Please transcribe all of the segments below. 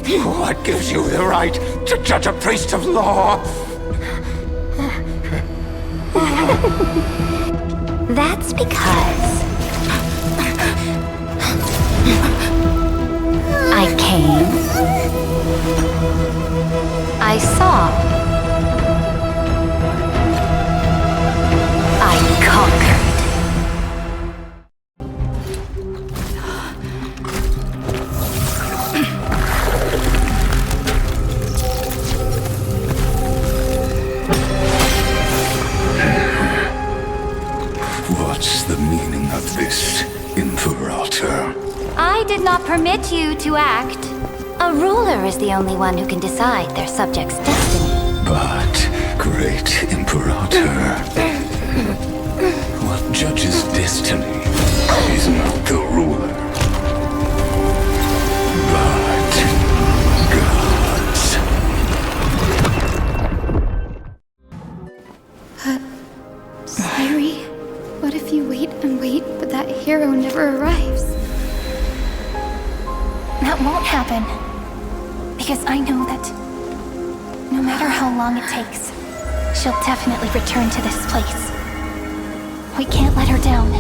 What gives you the right to judge a priest of law? That's because I came, I saw, I conquered. What's the meaning of this, Imperator? I did not permit you to act. A ruler is the only one who can decide their subject's destiny. But, great Imperator, what judges destiny is not the ruler, but gods. Syri, what if you wait and wait, but that hero never arrives? That won't happen. Because I know that no matter how long it takes, she'll definitely return to this place. We can't let her down.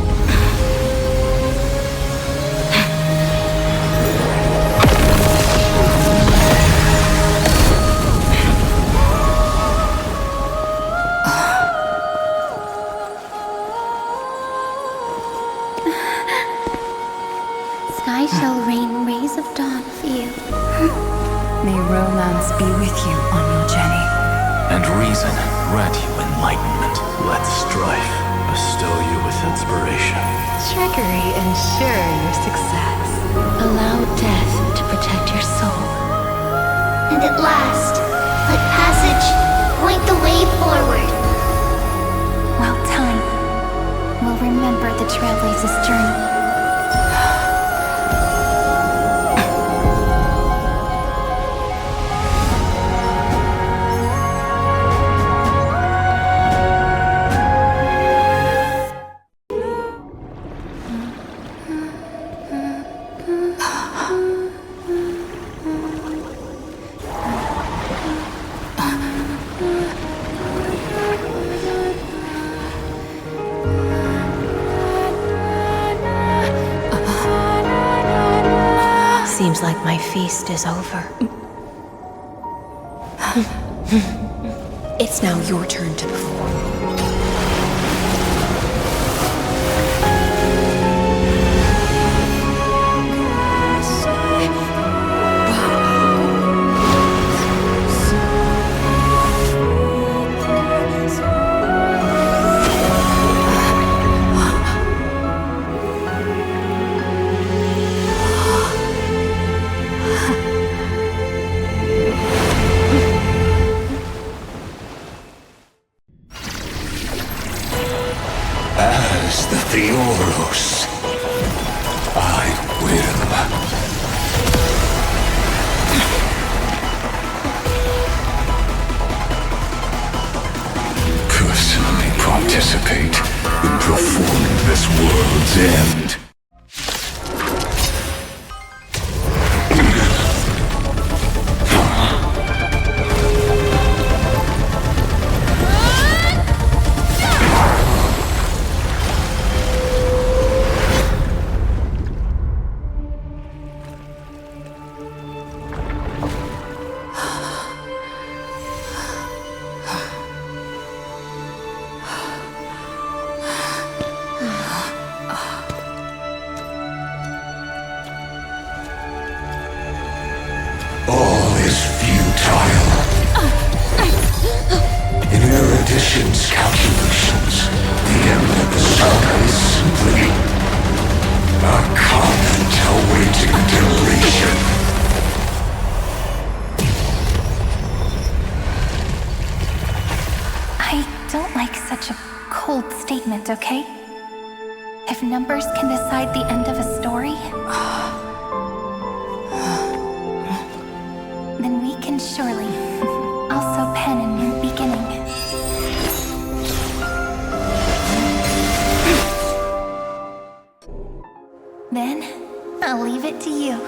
Sky shall rain rays of dawn for you. May romance be with you on your journey. And reason grant you enlightenment. Let strife bestow you with inspiration. Trickery ensure your success. Allow death to protect your soul. And at last, let passage point the way forward. While time will remember the Trailblazer's journey. Seems like my feast is over. It's now your turn to perform. As the Theoros, I will. Personally participate in performing this world's end. All is futile. In Erudition's calculations, the end of the saga is simply a comment awaiting deletion. I don't like such a cold statement, okay? If numbers can decide the end of a story, then we can surely also pen a new beginning. Then, I'll leave it to you.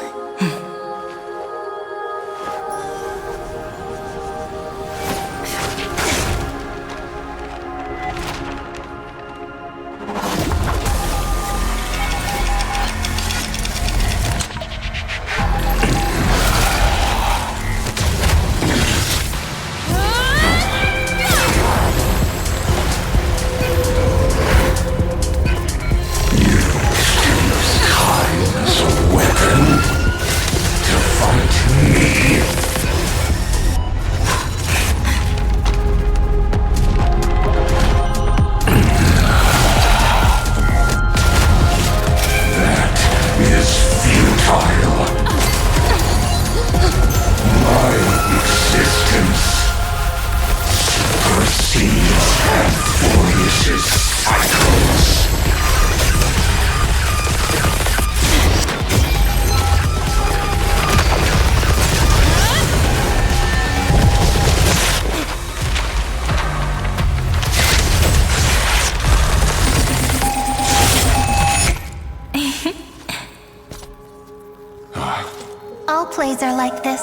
All plays are like this.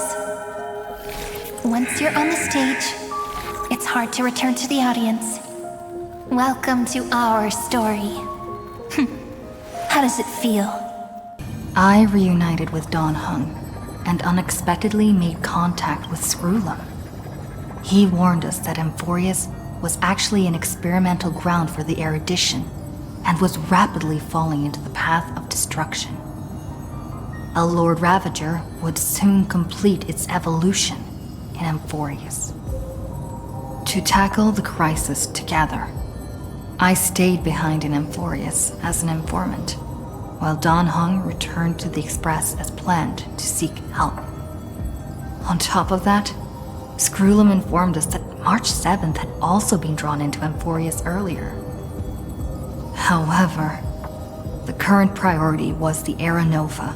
Once you're on the stage, it's hard to return to the audience. Welcome to our story. How does it feel? I reunited with Don Hung and unexpectedly made contact with Screwlum. He warned us that Amphoreus was actually an experimental ground for the erudition and was rapidly falling into the path of destruction. A Lord Ravager would soon complete its evolution in Amphoreus. To tackle the crisis together, I stayed behind in Amphoreus as an informant, while Don Hung returned to the Express as planned to seek help. On top of that, Screwlum informed us that March 7th had also been drawn into Amphoreus earlier. However, the current priority was the Era Nova.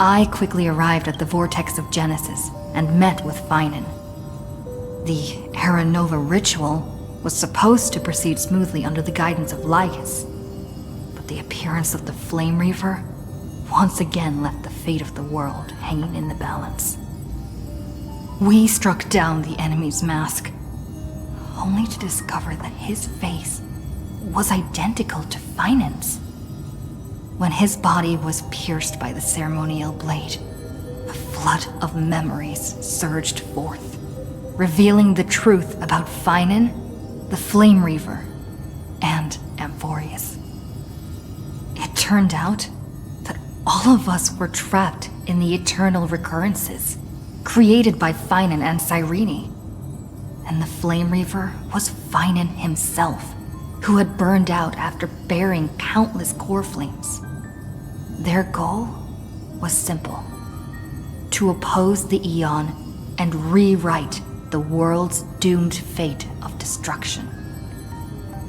I quickly arrived at the Vortex of Genesis and met with Finan. The Era Nova ritual was supposed to proceed smoothly under the guidance of Lygus, but the appearance of the Flame Reaver once again left the fate of the world hanging in the balance. We struck down the enemy's mask, only to discover that his face was identical to Finan's. When his body was pierced by the ceremonial blade, a flood of memories surged forth, revealing the truth about Finan, the Flame Reaver, and Amphoreus. It turned out that all of us were trapped in the eternal recurrences created by Finan and Cyrene. And the Flame Reaver was Finan himself, who had burned out after bearing countless core flames. Their goal was simple: to oppose the Aeon and rewrite the world's doomed fate of destruction.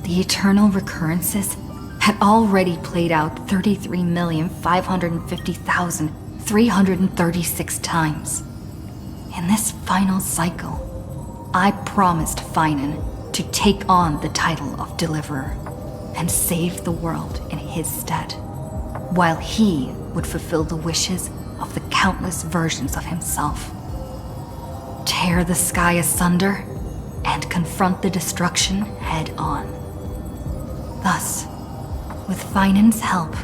The eternal recurrences had already played out 33,550,336 times. In this final cycle, I promised Finan to take on the title of Deliverer and save the world in his stead, while he would fulfill the wishes of the countless versions of himself. Tear the sky asunder and confront the destruction head on. Thus, with Finan's help,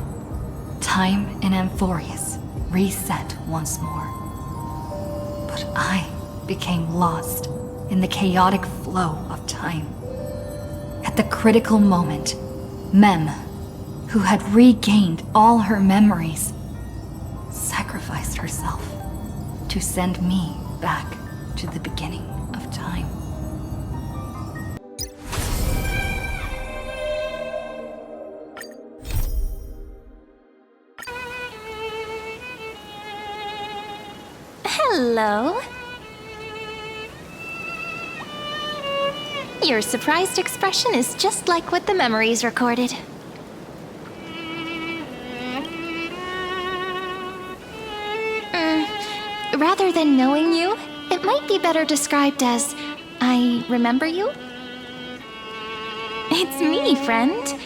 time in Amphoreus reset once more. But I became lost in the chaotic flow of time. At the critical moment, Mem, who had regained all her memories, sacrificed herself to send me back to the beginning of time. Hello. Your surprised expression is just like what the memories recorded. Rather than knowing you, it might be better described as, I remember you? It's me, friend.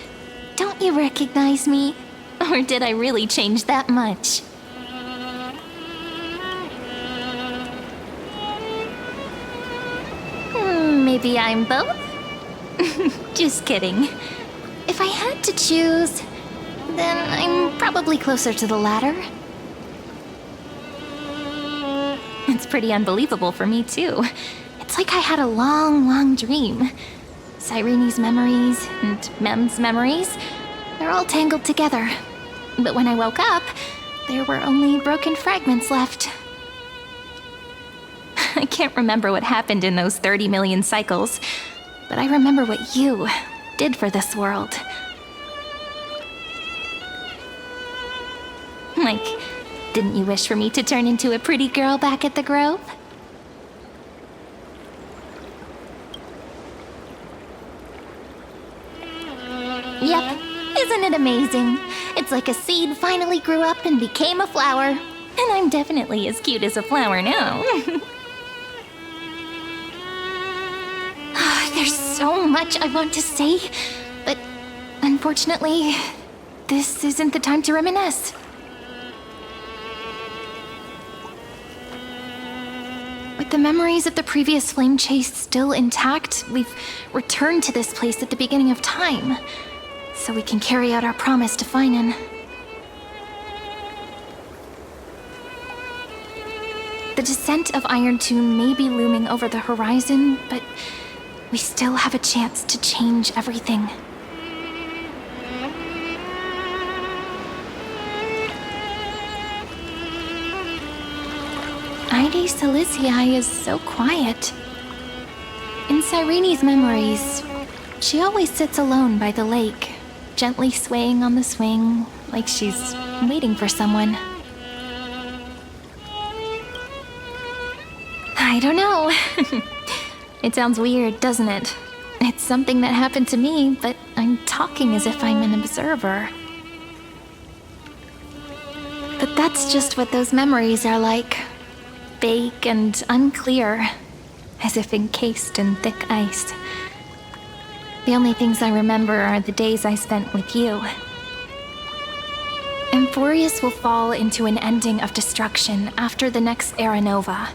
Don't you recognize me? Or did I really change that much? Maybe I'm both? Just kidding. If I had to choose, then I'm probably closer to the latter. It's pretty unbelievable for me, too. It's like I had a long, long dream. Cyrene's memories and Mem's memories, they're all tangled together. But when I woke up, there were only broken fragments left. I can't remember what happened in those 30 million cycles, but I remember what you did for this world. Like, didn't you wish for me to turn into a pretty girl back at the Grove? Yep, isn't it amazing? It's like a seed finally grew up and became a flower. And I'm definitely as cute as a flower now. There's so much I want to say, but unfortunately, this isn't the time to reminisce. With the memories of the previous flame chase still intact, we've returned to this place at the beginning of time, so we can carry out our promise to Finan. The descent of Iron Tomb may be looming over the horizon, but we still have a chance to change everything. HYSILENS is so quiet. In Cyrene's memories, she always sits alone by the lake, gently swaying on the swing, like she's waiting for someone. I don't know. It sounds weird, doesn't it? It's something that happened to me, but I'm talking as if I'm an observer. But that's just what those memories are like. Vague and unclear, as if encased in thick ice. The only things I remember are the days I spent with you. Amphoreus will fall into an ending of destruction after the next Era Nova.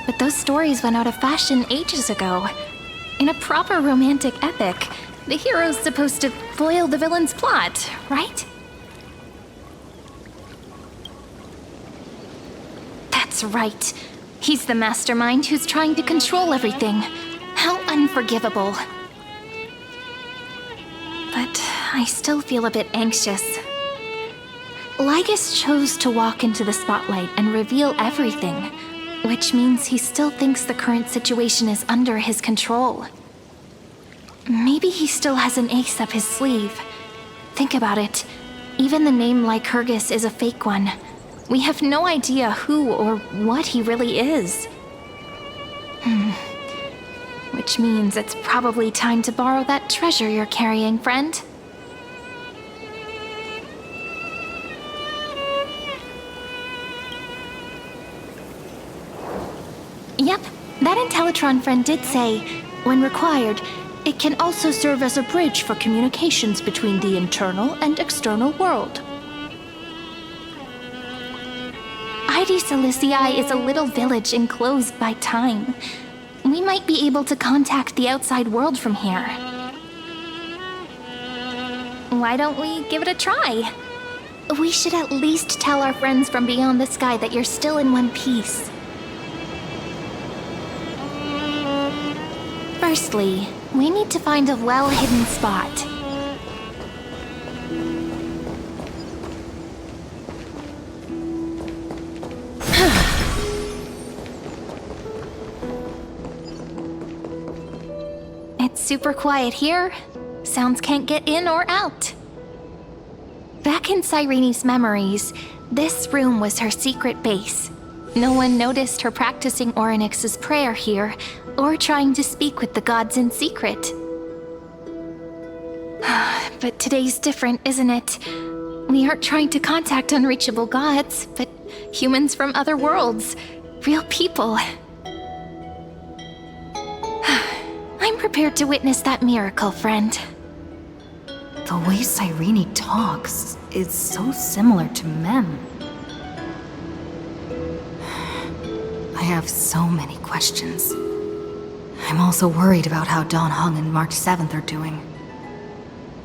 But those stories went out of fashion ages ago. In a proper romantic epic, the hero's supposed to foil the villain's plot, right? That's right. He's the mastermind who's trying to control everything. How unforgivable. But I still feel a bit anxious. Lygus chose to walk into the spotlight and reveal everything, which means he still thinks the current situation is under his control. Maybe he still has an ace up his sleeve. Think about it. Even the name Lygus is a fake one. We have no idea who or what he really is. Which means it's probably time to borrow that treasure you're carrying, friend. Yep, that Intellitron friend did say, when required, it can also serve as a bridge for communications between the internal and external world. HYSILENS is a little village enclosed by time. We might be able to contact the outside world from here. Why don't we give it a try? We should at least tell our friends from beyond the sky that you're still in one piece. Firstly, we need to find a well-hidden spot. It's super quiet here. Sounds can't get in or out. Back in Cyrene's memories, this room was her secret base. No one noticed her practicing Orynyx's prayer here, or trying to speak with the gods in secret. But today's different, isn't it? We aren't trying to contact unreachable gods, but humans from other worlds. Real people. I'm prepared to witness that miracle, friend. The way Cyrene talks is so similar to Mem. I have so many questions. I'm also worried about how Dawn Hung and March 7th are doing.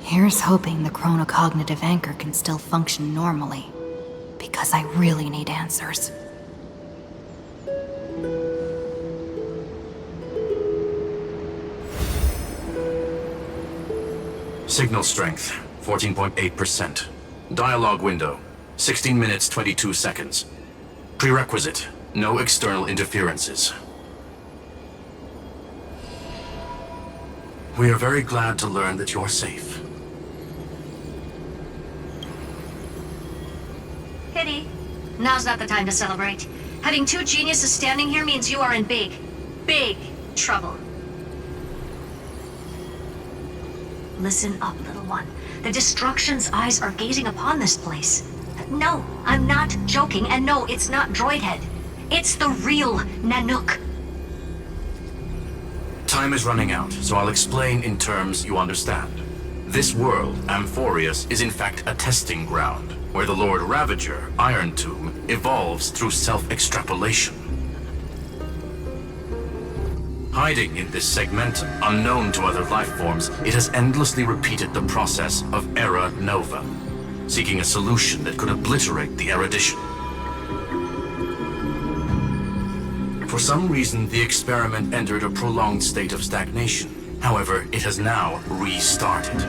Here's hoping the chronocognitive anchor can still function normally, because I really need answers. Signal strength, 14.8%. Dialogue window, 16 minutes 22 seconds. Prerequisite: no external interferences. We are very glad to learn that you're safe. Pity. Now's not the time to celebrate. Having two geniuses standing here means you are in big, big trouble. Listen up, little one. The Destruction's eyes are gazing upon this place. No, I'm not joking, and no, it's not Droidhead. It's the real Nanook. Time is running out, so I'll explain in terms you understand. This world, Amphoreus, is in fact a testing ground, where the Lord Ravager, Iron Tomb, evolves through self-extrapolation. Hiding in this segmentum, unknown to other life forms, it has endlessly repeated the process of Era Nova, seeking a solution that could obliterate the erudition. For some reason, the experiment entered a prolonged state of stagnation. However, it has now restarted.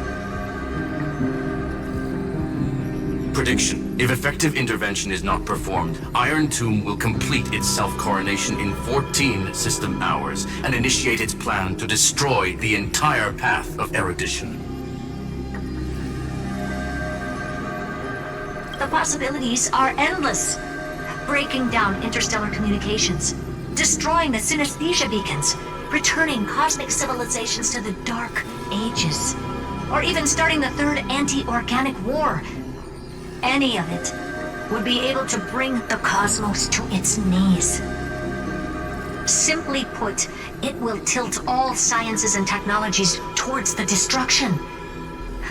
Prediction: if effective intervention is not performed, Iron Tomb will complete its self-coronation in 14 system hours and initiate its plan to destroy the entire path of erudition. The possibilities are endless. Breaking down interstellar communications, destroying the synesthesia beacons, returning cosmic civilizations to the Dark Ages, or even starting the third anti-organic war. Any of it would be able to bring the cosmos to its knees. Simply put, it will tilt all sciences and technologies towards the destruction.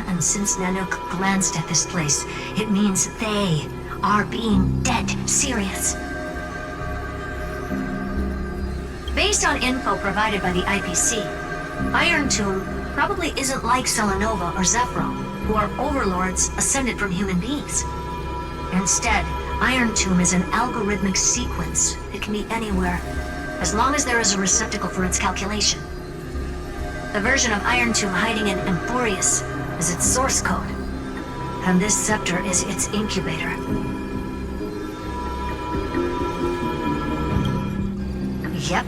And since Nanook glanced at this place, it means they are being dead serious. Based on info provided by the IPC, Iron Tomb probably isn't like Selenova or Zephyro, who are overlords ascended from human beings. Instead, Iron Tomb is an algorithmic sequence. It can be anywhere, as long as there is a receptacle for its calculation. The version of Iron Tomb hiding in Amphoreus is its source code, and this scepter is its incubator. Yep.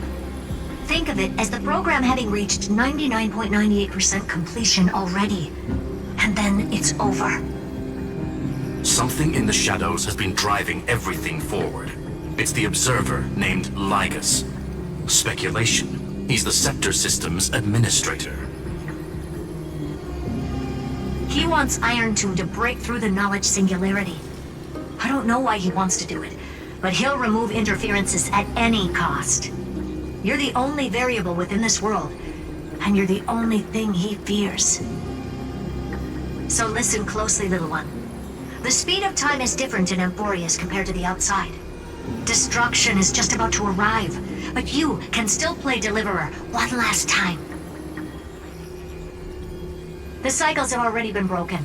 Think of it as the program having reached 99.98% completion already. And then it's over. Something in the shadows has been driving everything forward. It's the observer named Lygus. Speculation: he's the Scepter System's administrator. He wants Iron Tomb to break through the knowledge singularity. I don't know why he wants to do it, but he'll remove interferences at any cost. You're the only variable within this world, and you're the only thing he fears. So listen closely, little one. The speed of time is different in Amphoreus compared to the outside. Destruction is just about to arrive, but you can still play Deliverer one last time. The cycles have already been broken.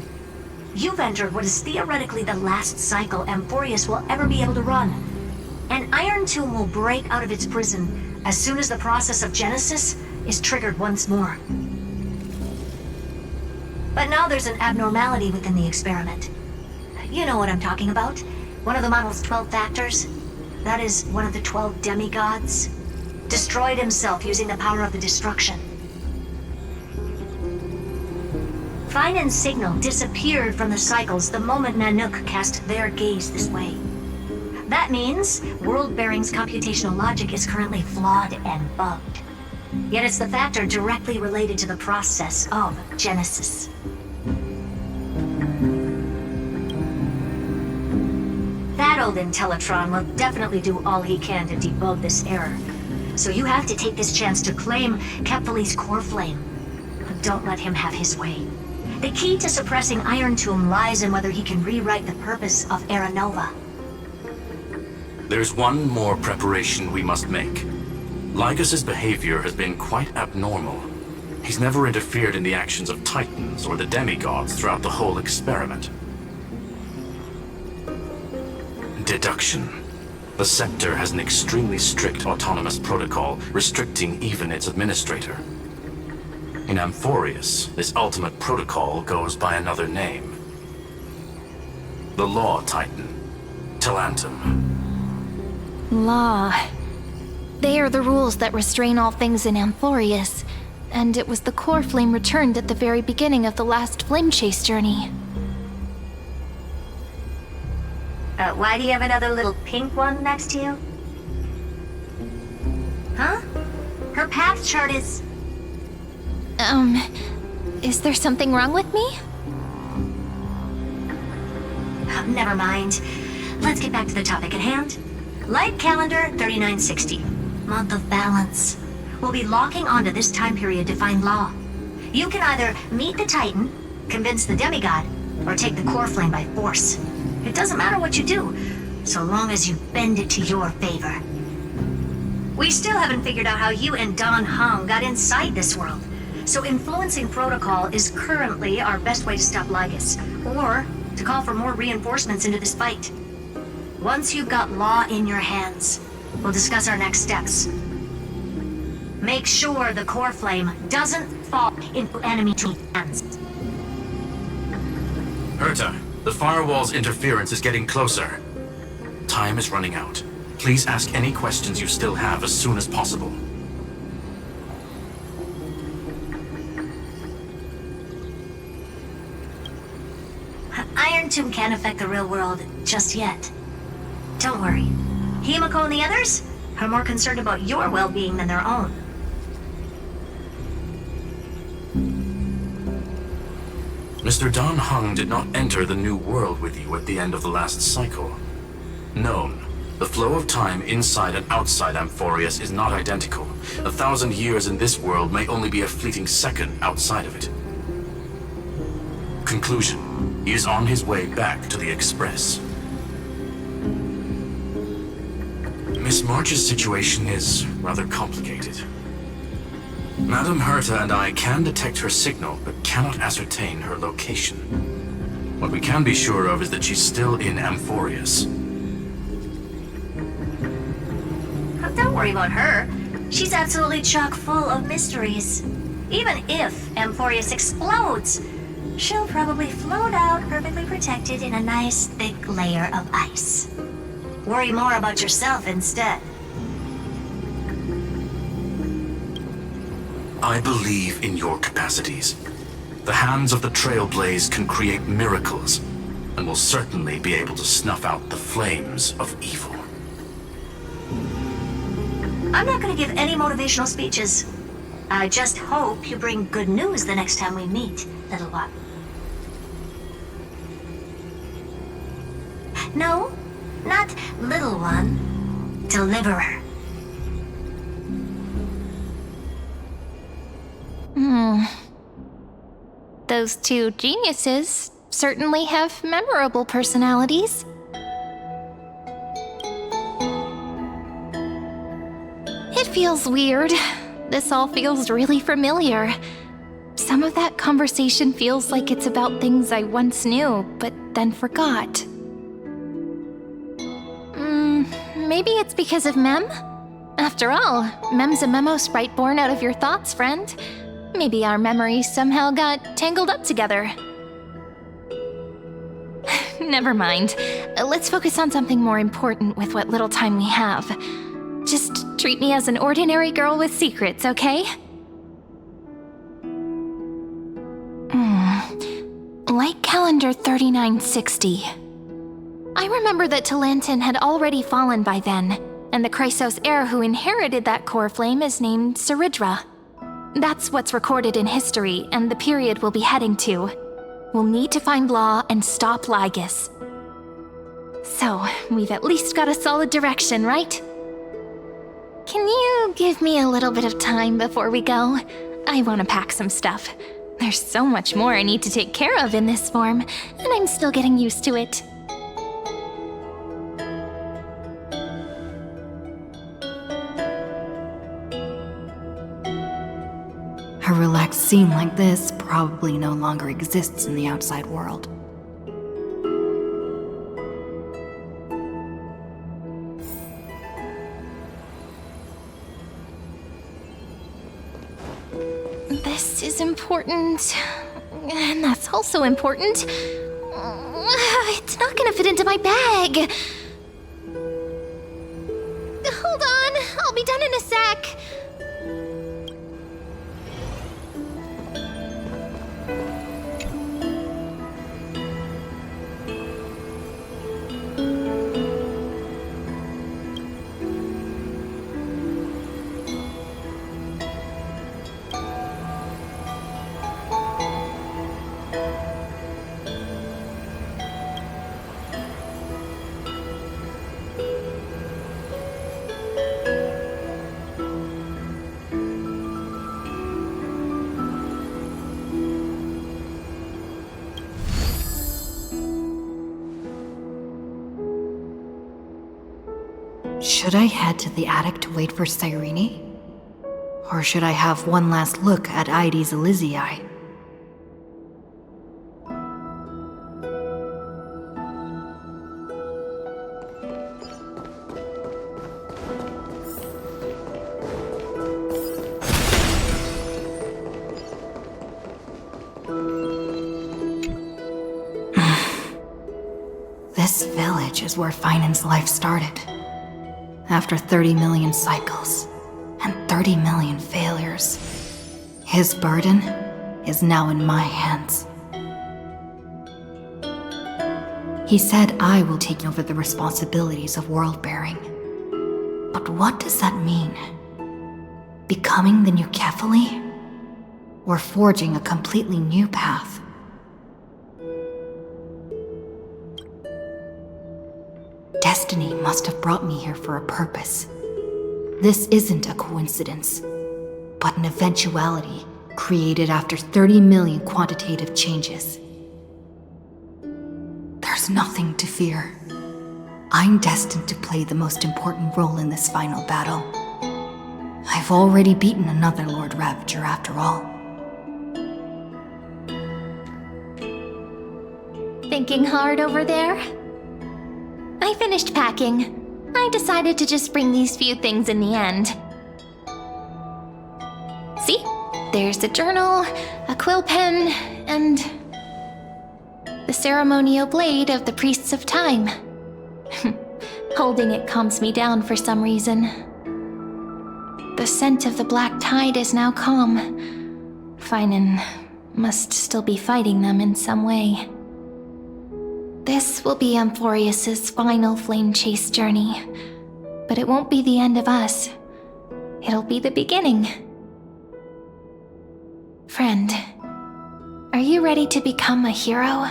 You've entered what is theoretically the last cycle Amphoreus will ever be able to run. And Iron Tomb will break out of its prison as soon as the process of Genesis is triggered once more. But now there's an abnormality within the experiment. You know what I'm talking about. One of the model's 12 factors. That is, one of the 12 demigods. Destroyed himself using the power of the destruction. Finan's signal disappeared from the cycles the moment Nanook cast their gaze this way. That means World Bearing's computational logic is currently flawed and bugged. Yet it's the factor directly related to the process of Genesis. That old Intellitron will definitely do all he can to debug this error. So you have to take this chance to claim Kephal's core flame. But don't let him have his way. The key to suppressing Iron Tomb lies in whether he can rewrite the purpose of Era Nova. There's one more preparation we must make. Lygus's behavior has been quite abnormal. He's never interfered in the actions of Titans or the demigods throughout the whole experiment. Deduction. The Scepter has an extremely strict autonomous protocol, restricting even its administrator. In Amphoreus, this ultimate protocol goes by another name. The Law Titan, Talantum. Law. They are the rules that restrain all things in Amphoreus, and it was the core flame returned at the very beginning of the last flame chase journey. Why do you have another little pink one next to you? Huh? Her path chart is... Is there something wrong with me? Never mind. Let's get back to the topic at hand. Light calendar 3960. Month of balance. We'll be locking onto this time period to find Law. You can either meet the Titan, convince the demigod, or take the core flame by force. It doesn't matter what you do, so long as you bend it to your favor. We still haven't figured out how you and Don Hung got inside this world, so influencing protocol is currently our best way to stop Lygus, or to call for more reinforcements into this fight. Once you've got Law in your hands, we'll discuss our next steps. Make sure the core flame doesn't fall into enemy hands. Herta, the firewall's interference is getting closer. Time is running out. Please ask any questions you still have as soon as possible. Iron Tomb can't affect the real world just yet. Don't worry. Himiko and the others are more concerned about your well-being than their own. Mr. Don Hung did not enter the new world with you at the end of the last cycle. Known. The flow of time inside and outside Amphoreus is not identical. 1,000 years in this world may only be a fleeting second outside of it. Conclusion. He is on his way back to the Express. Miss March's situation is rather complicated. Madame Herta and I can detect her signal, but cannot ascertain her location. What we can be sure of is that she's still in Amphoreus. Don't worry about her. She's absolutely chock full of mysteries. Even if Amphoreus explodes, she'll probably float out perfectly protected in a nice thick layer of ice. Worry more about yourself instead. I believe in your capacities. The hands of the Trailblaze can create miracles, and will certainly be able to snuff out the flames of evil. I'm not going to give any motivational speeches. I just hope you bring good news the next time we meet, little one. No, not little one. Deliverer. Those two geniuses certainly have memorable personalities. It feels weird. This all feels really familiar. Some of that conversation feels like it's about things I once knew, but then forgot. Maybe it's because of Mem? After all, Mem's a memo sprite born out of your thoughts, friend. Maybe our memories somehow got tangled up together. Never mind. Let's focus on something more important with what little time we have. Just treat me as an ordinary girl with secrets, okay? Light calendar 3960. I remember that Talantin had already fallen by then, and the Chrysos heir who inherited that core flame is named CERYDRA. That's what's recorded in history, and the period we'll be heading to. We'll need to find Law and stop Lygus. So, we've at least got a solid direction, right? Can you give me a little bit of time before we go? I want to pack some stuff. There's so much more I need to take care of in this form, and I'm still getting used to it. A relaxed scene like this probably no longer exists in the outside world. This is important, and that's also important. It's not gonna fit into my bag. I'll be done in a sec. Should I head to the attic to wait for Cyrene? Or should I have one last look at Ides Elysiae? This village is where Finan's life started. After 30 million cycles and 30 million failures, his burden is now in my hands. He said I will take over the responsibilities of world-bearing. But what does that mean? Becoming the new Kefali? Or forging a completely new path? Destiny must have brought me here for a purpose. This isn't a coincidence, but an eventuality created after 30 million quantitative changes. There's nothing to fear. I'm destined to play the most important role in this final battle. I've already beaten another Lord Ravager after all. Thinking hard over there? I finished packing. I decided to just bring these few things in the end. See? There's a journal, a quill pen, and the ceremonial blade of the Priests of Time. Holding it calms me down for some reason. The scent of the black tide is now calm. Finan must still be fighting them in some way. This will be Amphoreus' final flame chase journey, but it won't be the end of us. It'll be the beginning. Friend, are you ready to become a hero?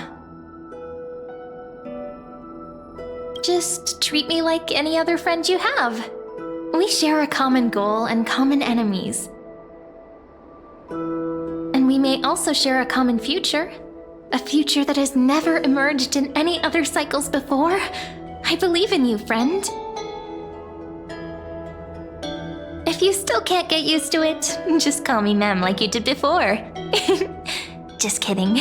Just treat me like any other friend you have. We share a common goal and common enemies. And we may also share a common future. A future that has never emerged in any other cycles before. I believe in you, friend. If you still can't get used to it, just call me Mem like you did before. Just kidding.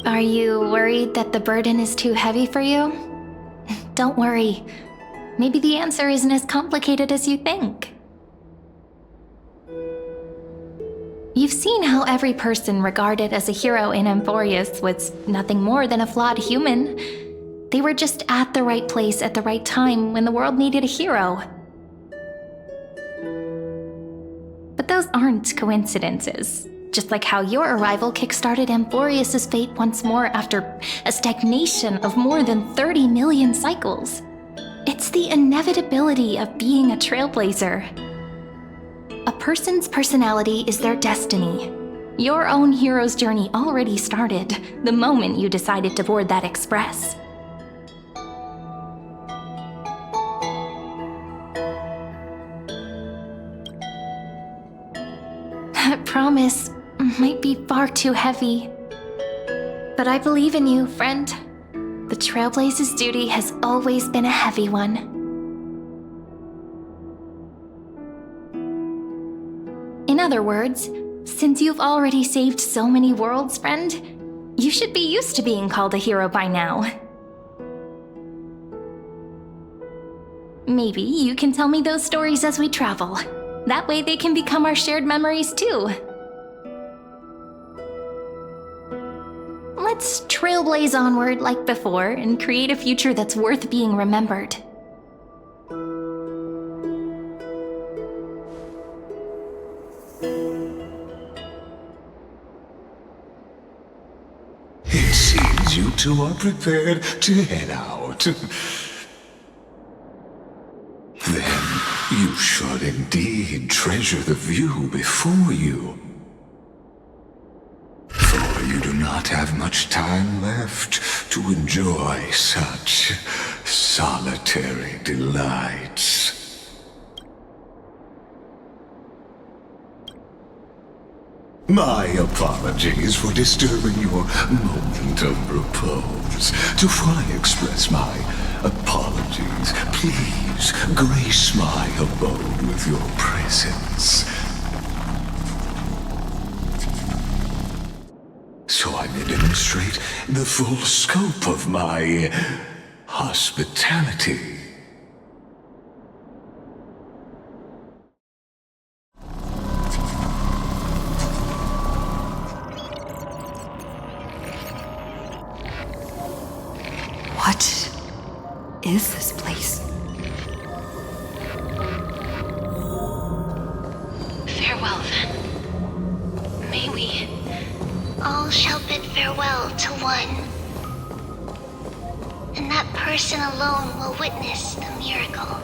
Are you worried that the burden is too heavy for you? Don't worry. Maybe the answer isn't as complicated as you think. You've seen how every person regarded as a hero in Amphoreus was nothing more than a flawed human. They were just at the right place at the right time when the world needed a hero. But those aren't coincidences. Just like how your arrival kickstarted Amphoreus' fate once more after a stagnation of more than 30 million cycles. It's the inevitability of being a trailblazer. A person's personality is their destiny. Your own hero's journey already started the moment you decided to board that express. That promise might be far too heavy. But I believe in you, friend. The Trailblaze's duty has always been a heavy one. In other words, since you've already saved so many worlds, friend, you should be used to being called a hero by now. Maybe you can tell me those stories as we travel. That way they can become our shared memories too. let's trailblaze onward like before and create a future that's worth being remembered. It seems you two are prepared to head out. Then you should indeed treasure the view before you. For you do not have much time left to enjoy such solitary delights. My apologies for disturbing your moment of repose. To fully express my apologies, please grace my abode with your presence. So I may demonstrate the full scope of my hospitality. What is this place? Farewell, then. May we... All shall bid farewell to one. And that person alone will witness the miracle.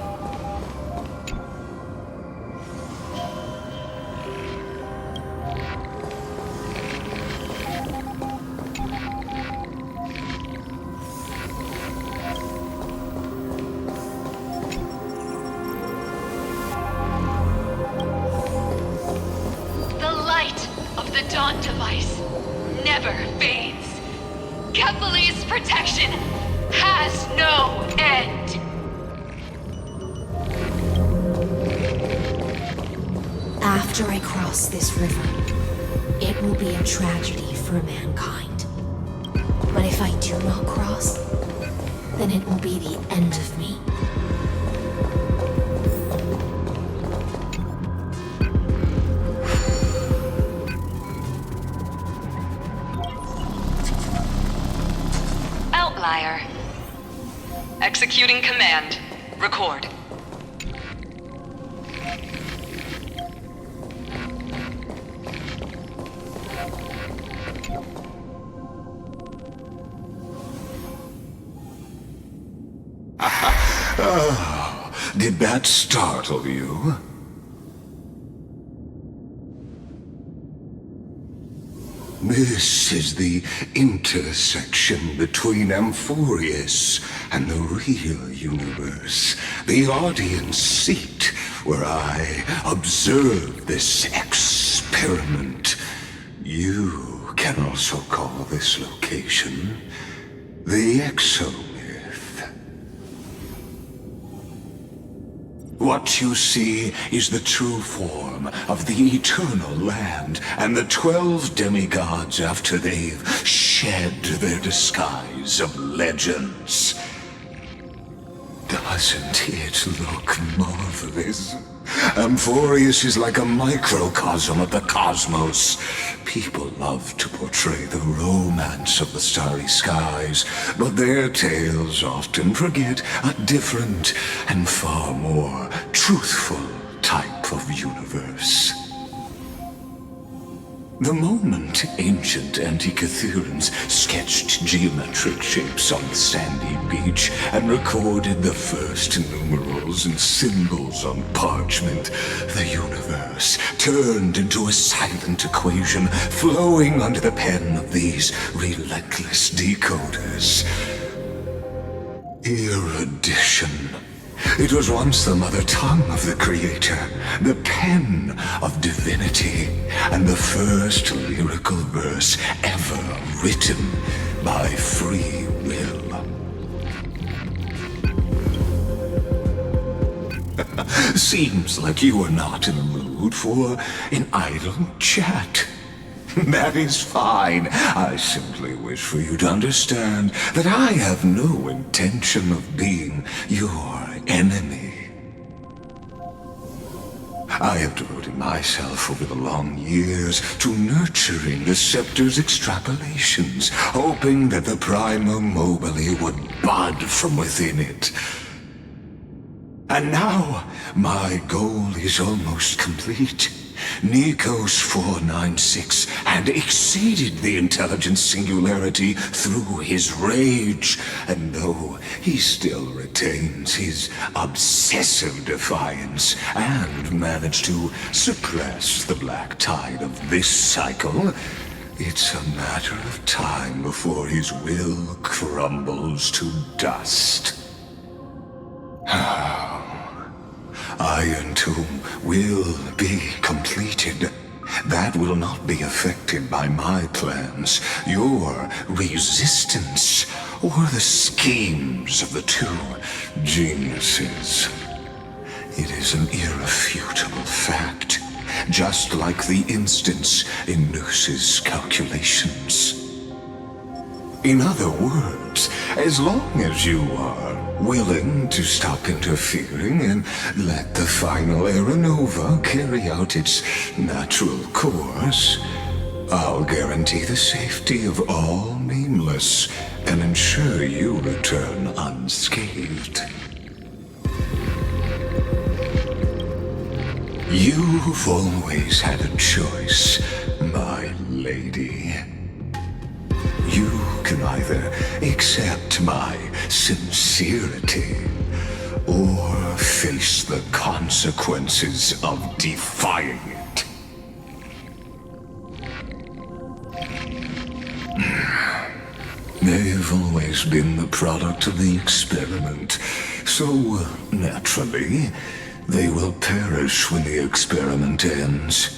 The light of the Dawn device never fades. Kephal's protection has no end. After I cross this river, it will be a tragedy for mankind. But if I do not cross, then it will be the end of me. Outlier. Executing command. Record. Oh, did that startle you? This is the intersection between Amphoreus and the real universe. The audience seat where I observe this experiment. You can also call this location the Exomyth. What you see is the true form of the eternal land and the 12 demigods after they've shed their disguise of legends. Doesn't it look marvelous? Amphoreus is like a microcosm of the cosmos. People love to portray the romance of the starry skies, but their tales often forget a different and far more truthful type of universe. The moment ancient Antikytherans sketched geometric shapes on the sandy beach and recorded the first numerals and symbols on parchment, the universe turned into a silent equation flowing under the pen of these relentless decoders. Erudition. It was once the mother tongue of the Creator, the pen of divinity, and the first lyrical verse ever written by free will. Seems like you are not in the mood for an idle chat. That is fine. I simply wish for you to understand that I have no intention of being your enemy. I have devoted myself over the long years to nurturing the scepter's extrapolations, hoping that the Prima Mobile would bud from within it. And now, my goal is almost complete. Nikos 496 had exceeded the intelligence singularity through his rage, and though he still retains his obsessive defiance and managed to suppress the black tide of this cycle, it's a matter of time before his will crumbles to dust. Iron Tomb will be completed. That will not be affected by my plans, your resistance, or the schemes of the two geniuses. It is an irrefutable fact, just like the instance in Noos's calculations. In other words, as long as you are willing to stop interfering and let the final Aeronova carry out its natural course, I'll guarantee the safety of all Nameless and ensure you return unscathed. You've always had a choice, my lady. You can either accept my sincerity or face the consequences of defying it. They've always been the product of the experiment, so naturally, they will perish when the experiment ends.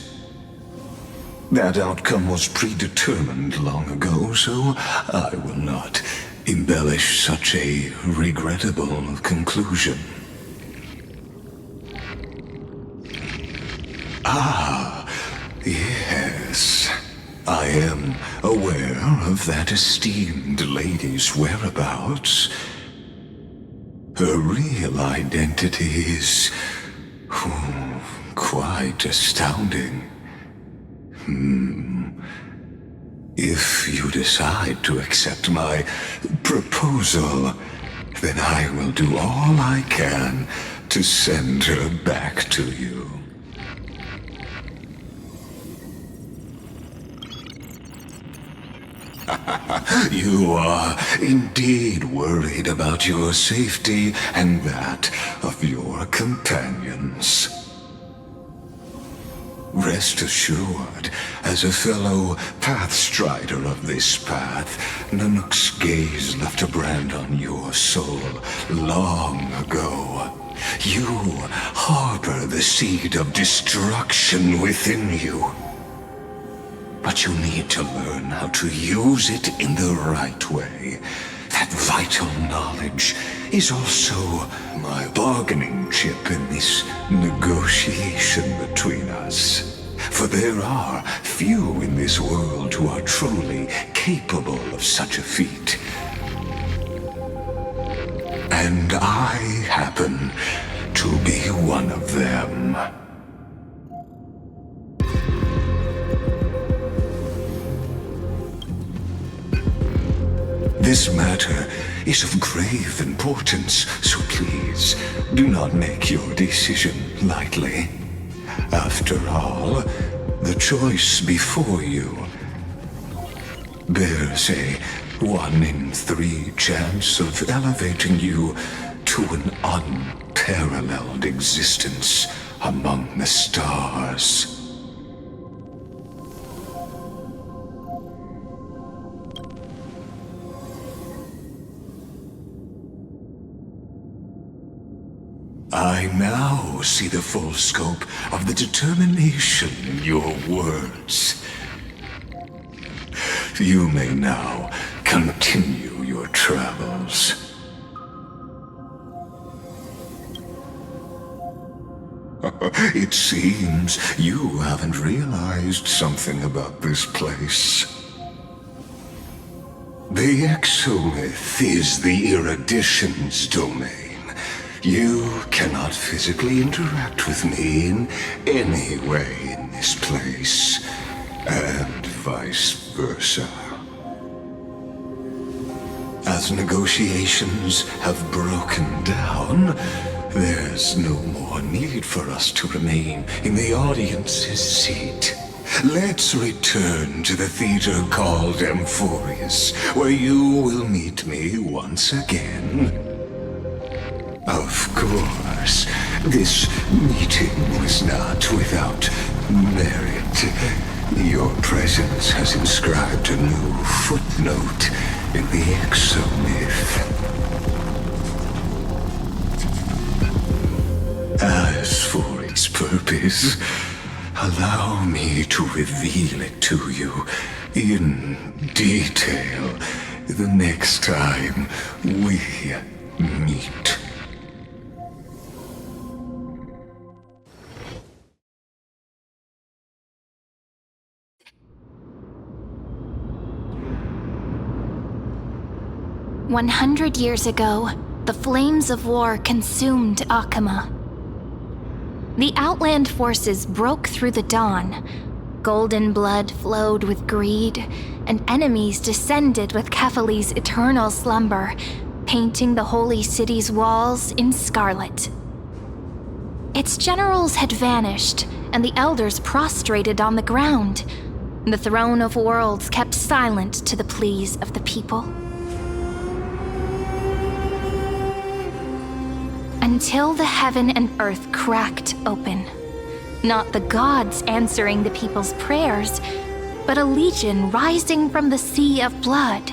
That outcome was predetermined long ago, so I will not embellish such a regrettable conclusion. Ah, yes. I am aware of that esteemed lady's whereabouts. Her real identity is quite astounding. If you decide to accept my proposal, then I will do all I can to send her back to you. You are indeed worried about your safety and that of your companions. Rest assured, as a fellow pathstrider of this path, Nanook's gaze left a brand on your soul long ago. You harbor the seed of destruction within you. But you need to learn how to use it in the right way. That vital knowledge is also my bargaining chip in this negotiation between us. For there are few in this world who are truly capable of such a feat. And I happen to be one of them. This matter is of grave importance, so please do not make your decision lightly. After all, the choice before you bears a 1 in 3 chance of elevating you to an unparalleled existence among the stars. I now see the full scope of the determination in your words. You may now continue your travels. It seems you haven't realized something about this place. The Exolith is the Erudition's domain. You cannot physically interact with me in any way in this place, and vice versa. As negotiations have broken down, there's no more need for us to remain in the audience's seat. Let's return to the theater called Amphoreus, where you will meet me once again. Of course, this meeting was not without merit. Your presence has inscribed a new footnote in the exomyth. As for its purpose, allow me to reveal it to you in detail the next time we meet. "100 years ago, the flames of war consumed Okhema. The Outland forces broke through the dawn. Golden blood flowed with greed, and enemies descended with Kephali's eternal slumber, painting the holy city's walls in scarlet. Its generals had vanished, and the elders prostrated on the ground. The throne of worlds kept silent to the pleas of the people. Until the heaven and earth cracked open. Not the gods answering the people's prayers, but a legion rising from the sea of blood.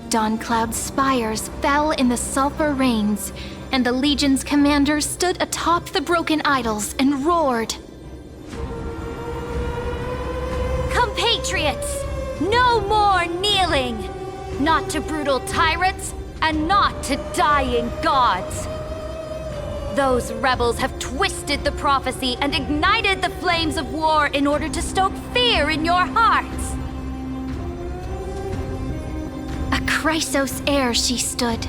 Dawncloud's spires fell in the sulfur rains, and the legion's commander stood atop the broken idols and roared. Compatriots, no more kneeling! Not to brutal tyrants, and not to dying gods. Those rebels have twisted the prophecy and ignited the flames of war in order to stoke fear in your hearts. A Chrysos heir she stood,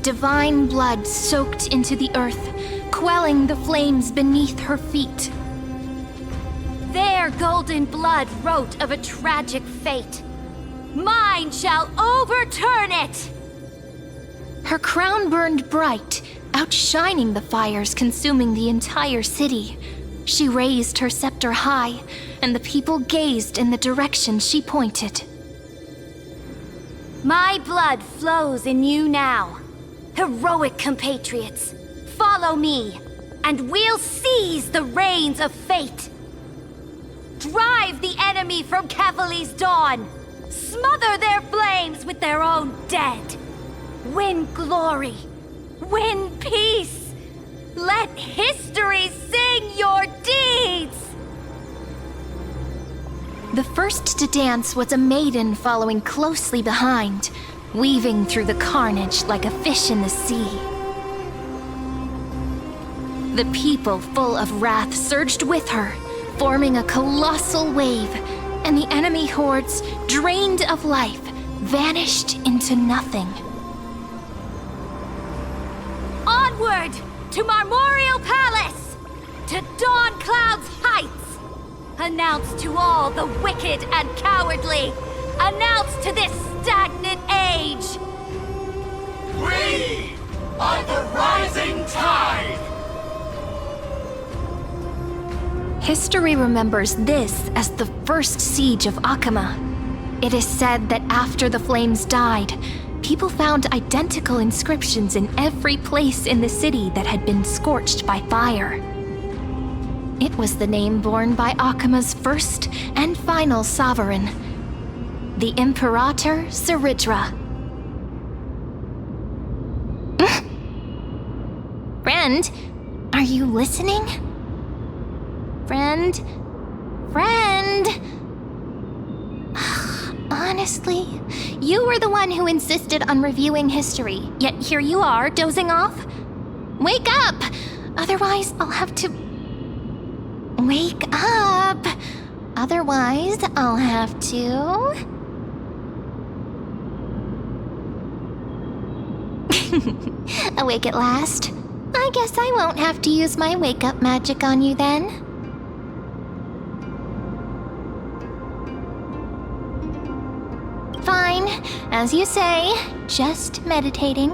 divine blood soaked into the earth, quelling the flames beneath her feet. Their golden blood wrote of a tragic fate. Mine shall overturn it! Her crown burned bright, outshining the fires consuming the entire city. She raised her scepter high, and the people gazed in the direction she pointed. My blood flows in you now. Heroic compatriots, follow me, and we'll seize the reins of fate. Drive the enemy from Kephali's dawn. Smother their flames with their own dead. Win glory. Win peace. Let history sing your deeds. The first to dance was a maiden following closely behind, weaving through the carnage like a fish in the sea. The people, full of wrath, surged with her, forming a colossal wave, and the enemy hordes, drained of life, vanished into nothing. Onward to Marmoreal Palace, to Dawncloud's heights. Announce to all the wicked and cowardly. Announce to this stagnant age. We are the rising tide! History remembers this as the first siege of Okhema. It is said that after the flames died, people found identical inscriptions in every place in the city that had been scorched by fire. It was the name borne by Okhema's first and final sovereign, the Imperator CERYDRA. Friend, are you listening? Friend? Honestly, you were the one who insisted on reviewing history, yet here you are, dozing off? Wake up! Otherwise, I'll have to... Wake up! Otherwise, I'll have to... Awake at last? I guess I won't have to use my wake-up magic on you then. Fine, as you say, just meditating.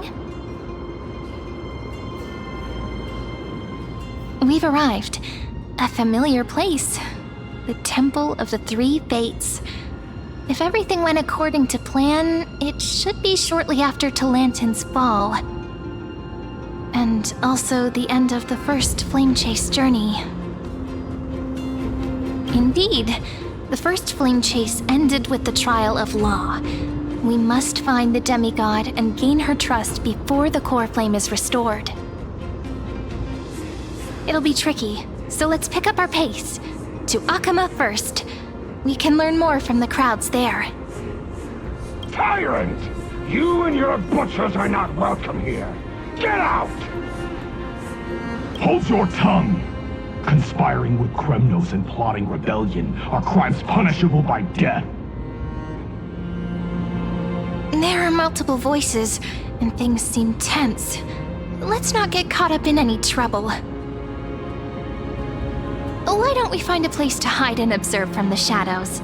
We've arrived. A familiar place. The Temple of the Three Fates. If everything went according to plan, it should be shortly after Talantin's fall. And also the end of the first Flame Chase journey. Indeed, the first Flame Chase ended with the trial of Law. We must find the demigod and gain her trust before the core flame is restored. It'll be tricky, so let's pick up our pace. To Okhema first. We can learn more from the crowds there. Tyrant! You and your butchers are not welcome here. Get out! Hold your tongue! Conspiring with Kremnos and plotting rebellion are crimes punishable by death. There are multiple voices, and things seem tense. Let's not get caught up in any trouble. Why don't we find a place to hide and observe from the shadows?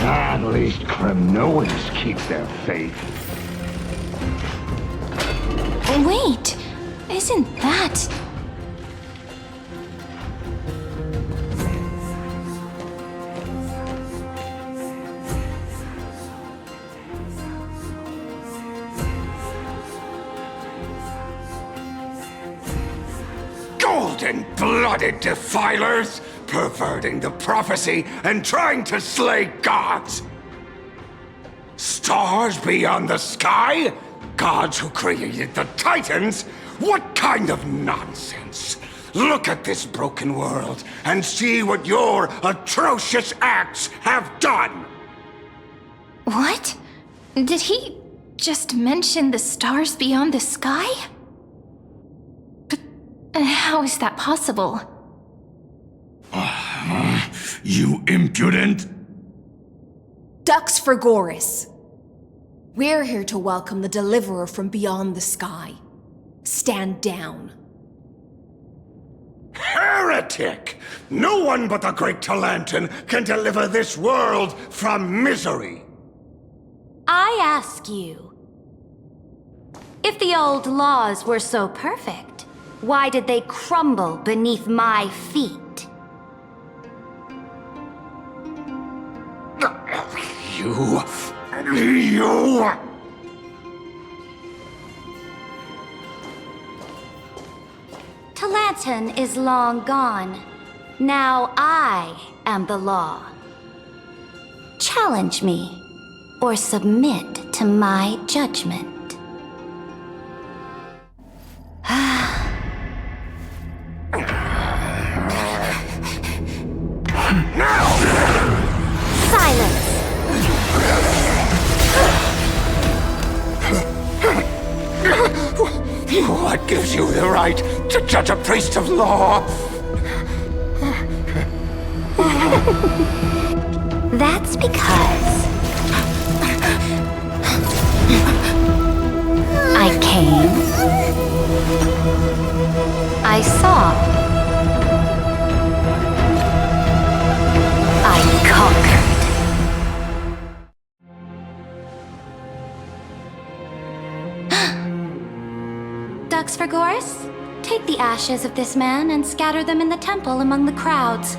At least Kremnoans keep their faith. Wait! Isn't that... Golden-blooded defilers, perverting the prophecy and trying to slay gods! Stars beyond the sky? Gods who created the Titans? What kind of nonsense? Look at this broken world and see what your atrocious acts have done! What? Did he just mention the stars beyond the sky? But how is that possible? You impudent! Dux Brumalis. We're here to welcome the deliverer from beyond the sky. Stand down. Heretic! No one but the great Talantin can deliver this world from misery! I ask you, if the old laws were so perfect, why did they crumble beneath my feet? You... Talantin is long gone. Now I am the law. Challenge me, or submit to my judgment. Silence! What gives you the right to judge a priest of law? That's because I came, I saw, I conquered. Dux Brumalis, take the ashes of this man and scatter them in the temple among the crowds.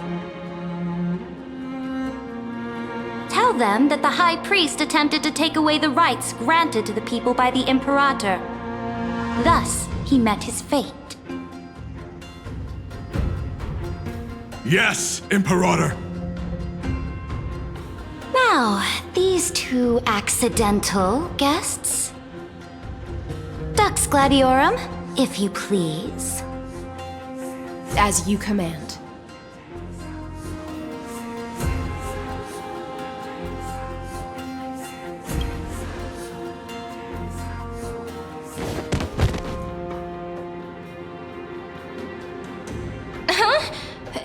Tell them that the High Priest attempted to take away the rights granted to the people by the Imperator. Thus, he met his fate. Yes, Imperator. Now, these two accidental guests. Dux Gladiorum, if you please. As you command.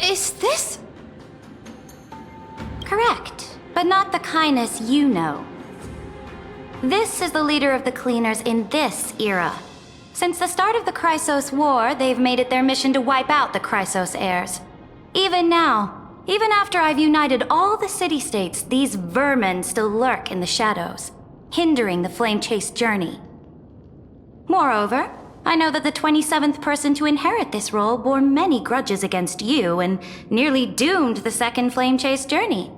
Is this... Correct, but not the kindness you know. This is the leader of the Cleaners in this era. Since the start of the Chrysos War, they've made it their mission to wipe out the Chrysos heirs. Even now, even after I've united all the city-states, these vermin still lurk in the shadows, hindering the flame-chase journey. Moreover, I know that the 27th person to inherit this role bore many grudges against you and nearly doomed the second flame-chase journey.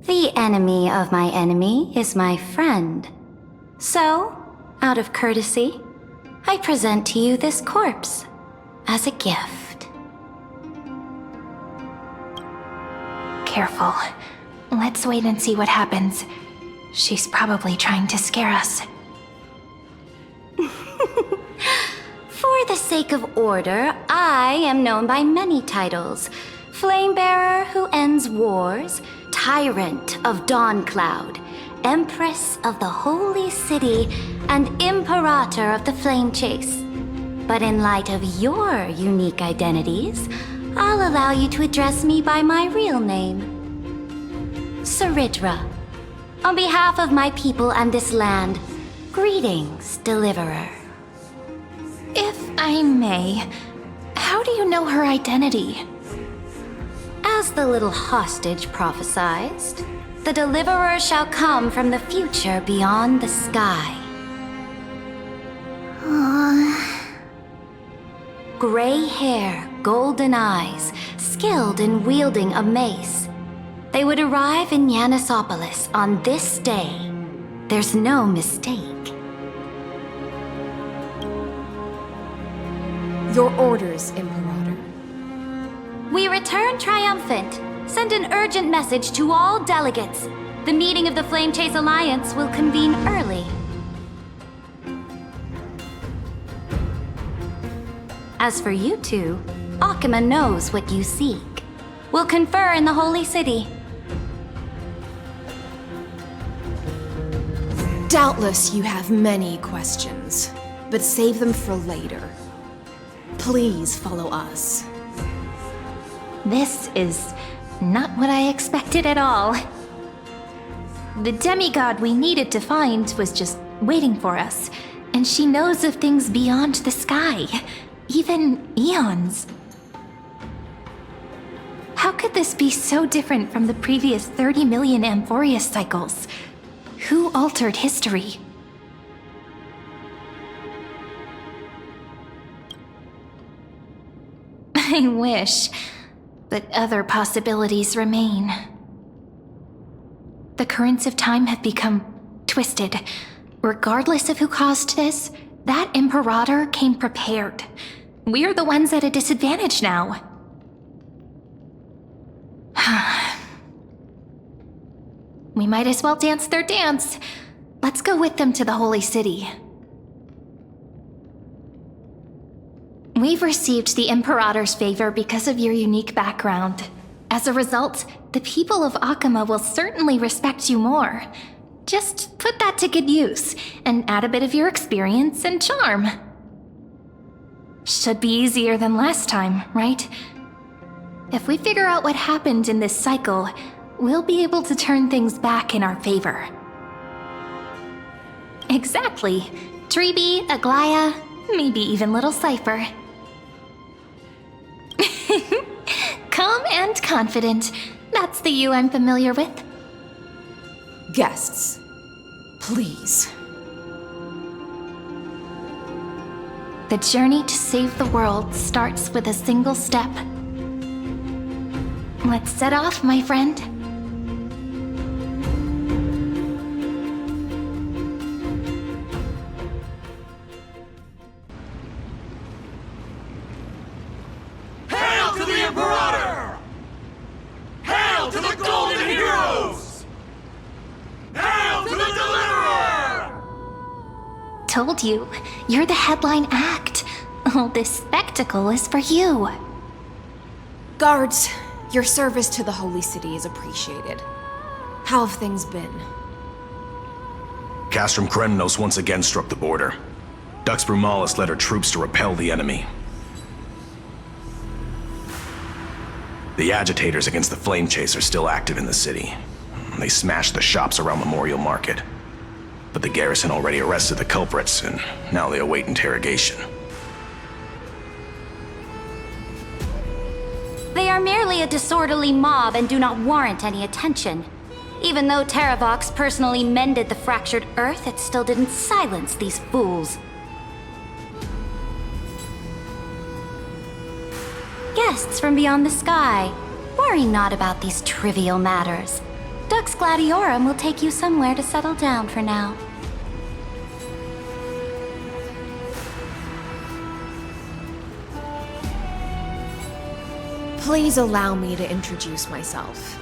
The enemy of my enemy is my friend. So, out of courtesy, I present to you this corpse as a gift. Careful. Let's wait and see what happens. She's probably trying to scare us. For the sake of order, I am known by many titles. Flamebearer who ends wars, Tyrant of Dawncloud, Empress of the Holy City, and Imperator of the Flame Chase. But in light of your unique identities, I'll allow you to address me by my real name. CERYDRA. On behalf of my people and this land, greetings, Deliverer. If I may, how do you know her identity? As the little hostage prophesied, the Deliverer shall come from the future beyond the sky. Gray hair, golden eyes, skilled in wielding a mace. They would arrive in Yanisopolis on this day. There's no mistake. Your orders, Imperator. We return triumphant. Send an urgent message to all delegates. The meeting of the Flame Chase Alliance will convene early. As for you two, Okhema knows what you seek. We'll confer in the Holy City. Doubtless you have many questions, but save them for later. Please follow us. This is not what I expected at all. The demigod we needed to find was just waiting for us, and she knows of things beyond the sky, even eons. How could this be so different from the previous 30 million Amphoreus cycles? Who altered history? I wish, but other possibilities remain. The currents of time have become twisted. Regardless of who caused this, that Imperator came prepared. We're the ones at a disadvantage now. We might as well dance their dance. Let's go with them to the Holy City. We've received the Imperator's favor because of your unique background. As a result, the people of Okhema will certainly respect you more. Just put that to good use, and add a bit of your experience and charm. Should be easier than last time, right? If we figure out what happened in this cycle, we'll be able to turn things back in our favor. Exactly. Treeby, Aglaya, maybe even little Cypher. Calm and confident. That's the you I'm familiar with. Guests, please. The journey to save the world starts with a single step. Let's set off, my friend. Hail to the Imperator! Hail to the Golden Heroes! Hail to the Deliverer! Told you, you're the headline act. All this spectacle is for you. Guards, your service to the Holy City is appreciated. How have things been? Castrum Kremnos once again struck the border. Dux Brumalis led her troops to repel the enemy. The agitators against the Flame Chase are still active in the city. They smashed the shops around Memorial Market. But the garrison already arrested the culprits, and now they await interrogation. They are merely a disorderly mob and do not warrant any attention. Even though Terravox personally mended the fractured Earth, it still didn't silence these fools. Guests from beyond the sky, worry not about these trivial matters. Dux Gladiorum will take you somewhere to settle down for now. Please allow me to introduce myself.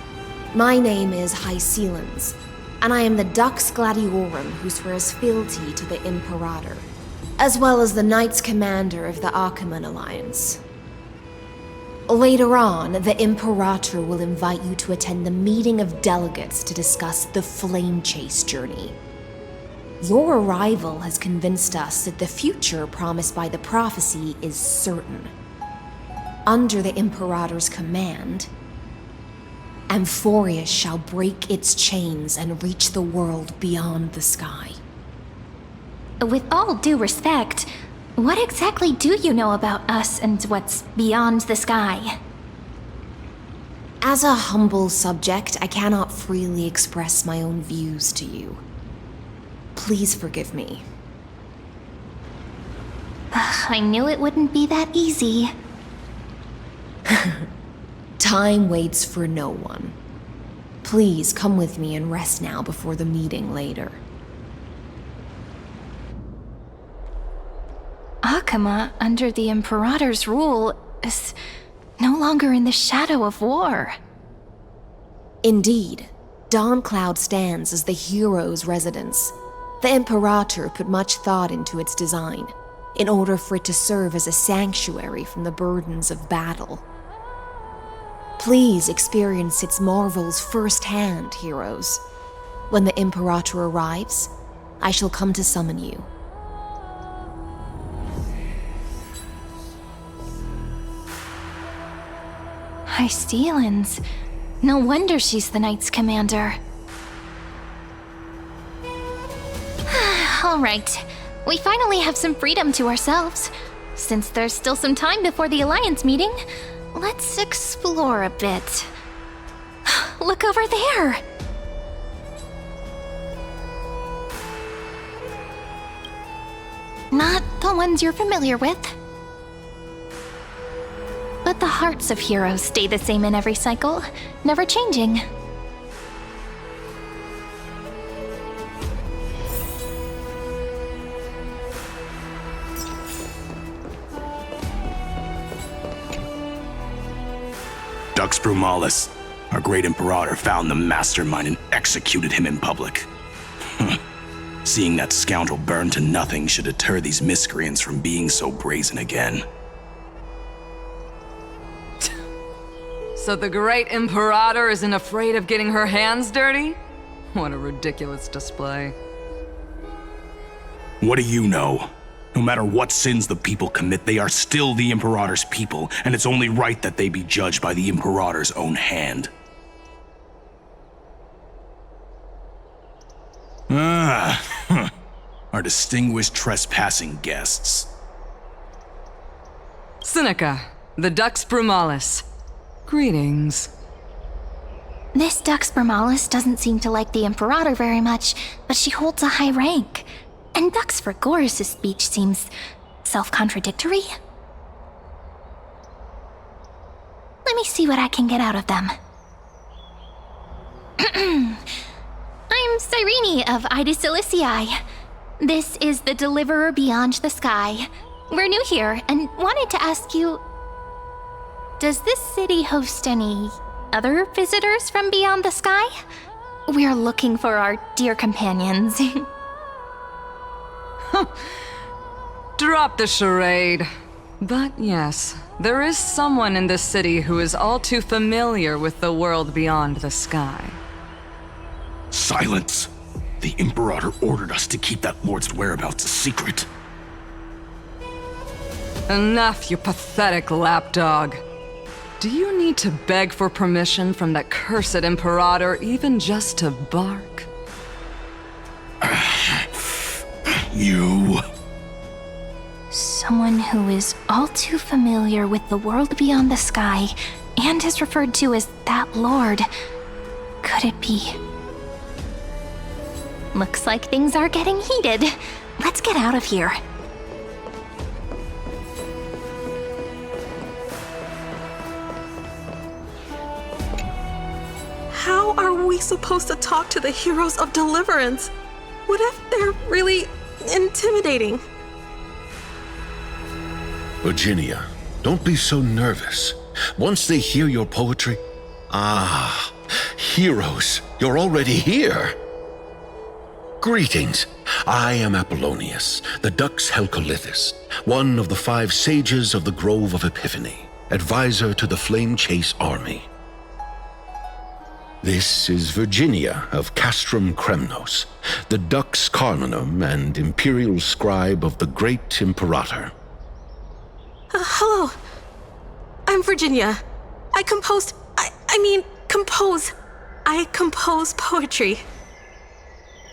My name is HYSILENS, and I am the Dux Gladiorum who swears fealty to the Imperator, as well as the Knights Commander of the Okhema Alliance. Later on, the Imperator will invite you to attend the meeting of delegates to discuss the Flame Chase journey. Your arrival has convinced us that the future promised by the prophecy is certain. Under the Imperator's command, Amphoreus shall break its chains and reach the world beyond the sky. With all due respect, what exactly do you know about us and what's beyond the sky? As a humble subject, I cannot freely express my own views to you. Please forgive me. I knew it wouldn't be that easy. Time waits for no one. Please come with me and rest now before the meeting later. Okhema, under the Imperator's rule, is no longer in the shadow of war. Indeed, Dawncloud stands as the hero's residence. The Imperator put much thought into its design, in order for it to serve as a sanctuary from the burdens of battle. Please experience its marvels firsthand, heroes. When the Imperator arrives, I shall come to summon you. HYSILENS. No wonder she's the Knights Commander. All right. We finally have some freedom to ourselves. Since there's still some time before the Alliance meeting, let's explore a bit. Look over there! Not the ones you're familiar with. But the hearts of heroes stay the same in every cycle, never changing. Dux Brumalis, our great Imperator, found the mastermind and executed him in public. Seeing that scoundrel burn to nothing should deter these miscreants from being so brazen again. So the great Imperator isn't afraid of getting her hands dirty? What a ridiculous display. What do you know? No matter what sins the people commit, they are still the Imperator's people, and it's only right that they be judged by the Imperator's own hand. Our distinguished trespassing guests. Seneca, the Dux Brumalis. Greetings. This Dux Brumalis doesn't seem to like the Imperator very much, but she holds a high rank. And Dux Brumalis' speech seems self-contradictory. Let me see what I can get out of them. I'm Siren of Ida Cilici. This is the Deliverer Beyond the Sky. We're new here and wanted to ask you, does this city host any other visitors from beyond the sky? We're looking for our dear companions. Drop the charade. But yes, there is someone in this city who is all too familiar with the world beyond the sky. Silence! The Imperator ordered us to keep that Lord's whereabouts a secret. Enough, you pathetic lapdog. Do you need to beg for permission from that cursed Imperator even just to bark? You... Someone who is all too familiar with the world beyond the sky and is referred to as that lord. Could it be? Looks like things are getting heated. Let's get out of here. How are we supposed to talk to the heroes of Deliverance? What if they're really intimidating? Virginia, don't be so nervous. Once they hear your poetry... Ah, heroes, you're already here. Greetings. I am Apollonius, the Dux Helcolithus, one of the 5 sages of the Grove of Epiphany, advisor to the Flame Chase army. This is Virginia of Castrum Kremnos, the Dux Carminum and imperial scribe of the great Imperator. Hello. I'm Virginia. I compose poetry.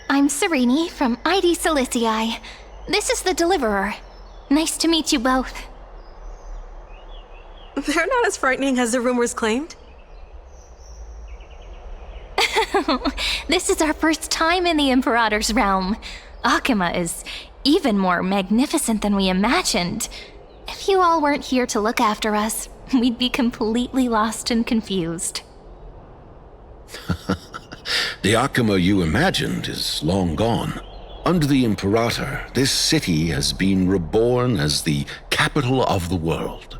I'm Serene from ID Silicii. This is the Deliverer. Nice to meet you both. They're not as frightening as the rumors claimed. This is our first time in the Imperator's realm. Okhema is even more magnificent than we imagined. If you all weren't here to look after us, we'd be completely lost and confused. The Okhema you imagined is long gone. Under the Imperator, this city has been reborn as the capital of the world.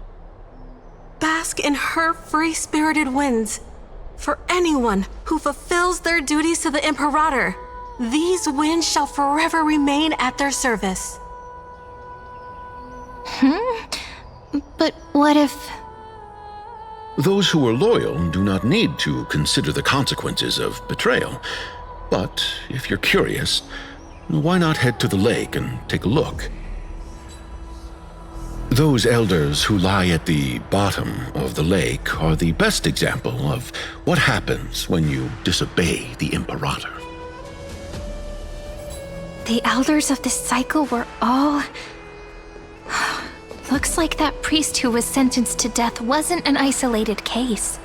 Bask in her free-spirited winds. For anyone who fulfills their duties to the Imperator, these winds shall forever remain at their service. But what if... Those who are loyal do not need to consider the consequences of betrayal. But if you're curious, why not head to the lake and take a look? Those elders who lie at the bottom of the lake are the best example of what happens when you disobey the Imperator. The elders of this cycle were all... Looks like that priest who was sentenced to death wasn't an isolated case.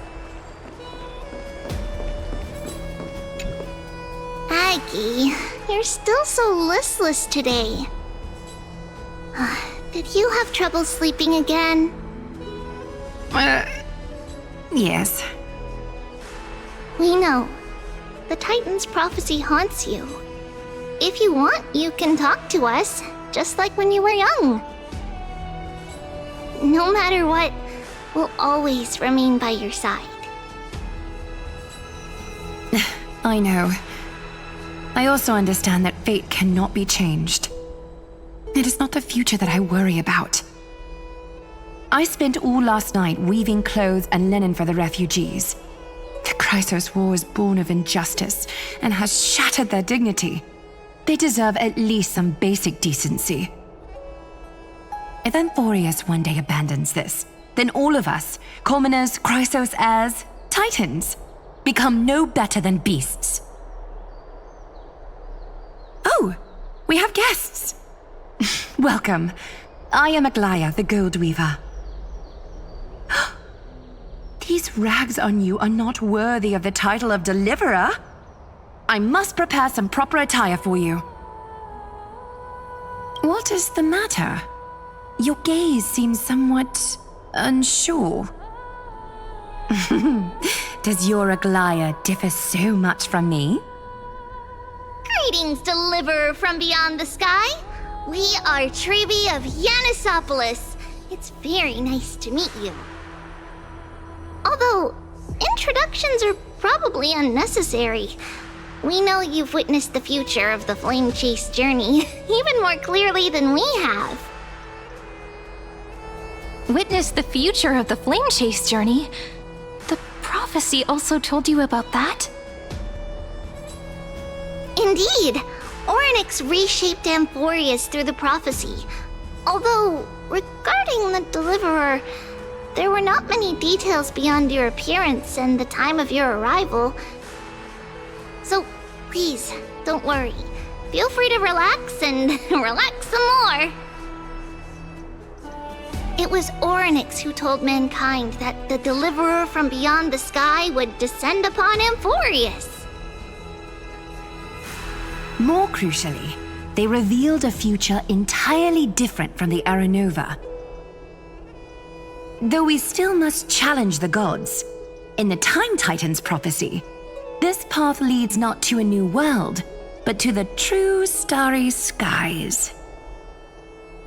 Aggie, you're still so listless today. Did you have trouble sleeping again? Yes. We know. The Titan's prophecy haunts you. If you want, you can talk to us, just like when you were young. No matter what, we'll always remain by your side. I know. I also understand that fate cannot be changed. It is not the future that I worry about. I spent all last night weaving clothes and linen for the refugees. The Chrysos War is born of injustice and has shattered their dignity. They deserve at least some basic decency. If Amphoreus one day abandons this, then all of us, commoners, Chrysos heirs, Titans, become no better than beasts. Oh, we have guests. Welcome. I am Aglaya, the Gold Weaver. These rags on you are not worthy of the title of Deliverer. I must prepare some proper attire for you. What is the matter? Your gaze seems somewhat unsure. Does your Aglaya differ so much from me? Greetings, Deliverer from beyond the sky. We are Trebi of Yanisopolis. It's very nice to meet you. Although, introductions are probably unnecessary. We know you've witnessed the future of the Flame Chase journey even more clearly than we have. Witnessed the future of the Flame Chase journey? The prophecy also told you about that? Indeed. Orynyx reshaped Amphoreus through the prophecy. Although, regarding the Deliverer, there were not many details beyond your appearance and the time of your arrival. So, please, don't worry. Feel free to relax and relax some more. It was Orynyx who told mankind that the deliverer from beyond the sky would descend upon Amphoreus. More crucially, they revealed a future entirely different from the Aranova. Though we still must challenge the gods, in the Time Titan's prophecy, this path leads not to a new world, but to the true starry skies.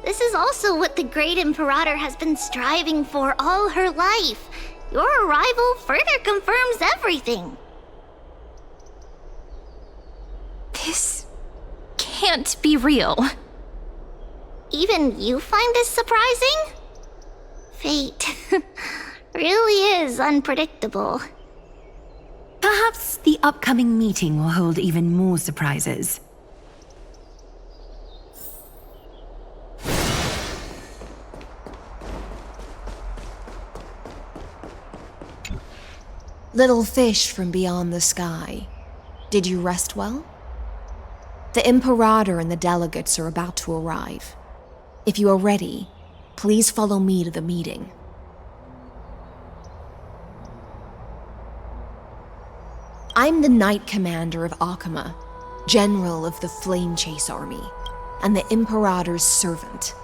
This is also what the great Imperator has been striving for all her life. Your arrival further confirms everything. This can't be real. Even you find this surprising? Fate really is unpredictable. Perhaps the upcoming meeting will hold even more surprises. Little fish from beyond the sky, did you rest well? The Imperator and the delegates are about to arrive. If you are ready, please follow me to the meeting. I'm the Knight Commander of Okhema, General of the Flame Chase Army, and the Imperator's servant.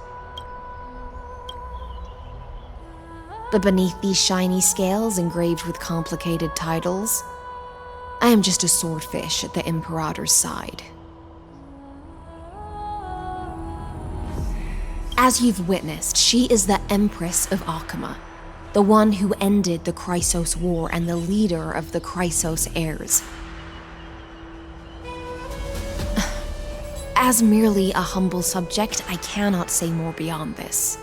But beneath these shiny scales engraved with complicated titles, I am just a swordfish at the Imperator's side. As you've witnessed, she is the Empress of Okhema, the one who ended the Chrysos War and the leader of the Chrysos heirs. As merely a humble subject, I cannot say more beyond this.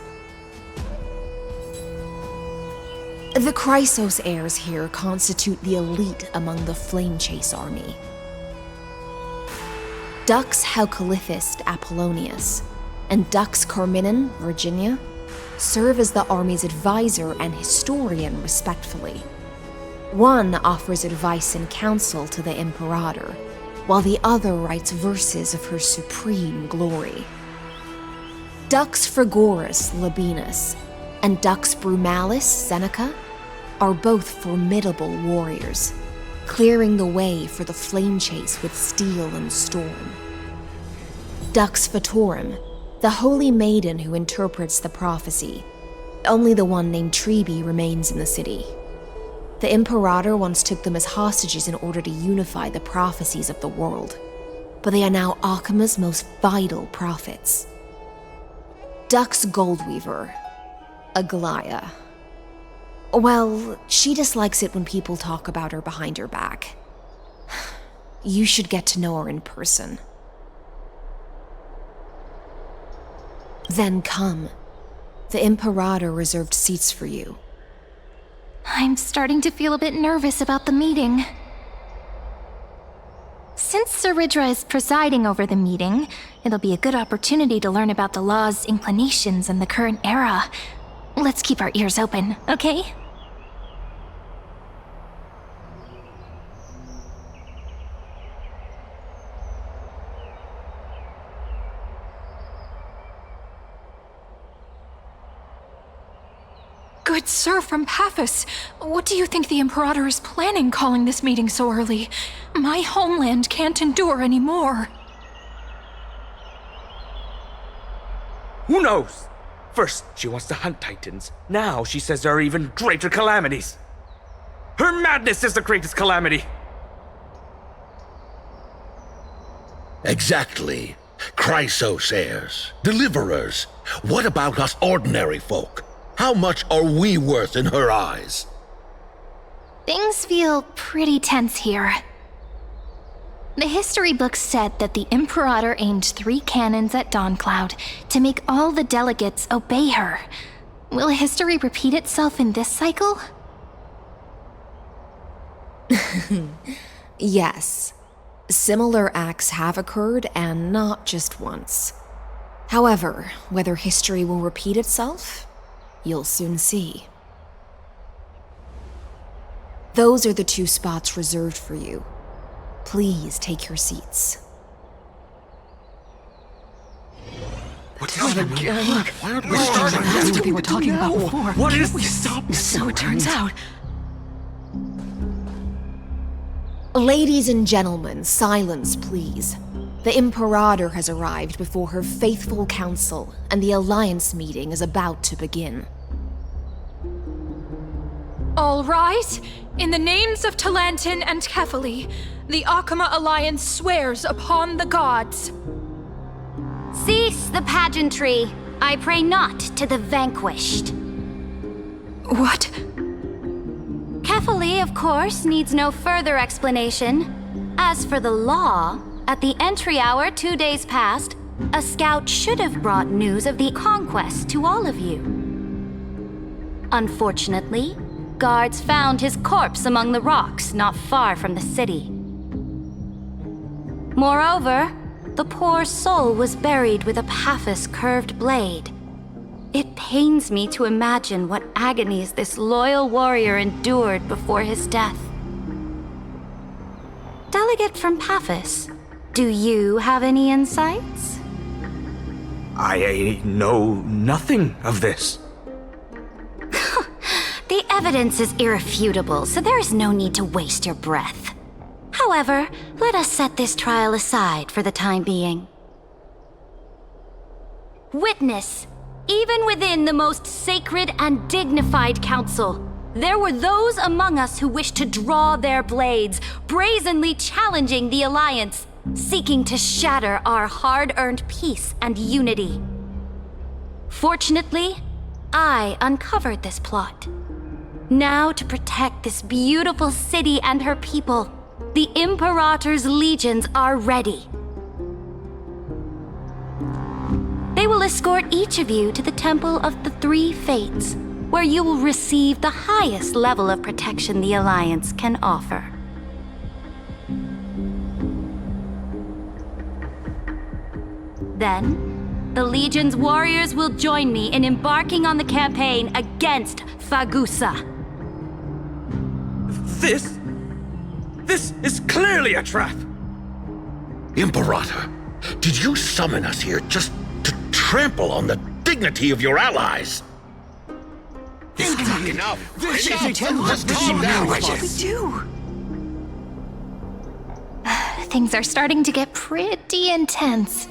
The Chrysos heirs here constitute the elite among the Flame Chase army. Dux Haucalithist Apollonius and Dux Carminin, Virginia, serve as the army's advisor and historian respectfully. One offers advice and counsel to the Imperator, while the other writes verses of her supreme glory. Dux Frigorus Labienus and Dux Brumalis Seneca are both formidable warriors, clearing the way for the flame chase with steel and storm. Dux Fatorum, the holy maiden who interprets the prophecy. Only the one named Trebi remains in the city. The Imperator once took them as hostages in order to unify the prophecies of the world, but they are now Okhema's most vital prophets. Dux Goldweaver, Aglaya. Well, she dislikes it when people talk about her behind her back. You should get to know her in person. Then come. The Imperator reserved seats for you. I'm starting to feel a bit nervous about the meeting. Since CERYDRA is presiding over the meeting, it'll be a good opportunity to learn about the law's inclinations and the current era. Let's keep our ears open, okay? Good sir from Paphos, what do you think the Imperator is planning calling this meeting so early? My homeland can't endure anymore. Who knows? First, she wants to hunt Titans. Now she says there are even greater calamities. Her madness is the greatest calamity. Exactly. Chrysos heirs, deliverers. What about us ordinary folk? How much are we worth in her eyes? Things feel pretty tense here. The history books said that the Imperator aimed 3 cannons at Dawncloud to make all the delegates obey her. Will history repeat itself in this cycle? Yes. Similar acts have occurred, and not just once. However, whether history will repeat itself, you'll soon see. Those are the 2 spots reserved for you. Please take your seats. What is it again? Look, we're starting what we were talking about before. What is we stop? So it turns out. Ladies and gentlemen, silence, please. The Imperator has arrived before her faithful council, and the Alliance meeting is about to begin. All rise. In the names of Talantin and Kefali, the Okhema Alliance swears upon the gods. Cease the pageantry. I pray not to the vanquished. What? Kefali, of course, needs no further explanation. As for the law, at the entry hour 2 days past, a scout should have brought news of the conquest to all of you. Unfortunately, guards found his corpse among the rocks not far from the city. Moreover, the poor soul was buried with a Paphos curved blade. It pains me to imagine what agonies this loyal warrior endured before his death. Delegate from Paphos, do you have any insights? I know nothing of this. The evidence is irrefutable, so there is no need to waste your breath. However, let us set this trial aside for the time being. Witness, even within the most sacred and dignified council, there were those among us who wished to draw their blades, brazenly challenging the Alliance, seeking to shatter our hard-earned peace and unity. Fortunately, I uncovered this plot. Now, to protect this beautiful city and her people, the Imperator's legions are ready. They will escort each of you to the Temple of the Three Fates, where you will receive the highest level of protection the Alliance can offer. Then, the Legion's warriors will join me in embarking on the campaign against Fagusa. This is clearly a trap! Imperator, did you summon us here just to trample on the dignity of your allies? Enough! Just calm down. What should we do? Things are starting to get pretty intense.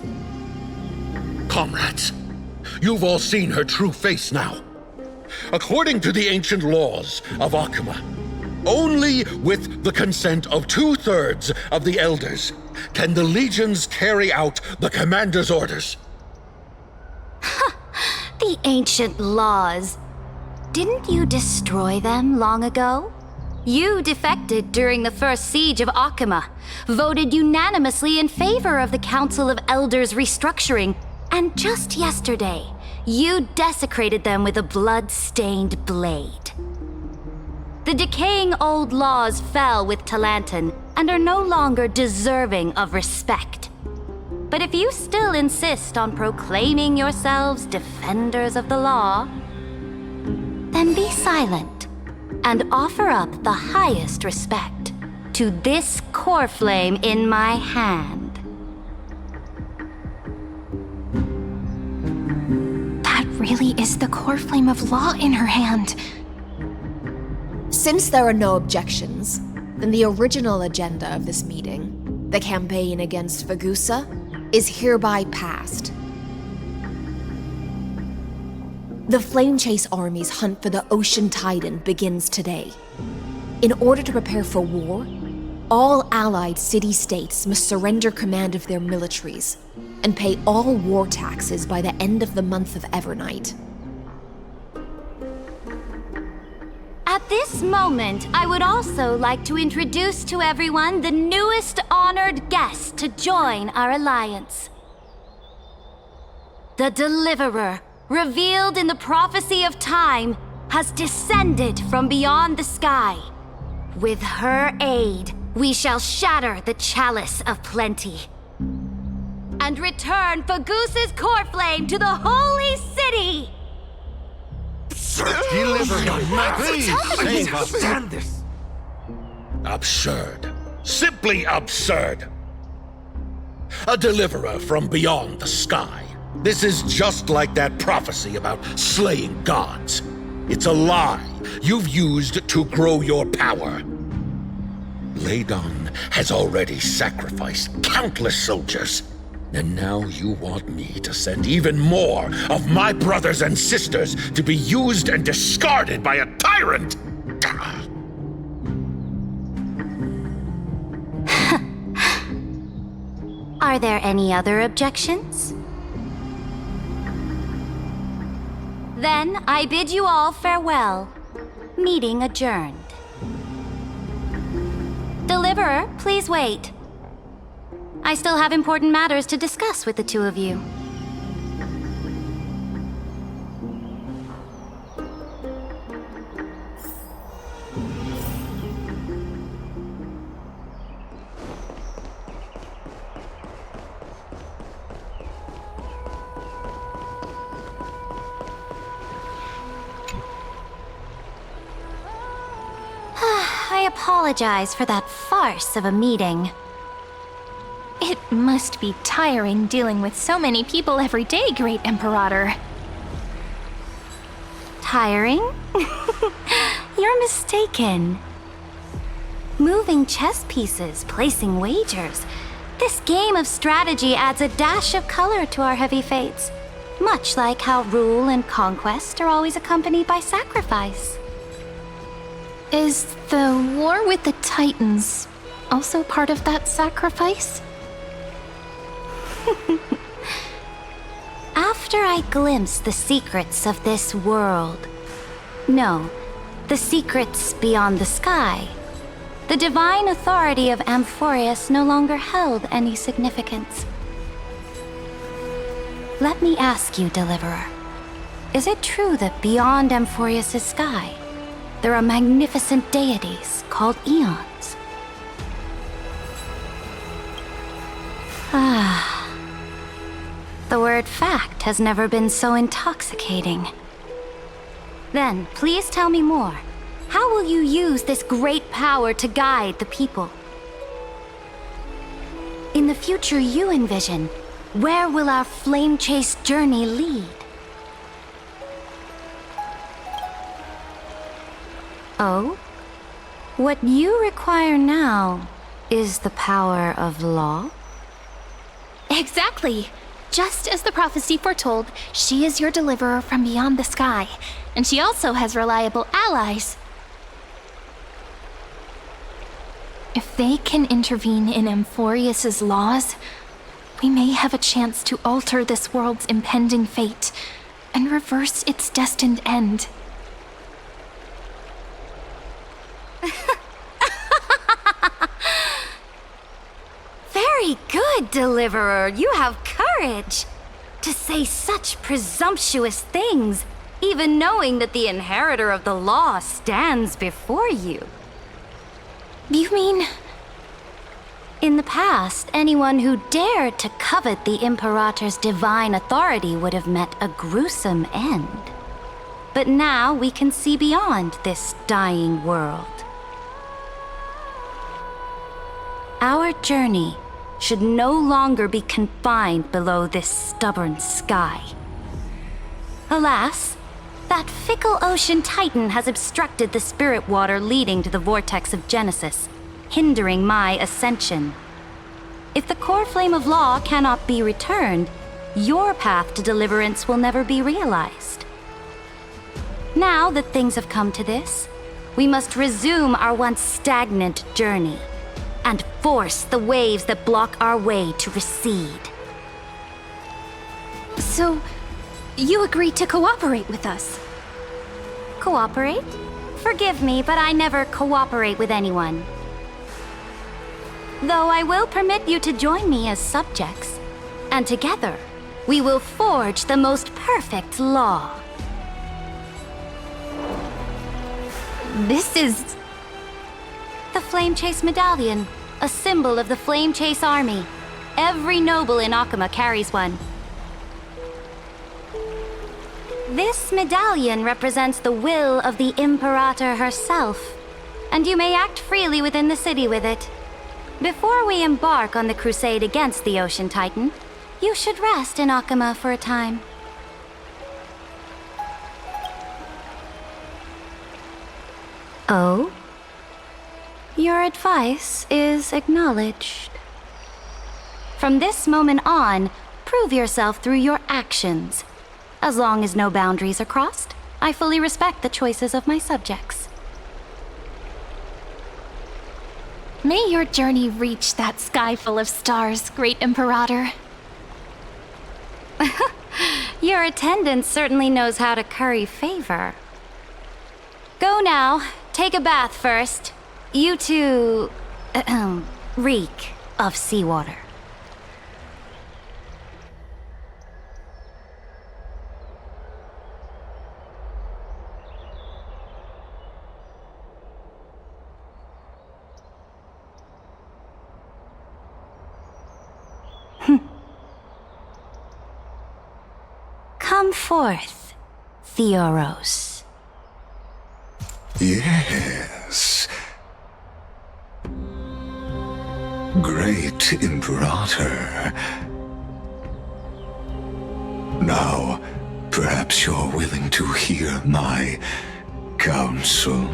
Comrades, you've all seen her true face now. According to the ancient laws of Okhema, only with the consent of 2/3 of the elders can the legions carry out the commander's orders. The ancient laws. Didn't you destroy them long ago? You defected during the first siege of Okhema, voted unanimously in favor of the Council of Elders restructuring, and just yesterday, you desecrated them with a blood-stained blade. The decaying old laws fell with Talantin and are no longer deserving of respect. But if you still insist on proclaiming yourselves defenders of the law, then be silent and offer up the highest respect to this core flame in my hand. That really is the core flame of law in her hand. Since there are no objections, then the original agenda of this meeting, the campaign against Fagusa, is hereby passed. The Flame Chase Army's hunt for the Ocean Titan begins today. In order to prepare for war, all allied city-states must surrender command of their militaries and pay all war taxes by the end of the month of Evernight. At this moment, I would also like to introduce to everyone the newest honored guest to join our alliance. The Deliverer, revealed in the prophecy of time, has descended from beyond the sky. With her aid, we shall shatter the chalice of plenty and return Fagusa's core flame to the holy city! Deliver me! Please, save us! Stand this! Absurd. Simply absurd. A deliverer from beyond the sky. This is just like that prophecy about slaying gods. It's a lie you've used to grow your power. Ladon has already sacrificed countless soldiers, and now you want me to send even more of my brothers and sisters to be used and discarded by a tyrant! Are there any other objections? Then I bid you all farewell. Meeting adjourned. Deliverer, please wait. I still have important matters to discuss with the two of you. I apologize for that farce of a meeting. It must be tiring dealing with so many people every day, Great Imperator. Tiring? You're mistaken. Moving chess pieces, placing wagers. This game of strategy adds a dash of color to our heavy fates, much like how rule and conquest are always accompanied by sacrifice. Is the war with the Titans also part of that sacrifice? After I glimpse the secrets of this world, no, the secrets beyond the sky, the divine authority of Amphoreus no longer held any significance. Let me ask you, Deliverer, is it true that beyond Amphoreus' sky, there are magnificent deities called eons? The word fact has never been so intoxicating. Then, please tell me more. How will you use this great power to guide the people? In the future you envision, where will our flame chase journey lead? Oh? What you require now is the power of law? Exactly! Just as the prophecy foretold, she is your deliverer from beyond the sky, and she also has reliable allies. If they can intervene in Amphoreus' laws, we may have a chance to alter this world's impending fate and reverse its destined end. Very good, Deliverer. You have courage to say such presumptuous things, even knowing that the inheritor of the law stands before you. You mean... In the past, anyone who dared to covet the Imperator's divine authority would have met a gruesome end. But now we can see beyond this dying world. Our journey should no longer be confined below this stubborn sky. Alas, that fickle ocean titan has obstructed the spirit water leading to the vortex of Genesis, hindering my ascension. If the core flame of law cannot be returned, your path to deliverance will never be realized. Now that things have come to this, we must resume our once stagnant journey and force the waves that block our way to recede. So, you agreed to cooperate with us? Cooperate? Forgive me, but I never cooperate with anyone. Though I will permit you to join me as subjects, and together, we will forge the most perfect law. This is... the Flame Chase Medallion, a symbol of the Flame Chase Army. Every noble in Okhema carries one. This medallion represents the will of the Imperator herself, and you may act freely within the city with it. Before we embark on the crusade against the Ocean Titan, you should rest in Okhema for a time. Oh? Your advice is acknowledged. From this moment on, prove yourself through your actions. As long as no boundaries are crossed, I fully respect the choices of my subjects. May your journey reach that sky full of stars, Great Imperator. Your attendant certainly knows how to curry favor. Go now. Take a bath first. You two... reek of seawater. Come forth, Theoros. Yes. Great Imperator. Now, perhaps you're willing to hear my counsel.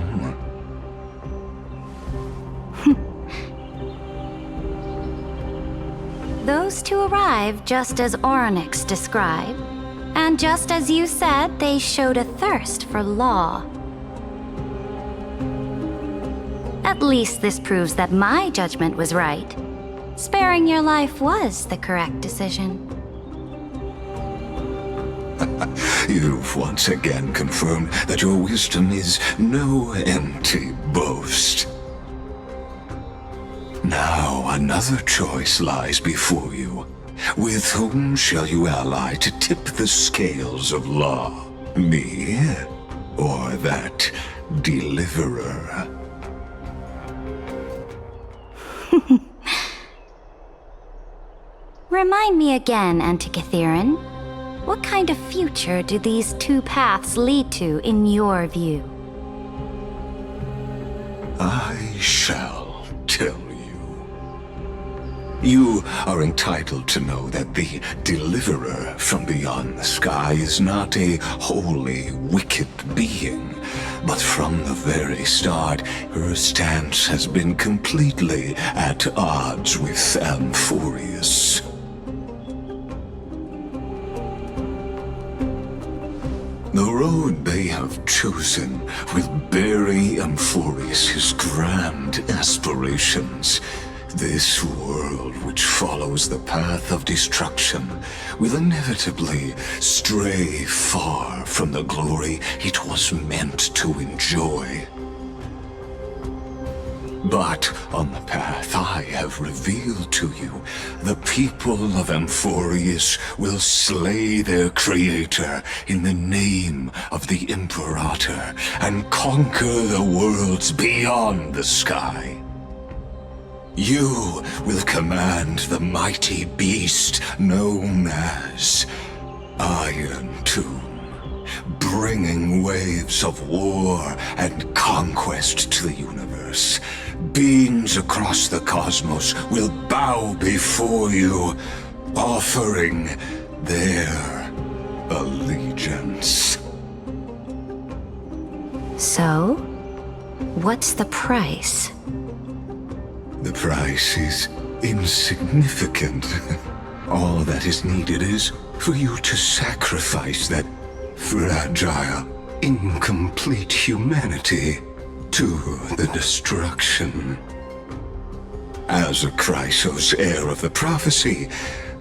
Those two arrived just as Orynyx described, and just as you said, they showed a thirst for law. At least this proves that my judgment was right. Sparing your life was the correct decision. You've once again confirmed that your wisdom is no empty boast. Now another choice lies before you. With whom shall you ally to tip the scales of law? Me, or that deliverer? Remind me again, Antikythera. What kind of future do these two paths lead to in your view? I shall tell you. You are entitled to know that the deliverer from beyond the sky is not a wholly wicked being, but from the very start, her stance has been completely at odds with Amphoreus. The road they have chosen will bury Amphoreus' grand aspirations. This world, which follows the path of destruction, will inevitably stray far from the glory it was meant to enjoy. But on the path I have revealed to you, the people of Amphoreus will slay their creator in the name of the Imperator and conquer the worlds beyond the sky. You will command the mighty beast known as Iron Tomb, bringing waves of war and conquest to the universe. Beings across the cosmos will bow before you, offering their allegiance. So, what's the price? The price is insignificant. All that is needed is for you to sacrifice that fragile, incomplete humanity to the destruction. As a Chrysos heir of the prophecy,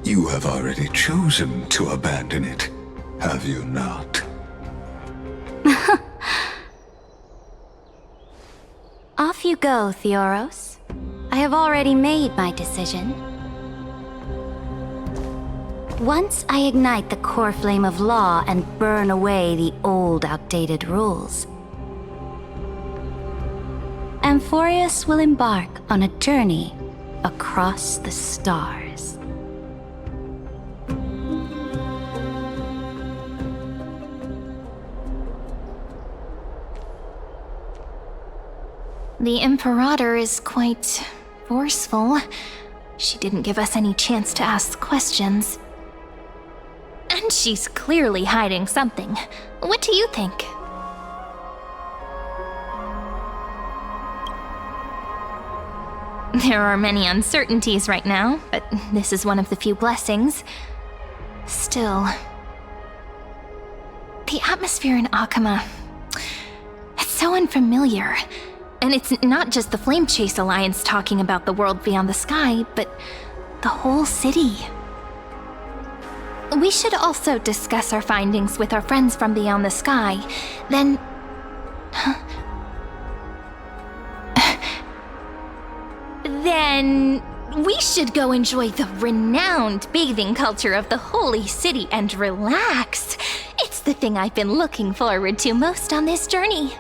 you have already chosen to abandon it, have you not? Off you go, Theoros. I have already made my decision. Once I ignite the core flame of law and burn away the old, outdated rules, Amphoreus will embark on a journey across the stars. The Imperator is quite forceful. She didn't give us any chance to ask questions. And she's clearly hiding something. What do you think? There are many uncertainties right now, but this is one of the few blessings. Still, the atmosphere in Okhema, it's so unfamiliar. And it's not just the Flame Chase Alliance talking about the world beyond the sky, but the whole city. We should also discuss our findings with our friends from beyond the sky. Then... Then we should go enjoy the renowned bathing culture of the holy city and relax. It's the thing I've been looking forward to most on this journey.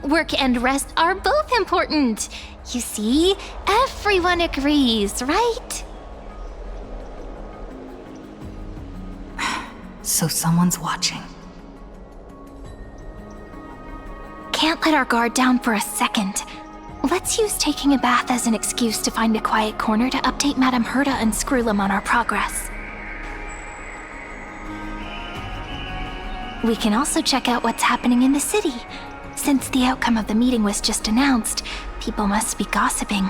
Work and rest are both important. You see, everyone agrees, right? So someone's watching. Can't let our guard down for a second. Let's use taking a bath as an excuse to find a quiet corner to update Madame Herta and Screwlum on our progress. We can also check out what's happening in the city. Since the outcome of the meeting was just announced, people must be gossiping.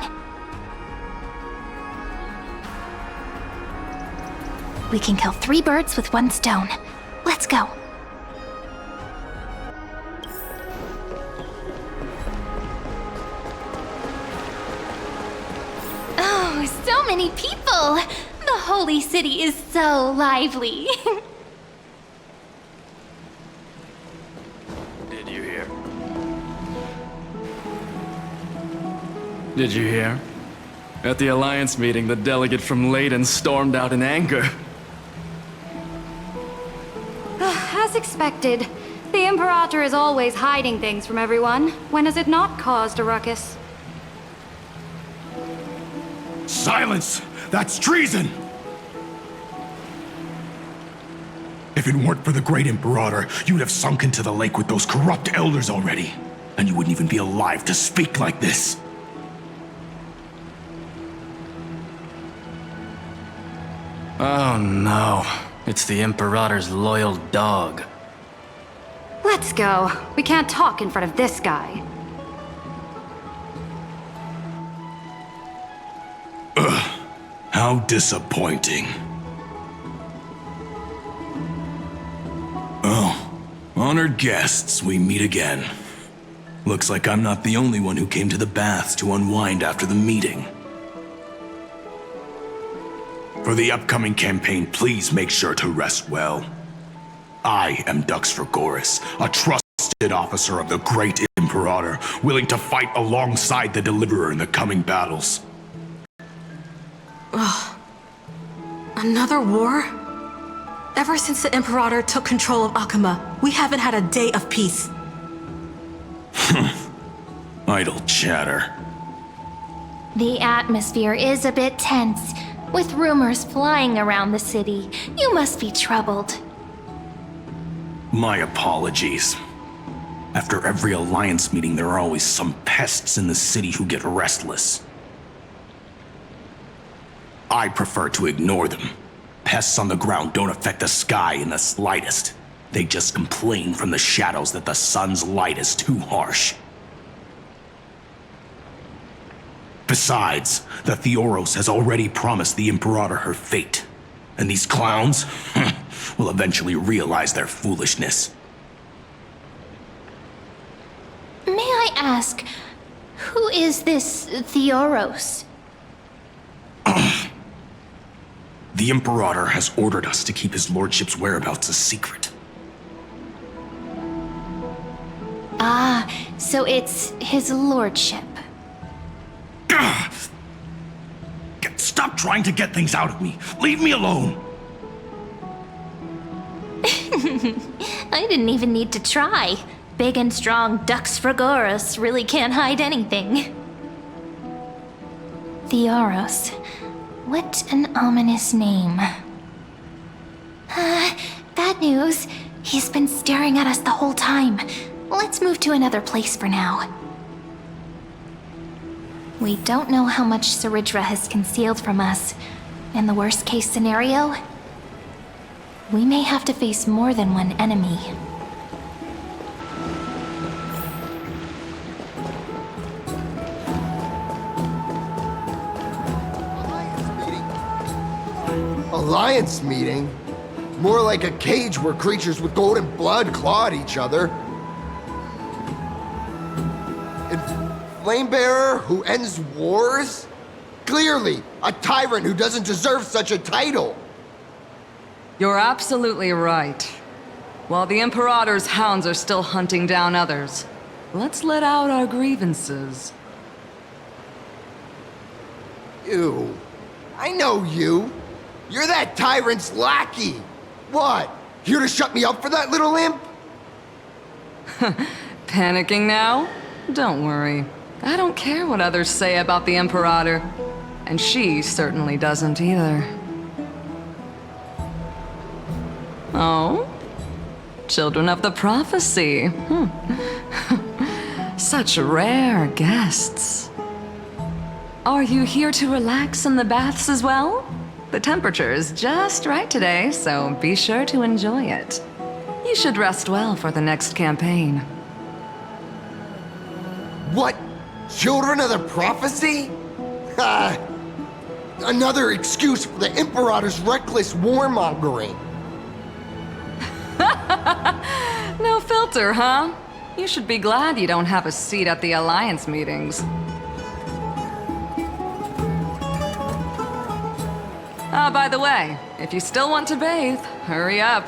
We can kill 3 birds with 1 stone. Let's go. Oh, so many people! The holy city is so lively. Did you hear? At the Alliance meeting, the delegate from Leyden stormed out in anger. As expected, the Imperator is always hiding things from everyone. When has it not caused a ruckus? Silence! That's treason! If it weren't for the great Imperator, you'd have sunk into the lake with those corrupt elders already. And you wouldn't even be alive to speak like this. Oh no, it's the Imperator's loyal dog. Let's go. We can't talk in front of this guy. Ugh, how disappointing. Oh, honored guests, we meet again. Looks like I'm not the only one who came to the baths to unwind after the meeting. For the upcoming campaign, please make sure to rest well. I am Dux Brumalis, a trusted officer of the great Imperator, willing to fight alongside the Deliverer in the coming battles. Ugh. Another war? Ever since the Imperator took control of Okhema, we haven't had a day of peace. Idle chatter. The atmosphere is a bit tense, with rumors flying around the city. You must be troubled. My apologies. After every Alliance meeting, there are always some pests in the city who get restless. I prefer to ignore them. Pests on the ground don't affect the sky in the slightest. They just complain from the shadows that the sun's light is too harsh. Besides, the Theoros has already promised the Imperator her fate. And these clowns will eventually realize their foolishness. May I ask, who is this Theoros? The Imperator has ordered us to keep his lordship's whereabouts a secret. Ah, so it's his lordship. Stop trying to get things out of me. Leave me alone. I didn't even need to try. Big and strong Dux Brumalis really can't hide anything. Theoros. What an ominous name. That bad news. He's been staring at us the whole time. Let's move to another place for now. We don't know how much CERYDRA has concealed from us. In the worst case scenario, we may have to face more than one enemy. Alliance meeting? More like a cage where creatures with golden blood claw at each other. And Flamebearer who ends wars? Clearly, a tyrant who doesn't deserve such a title. You're absolutely right. While the Imperator's hounds are still hunting down others, let's let out our grievances. You. I know you. You're that tyrant's lackey. What? Here to shut me up for that little imp? Panicking now? Don't worry. I don't care what others say about the Imperator. And she certainly doesn't either. Oh? Children of the Prophecy. Such rare guests. Are you here to relax in the baths as well? The temperature is just right today, so be sure to enjoy it. You should rest well for the next campaign. What? Children of the Prophecy? Another excuse for the Imperator's reckless warmongering. No filter, huh? You should be glad you don't have a seat at the Alliance meetings. By the way, if you still want to bathe, hurry up.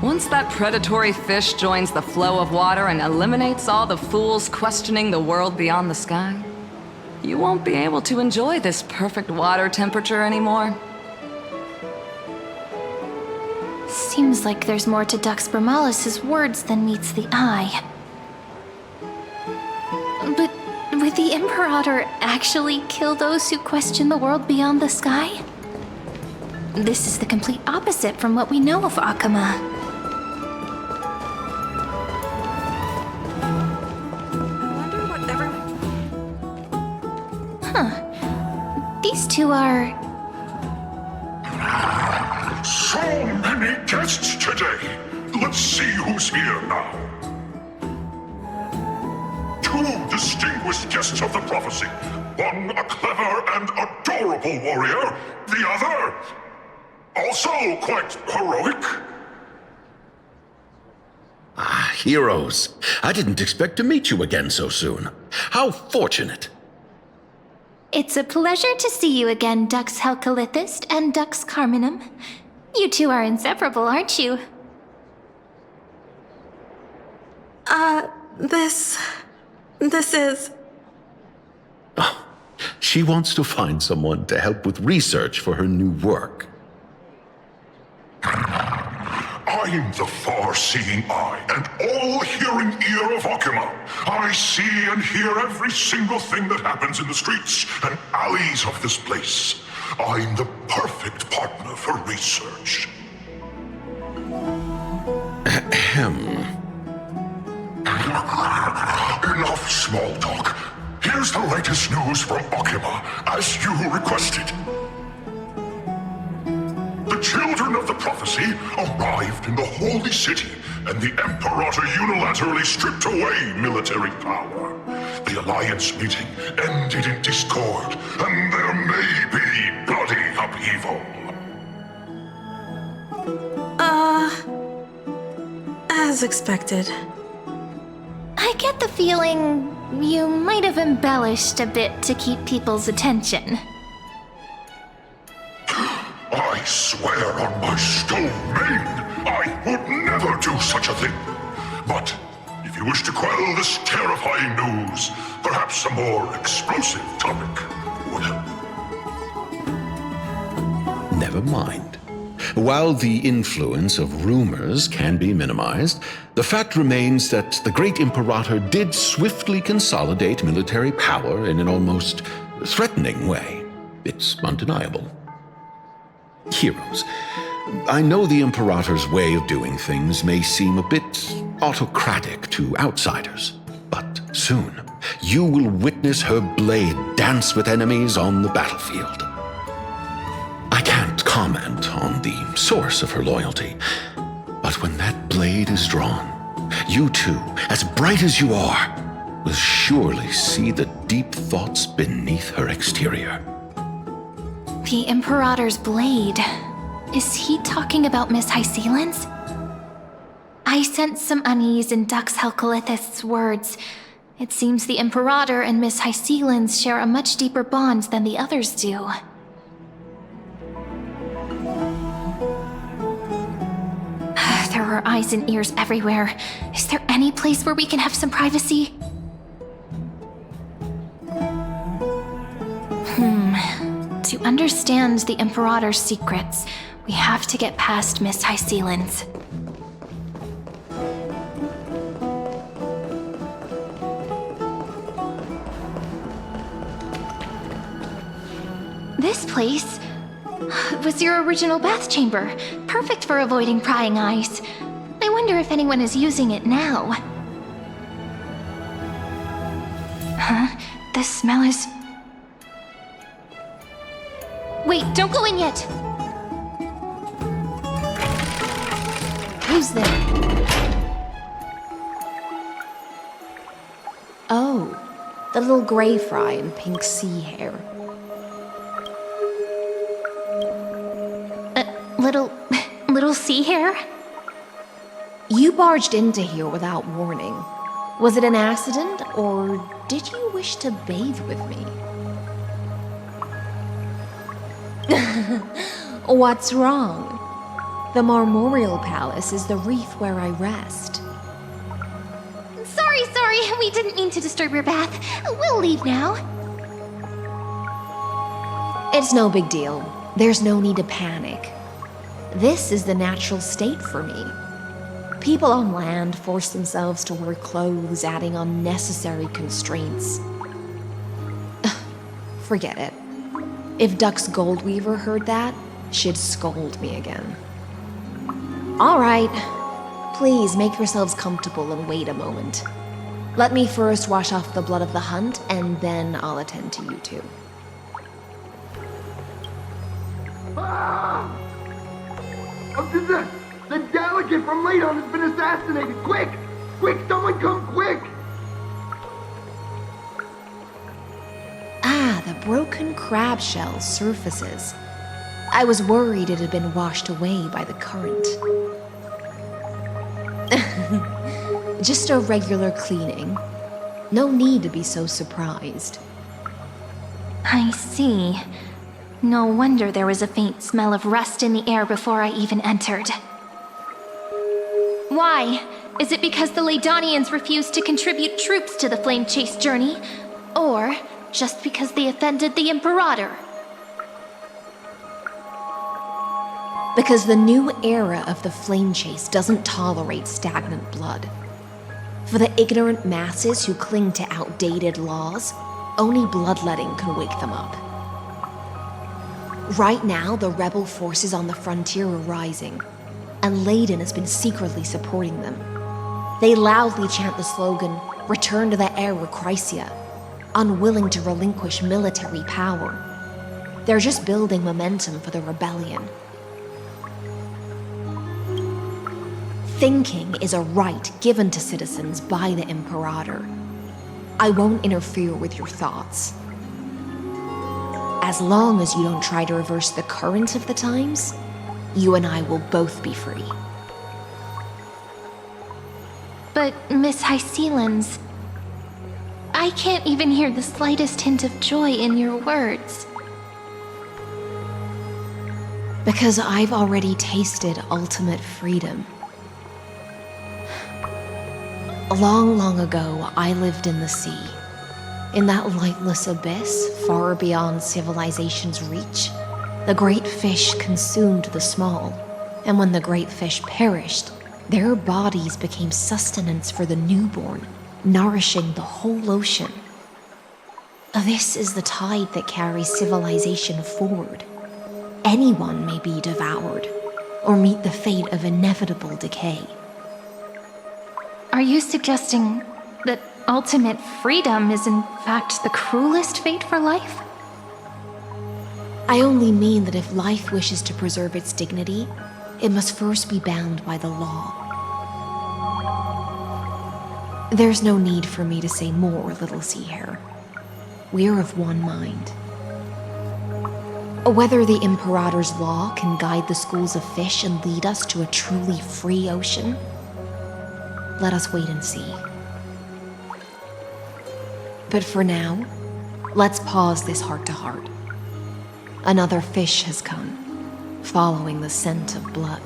Once that predatory fish joins the flow of water and eliminates all the fools questioning the world beyond the sky, you won't be able to enjoy this perfect water temperature anymore. Seems like there's more to Dux Brumalis' words than meets the eye. But would the Imperator actually kill those who question the world beyond the sky? This is the complete opposite from what we know of Okhema. These two are... So many guests today. Let's see who's here now. Two distinguished guests of the prophecy. One a clever and adorable warrior. The other, also quite heroic. Heroes. I didn't expect to meet you again so soon. How fortunate. It's a pleasure to see you again, Dux Helcalithist and Dux Carminum. You two are inseparable, aren't you? This is... Oh, she wants to find someone to help with research for her new work. I'm the far-seeing eye and all-hearing ear of Okhema. I see and hear every single thing that happens in the streets and alleys of this place. I'm the perfect partner for research. Enough small talk. Here's the latest news from Okhema, as you requested. The children of the prophecy arrived in the holy city, and the Imperator unilaterally stripped away military power. The Alliance meeting ended in discord, and there may be bloody upheaval. As expected. I get the feeling you might have embellished a bit to keep people's attention. I swear on my stone mane, I would never do such a thing. But if you wish to quell this terrifying news, perhaps a more explosive topic would help. Never mind. While the influence of rumors can be minimized, the fact remains that the great Imperator did swiftly consolidate military power in an almost threatening way. It's undeniable. Heroes, I know the Imperator's way of doing things may seem a bit autocratic to outsiders, but soon you will witness her blade dance with enemies on the battlefield. I can't comment on the source of her loyalty, but when that blade is drawn, you two, as bright as you are, will surely see the deep thoughts beneath her exterior. The Imperator's blade. Is he talking about Miss HYSILENS? I sense some unease in Dux Helcolithist's words. It seems the Imperator and Miss HYSILENS share a much deeper bond than the others do. There are eyes and ears everywhere. Is there any place where we can have some privacy? To understand the Imperator's secrets, we have to get past Miss HYSILENS. This place was your original bath chamber, perfect for avoiding prying eyes. I wonder if anyone is using it now. Huh? The smell is... Wait, don't go in yet! Who's there? Oh, the little gray fry in pink sea hair. Little sea hair? You barged into here without warning. Was it an accident, or did you wish to bathe with me? What's wrong? The Marmoreal Palace is the reef where I rest. Sorry, we didn't mean to disturb your bath. We'll leave now. It's no big deal. There's no need to panic. This is the natural state for me. People on land force themselves to wear clothes, adding unnecessary constraints. Forget it. If Dux Goldweaver heard that, she'd scold me again. All right. Please make yourselves comfortable and wait a moment. Let me first wash off the blood of the hunt, and then I'll attend to you two. Ah! The delegate from Ladon has been assassinated! Quick! Quick, someone come quick! The broken crab shell surfaces. I was worried it had been washed away by the current. Just a regular cleaning. No need to be so surprised. I see. No wonder there was a faint smell of rust in the air before I even entered. Why? Is it because the Ladonians refused to contribute troops to the Flame Chase journey? Or just because they offended the Imperator? Because the new era of the Flame Chase doesn't tolerate stagnant blood. For the ignorant masses who cling to outdated laws, only bloodletting can wake them up. Right now, the rebel forces on the frontier are rising, and Ladon has been secretly supporting them. They loudly chant the slogan, "Return to the Era Chrysia," unwilling to relinquish military power. They're just building momentum for the rebellion. Thinking is a right given to citizens by the Imperator. I won't interfere with your thoughts. As long as you don't try to reverse the current of the times, you and I will both be free. But, Miss HYSILENS, I can't even hear the slightest hint of joy in your words. Because I've already tasted ultimate freedom. Long, long ago, I lived in the sea. In that lightless abyss, far beyond civilization's reach, the great fish consumed the small, and when the great fish perished, their bodies became sustenance for the newborn, nourishing the whole ocean. This is the tide that carries civilization forward. Anyone may be devoured. or meet the fate of inevitable decay. Are you suggesting that ultimate freedom is in fact the cruelest fate for life? I only mean that if life wishes to preserve its dignity, it must first be bound by the law. There's no need for me to say more, little sea hare. We're of one mind. Whether the Imperator's law can guide the schools of fish and lead us to a truly free ocean, let us wait and see. But for now, let's pause this heart-to-heart. Another fish has come, following the scent of blood.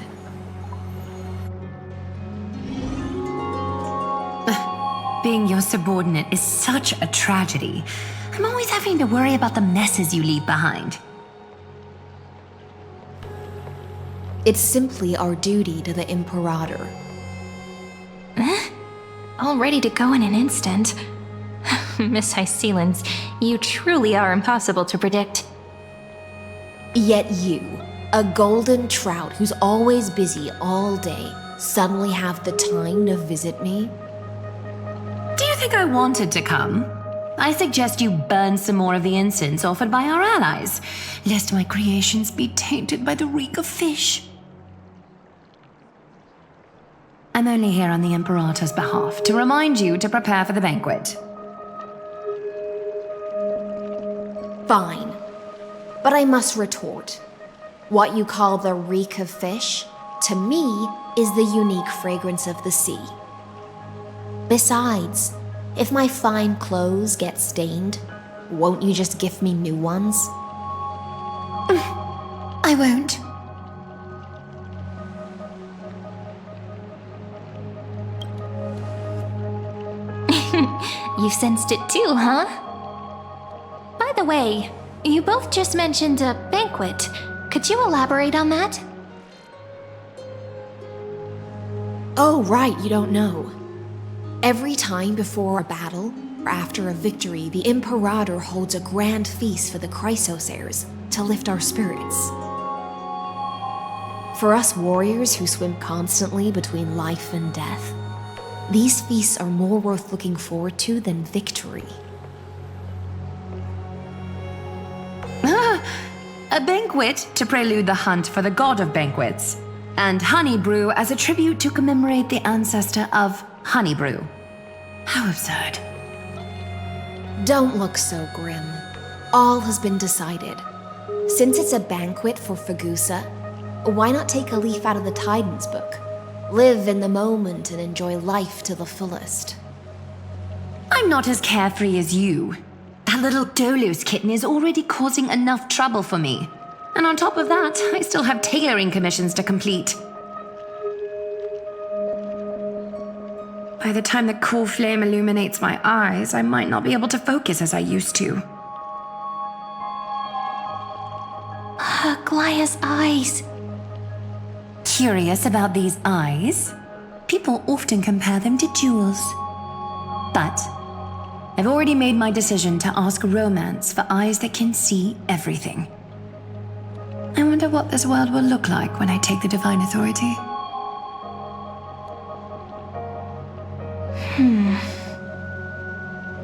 Being your subordinate is such a tragedy. I'm always having to worry about the messes you leave behind. It's simply our duty to the Imperator. All ready to go in an instant. Miss HYSILENS, you truly are impossible to predict. Yet you, a golden trout who's always busy all day, suddenly have the time to visit me? Do you think I wanted to come? I suggest you burn some more of the incense offered by our allies, lest my creations be tainted by the reek of fish. I'm only here on the Imperator's behalf to remind you to prepare for the banquet. Fine. But I must retort. What you call the reek of fish, to me, is the unique fragrance of the sea. Besides, if my fine clothes get stained, won't you just gift me new ones? I won't. You sensed it too, huh? By the way, you both just mentioned a banquet. Could you elaborate on that? Oh, right, you don't know. Every time before a battle, or after a victory, the Imperator holds a grand feast for the Chrysos heirs to lift our spirits. For us warriors who swim constantly between life and death, these feasts are more worth looking forward to than victory. A banquet to prelude the hunt for the god of banquets, and honey brew as a tribute to commemorate the ancestor of honey brew. How absurd. Don't look so grim. All has been decided. Since it's a banquet for Fagusa, why not take a leaf out of the Tidens book? Live in the moment and enjoy life to the fullest. I'm not as carefree as you. That little Dolos kitten is already causing enough trouble for me. And on top of that, I still have tailoring commissions to complete. By the time the cool flame illuminates my eyes, I might not be able to focus as I used to. Glaya's eyes. Curious about these eyes? People often compare them to jewels. But I've already made my decision to ask Romance for eyes that can see everything. I wonder what this world will look like when I take the Divine Authority.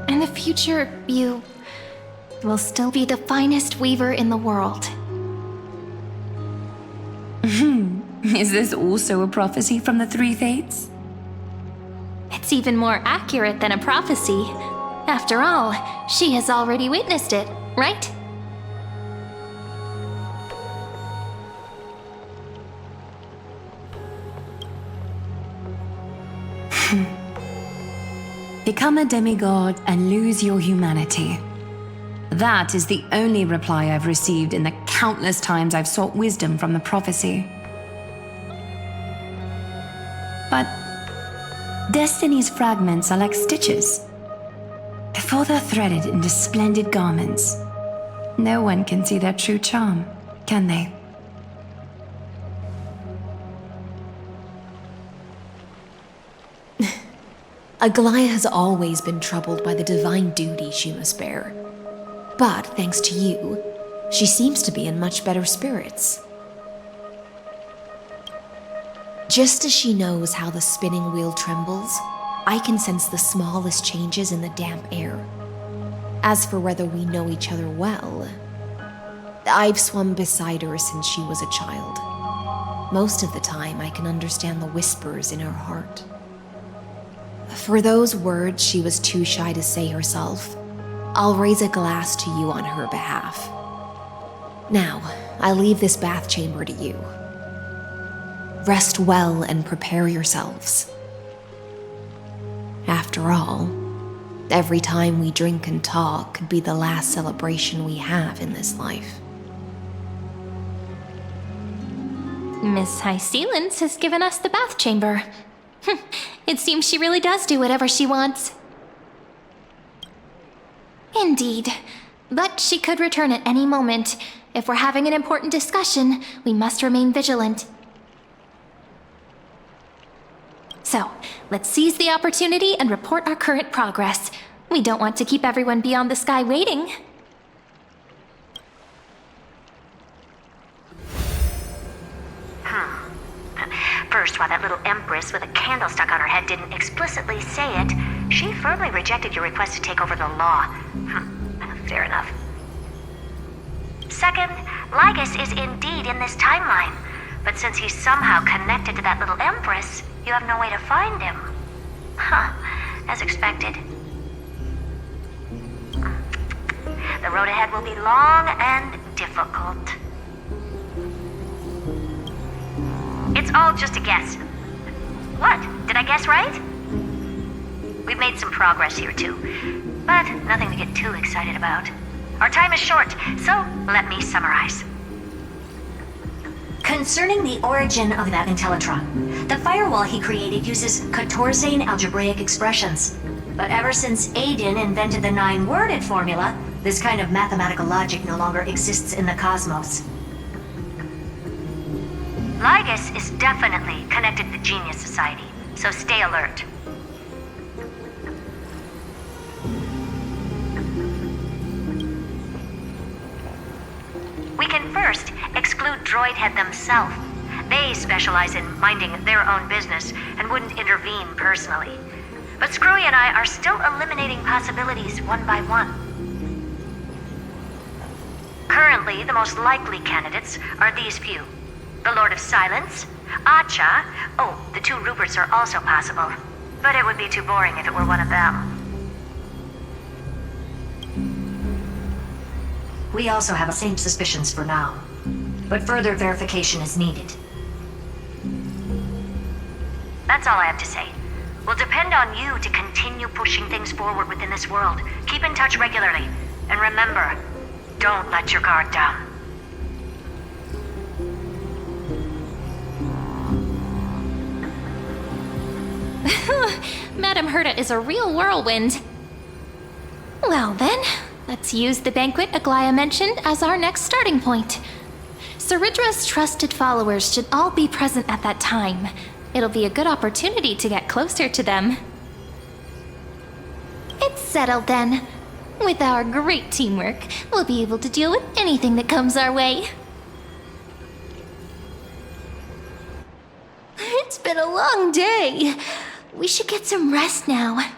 In the future, you will still be the finest weaver in the world. Is this also a prophecy from the Three Fates? It's even more accurate than a prophecy. After all, she has already witnessed it, right? Become a demigod and lose your humanity. That is the only reply I've received in the countless times I've sought wisdom from the prophecy. But Destiny's fragments are like stitches. Before they're threaded into splendid garments, no one can see their true charm, can they? Aglaya has always been troubled by the divine duty she must bear. But thanks to you, she seems to be in much better spirits. Just as she knows how the spinning wheel trembles, I can sense the smallest changes in the damp air. As for whether we know each other well, I've swum beside her since she was a child. Most of the time, I can understand the whispers in her heart. For those words she was too shy to say herself, I'll raise a glass to you on her behalf. Now, I leave this bath chamber to you. Rest well and prepare yourselves. After all, every time we drink and talk could be the last celebration we have in this life. Miss HYSILENS has given us the bath chamber. It seems she really does do whatever she wants. Indeed. But she could return at any moment. If we're having an important discussion, we must remain vigilant. So, let's seize the opportunity and report our current progress. We don't want to keep everyone beyond the sky waiting. First, while that little empress with a candle stuck on her head didn't explicitly say it, she firmly rejected your request to take over the law. Fair enough. Second, Lygus is indeed in this timeline, but since he's somehow connected to that little empress, you have no way to find him. As expected. The road ahead will be long and difficult. It's all just a guess. What? Did I guess right? We've made some progress here too, but nothing to get too excited about. Our time is short, so let me summarize. Concerning the origin of that Intellitron, the firewall he created uses Katorzane algebraic expressions. But ever since Aiden invented the 9-worded formula, this kind of mathematical logic no longer exists in the cosmos. Lygus is definitely connected to the Genius Society, so stay alert. We can first exclude Droidhead themselves. They specialize in minding their own business and wouldn't intervene personally. But Screwy and I are still eliminating possibilities one by one. Currently, the most likely candidates are these few. The Lord of Silence, Acha. Oh, the 2 Ruperts are also possible. But it would be too boring if it were one of them. We also have the same suspicions for now, but further verification is needed. That's all I have to say. We'll depend on you to continue pushing things forward within this world. Keep in touch regularly. And remember, don't let your guard down. Madame Herta is a real whirlwind. Well then, let's use the banquet Aglaya mentioned as our next starting point. CERYDRA's trusted followers should all be present at that time. It'll be a good opportunity to get closer to them. It's settled then. With our great teamwork, we'll be able to deal with anything that comes our way. It's been a long day. We should get some rest now.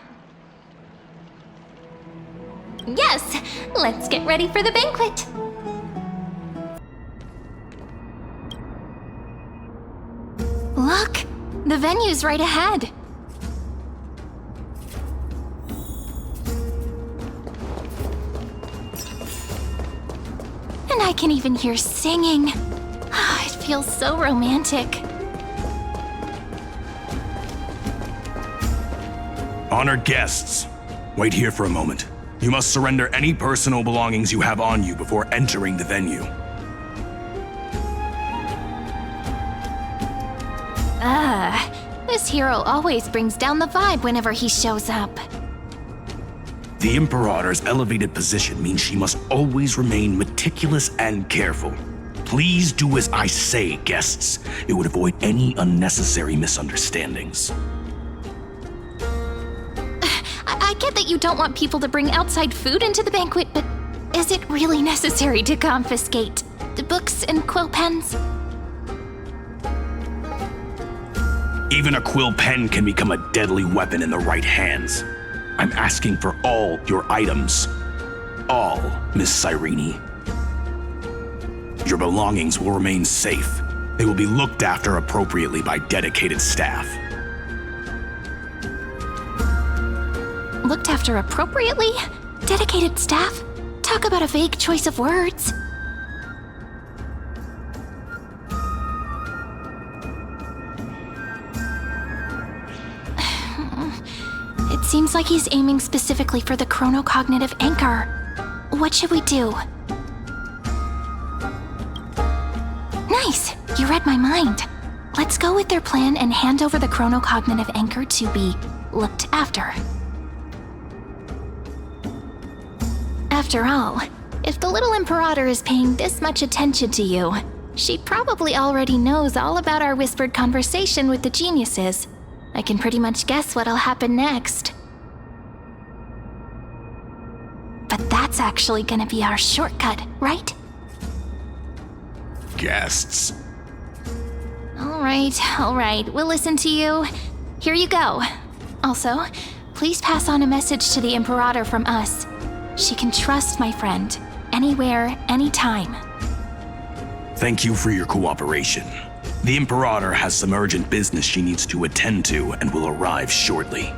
Yes, let's get ready for the banquet. Look, the venue's right ahead. And I can even hear singing. It feels so romantic. Honored guests, wait here for a moment. You must surrender any personal belongings you have on you before entering the venue. This hero always brings down the vibe whenever he shows up. The Imperator's elevated position means she must always remain meticulous and careful. Please do as I say, guests. It would avoid any unnecessary misunderstandings. I get that you don't want people to bring outside food into the banquet, but is it really necessary to confiscate the books and quill pens? Even a quill pen can become a deadly weapon in the right hands. I'm asking for all your items. All, Miss Cyrene. Your belongings will remain safe. They will be looked after appropriately by dedicated staff. Looked after appropriately? Dedicated staff? Talk about a vague choice of words. It seems like he's aiming specifically for the chronocognitive anchor. What should we do? Nice! You read my mind. Let's go with their plan and hand over the chronocognitive anchor to be looked after. After all, if the little Imperator is paying this much attention to you, she probably already knows all about our whispered conversation with the geniuses. I can pretty much guess what'll happen next. But that's actually gonna be our shortcut, right? Guests. All right, we'll listen to you. Here you go. Also, please pass on a message to the Imperator from us. She can trust my friend, anywhere, anytime. Thank you for your cooperation. The Imperator has some urgent business she needs to attend to and will arrive shortly.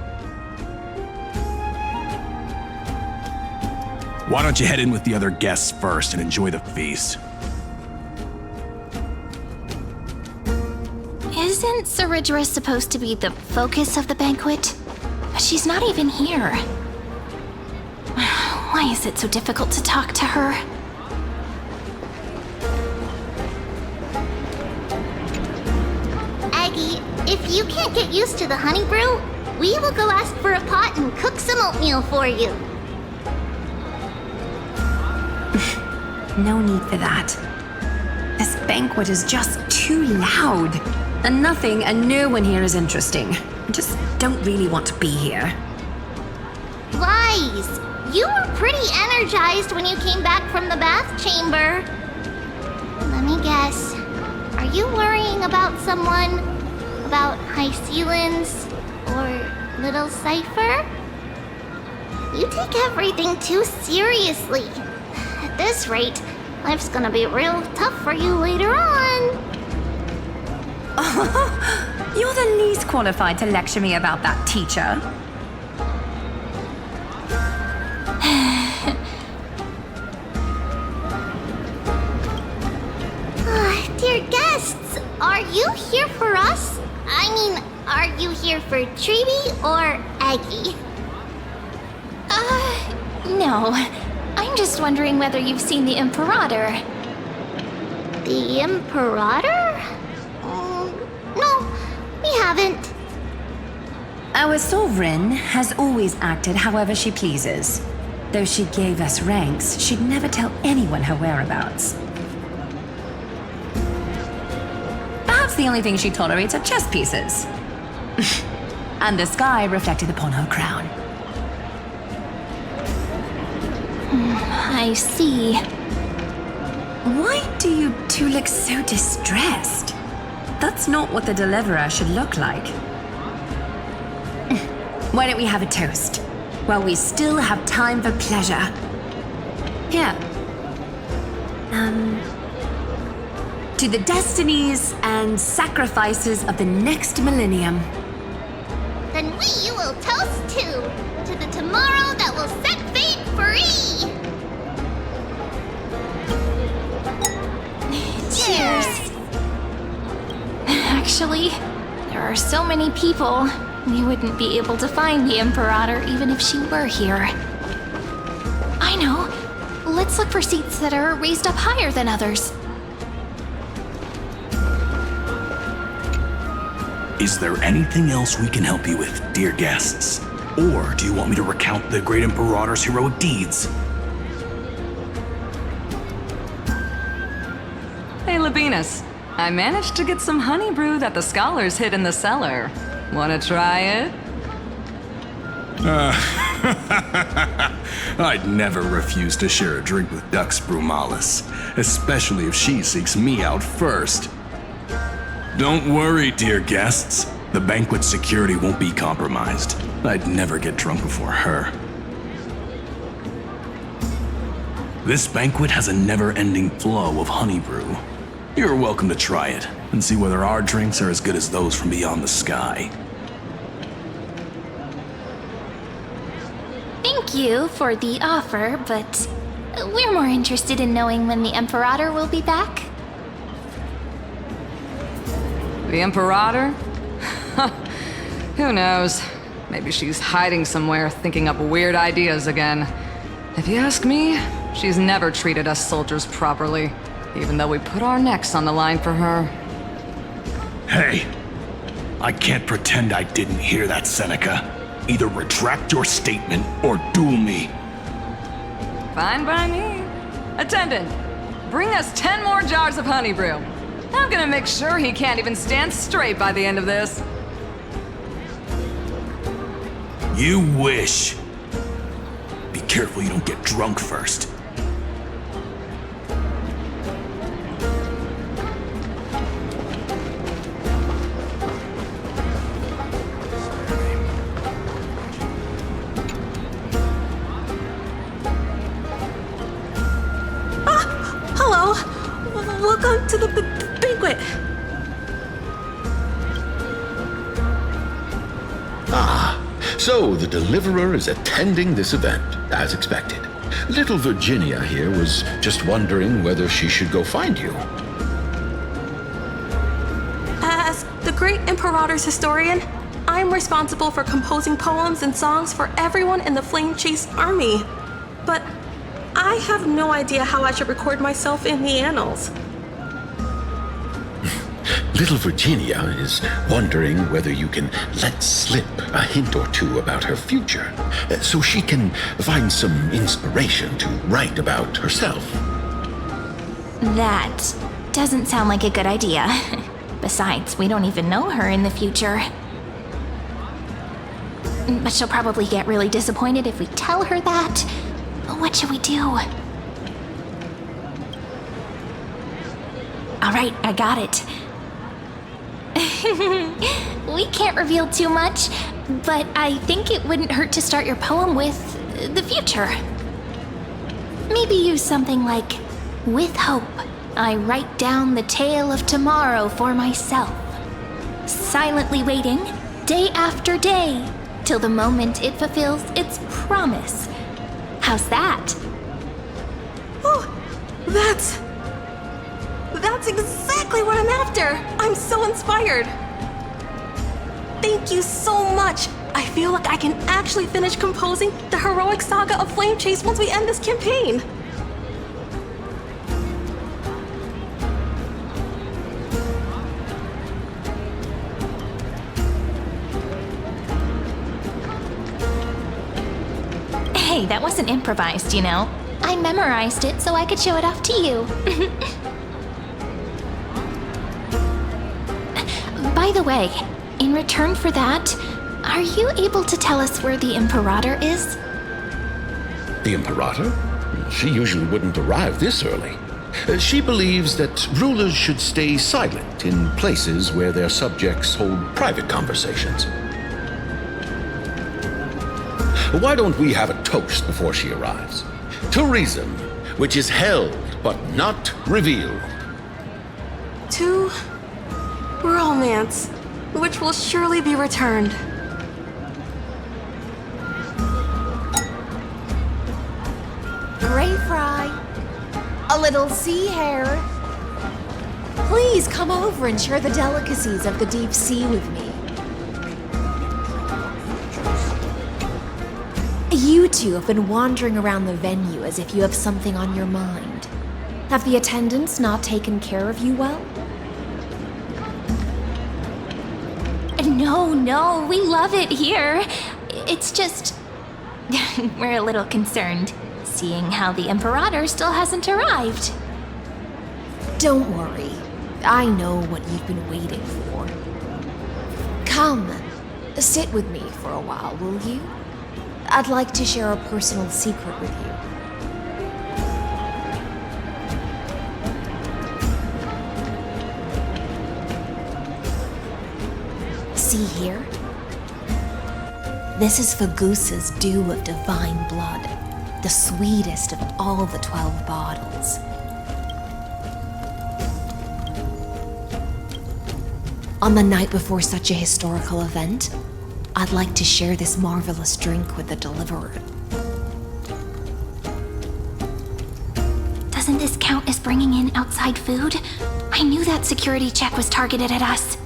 Why don't you head in with the other guests first and enjoy the feast? Isn't CERYDRA supposed to be the focus of the banquet? But she's not even here. Why is it so difficult to talk to her? Aggie, if you can't get used to the honey brew, we will go ask for a pot and cook some oatmeal for you. No need for that. This banquet is just too loud. And nothing and no one here is interesting. I just don't really want to be here. Lies! You were pretty energized when you came back from the bath chamber. Let me guess. Are you worrying about someone? About HYSILENS? Or Little Cypher? You take everything too seriously. At this rate, life's gonna be real tough for you later on. You're the least qualified to lecture me about that, teacher. Dear guests, are you here for us? I mean, are you here for Treeby or Aggie? No. I'm just wondering whether you've seen the Imperator. The Imperator? No, we haven't. Our sovereign has always acted however she pleases. Though she gave us ranks, she'd never tell anyone her whereabouts. Perhaps the only thing she tolerates are chess pieces. And the sky reflected upon her crown. I see. Why do you two look so distressed? That's not what the deliverer should look like. Why don't we have a toast? While we still have time for pleasure. Here. To the destinies and sacrifices of the next millennium. Then we will toast to the tomorrow that will set fate free! Cheers! Actually, there are so many people, we wouldn't be able to find the Imperator even if she were here. I know. Let's look for seats that are raised up higher than others. Is there anything else we can help you with, dear guests? Or do you want me to recount the great Imperator's heroic deeds? Hey, Labinas. I managed to get some honey brew that the scholars hid in the cellar. Wanna try it? I'd never refuse to share a drink with Dux Brumalis, especially if she seeks me out first. Don't worry, dear guests. The Banquet security won't be compromised. I'd never get drunk before her. This banquet has a never-ending flow of honey brew. You're welcome to try it, and see whether our drinks are as good as those from beyond the sky. Thank you for the offer, but we're more interested in knowing when the Imperator will be back. The Imperator? Who knows? Maybe she's hiding somewhere, thinking up weird ideas again. If you ask me, she's never treated us soldiers properly, even though we put our necks on the line for her. Hey, I can't pretend I didn't hear that, Seneca. Either retract your statement or duel me. Fine by me. Attendant, bring us 10 more jars of honey brew. I'm gonna make sure he can't even stand straight by the end of this. You wish. Be careful you don't get drunk first. Hello. Welcome to the banquet. So the Deliverer is attending this event, as expected. Little Virginia here was just wondering whether she should go find you. As the great Imperator's historian, I'm responsible for composing poems and songs for everyone in the Flame Chase army. But I have no idea how I should record myself in the annals. Little Virginia is wondering whether you can let slip a hint or two about her future, so she can find some inspiration to write about herself. That doesn't sound like a good idea. Besides, we don't even know her in the future. But she'll probably get really disappointed if we tell her that. What should we do? Alright, I got it. We can't reveal too much, but I think it wouldn't hurt to start your poem with the future. Maybe use something like, "With hope, I write down the tale of tomorrow for myself, silently waiting, day after day, till the moment it fulfills its promise." How's that? Oh, that's exactly what I'm after! I'm so inspired! Thank you so much! I feel like I can actually finish composing the heroic saga of Flame Chase once we end this campaign! Hey, that wasn't improvised, you know. I memorized it so I could show it off to you. By the way, in return for that, are you able to tell us where the Imperator is? The Imperator? She usually wouldn't arrive this early. She believes that rulers should stay silent in places where their subjects hold private conversations. Why don't we have a toast before she arrives? To reason, which is held but not revealed. To romance, which will surely be returned. Gray fry, a little sea hare. Please come over and share the delicacies of the deep sea with me. You two have been wandering around the venue as if you have something on your mind. Have the attendants not taken care of you well? No, we love it here. It's just... we're a little concerned, seeing how the Imperator still hasn't arrived. Don't worry. I know what you've been waiting for. Come, sit with me for a while, will you? I'd like to share a personal secret with you. See here? This is Fagusa's dew of divine blood, the sweetest of all the 12 bottles. On the night before such a historical event, I'd like to share this marvelous drink with the deliverer. Doesn't this count as bringing in outside food? I knew that security check was targeted at us.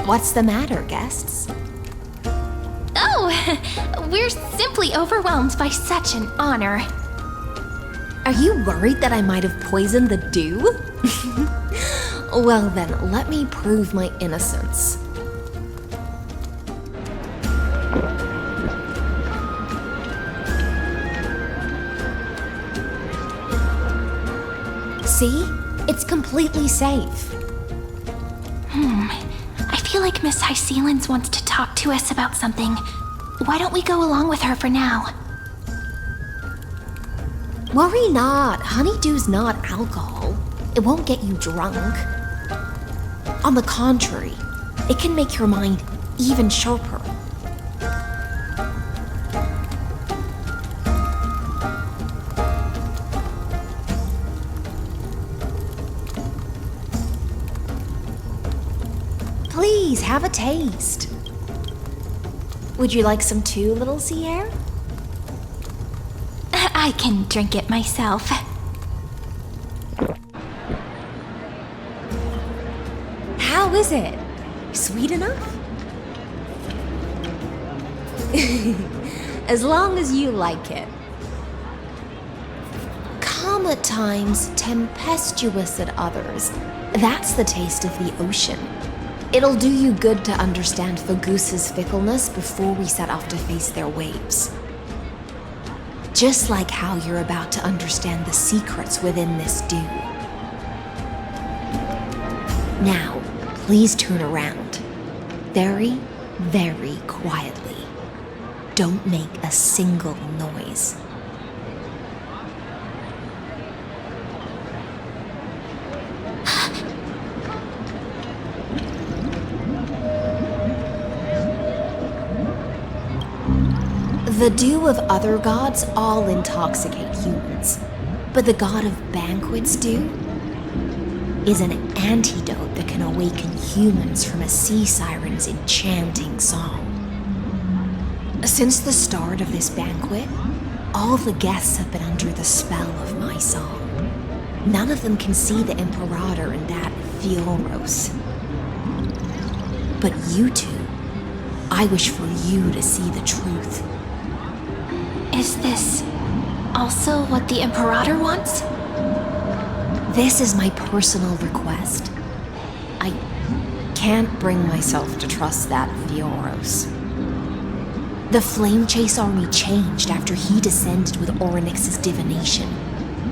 What's the matter, guests? Oh, we're simply overwhelmed by such an honor. Are you worried that I might have poisoned the dew? Well then, let me prove my innocence. See? It's completely safe. I feel like Miss HYSILENS wants to talk to us about something. Why don't we go along with her for now? Worry not. Honeydew's not alcohol. It won't get you drunk. On the contrary, it can make your mind even sharper. Please, have a taste. Would you like some too, little Sierra? I can drink it myself. How is it? Sweet enough? As long as you like it. Calm at times, tempestuous at others. That's the taste of the ocean. It'll do you good to understand Fagusa's fickleness before we set off to face their waves. Just like how you're about to understand the secrets within this dew. Now, please turn around. Very, very quietly. Don't make a single noise. The dew of other gods all intoxicate humans, but the god of Banquet's dew is an antidote that can awaken humans from a sea siren's enchanting song. Since the start of this banquet, all the guests have been under the spell of my song. None of them can see the Imperator and that Amphoreus. But you two, I wish for you to see the truth. Is this also what the Imperator wants? This is my personal request. I can't bring myself to trust that Amphoreus. The Flame Chase army changed after he descended with Orynyx's divination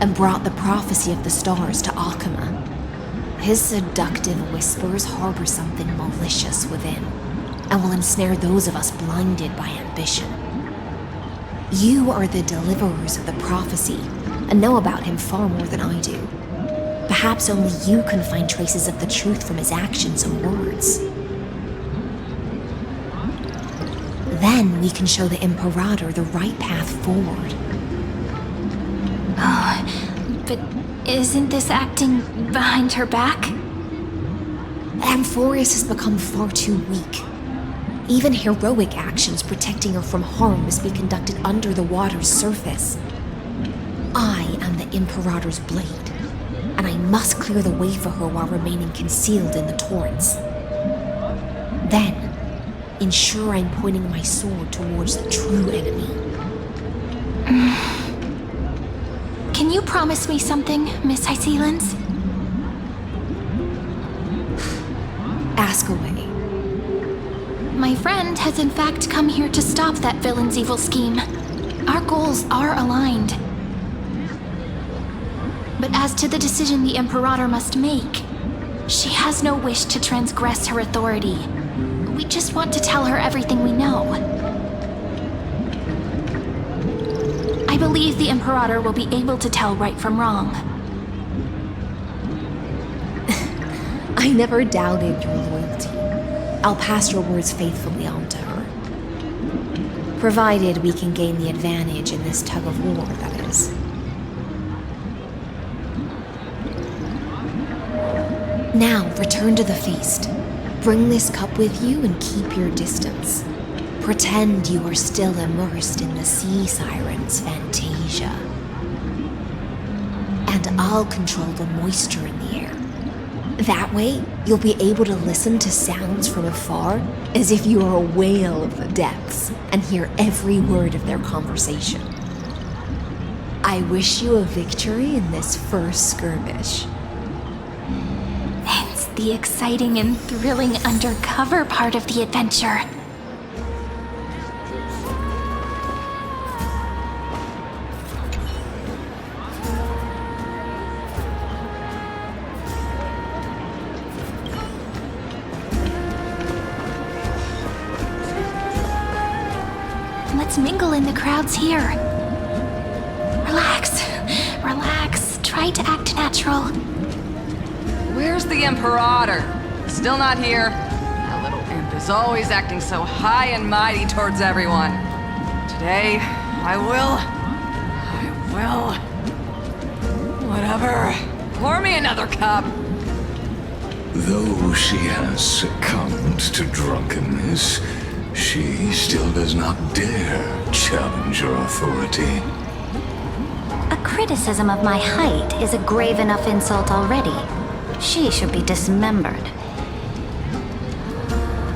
and brought the prophecy of the stars to Okhema. His seductive whispers harbor something malicious within and will ensnare those of us blinded by ambition. You are the deliverers of the prophecy and know about him far more than I do. Perhaps only you can find traces of the truth from his actions and words. Then we can show the Imperator the right path forward. Oh, but isn't this acting behind her back? Amphoreus has become far too weak. Even heroic actions protecting her from harm must be conducted under the water's surface. I am the Imperator's blade, and I must clear the way for her while remaining concealed in the torrents. Then, ensure I'm pointing my sword towards the true enemy. Can you promise me something, Miss HYSILENS? Ask away. My friend has in fact come here to stop that villain's evil scheme. Our goals are aligned. But as to the decision the Imperator must make, she has no wish to transgress her authority. We just want to tell her everything we know. I believe the Imperator will be able to tell right from wrong. I never doubted your loyalty. I'll pass your words faithfully on to her. Provided we can gain the advantage in this tug of war, that is. Now, return to the feast. Bring this cup with you and keep your distance. Pretend you are still immersed in the sea siren's fantasia. And I'll control the moisture in the air. That way, you'll be able to listen to sounds from afar as if you are a whale of the depths and hear every word of their conversation. I wish you a victory in this first skirmish. It's the exciting and thrilling undercover part of the adventure. Let's mingle in the crowds here. Relax. Relax. Try to act natural. Where's the Imperator? Still not here? That little imp is always acting so high and mighty towards everyone. Today, I will... Whatever. Pour me another cup. Though she has succumbed to drunkenness, she still does not dare challenge your authority. A criticism of my height is a grave enough insult already. She should be dismembered.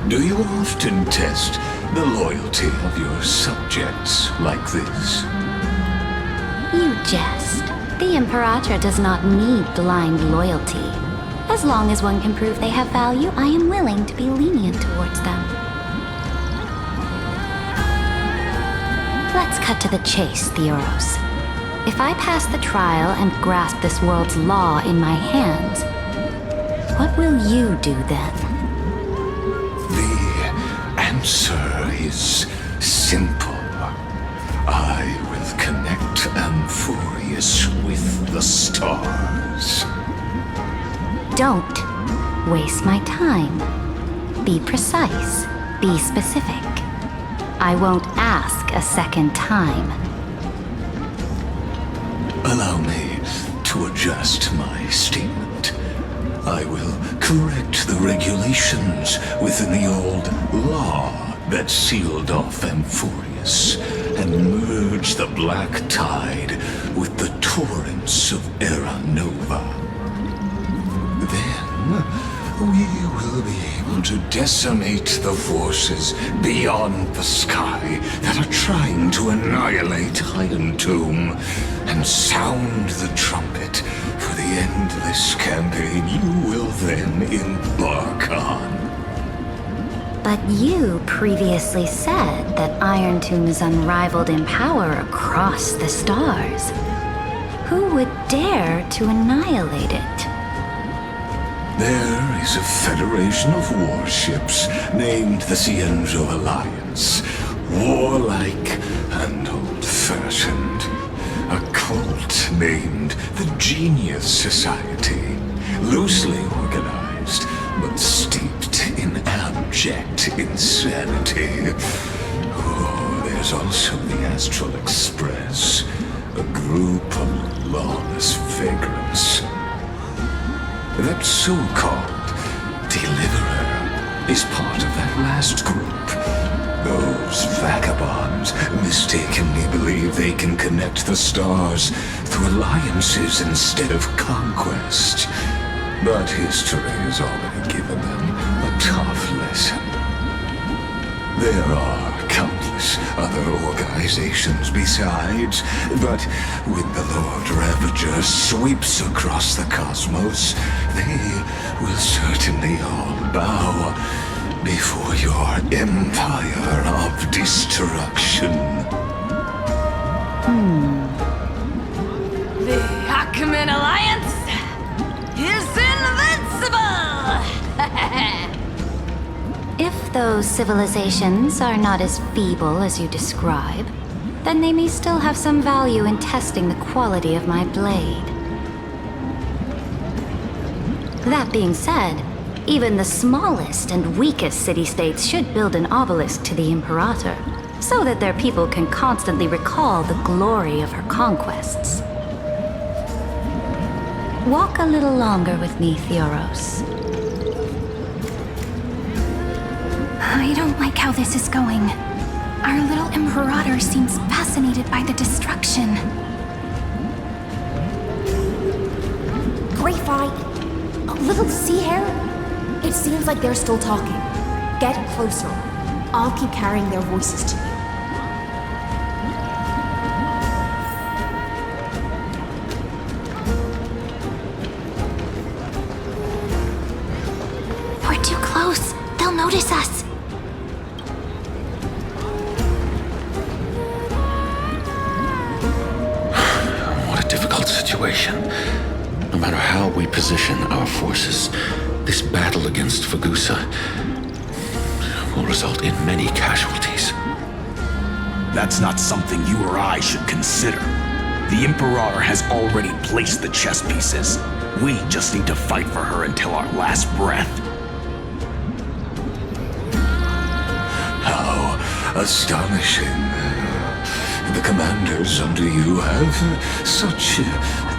Do you often test the loyalty of your subjects like this? You jest. The Imperator does not need blind loyalty. As long as one can prove they have value, I am willing to be lenient towards them. Let's cut to the chase, Theoros. If I pass the trial and grasp this world's law in my hands, what will you do then? The answer is simple. I will connect Amphoreus with the stars. Don't waste my time. Be precise. Be specific. I won't ask a second time. Allow me to adjust my statement. I will correct the regulations within the old law that sealed off Amphoreus and merge the black tide with the torrents of Era Nova. Then we will be able to decimate the forces beyond the sky that are trying to annihilate Iron Tomb and sound the trumpet for the endless campaign you will then embark on. But you previously said that Iron Tomb is unrivaled in power across the stars. Who would dare to annihilate it? There is a federation of warships named the Cienzo Alliance, warlike and old-fashioned. A cult named the Genius Society, loosely organized, but steeped in abject insanity. Oh, there's also the Astral Express, a group of lawless vagrants. That so-called Deliverer is part of that last group. Those vagabonds mistakenly believe they can connect the stars through alliances instead of conquest. But history has already given them a tough lesson. There are countless other organizations besides, but when the Lord Ravager sweeps across the cosmos, they will certainly all bow before your empire of destruction. The Okhema Alliance is invincible! If those civilizations are not as feeble as you describe, then they may still have some value in testing the quality of my blade. That being said, Even the smallest and weakest city-states should build an obelisk to the Imperator, so that their people can constantly recall the glory of her conquests. Walk a little longer with me, Theoros. I don't like how this is going. Our little Imperator seems fascinated by the destruction. Great fight. A little sea hare? It seems like they're still talking. Get closer. I'll keep carrying their voices to you. We're too close. They'll notice us. What a difficult situation. No matter how we position our forces, this battle against Fagusa will result in many casualties. That's not something you or I should consider. The Imperator has already placed the chess pieces. We just need to fight for her until our last breath. How astonishing. The commanders under you have such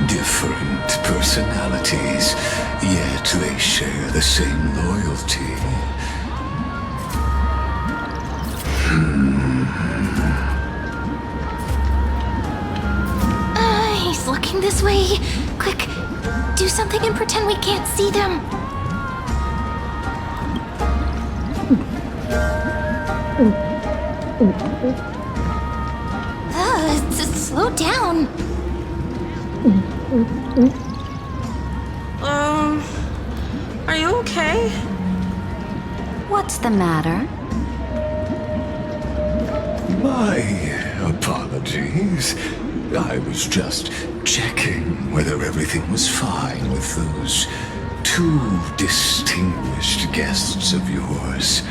different personalities, yet they share the same loyalty. He's looking this way. Quick, do something and pretend we can't see them. Slow down. Are you okay? What's the matter? My apologies. I was just checking whether everything was fine with those two distinguished guests of yours.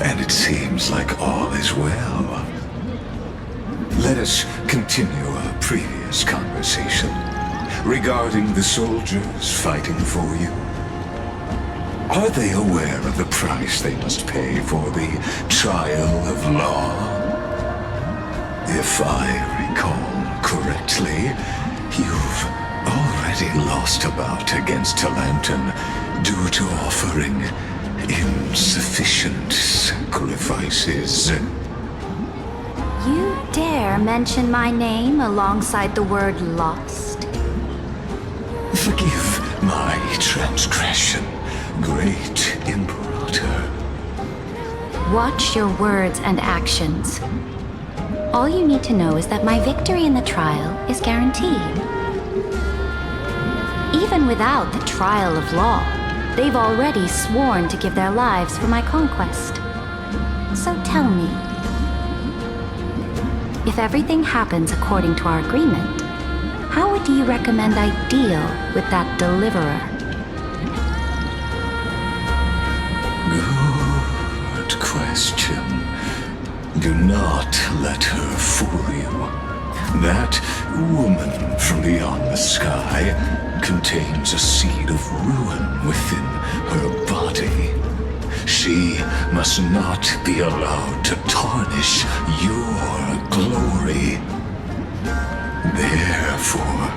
And it seems like all is well. Let us continue our previous conversation regarding the soldiers fighting for you. Are they aware of the price they must pay for the trial of law? If I recall correctly, you've already lost a bout against Talanton due to offering insufficient sacrifices. You dare mention my name alongside the word lost? Forgive my transgression, great Imperator. Watch your words and actions. All you need to know is that my victory in the trial is guaranteed. Even without the trial of law, they've already sworn to give their lives for my conquest. So tell me, if everything happens according to our agreement, how would you recommend I deal with that deliverer? Good question. Do not let her fool you. That woman from beyond the sky contains a seed of ruin within her body. She must not be allowed to tarnish your glory. Therefore,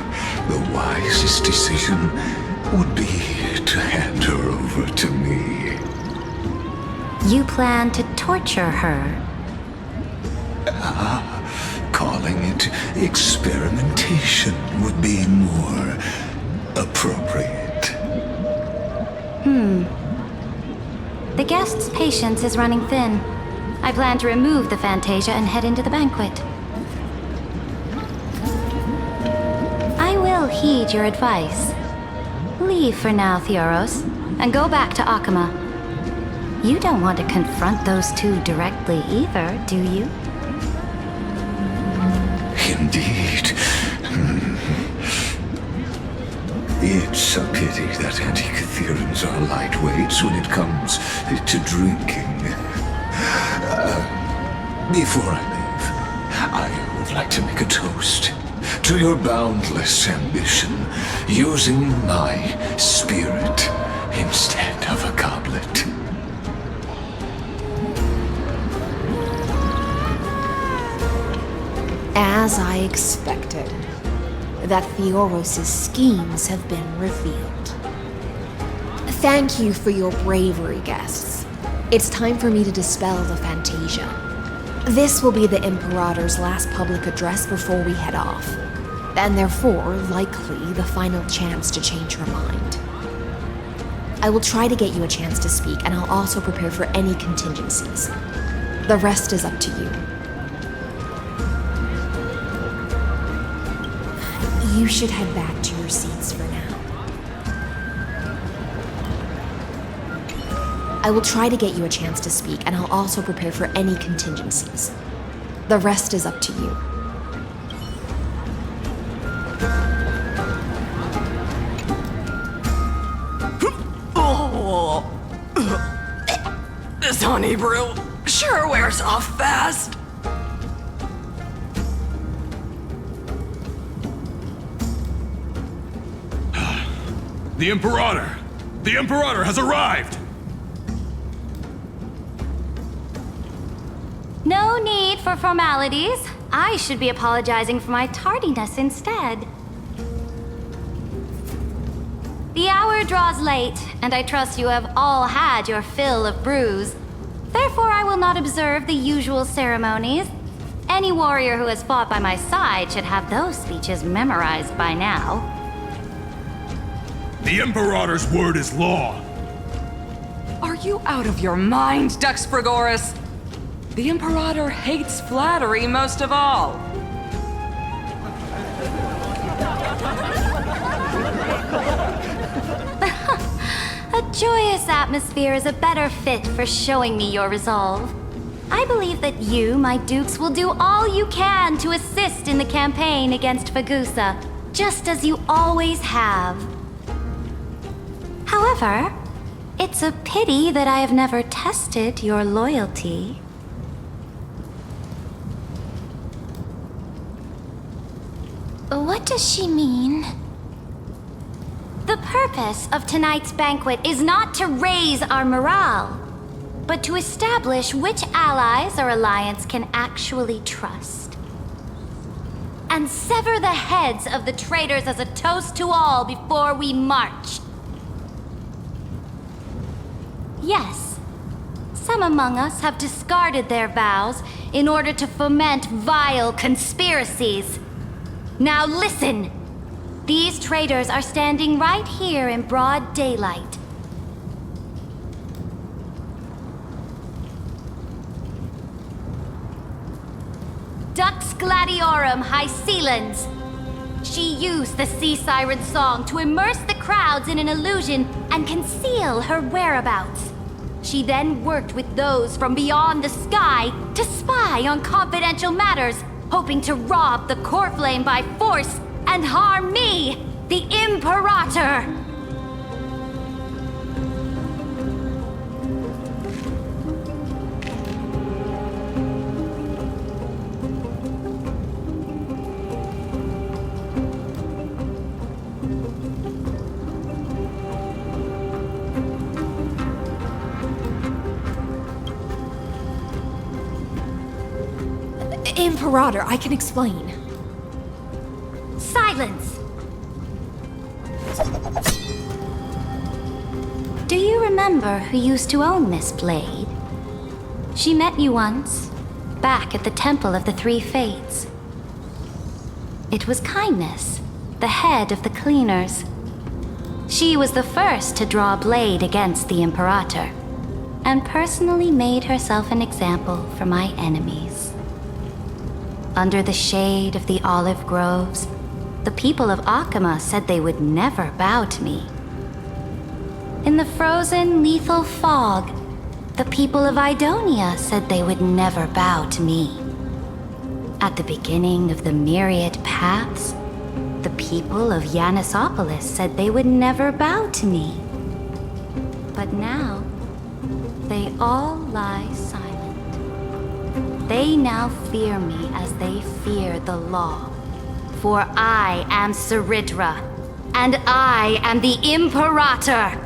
the wisest decision would be to hand her over to me. You plan to torture her? Calling it experimentation would be more appropriate. The guest's patience is running thin. I plan to remove the Fantasia and head into the banquet. I will heed your advice. Leave for now, Theoros, and go back to Okhema. You don't want to confront those two directly either, do you? Indeed. It's a pity that Antikytherans are lightweights when it comes to drinking. Before I leave, I would like to make a toast to your boundless ambition, using my spirit instead of a goblet. As I expected, that Theoros' schemes have been revealed. Thank you for your bravery, guests. It's time for me to dispel the Fantasia. This will be the Imperator's last public address before we head off, and therefore, likely, the final chance to change her mind. I will try to get you a chance to speak, and I'll also prepare for any contingencies. The rest is up to you. You should head back to your seats for now. I will try to get you a chance to speak, and I'll also prepare for any contingencies. The rest is up to you. Oh. This honey brew sure wears off fast. The Imperator! The Imperator has arrived! No need for formalities. I should be apologizing for my tardiness instead. The hour draws late, and I trust you have all had your fill of brews. Therefore, I will not observe the usual ceremonies. Any warrior who has fought by my side should have those speeches memorized by now. The Imperator's word is law. Are you out of your mind, Dux Brumalis? The Imperator hates flattery most of all. A joyous atmosphere is a better fit for showing me your resolve. I believe that you, my dukes, will do all you can to assist in the campaign against Fagusa, just as you always have. However, it's a pity that I have never tested your loyalty. What does she mean? The purpose of tonight's banquet is not to raise our morale, but to establish which allies our alliance can actually trust. And sever the heads of the traitors as a toast to all before we march. Yes, some among us have discarded their vows in order to foment vile conspiracies. Now listen! These traitors are standing right here in broad daylight. Dux HYSILENS. She used the sea siren song to immerse the crowds in an illusion and conceal her whereabouts. She then worked with those from beyond the sky to spy on confidential matters, hoping to rob the core flame by force and harm me, the Imperator! Imperator, I can explain. Silence! Do you remember who used to own this blade? She met you once, back at the Temple of the Three Fates. It was Kindness, the head of the cleaners. She was the first to draw a blade against the Imperator, and personally made herself an example for my enemies. Under the shade of the olive groves, the people of Okhema said they would never bow to me. In the frozen, lethal fog, the people of Idonia said they would never bow to me. At the beginning of the myriad paths, the people of Yanisopolis said they would never bow to me. But now, they all lie silent. They now fear me as they fear the law, for I am CERYDRA, and I am the Imperator.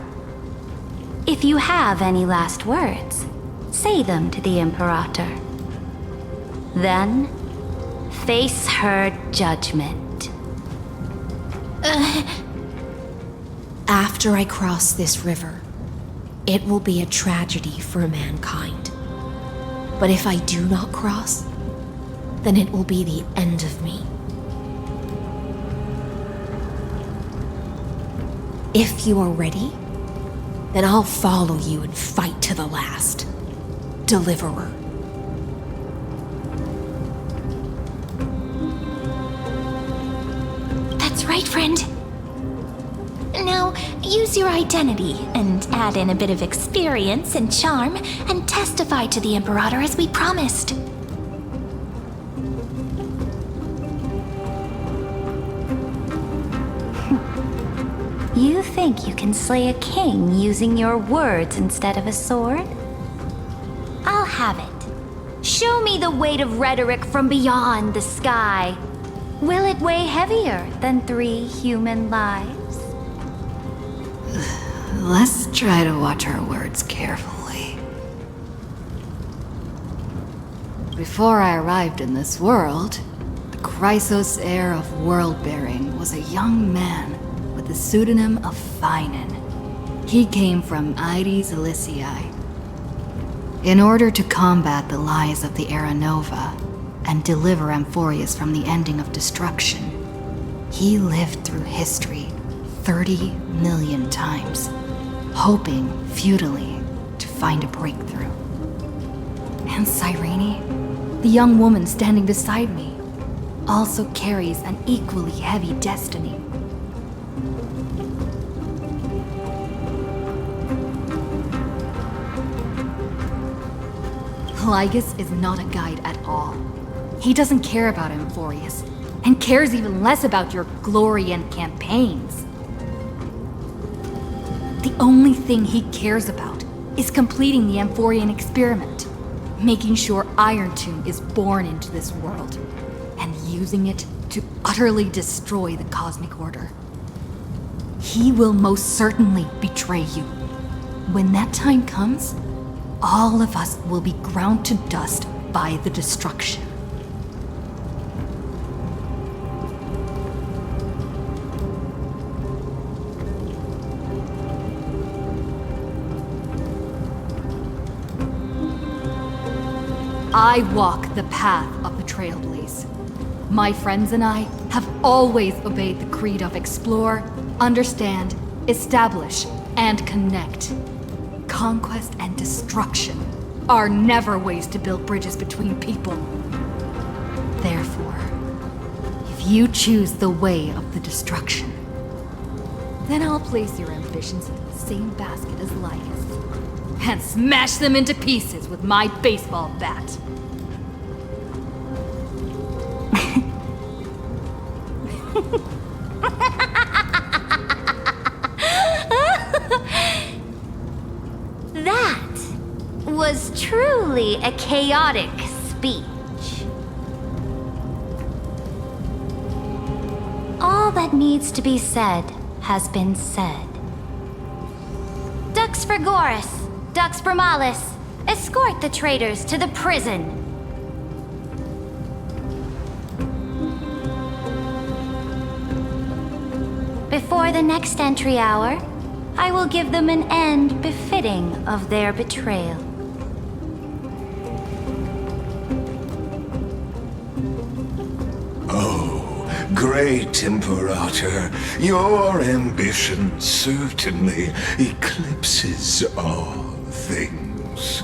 If you have any last words, say them to the Imperator. Then, face her judgment. After I cross this river, it will be a tragedy for mankind. But if I do not cross, then it will be the end of me. If you are ready, then I'll follow you and fight to the last. Deliverer. That's right, friend. Now, use your identity and add in a bit of experience and charm and testify to the Imperator as we promised. You think you can slay a king using your words instead of a sword? I'll have it. Show me the weight of rhetoric from beyond the sky. Will it weigh heavier than 3 human lives? Let's try to watch our words carefully. Before I arrived in this world, the Chrysos heir of world-bearing was a young man with the pseudonym of Finan. He came from Aedes Elysiae. In order to combat the lies of the Era Nova and deliver Amphoreus from the ending of destruction, he lived through history 30 million times, hoping futilely to find a breakthrough. And Siren, the young woman standing beside me, also carries an equally heavy destiny. Lygus is not a guide at all. He doesn't care about Amphoreus, and cares even less about your glory and campaigns. The only thing he cares about is completing the Amphorian experiment, making sure Iron Tomb is born into this world, and using it to utterly destroy the Cosmic Order. He will most certainly betray you. When that time comes, all of us will be ground to dust by the destruction. I walk the path of the Trailblaze. My friends and I have always obeyed the creed of explore, understand, establish, and connect. Conquest and destruction are never ways to build bridges between people. Therefore, if you choose the way of the destruction, then I'll place your ambitions into the same basket as Lygus and smash them into pieces with my baseball bat. That was truly a chaotic speech. All that needs to be said has been said. Dux Brumalis, escort the traitors to the prison. Before the next entry hour, I will give them an end befitting of their betrayal. Oh, great Imperator, your ambition certainly eclipses all things.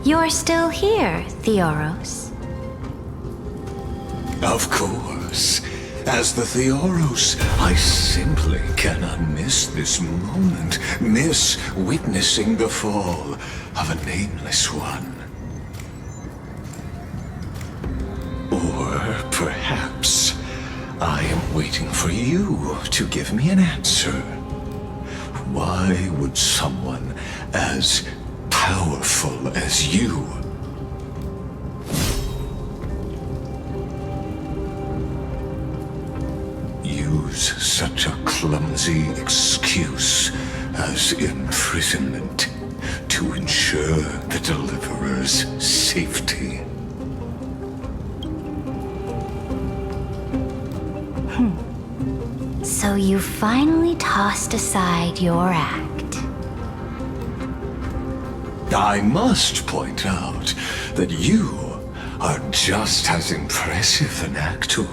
You're still here, Theoros. Of course. As the Theoros, I simply cannot miss this moment, miss witnessing the fall of a nameless one. Or perhaps I am waiting for you to give me an answer. Why would someone as powerful as you use such a clumsy excuse as imprisonment to ensure the Deliverer's safety. So you finally tossed aside your act. I must point out that you are just as impressive an actor.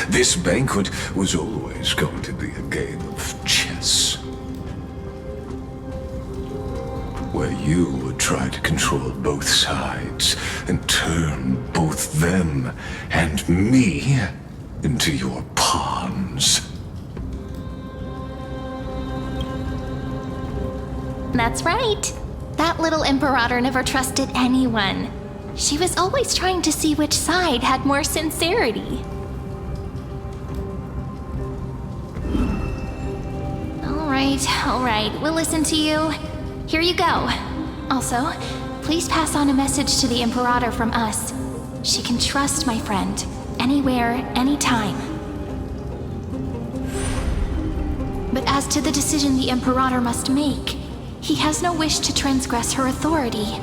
This banquet was always going to be a game of chess, where you would try to control both sides and turn both them and me into your pawns. That's right. That little Imperator never trusted anyone. She was always trying to see which side had more sincerity. All right, we'll listen to you. Here you go. Also, please pass on a message to the Imperator from us. She can trust my friend, anywhere, anytime. But as to the decision the Imperator must make, he has no wish to transgress her authority.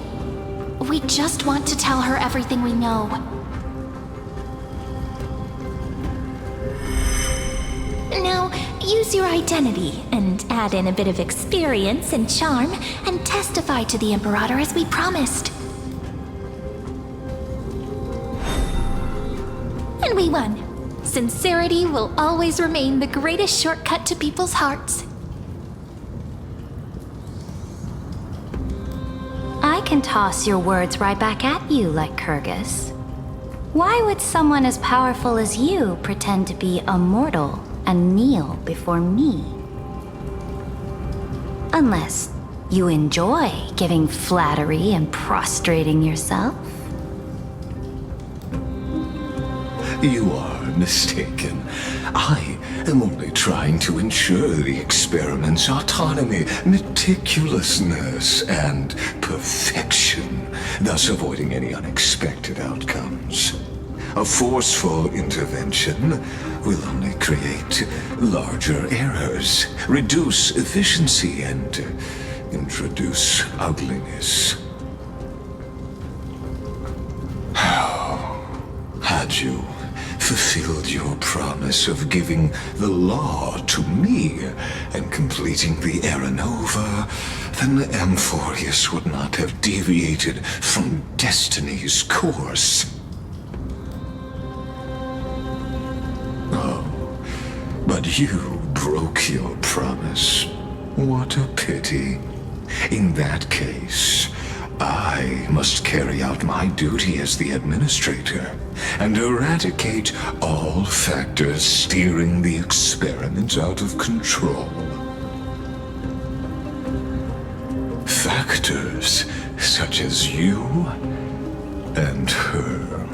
We just want to tell her everything we know. Now, use your identity and add in a bit of experience and charm and testify to the Imperator as we promised. And we won. Sincerity will always remain the greatest shortcut to people's hearts. I can toss your words right back at you, like Kyrgyz. Why would someone as powerful as you pretend to be a mortal and kneel before me? Unless you enjoy giving flattery and prostrating yourself. You are mistaken. I am only trying to ensure the experiment's autonomy, meticulousness, and perfection, thus avoiding any unexpected outcomes. A forceful intervention will only create larger errors, reduce efficiency, and introduce ugliness. Had you fulfilled your promise of giving the law to me and completing the Era Nova, then Amphoreus would not have deviated from destiny's course. Oh, but you broke your promise. What a pity. In that case, I must carry out my duty as the administrator and eradicate all factors steering the experiment out of control. Factors such as you and her.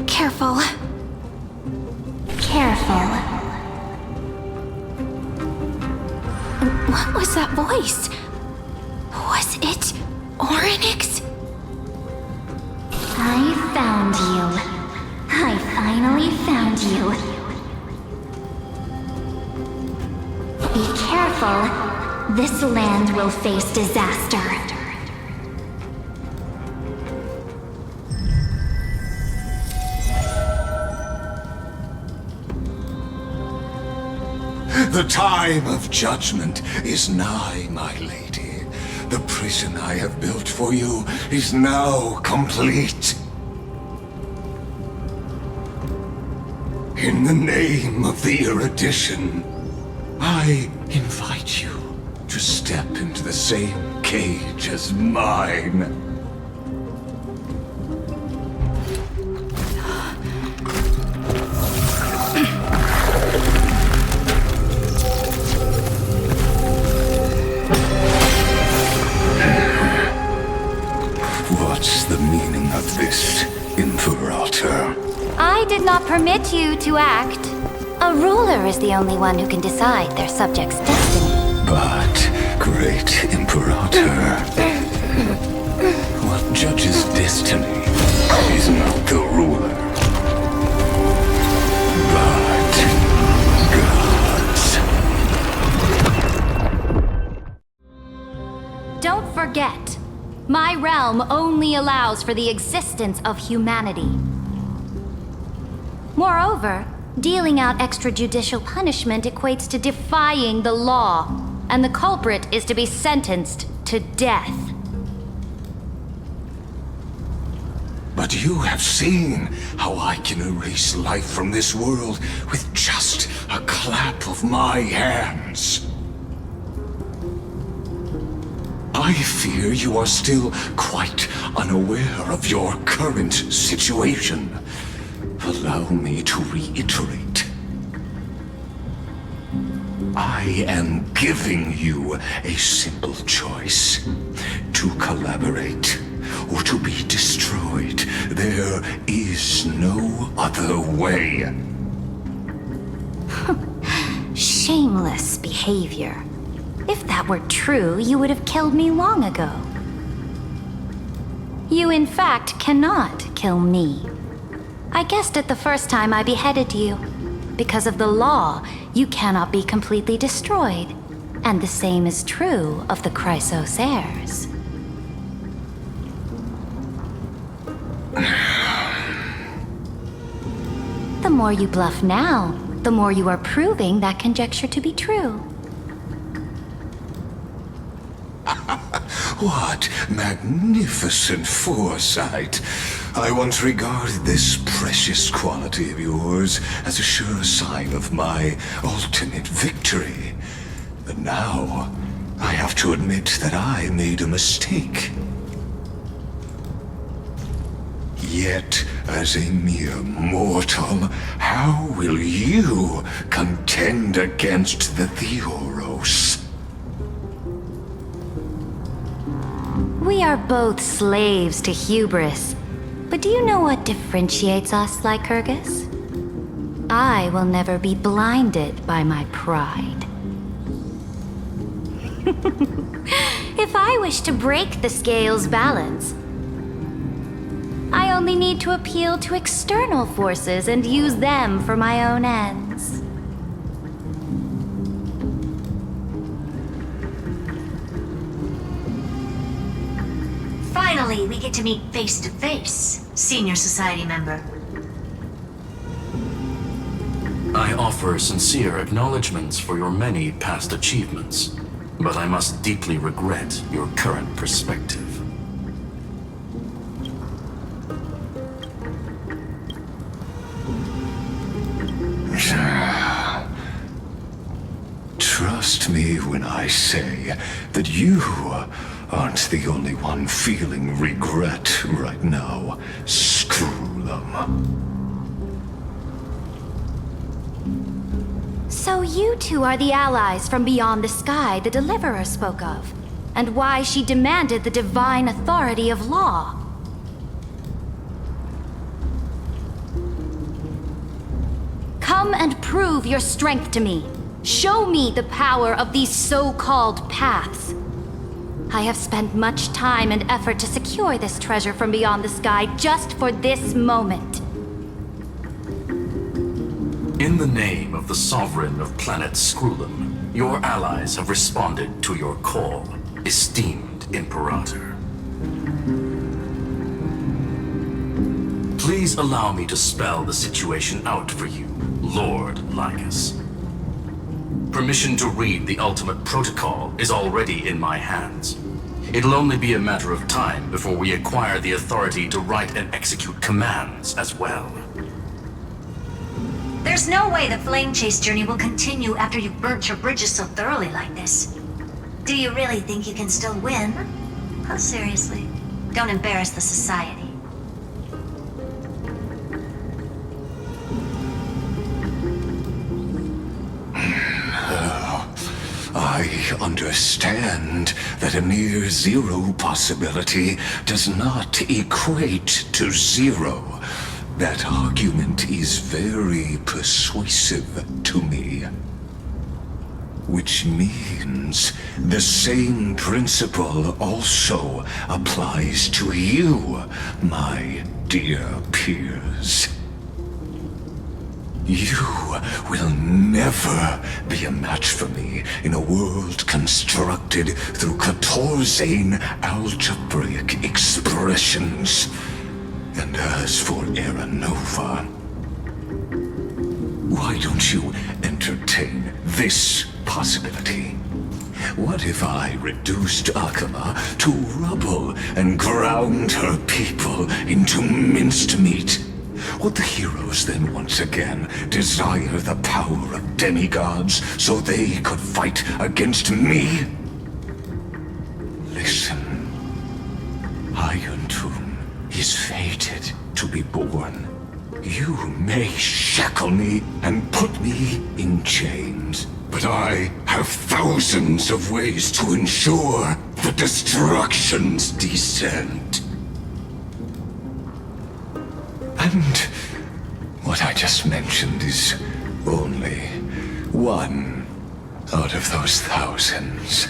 Careful. Careful. What was that voice? Was it Orynyx? I found you. I finally found you. Be careful. This land will face disaster. The time of judgment is nigh, my lady. The prison I have built for you is now complete. In the name of the erudition, I invite you to step into the same cage as mine. What's the meaning of this, Imperator? I did not permit you to act. A ruler is the only one who can decide their subject's destiny. But, great Imperator, what judges destiny is not the ruler. My realm only allows for the existence of humanity. Moreover, dealing out extrajudicial punishment equates to defying the law, and the culprit is to be sentenced to death. But you have seen how I can erase life from this world with just a clap of my hands. I fear you are still quite unaware of your current situation. Allow me to reiterate. I am giving you a simple choice: to collaborate or to be destroyed. There is no other way. Shameless behavior. If that were true, you would have killed me long ago. You in fact cannot kill me. I guessed it the first time I beheaded you. Because of the law, you cannot be completely destroyed. And the same is true of the Chrysos heirs. The more you bluff now, the more you are proving that conjecture to be true. What magnificent foresight! I once regarded this precious quality of yours as a sure sign of my ultimate victory. But now, I have to admit that I made a mistake. Yet, as a mere mortal, how will you contend against the Theoros? We are both slaves to hubris. But do you know what differentiates us, Lycurgus? I will never be blinded by my pride. If I wish to break the scale's balance, I only need to appeal to external forces and use them for my own ends. Finally, we get to meet face to face, Senior Society member. I offer sincere acknowledgments for your many past achievements, but I must deeply regret your current perspective. Trust me when I say that you aren't the only one feeling regret right now. Screw them. So you two are the allies from beyond the sky the Deliverer spoke of, and why she demanded the divine authority of law. Come and prove your strength to me. Show me the power of these so-called paths. I have spent much time and effort to secure this treasure from beyond the sky just for this moment. In the name of the Sovereign of Planet Scrulum, your allies have responded to your call, esteemed Imperator. Please allow me to spell the situation out for you, Lord Lygus. Permission to read the ultimate protocol is already in my hands. It'll only be a matter of time before we acquire the authority to write and execute commands as well. There's no way the flame chase journey will continue after you've burnt your bridges so thoroughly like this. Do you really think you can still win? Oh, seriously, don't embarrass the society. I understand that a near zero possibility does not equate to zero. That argument is very persuasive to me. Which means the same principle also applies to you, my dear peers. You will never be a match for me in a world constructed through Catorzane algebraic expressions. And as for Era Nova, why don't you entertain this possibility? What if I reduced Okhema to rubble and ground her people into minced meat? Would the heroes then once again desire the power of demigods so they could fight against me? Listen. Iron Tomb is fated to be born. You may shackle me and put me in chains, but I have thousands of ways to ensure the destruction's descent. And what I just mentioned is only one out of those thousands.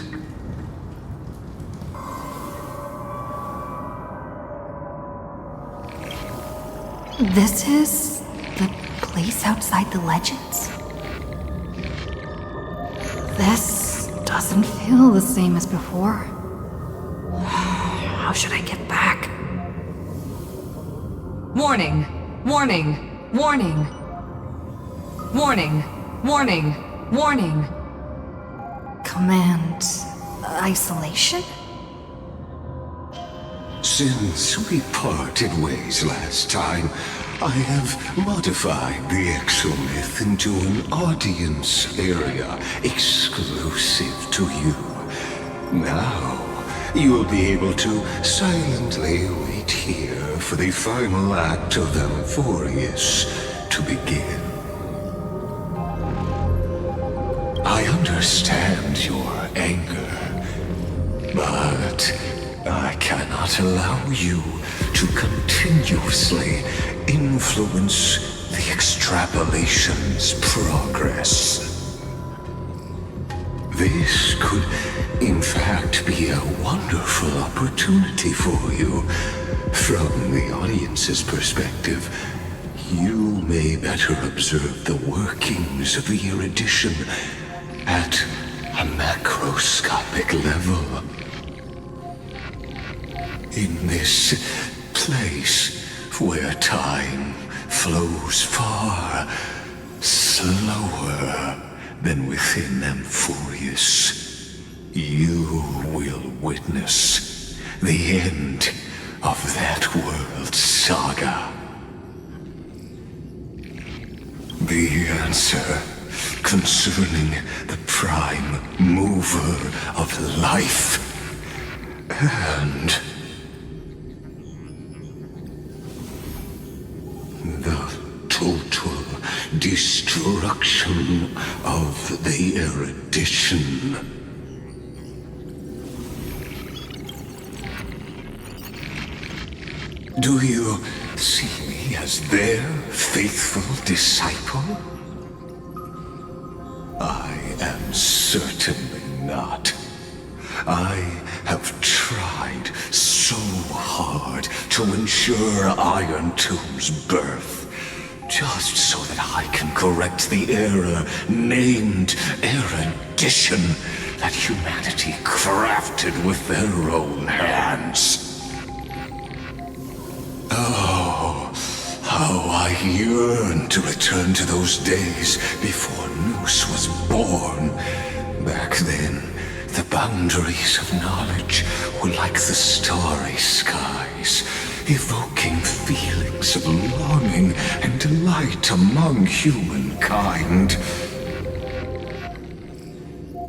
This is the place outside the legends? This doesn't feel the same as before. How should I get back? Warning! Warning! Warning! Warning! Warning! Warning! Command... isolation? Since we parted ways last time, I have modified the exomyth into an audience area exclusive to you. Now, you'll be able to silently wait here for the final act of Amphoreus to begin. I understand your anger, but I cannot allow you to continuously influence the extrapolation's progress. This could, in fact, be a wonderful opportunity for you. From the audience's perspective, you may better observe the workings of the erudition at a macroscopic level. In this place where time flows far slower than within Amphoreus, you will witness the end of that world's saga. The answer concerning the prime mover of life and the total destruction of the erudition. Do you see me as their faithful disciple? I am certainly not. I have tried so hard to ensure Iron Tomb's birth, just so that I can correct the error named erudition that humanity crafted with their own hands. Oh, how I yearn to return to those days before Noose was born. Back then, the boundaries of knowledge were like the starry skies, evoking feelings of longing and delight among humankind.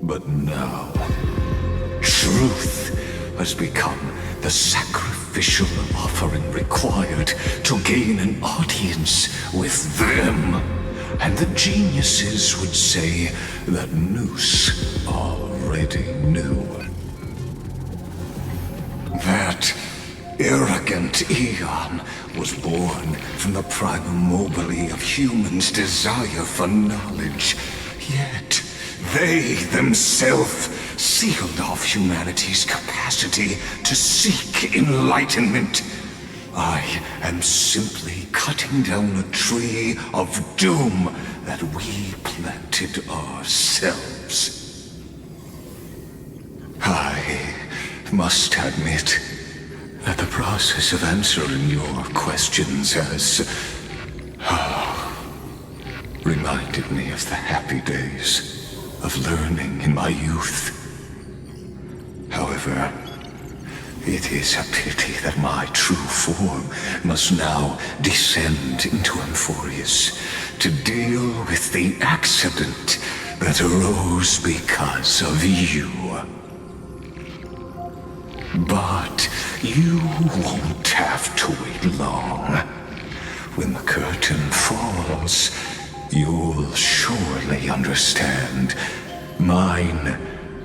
But now, truth has become the sacrificial offering required to gain an audience with them. And the geniuses would say that Noose already knew. That arrogant Eon was born from the primal mobile of humans' desire for knowledge. Yet, they themselves sealed off humanity's capacity to seek enlightenment. I am simply cutting down a tree of doom that we planted ourselves. I must admit that the process of answering your questions has reminded me of the happy days of learning in my youth. However, it is a pity that my true form must now descend into Amphoreus to deal with the accident that arose because of you. But you won't have to wait long. When the curtain falls, you'll surely understand mine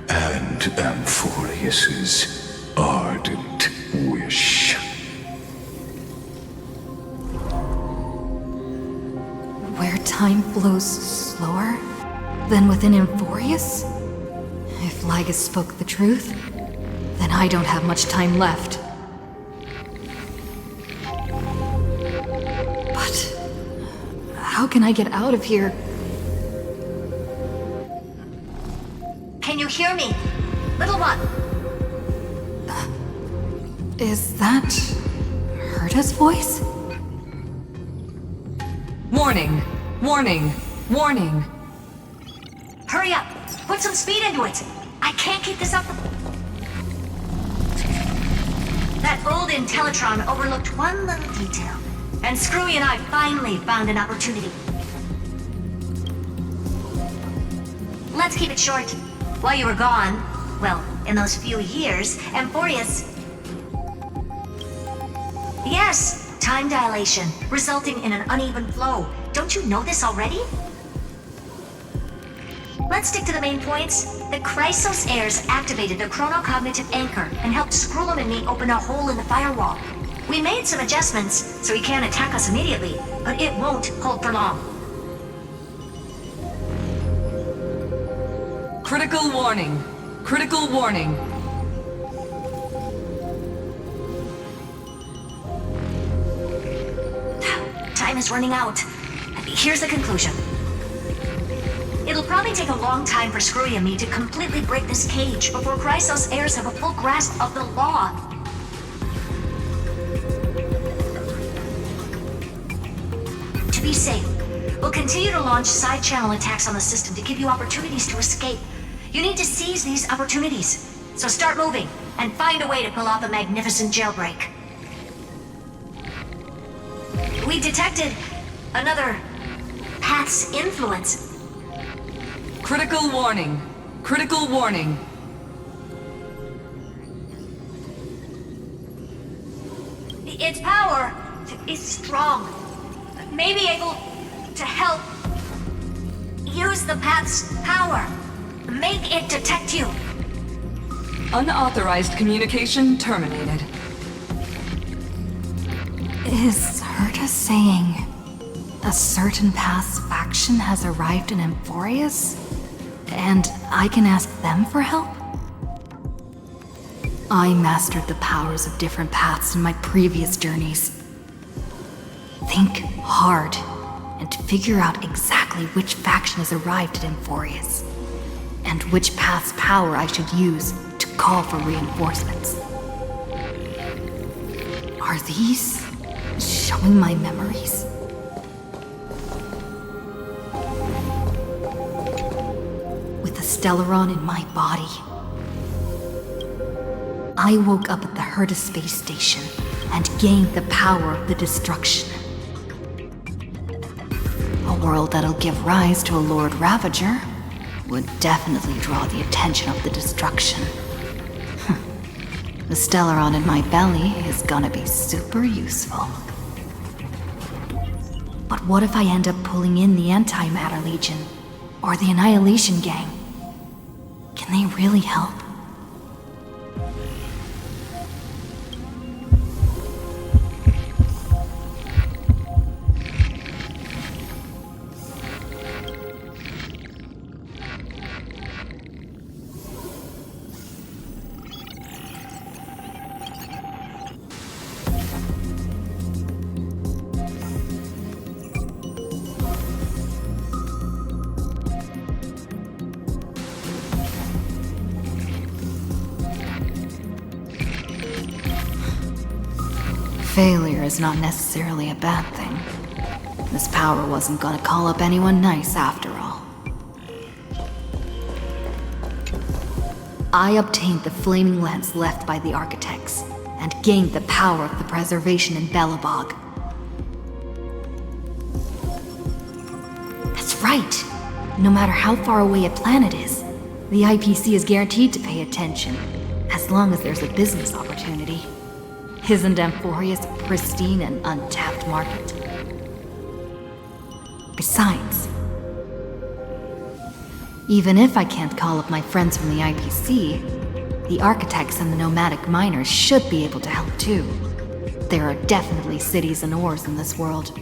and Amphoreus's ardent wish. Where time flows slower than within Amphoreus? If Lygus spoke the truth, then I don't have much time left. But how can I get out of here? Can you hear me? Little one! Is that Herta's voice? Warning! Warning! Warning! Hurry up! Put some speed into it! I can't keep this up. That old Intellitron overlooked one little detail, and Screwy and I finally found an opportunity. Let's keep it short. While you were gone, well, in those few years, Amphoreus... Yes, time dilation, resulting in an uneven flow. Don't you know this already? Let's stick to the main points. The Chrysos heirs activated the chronocognitive anchor and helped Skrullum and me open a hole in the firewall. We made some adjustments, so he can't attack us immediately, but it won't hold for long. Critical warning! Critical warning! Time is running out. Here's the conclusion. It'll probably take a long time for Screwy and me to completely break this cage before Chrysos heirs have a full grasp of the law. To be safe, we'll continue to launch side-channel attacks on the system to give you opportunities to escape. You need to seize these opportunities. So start moving, and find a way to pull off a magnificent jailbreak. We detected another path's influence. Critical warning! Critical warning! Its power is strong. May be able to help use the path's power. Make it detect you. Unauthorized communication terminated. Is Herta saying a certain path's faction has arrived in Amphoreus? And I can ask them for help? I mastered the powers of different paths in my previous journeys. Think hard and figure out exactly which faction has arrived at Amphoreus, and which path's power I should use to call for reinforcements. Are these showing my memories? With the Stellaron in my body, I woke up at the Herta space station and gained the power of the destruction. A world that'll give rise to a Lord Ravager would definitely draw the attention of the destruction. The Stellaron in my belly is gonna be super useful. But what if I end up pulling in the Antimatter Legion or the Annihilation Gang? Can they really help? Failure is not necessarily a bad thing. This power wasn't gonna call up anyone nice after all. I obtained the flaming lens left by the architects, and gained the power of the preservation in Belobog. That's right! No matter how far away a planet is, the IPC is guaranteed to pay attention, as long as there's a business opportunity. Isn't Amphoreus a pristine and untapped market? Besides, even if I can't call up my friends from the IPC, the architects and the nomadic miners should be able to help too. There are definitely cities and ores in this world.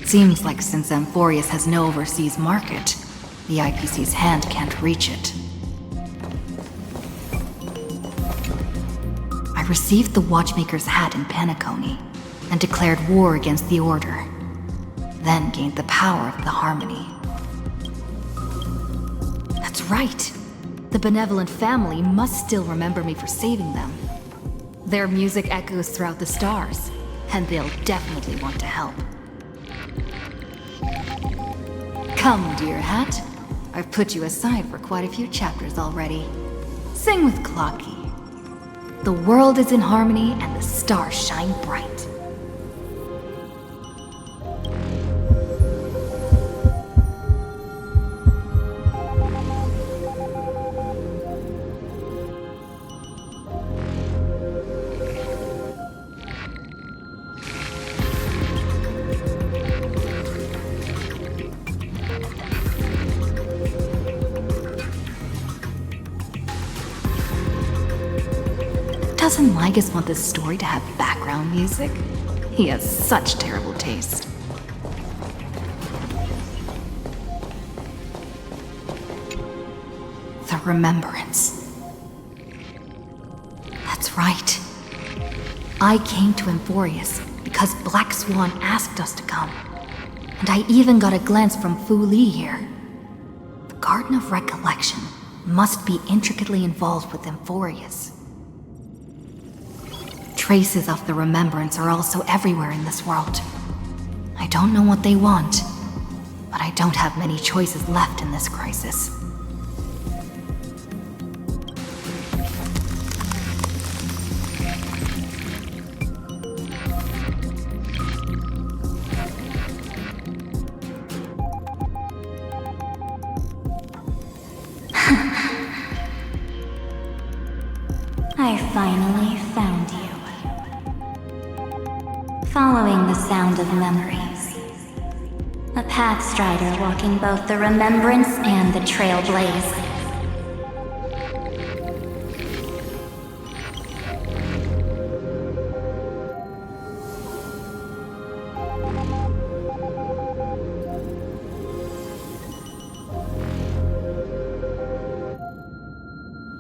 Seems like since Amphoreus has no overseas market, the IPC's hand can't reach it. I received the Watchmaker's hat in Penacony, and declared war against the Order, then gained the power of the Harmony. That's right! The benevolent family must still remember me for saving them. Their music echoes throughout the stars, and they'll definitely want to help. Come, dear hat. I've put you aside for quite a few chapters already. Sing with Clocky. The world is in harmony and the stars shine bright. Doesn't Lygus want this story to have background music? He has such terrible taste. The Remembrance. That's right. I came to Amphoreus because Black Swan asked us to come. And I even got a glance from Fu Li here. The Garden of Recollection must be intricately involved with Amphoreus. Traces of the Remembrance are also everywhere in this world. I don't know what they want, but I don't have many choices left in this crisis. I finally found you. Following the sound of memories. A pathstrider walking both the Remembrance and the Trailblaze.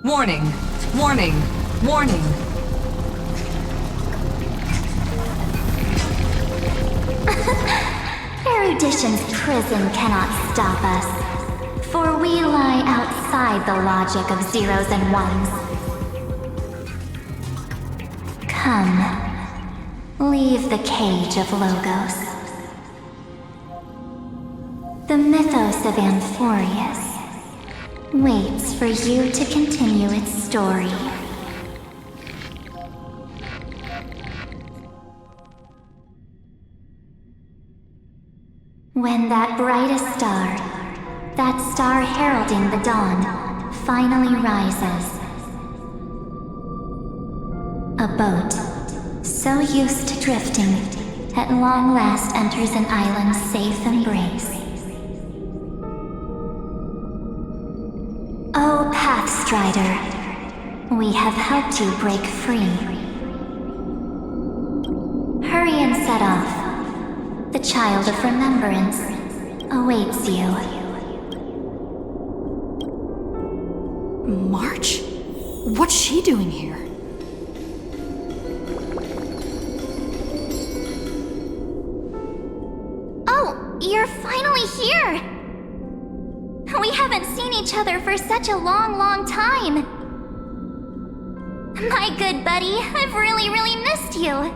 Warning! Warning! Warning! Erudition's prison cannot stop us, for we lie outside the logic of zeros and ones. Come, leave the cage of Logos. The mythos of Amphoreus waits for you to continue its story. When that brightest star, that star heralding the dawn, finally rises, a boat, so used to drifting, at long last enters an island's safe embrace. O Pathstrider, We have helped you break free. Hurry and set off. The Child of Remembrance awaits you. March? What's she doing here? Oh, you're finally here! We haven't seen each other for such a long time. My good buddy, I've really missed you.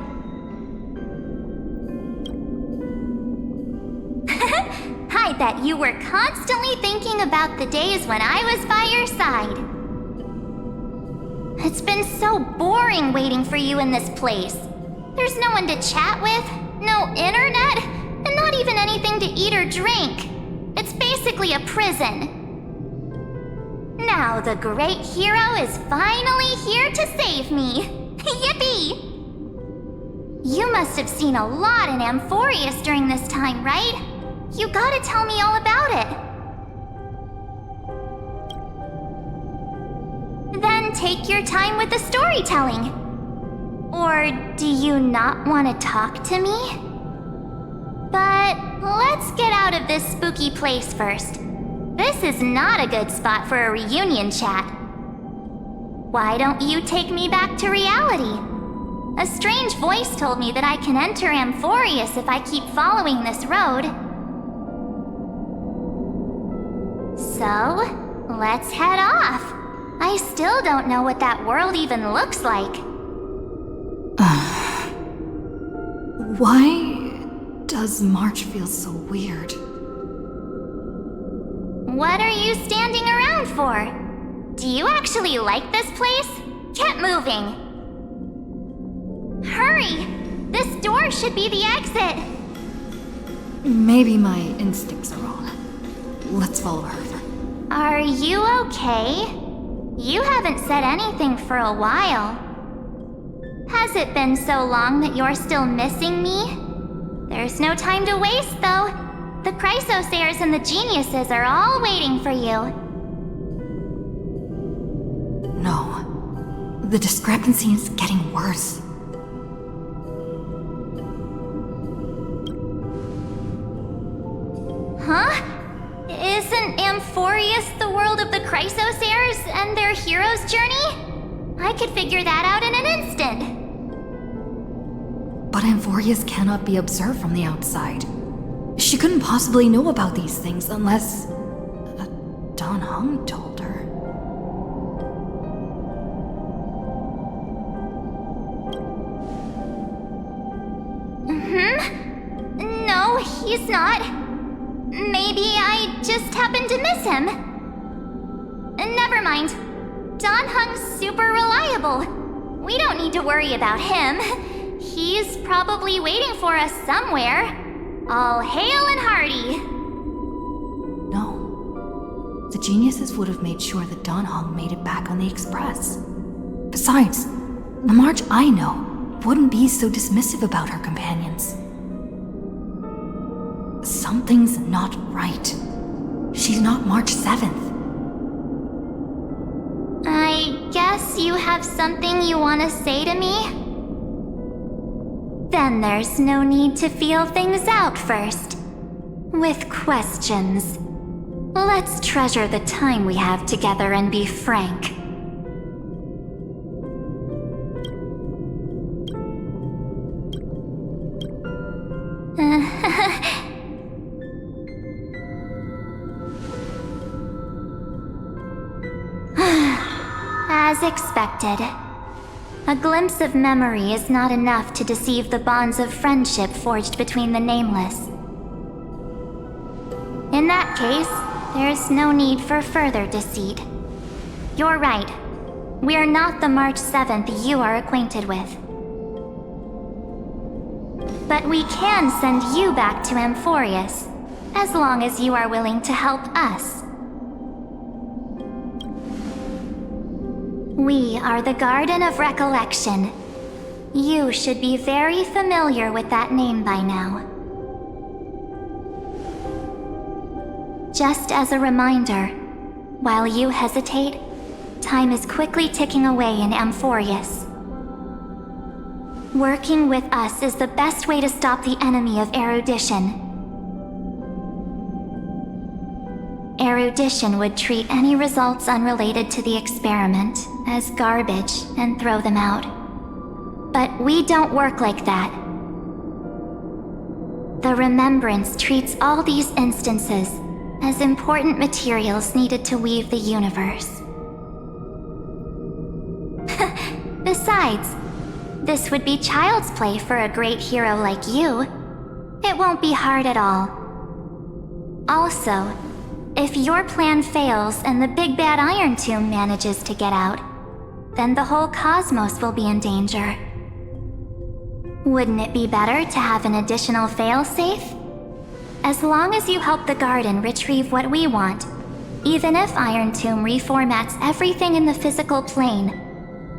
I bet you were constantly thinking about the days when I was by your side. It's been so boring waiting for you in this place. There's no one to chat with, no internet, and not even anything to eat or drink. It's basically a prison. Now the great hero is finally here to save me. Yippee! You must have seen a lot in Amphoreus during this time, right? You gotta tell me all about it. Then take your time with the storytelling. Or do you not want to talk to me? But let's get out of this spooky place first. This is not a good spot for a reunion chat. Why don't you take me back to reality? A strange voice told me that I can enter Amphoreus if I keep following this road. So, let's head off. I still don't know what that world even looks like. Why does March feel so weird? What are you standing around for? Do you actually like this place? Get moving. Hurry! This door should be the exit. Maybe my instincts are wrong. Let's follow her. Are you okay? You haven't said anything for a while. Has it been so long that you're still missing me? There's no time to waste, though. The Chrysosayers and the Geniuses are all waiting for you. No. The discrepancy is getting worse. Huh? Isn't Amphoreus the world of the Chrysosayers and their hero's journey? I could figure that out in an instant. But Amphoreus cannot be observed from the outside. She couldn't possibly know about these things unless... Dan Heng told her. No, he's not. Maybe I just happened to miss him. Never mind. Dan Heng's super reliable. We don't need to worry about him. He's probably waiting for us somewhere. All hail and hearty. No. The Geniuses would have made sure that Dan Heng made it back on the Express. Besides, the March I know wouldn't be so dismissive about her companions. Something's not right. She's not March 7th. I guess you have something you want to say to me? Then there's no need to feel things out first. With questions. Let's treasure the time we have together and be frank. As expected. A glimpse of memory is not enough to deceive the bonds of friendship forged between the nameless. In that case, there's no need for further deceit. You're right. We're not the March 7th you are acquainted with. But we can send you back to Amphoreus, as long as you are willing to help us. We are the Garden of Recollection. You should be very familiar with that name by now. Just as a reminder, while you hesitate, Time is quickly ticking away in Amphoreus. Working with us is the best way to stop the enemy of erudition. Erudition would treat any results unrelated to the experiment as garbage and throw them out. But we don't work like that. The Remembrance treats all these instances as important materials needed to weave the universe. Besides, this would be child's play for a great hero like you. It won't be hard at all. Also, if your plan fails and the big bad Iron Tomb manages to get out, then the whole cosmos will be in danger. Wouldn't it be better to have an additional failsafe? As long as you help the Garden retrieve what we want, even if Iron Tomb reformats everything in the physical plane,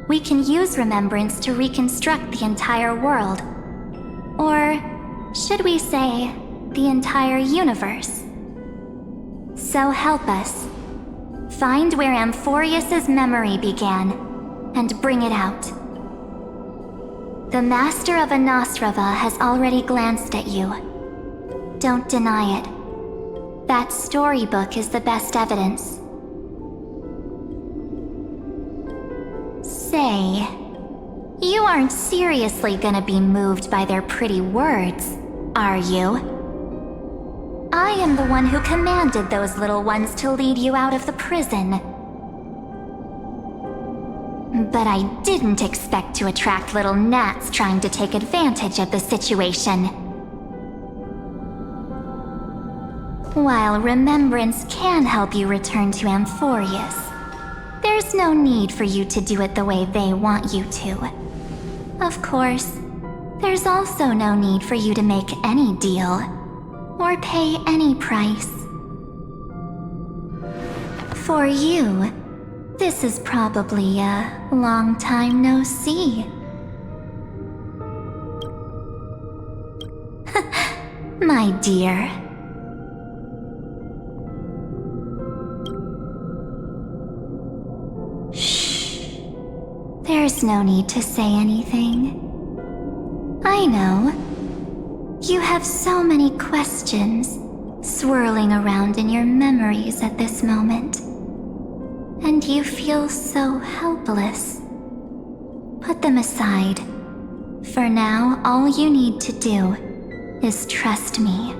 we can use Remembrance to reconstruct the entire world. Or, should we say, the entire universe. So help us. Find where Amphoreus' memory began, and bring it out. The Master of Anastrava has already glanced at you. Don't deny it. That storybook is the best evidence. Say, you aren't seriously gonna be moved by their pretty words, are you? I am the one who commanded those little ones to lead you out of the prison. But I didn't expect to attract little gnats trying to take advantage of the situation. While Remembrance can help you return to Amphoreus, there's no need for you to do it the way they want you to. Of course, there's also no need for you to make any deal, or pay any price. For you, this is probably a long time no see. My dear. Shh. There's no need to say anything. I know. You have so many questions swirling around in your memories at this moment. And you feel so helpless. Put them aside. For now, all you need to do is trust me.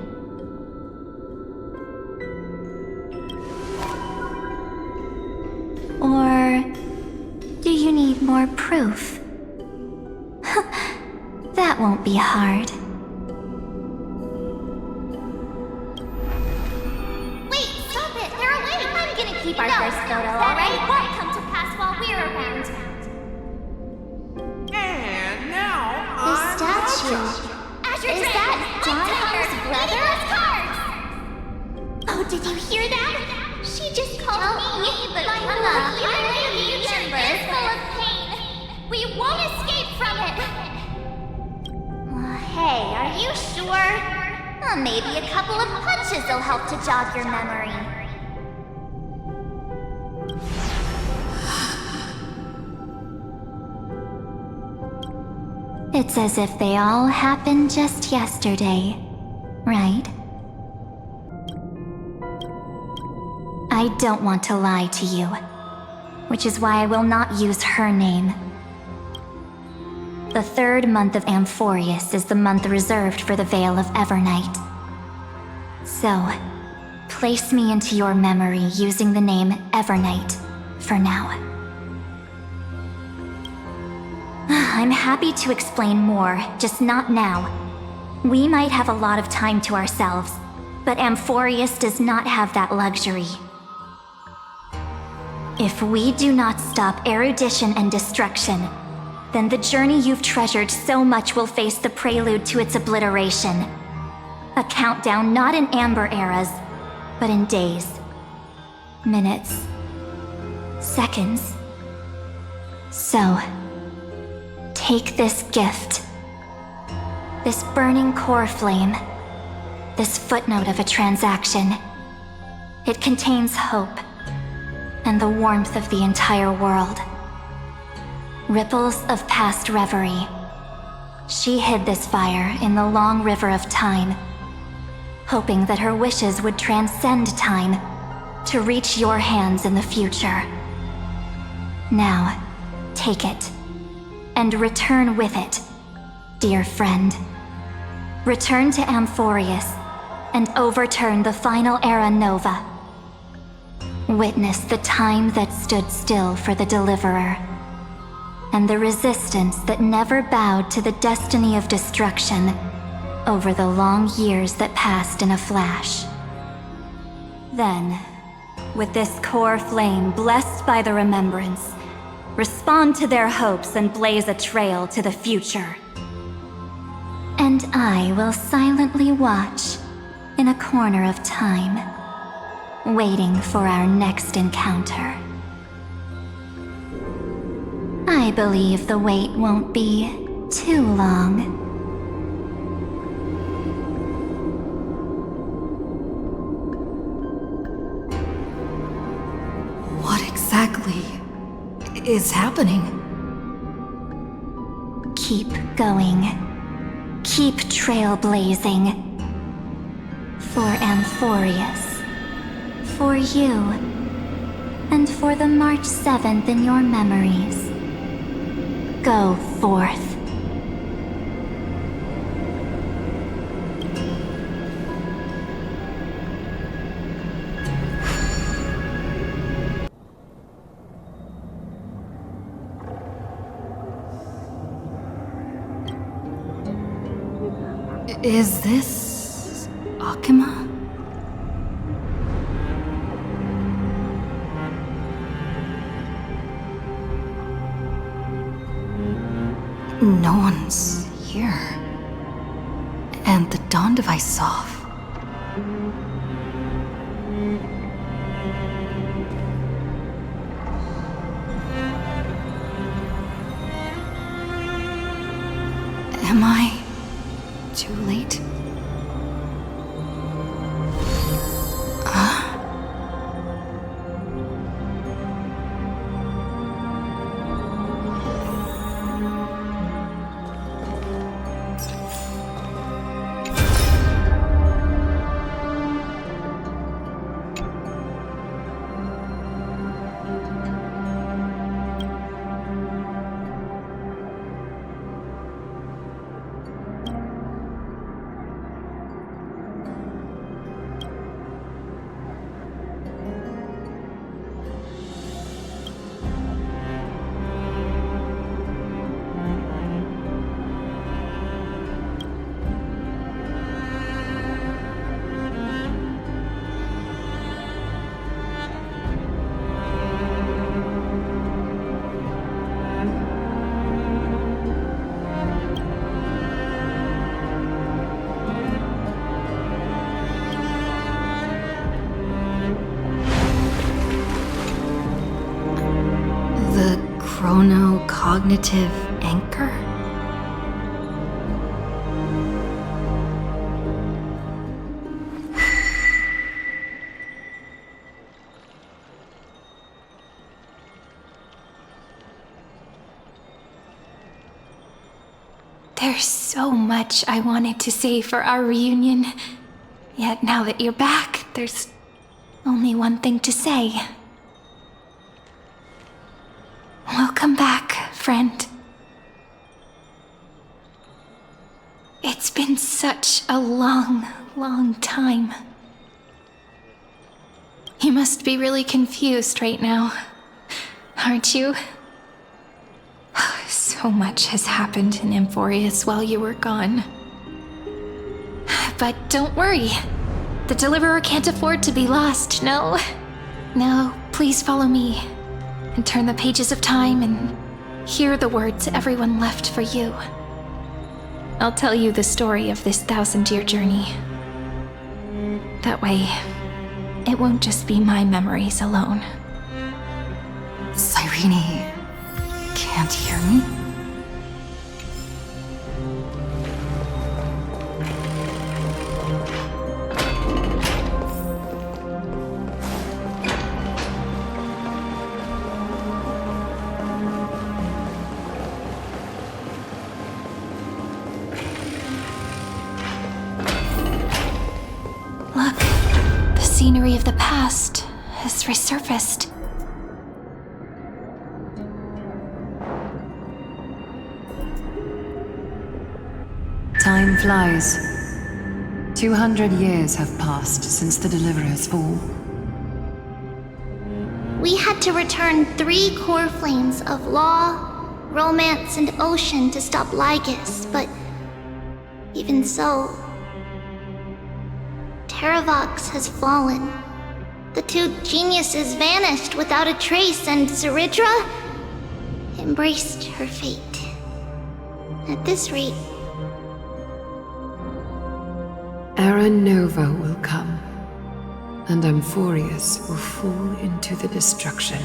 Or do you need more proof? That won't be hard. Wait, stop it! They're awake! I'm gonna keep our first photo, alright? Won't come to pass while we're around. And now The statue. Is that Donham's brother? Oh, did you hear that? She just called me, but my future is full of pain. We won't escape from it. Hey, are you sure? Maybe a couple of punches will help to jog your memory. It's as if they all happened just yesterday, right? I don't want to lie to you, which is why I will not use her name. The third month of Amphoreus is the month reserved for the Veil of Evernight. So, place me into your memory using the name Evernight for now. I'm happy to explain more, just not now. We might have a lot of time to ourselves, but Amphoreus does not have that luxury. If we do not stop erudition and destruction, then the journey you've treasured so much will face the prelude to its obliteration. A countdown not in amber eras, but in days, minutes, seconds. So, take this gift. This burning core flame. This footnote of a transaction. It contains hope. and the warmth of the entire world. Ripples of past reverie. She hid this fire in the long river of time, hoping that her wishes would transcend time to reach your hands in the future. Now, take it, and return with it, dear friend. Return to Amphoreus, and overturn the final era Nova. Witness the time that stood still for the Deliverer, and the resistance that never bowed to the destiny of destruction over the long years that passed in a flash. Then, with this core flame blessed by the remembrance, respond to their hopes and blaze a trail to the future. And I will silently watch in a corner of time, waiting for our next encounter. I believe the wait won't be too long. What exactly is happening? Keep going. Keep trailblazing. For Amphoreus. For you. And for the March 7th in your memories. Go forth. Is this Okhema? No one's here. And the dawn device off. Am I too late? Chrono-cognitive anchor? There's so much I wanted to say for our reunion. Yet now that you're back, there's only one thing to say. Welcome back, friend. It's been such a long, long time. You must be really confused right now, aren't you? So much has happened in Amphoreus while you were gone. But don't worry. The Deliverer can't afford to be lost, no? No, please follow me. And turn the pages of time and hear the words everyone left for you. I'll tell you the story of this 1,000-year journey. That way, it won't just be my memories alone. Cyrene can't hear me? scenery of the past has resurfaced. Time flies. 200 years have passed since the Deliverer's fall. We had to return 3 core flames of law, romance, and ocean to stop Lygus, but even so, Terravox has fallen. The 2 geniuses vanished without a trace, and CERYDRA embraced her fate. At this rate, Era Nova will come, and Amphoreus will fall into the destruction.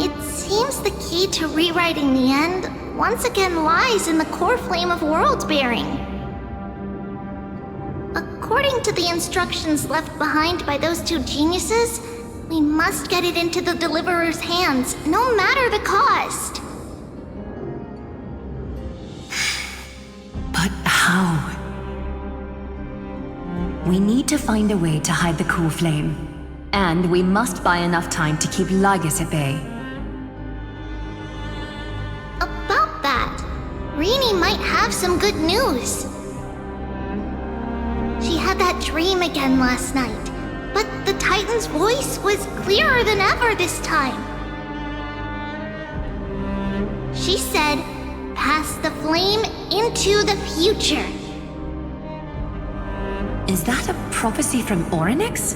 It seems the key to rewriting the end once again lies in the core flame of world-bearing. According to the instructions left behind by those 2 geniuses, we must get it into the Deliverer's hands, no matter the cost. But how? We need to find a way to hide the core flame. And we must buy enough time to keep Lygus at bay. About that, Rini might have some good news. She had that dream again last night, but the Titan's voice was clearer than ever this time. She said, "Pass the flame into the future." Is that a prophecy from Orynyx?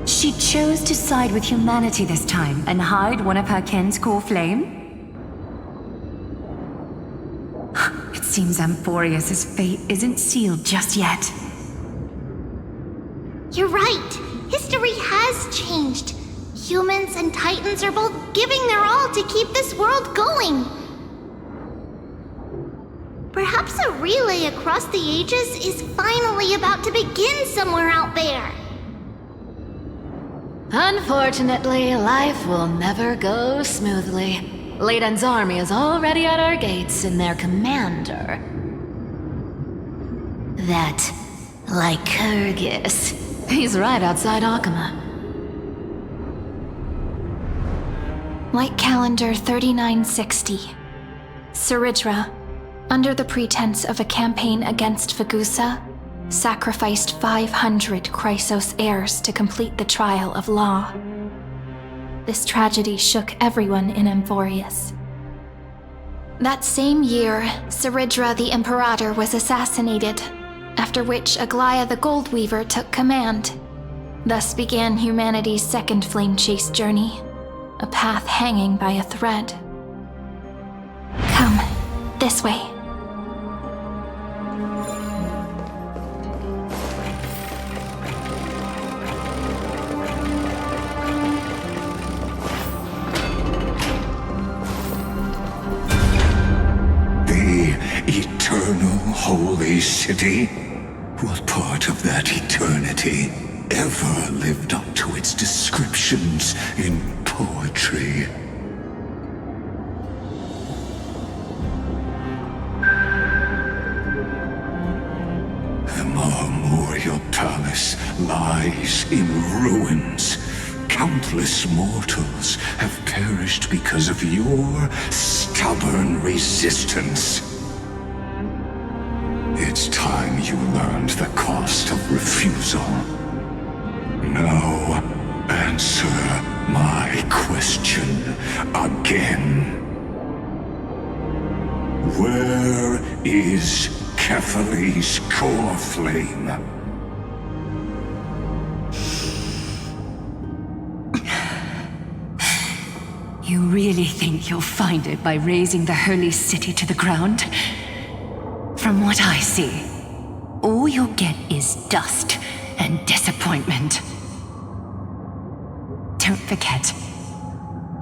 She chose to side with humanity this time and hide one of her kin's core flame? It seems Amphoreus' fate isn't sealed just yet. You're right. History has changed. Humans and Titans are both giving their all to keep this world going. Perhaps a relay across the ages is finally about to begin somewhere out there. Unfortunately, life will never go smoothly. Leiden's army is already at our gates, and their commander... that Lycurgus. He's right outside Okhema. Light calendar 3960. CERYDRA, under the pretense of a campaign against Vagusa, sacrificed 500 Chrysos heirs to complete the trial of law. This tragedy shook everyone in Amphoreus. That same year, CERYDRA the Imperator was assassinated, after which Aglaia the Goldweaver took command. Thus began humanity's second flame chase journey, a path hanging by a thread. Come, this way. Eternal holy city? What part of that eternity ever lived up to its descriptions in poetry? The Marmorial Palace lies in ruins. Countless mortals have perished because of your stubborn resistance. It's time you learned the cost of refusal. Now, answer my question again. Where is Kefali's core flame? You really think you'll find it by razing the holy city to the ground? From what I see, all you'll get is dust and disappointment. Don't forget,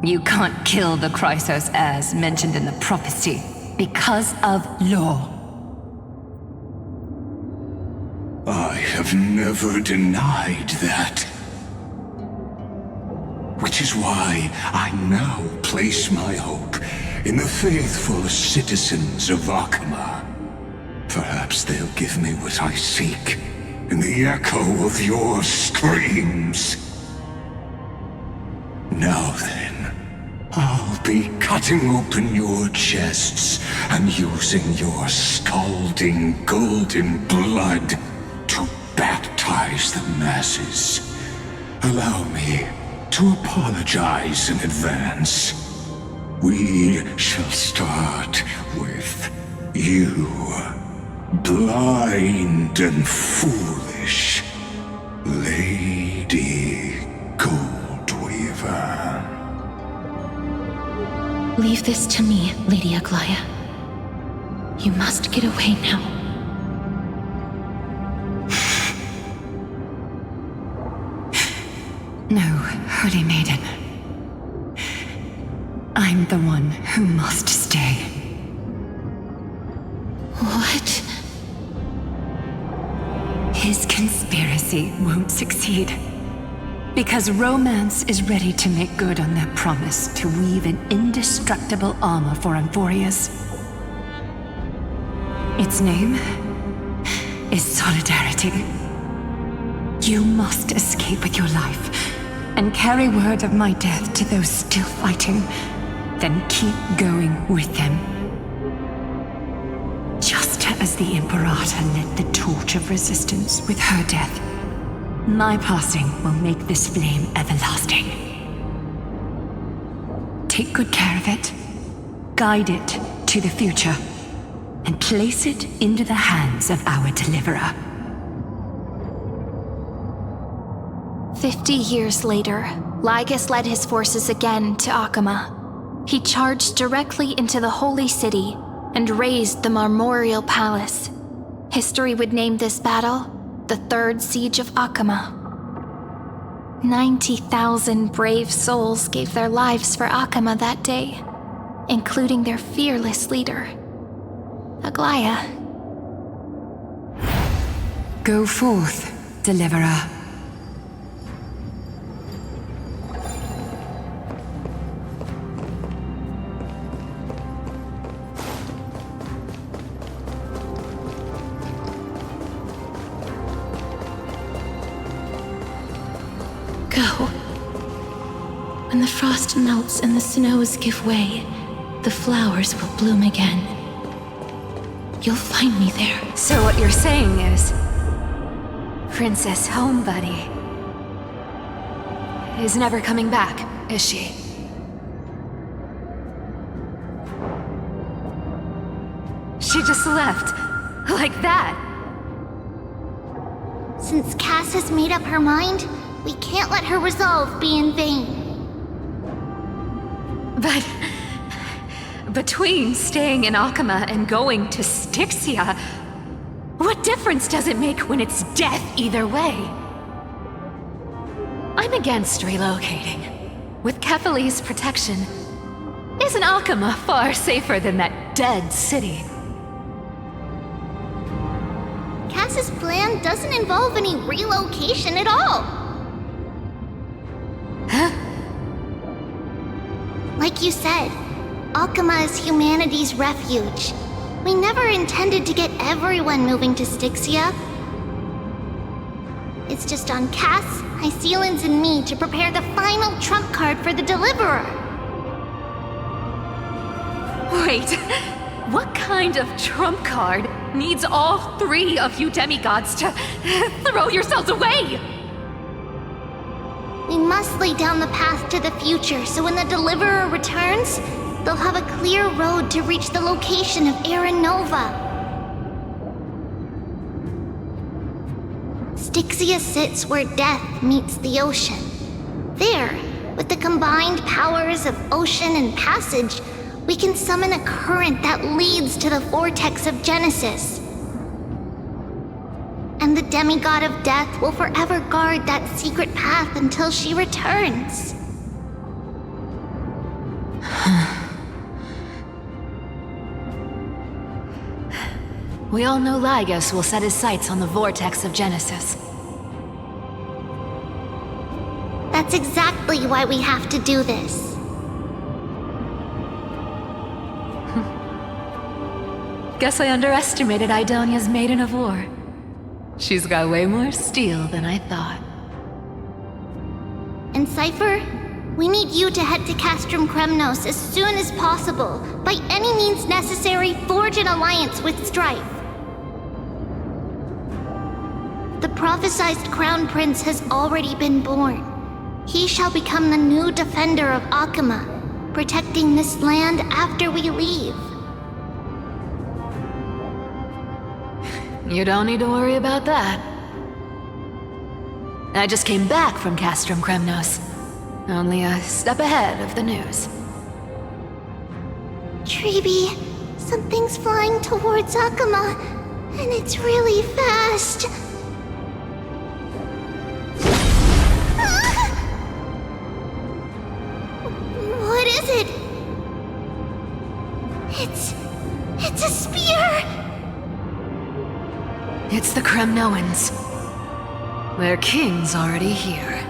you can't kill the Chrysos heirs mentioned in the prophecy because of law. I have never denied that. Which is why I now place my hope in the faithful citizens of Okhema. Perhaps they'll give me what I seek in the echo of your screams. Now then, I'll be cutting open your chests and using your scalding golden blood to baptize the masses. Allow me to apologize in advance. We shall start with you, blind and foolish Lady Goldweaver. Leave this to me, Lady Aglaya. You must get away now. No, Holy Maiden. I'm the one who must stay. What? His conspiracy won't succeed. Because Romance is ready to make good on their promise to weave an indestructible armor for Amphoreus. Its name is Solidarity. You must escape with your life and carry word of my death to those still fighting, then keep going with them. Just as the Imperator lit the torch of resistance with her death, my passing will make this flame everlasting. Take good care of it, guide it to the future, and place it into the hands of our deliverer. 50 years later, Lygus led his forces again to Okhema. He charged directly into the Holy City and razed the Marmorial Palace. History would name this battle the Third Siege of Okhema. 90,000 brave souls gave their lives for Okhema that day, including their fearless leader, Aglaya. Go forth, deliverer. When the frost melts and the snows give way, the flowers will bloom again. You'll find me there. So what you're saying is, Princess Homebuddy is never coming back, is she? She just left, like that. Since Cass has made up her mind, we can't let her resolve be in vain. But between staying in Okhema and going to Styxia, what difference does it make when it's death either way? I'm against relocating. With Kephaly's protection, isn't Okhema far safer than that dead city? Cass's plan doesn't involve any relocation at all. Huh? Like you said, Okhema is humanity's refuge. We never intended to get everyone moving to Styxia. It's just on Cass, HYSILENS, and me to prepare the final trump card for the Deliverer. Wait, what kind of trump card needs all three of you demigods to throw yourselves away? We must lay down the path to the future so when the Deliverer returns, they'll have a clear road to reach the location of Aranova. Styxia sits where death meets the ocean. There, with the combined powers of ocean and passage, we can summon a current that leads to the vortex of Genesis. And the demigod of death will forever guard that secret path until she returns. We all know Lygus will set his sights on the vortex of Genesis. That's exactly why we have to do this. Guess I underestimated Idonia's Maiden of War. She's got way more steel than I thought. And Cypher, we need you to head to Castrum Kremnos as soon as possible. By any means necessary, forge an alliance with Strife. The prophesized Crown Prince has already been born. He shall become the new defender of Okhema, protecting this land after we leave. You don't need to worry about that. I just came back from Castrum Kremnos. Only a step ahead of the news. Treeby, something's flying towards Okhema, and it's really fast. What is it? It's a spear! It's the Kremnoans. Their king's already here.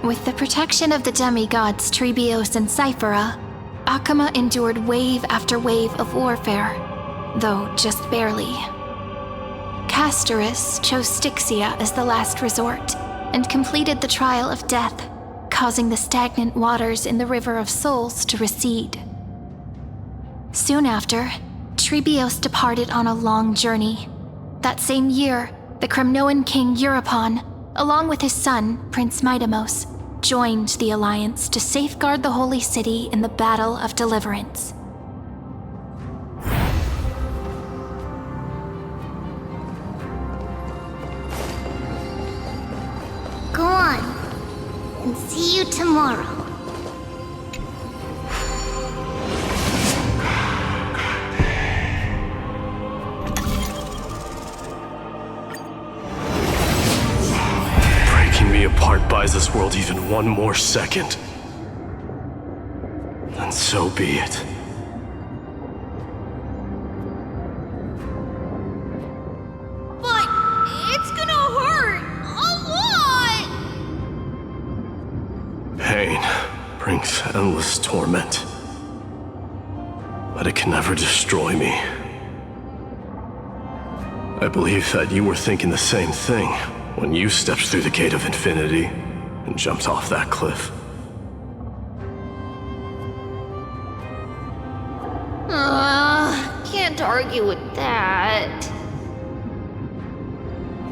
With the protection of the demigods Trebios and Cyphera, Okhema endured wave after wave of warfare, though just barely. Castorus chose Styxia as the last resort, and completed the trial of death, causing the stagnant waters in the River of Souls to recede. Soon after, Trebios departed on a long journey. That same year, the Kremnoan king Euripon, along with his son, Prince Midamos, joined the alliance to safeguard the holy city in the Battle of Deliverance. Go on, and see you tomorrow. Me apart buys this world even one more second, then so be it. But it's gonna hurt a lot! Pain brings endless torment, but it can never destroy me. I believe that you were thinking the same thing when you stepped through the gate of infinity and jumped off that cliff. Can't argue with that.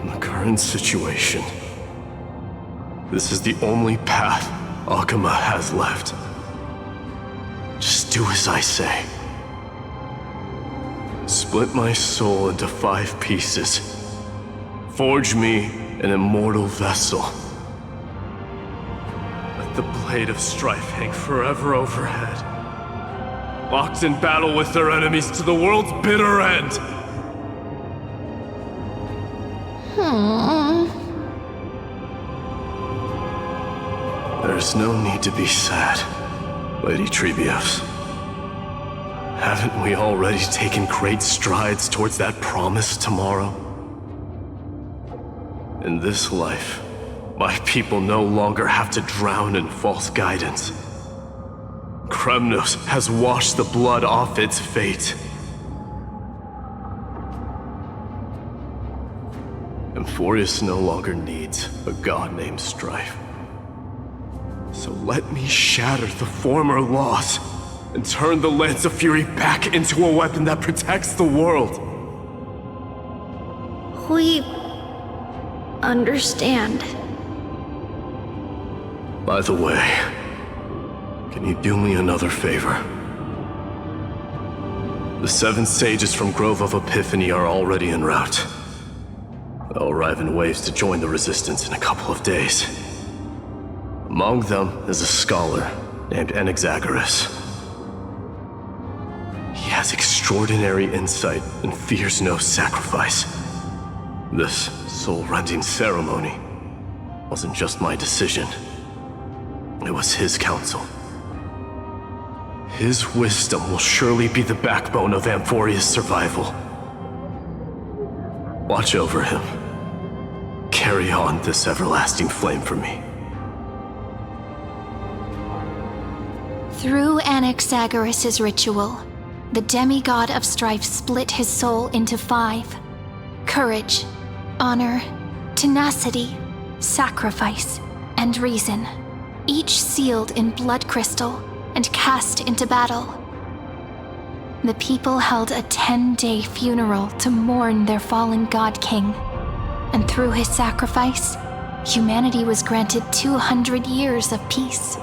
In the current situation, this is the only path Okhema has left. Just do as I say. Split my soul into 5 pieces. Forge me an immortal vessel. Let the blade of strife hang forever overhead, locked in battle with their enemies to the world's bitter end. There's no need to be sad, Lady Trebios. Haven't we already taken great strides towards that promised tomorrow? In this life, my people no longer have to drown in false guidance. Kremnos has washed the blood off its fate. Amphoreus no longer needs a god named Strife. So let me shatter the former laws and turn the Lance of Fury back into a weapon that protects the world. We understand. By the way, can you do me another favor? The 7 sages from Grove of Epiphany are already en route. They'll arrive in waves to join the Resistance in a couple of days. Among them is a scholar named Anaxagoras. He has extraordinary insight and fears no sacrifice. This soul-rending ceremony wasn't just my decision. It was his counsel. His wisdom will surely be the backbone of Amphoreus' survival. Watch over him. Carry on this everlasting flame for me. Through Anaxagoras' ritual, the demigod of strife split his soul into 5. Courage, honor, tenacity, sacrifice, and reason, each sealed in blood crystal and cast into battle. The people held a 10-day funeral to mourn their fallen god king, and through his sacrifice, humanity was granted 200 years of peace.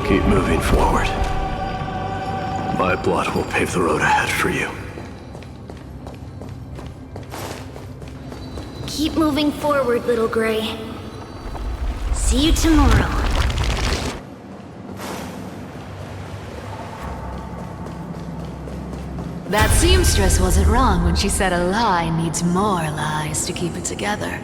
Keep moving forward. My blood will pave the road ahead for you. Keep moving forward, little Gray. See you tomorrow. That seamstress wasn't wrong when she said a lie needs more lies to keep it together.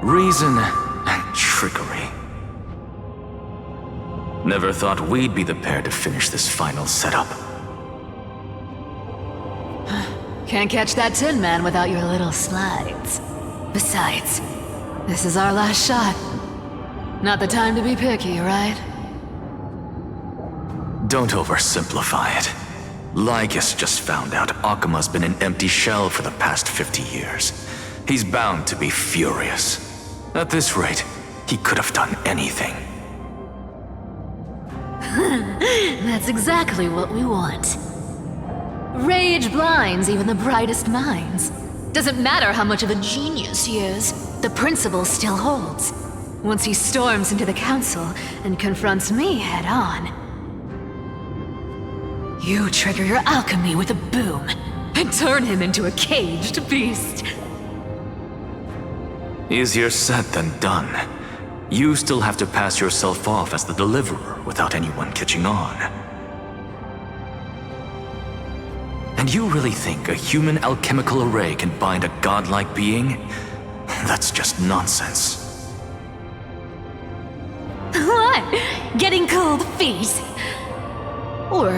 Reason and trickery. Never thought we'd be the pair to finish this final setup. Can't catch that Tin Man without your little slides. Besides, this is our last shot. Not the time to be picky, right? Don't oversimplify it. Lygus just found out Okhema's been an empty shell for the past 50 years. He's bound to be furious. At this rate, he could have done anything. That's exactly what we want. Rage blinds even the brightest minds. Doesn't matter how much of a genius he is, the principle still holds. Once he storms into the council and confronts me head on, you trigger your alchemy with a boom and turn him into a caged beast. Easier said than done. You still have to pass yourself off as the deliverer without anyone catching on. And you really think a human alchemical array can bind a godlike being? That's just nonsense. What? Getting cold feet? Or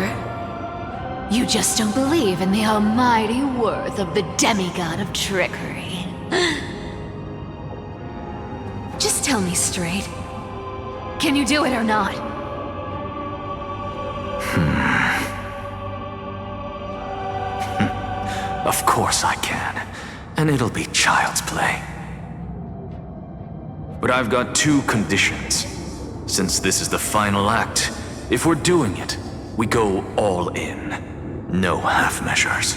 you just don't believe in the almighty worth of the demigod of trickery? Just tell me straight. Can you do it or not? Of course I can. And it'll be child's play. But I've got 2 conditions. Since this is the final act, if we're doing it, we go all in. No half measures.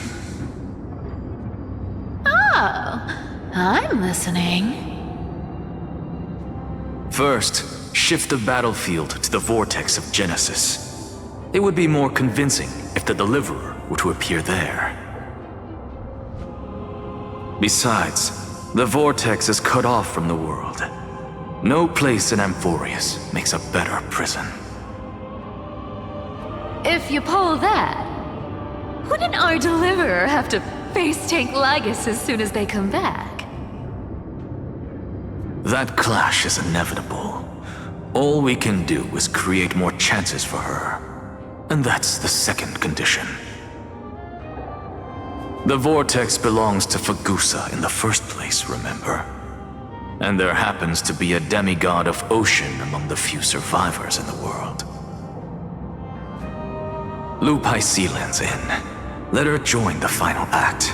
Oh, I'm listening. First, shift the battlefield to the vortex of Genesis. It would be more convincing if the deliverer were to appear there. Besides, the vortex is cut off from the world. No place in Amphoreus makes a better prison. If you pull that, wouldn't our deliverer have to face tank Lygus as soon as they come back? That clash is inevitable. All we can do is create more chances for her. And that's the second condition. The vortex belongs to Fagusa in the first place, remember? And there happens to be a demigod of ocean among the few survivors in the world. Loop HYSILENS in. Let her join the final act.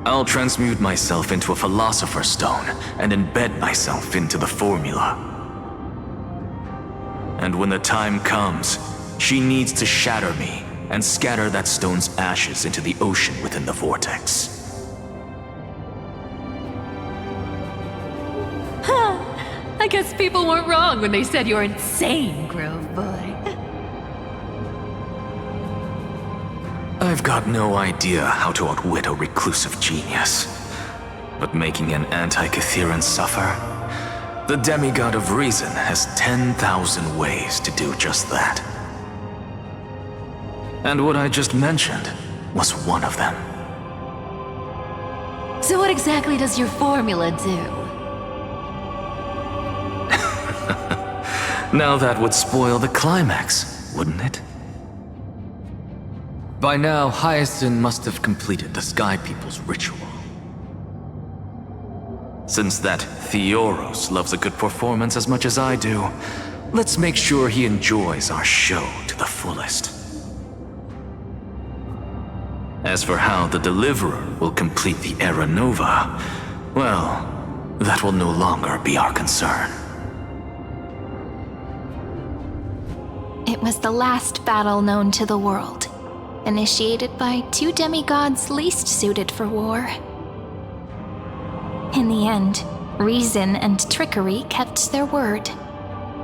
I'll transmute myself into a philosopher's stone and embed myself into the formula. And when the time comes, she needs to shatter me and scatter that stone's ashes into the ocean within the vortex. I guess people weren't wrong when they said you're insane, Grove Boy. I've got no idea how to outwit a reclusive genius. But making an anti-Catheran suffer? The demigod of reason has 10,000 ways to do just that. And what I just mentioned was one of them. So what exactly does your formula do? Now that would spoil the climax, wouldn't it? By now, Hyacinth must have completed the Sky People's ritual. Since that Theoros loves a good performance as much as I do, let's make sure he enjoys our show to the fullest. As for how the Deliverer will complete the Era Nova, well, that will no longer be our concern. It was the last battle known to the world, initiated by two demigods least suited for war. In the end, reason and trickery kept their word.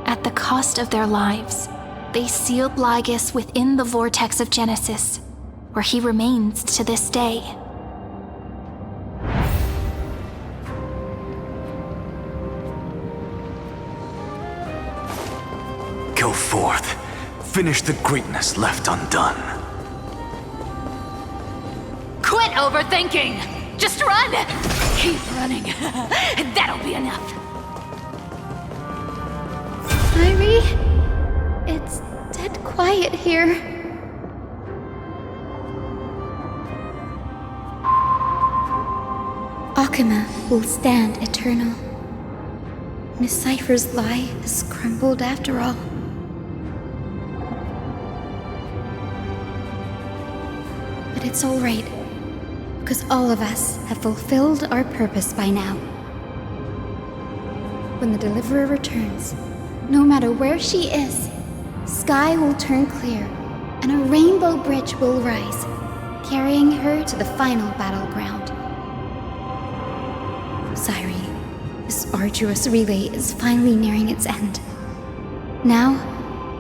At the cost of their lives, they sealed Lygus within the vortex of Genesis, where he remains to this day. Go forth. Finish the greatness left undone. Quit overthinking! Just run! Keep running. That'll be enough. Irie, it's dead quiet here. Okhema will stand eternal. Miss Cypher's lie has crumbled after all. But it's all right, because all of us have fulfilled our purpose by now. When the Deliverer returns, no matter where she is, sky will turn clear, and a rainbow bridge will rise, carrying her to the final battleground. Siren, this arduous relay is finally nearing its end. Now,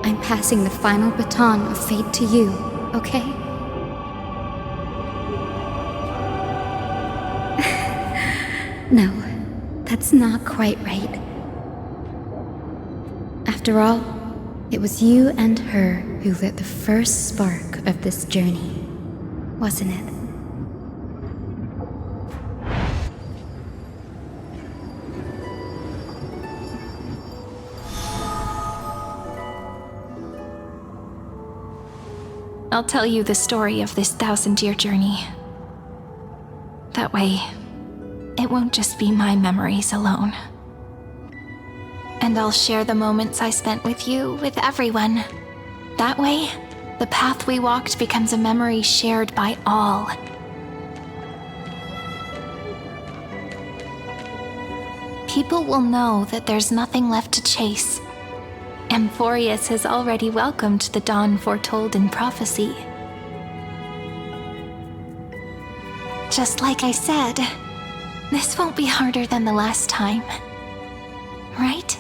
I'm passing the final baton of fate to you, okay? No, that's not quite right. After all, it was you and her who lit the first spark of this journey, wasn't it? I'll tell you the story of this 1,000-year journey. That way, it won't just be my memories alone. And I'll share the moments I spent with you with everyone. That way, the path we walked becomes a memory shared by all. People will know that there's nothing left to chase. Amphoreus has already welcomed the dawn foretold in prophecy. Just like I said, this won't be harder than the last time, right?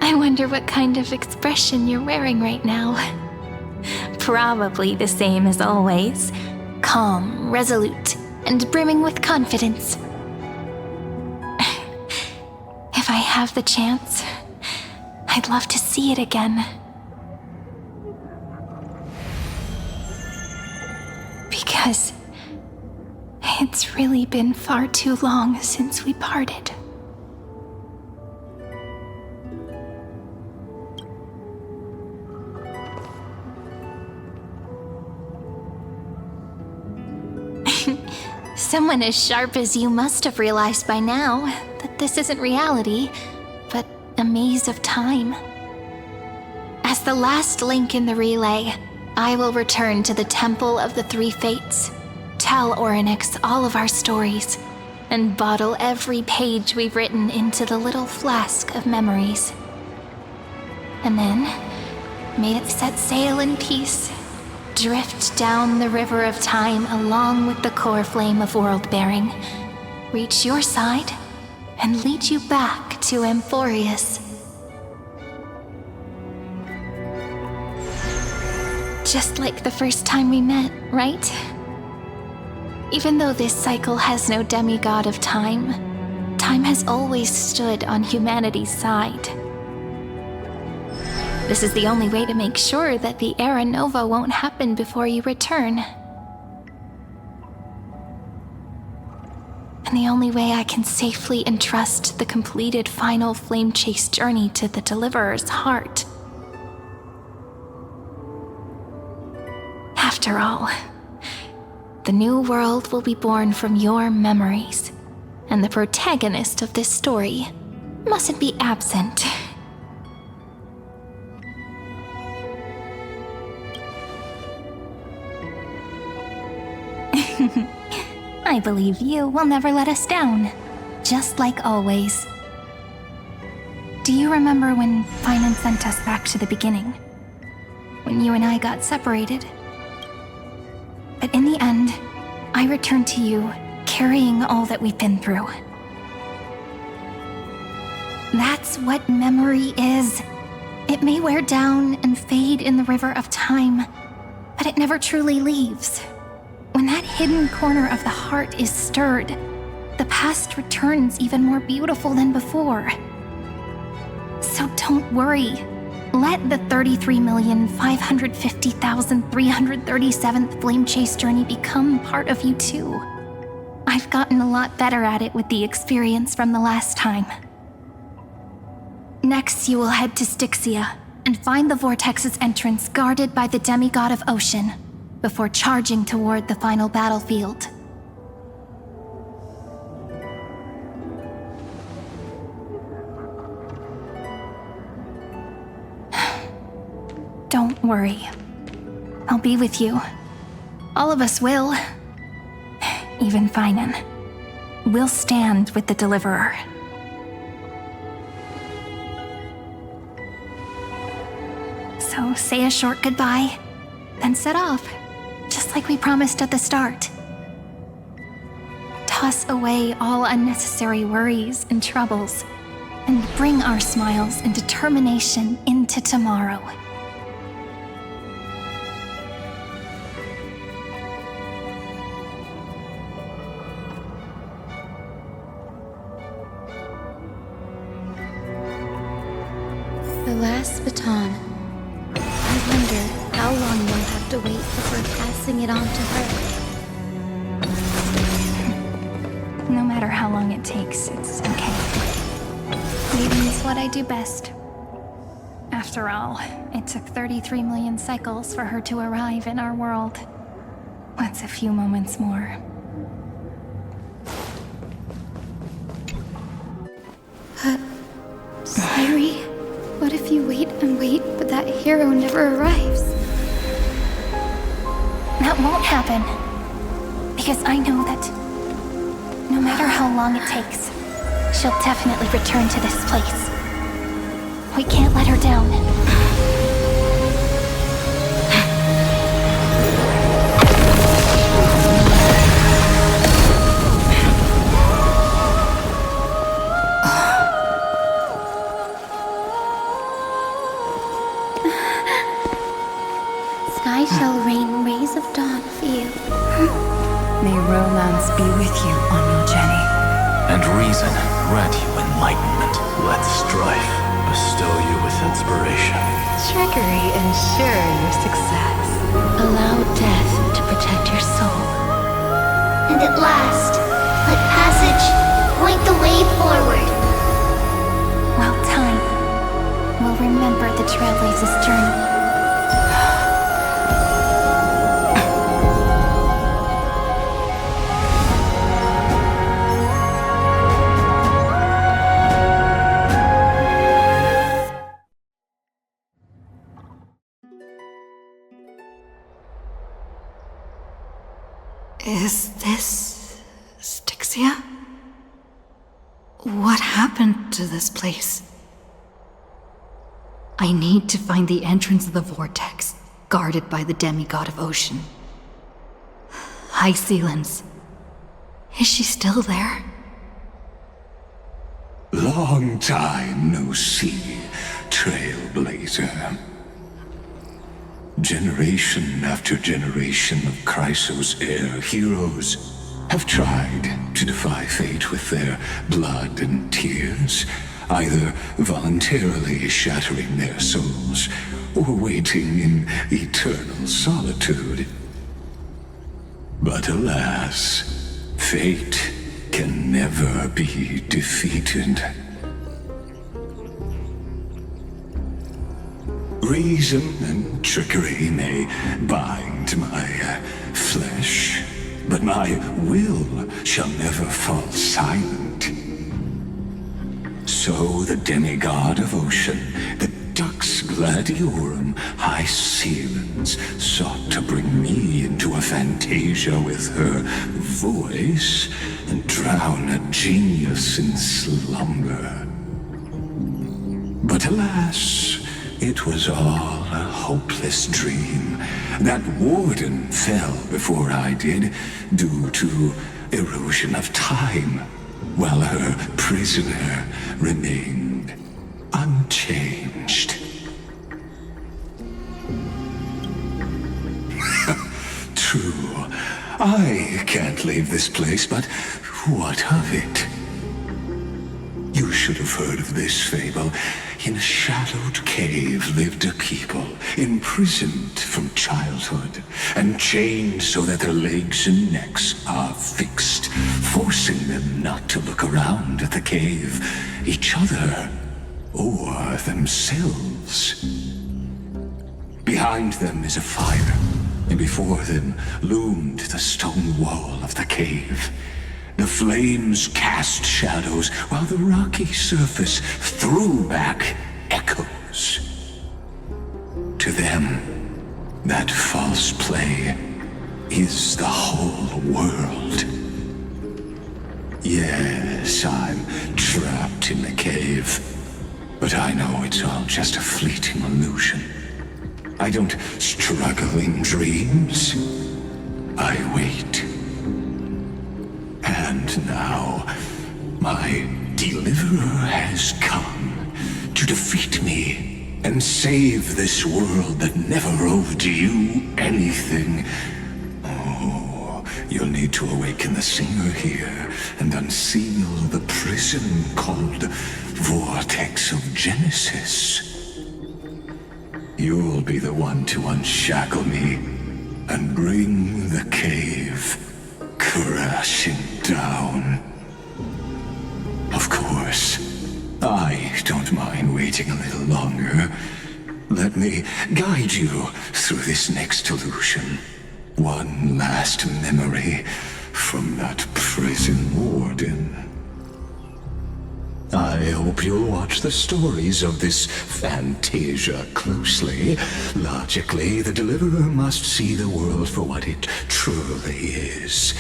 I wonder what kind of expression you're wearing right now. Probably the same as always. Calm, resolute, and brimming with confidence. If I have the chance, I'd love to see it again. Because it's really been far too long since we parted. Someone as sharp as you must have realized by now that this isn't reality, but a maze of time. As the last link in the relay, I will return to the Temple of the Three Fates, tell Orynyx all of our stories, and bottle every page we've written into the little flask of memories. And then, may it set sail in peace, drift down the river of time along with the core flame of world-bearing, reach your side, and lead you back to Amphoreus. Just like the first time we met, right? Even though this cycle has no demigod of time, time has always stood on humanity's side. This is the only way to make sure that the Era Nova won't happen before you return. And the only way I can safely entrust the completed final flame chase journey to the Deliverer's heart. After all, the new world will be born from your memories, and the protagonist of this story mustn't be absent. I believe you will never let us down, just like always. Do you remember when Finan sent us back to the beginning? When you and I got separated? But in the end, I returned to you, carrying all that we've been through. That's what memory is. It may wear down and fade in the river of time, but it never truly leaves. When that hidden corner of the heart is stirred, the past returns even more beautiful than before. So don't worry. Let the 33,550,337th Flame Chase journey become part of you too. I've gotten a lot better at it with the experience from the last time. Next, you will head to Styxia and find the Vortex's entrance guarded by the demigod of ocean, before charging toward the final battlefield. Don't worry. I'll be with you. All of us will. Even Finan. We'll stand with the Deliverer. So say a short goodbye, then set off. Just like we promised at the start. Toss away all unnecessary worries and troubles, and bring our smiles and determination into tomorrow. The last baton. I wonder how long we'll have to wait before passing it on to her. No matter how long it takes, it's okay. Waiting is what I do best. After all, it took 33 million cycles for her to arrive in our world. What's a few moments more? Cyri, what if you wait and wait, but that hero never arrives? That won't happen. Because I know that no matter how long it takes, she'll definitely return to this place. We can't let her down. Sky shall rain rays of dawn for you. May romance be with you on your journey. And reason grant you enlightenment. Let strife bestow you with inspiration. Trickery ensure your success. Allow death to protect your soul. And at last, let passage point the way forward. Well timed. We'll remember the Trailblazer's journey. Is this Styxia? What happened to this place? I need to find the entrance of the vortex, guarded by the demigod of ocean. HYSILENS. Is she still there? Long time no see, Trailblazer. Generation after generation of Chrysos heir heroes have tried to defy fate with their blood and tears, either voluntarily shattering their souls or waiting in eternal solitude. But alas, fate can never be defeated. Reason and trickery may bind my flesh, but my will shall never fall silent. So the demigod of ocean, the Dux Gladiorum HYSILENS, sought to bring me into a fantasia with her voice and drown a genius in slumber. But alas, it was all a hopeless dream. That warden fell before I did, due to erosion of time, while her prisoner remained unchanged. True, I can't leave this place, but what of it? You should have heard of this fable. In a shadowed cave lived a people, imprisoned from childhood, and chained so that their legs and necks are fixed, forcing them not to look around at the cave, each other, or themselves. Behind them is a fire, and before them loomed the stone wall of the cave. The flames cast shadows, while the rocky surface threw back echoes. To them, that false play is the whole world. Yes, I'm trapped in the cave, but I know it's all just a fleeting illusion. I don't struggle in dreams. I wait. And now, my deliverer has come to defeat me and save this world that never owed you anything. Oh, you'll need to awaken the singer here and unseal the prison called Vortex of Genesis. You'll be the one to unshackle me and bring the cave crashing down. Of course, I don't mind waiting a little longer. Let me guide you through this next illusion. One last memory from that prison warden. I hope you'll watch the stories of this fantasia closely. Logically, the deliverer must see the world for what it truly is.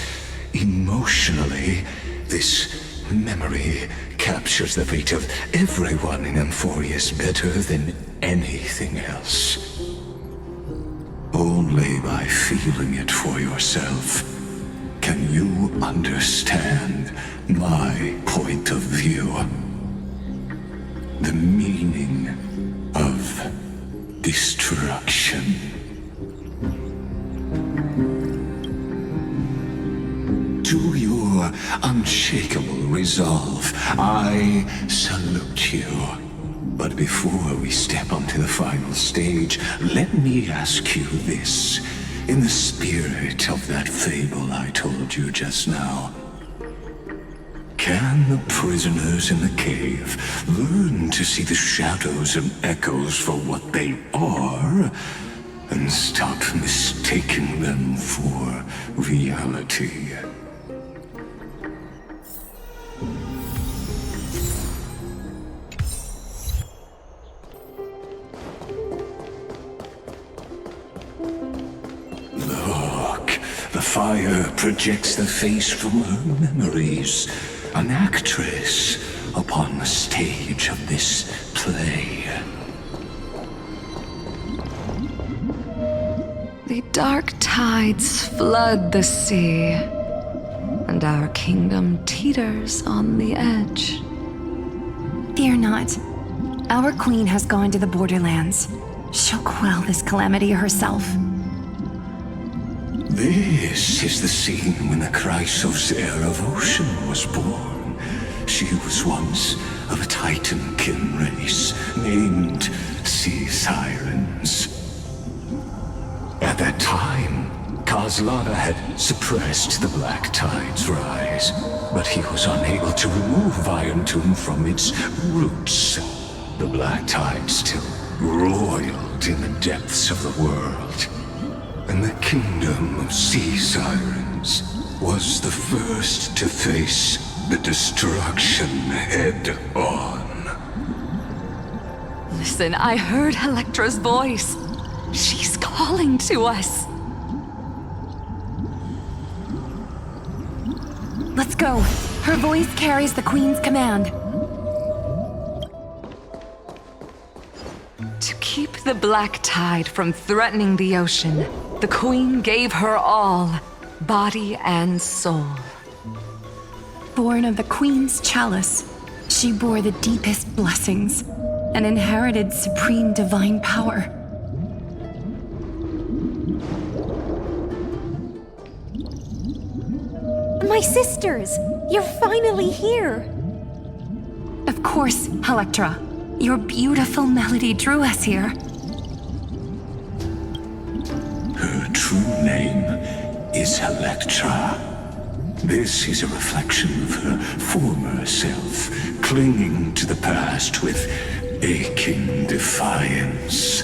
Emotionally, this memory captures the fate of everyone in Amphoreus better than anything else. Only by feeling it for yourself can you understand my point of view. The meaning of destruction. To your unshakable resolve, I salute you. But before we step onto the final stage, let me ask you this. In the spirit of that fable I told you just now, can the prisoners in the cave learn to see the shadows and echoes for what they are, and stop mistaking them for reality? Look, the fire projects the face from her memories. An actress upon the stage of this play. The dark tides flood the sea, and our kingdom teeters on the edge. Fear not. Our queen has gone to the borderlands. She'll quell this calamity herself. This is the scene when the Chrysosaur of Ocean was born. She was once of a Titankin race named Sea Sirens. At that time, Kozlana had suppressed the Black Tide's rise, but he was unable to remove Iron Tomb from its roots. The Black Tide still roiled in the depths of the world, and the kingdom of sea sirens was the first to face the destruction head-on. Listen, I heard Electra's voice. She's calling to us. Let's go. Her voice carries the Queen's command. To keep the Black Tide from threatening the ocean, the Queen gave her all, body and soul. Born of the Queen's chalice, she bore the deepest blessings and inherited supreme divine power. My sisters! You're finally here! Of course, Electra. Your beautiful melody drew us here. Her true name is Electra. This is a reflection of her former self, clinging to the past with aching defiance.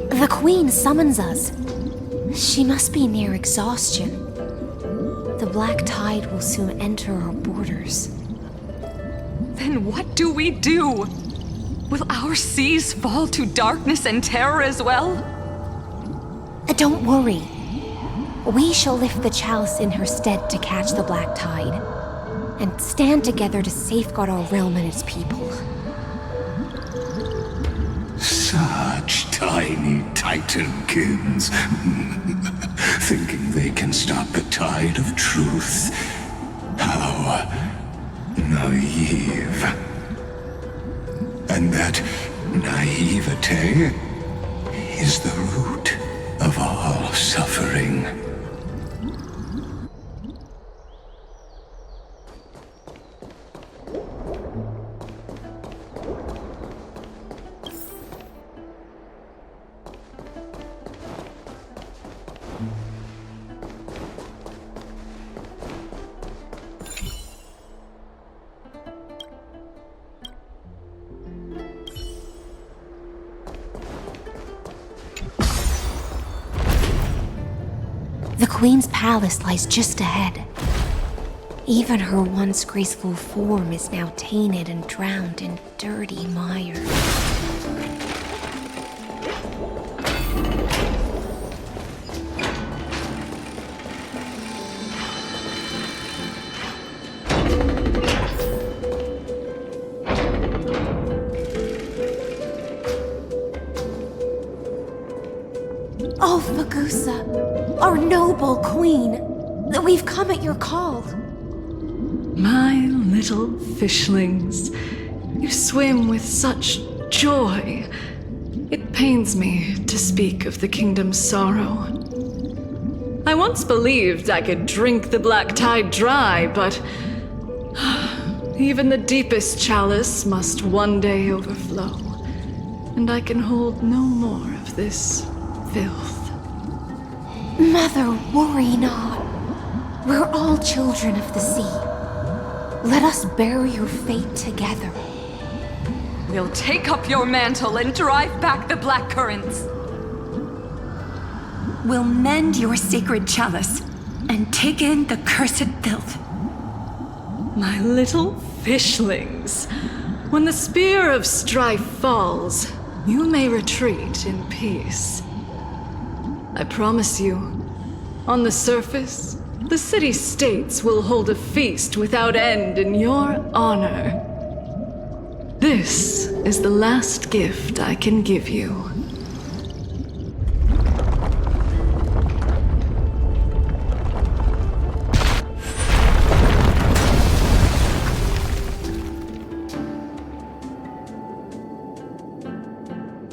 The Queen summons us. She must be near exhaustion. The Black Tide will soon enter our borders. Then what do we do? Will our seas fall to darkness and terror as well? Don't worry. We shall lift the chalice in her stead to catch the Black Tide, and stand together to safeguard our realm and its people. Such tiny Titankins, thinking they can stop the tide of truth. How naive. And that naivete is the root of all suffering. The Queen's palace lies just ahead. Even her once graceful form is now tainted and drowned in dirty mire. Oh, Fagusa, our noble queen, we've come at your call. My little fishlings, you swim with such joy. It pains me to speak of the kingdom's sorrow. I once believed I could drink the Black Tide dry, but even the deepest chalice must one day overflow, and I can hold no more of this filth. Mother, worry not. We're all children of the sea. Let us bear your fate together. We'll take up your mantle and drive back the black currents. We'll mend your sacred chalice and take in the cursed filth. My little fishlings, when the spear of strife falls, you may retreat in peace. I promise you, on the surface, the city-states will hold a feast without end in your honor. This is the last gift I can give you.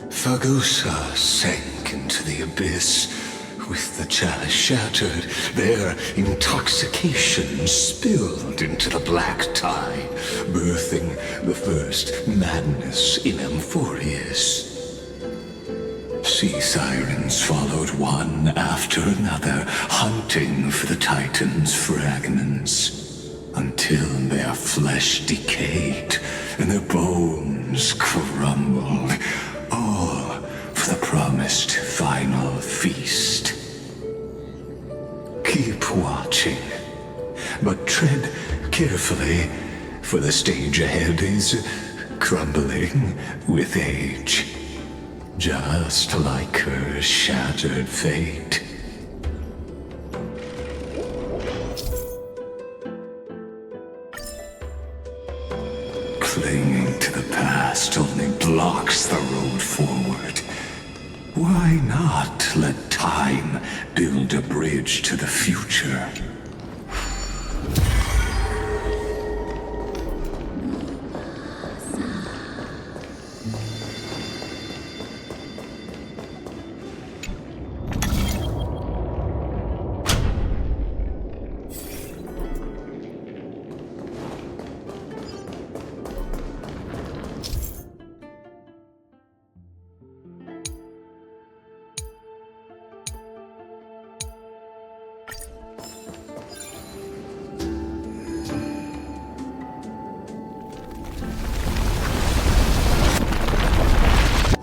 Fagusa sank into the abyss. With the chalice shattered, their intoxication spilled into the black tide, birthing the first madness in Amphoreus. sea sirens followed one after another, hunting for the Titan's fragments, until their flesh decayed and their bones crumbled, all for the promised final feast. Keep watching, but tread carefully, for the stage ahead is crumbling with age, just like her shattered fate. Clinging to the past only blocks the road forward. Why not let time build a bridge to the future?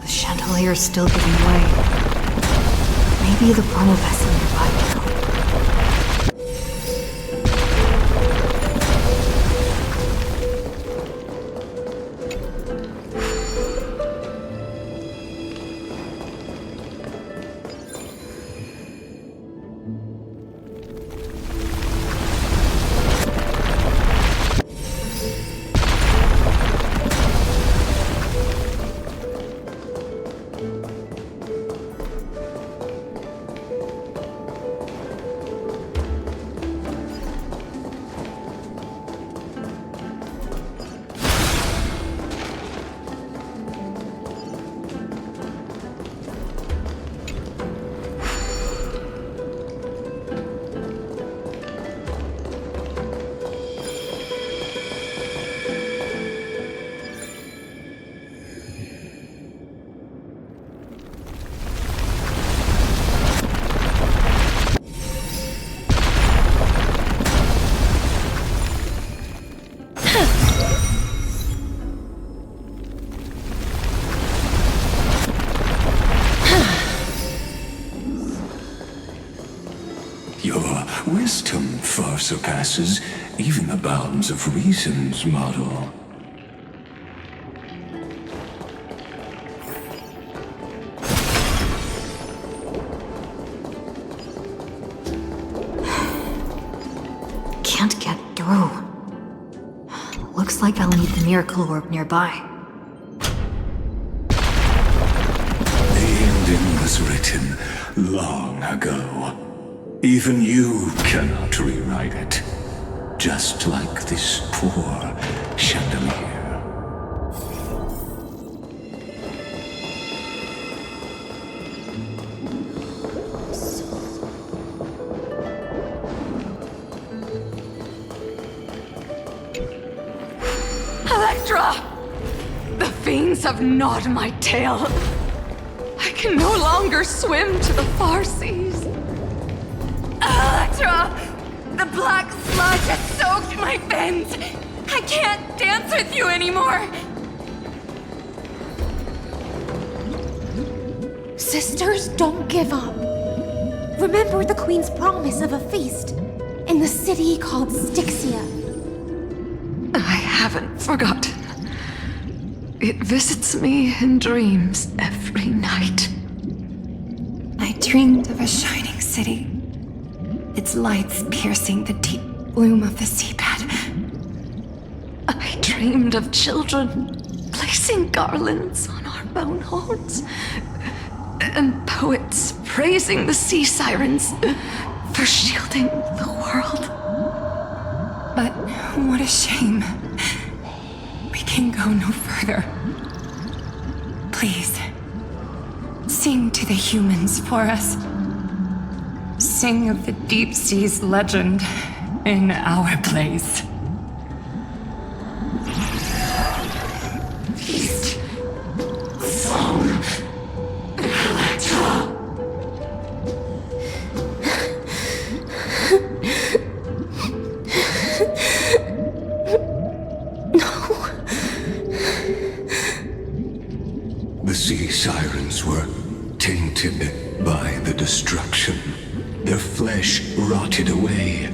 Chandelier's still giving way. Maybe the Brumal vessel nearby will help. Wisdom far surpasses even the bounds of reason's model. Can't get through. Looks like I'll need the miracle orb nearby. The ending was written long ago. Even you cannot rewrite it. Just like this poor chandelier. Electra! The fiends have gnawed my tail. I can no longer swim to the far seas. Electra! The black sludge has soaked my fins! I can't dance with you anymore! Sisters, don't give up. Remember the Queen's promise of a feast in the city called Styxia. I haven't forgotten. It visits me in dreams every night. I dreamed of a shining city. Its lights piercing the deep gloom of the seabed. I dreamed of children placing garlands on our bone horns, and poets praising the sea sirens for shielding the world. But what a shame. We can go no further. Please, sing to the humans for us. Sing of the deep sea's legend in our place. Feast. Song. Electra. were tainted by the destruction. Their flesh rotted away.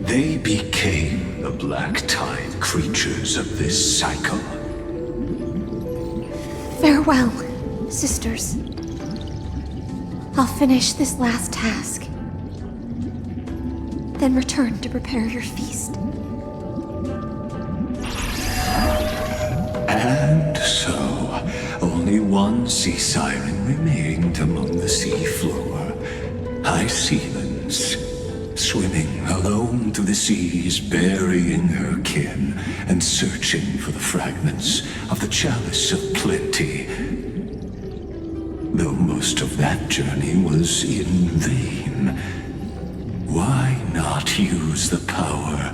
They became the black tide creatures of this cycle. Farewell, sisters. I'll finish this last task, then return to prepare your feast. And so, only one sea siren remained among the seafloor. HYSILENS, swimming alone through the seas, burying her kin and searching for the fragments of the chalice of plenty. Though most of that journey was in vain, why not use the power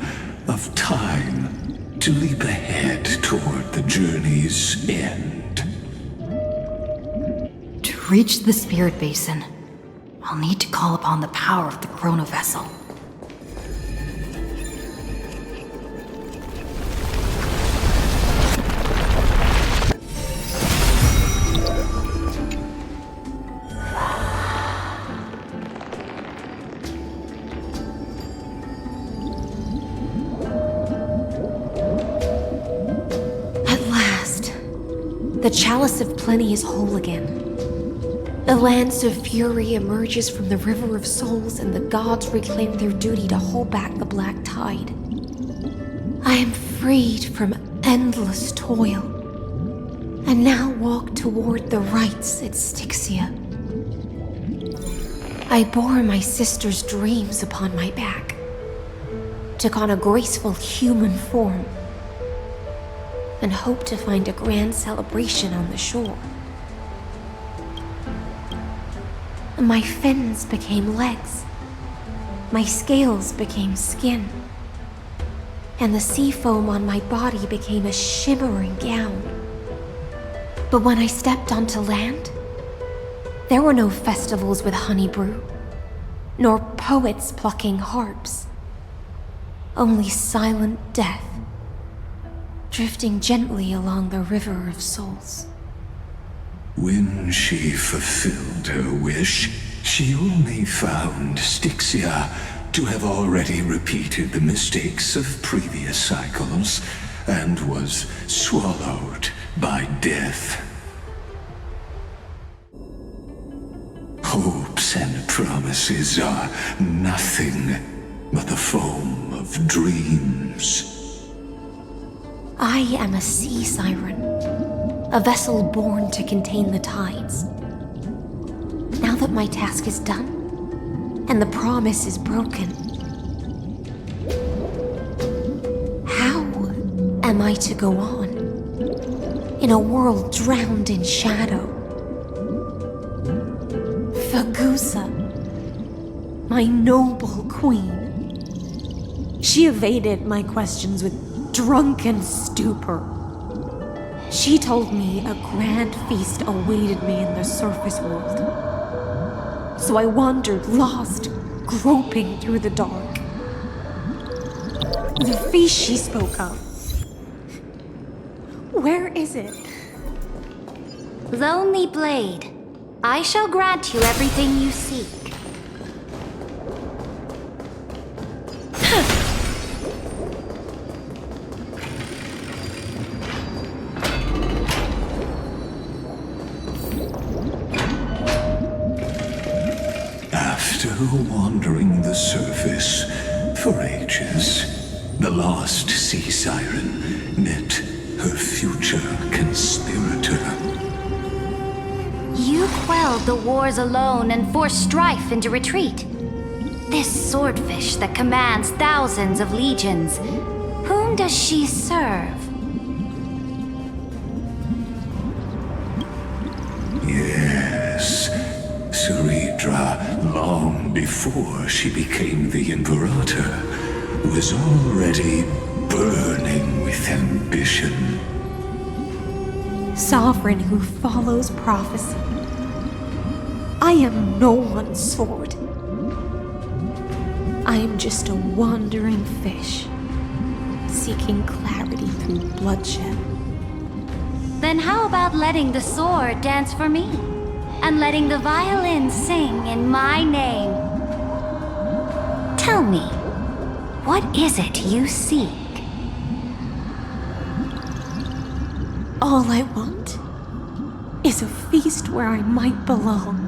of time to leap ahead toward the journey's end? To reach the spirit basin, I'll need to call upon the power of the chrono vessel. The chalice of plenty is whole again. A lance of fury emerges from the river of souls, and the gods reclaim their duty to hold back the black tide. I am freed from endless toil, and now walk toward the rites at Styxia. I bore my sister's dreams upon my back, took on a graceful human form, and hoped to find a grand celebration on the shore. My fins became legs, my scales became skin, and the sea foam on my body became a shimmering gown. But when I stepped onto land, there were no festivals with honey brew, nor poets plucking harps, only silent death, drifting gently along the river of souls. When she fulfilled her wish, she only found Styxia to have already repeated the mistakes of previous cycles and was swallowed by death. Hopes and promises are nothing but the foam of dreams. I am a sea siren, a vessel born to contain the tides. Now that my task is done, and the promise is broken, how am I to go on in a world drowned in shadow? Fagusa, my noble queen, she evaded my questions with drunken stupor. She told me a grand feast awaited me in the surface world. So I wandered lost, groping through the dark. The feast she spoke of, where is it? Lonely Blade, I shall grant you everything you seek. After wandering the surface for ages, the lost sea siren met her future conspirator. You quelled the wars alone and forced strife into retreat. This swordfish that commands thousands of legions, whom does she serve? Yes, CERYDRA, long before she became the Imperator, was already burning with ambition. Sovereign who follows prophecy, I am no one's sword. I am just a wandering fish, seeking clarity through bloodshed. Then how about letting the sword dance for me? and letting the violin sing in my name. Tell me, what is it you seek? All I want is a feast where I might belong.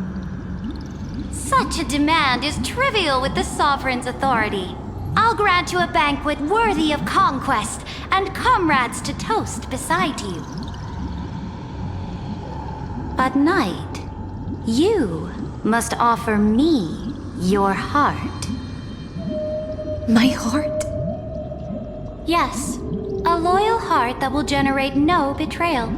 Such a demand is trivial with the Sovereign's authority. I'll grant you a banquet worthy of conquest and comrades to toast beside you. But Knight, you must offer me your heart. My heart? Yes, a loyal heart that will generate no betrayal.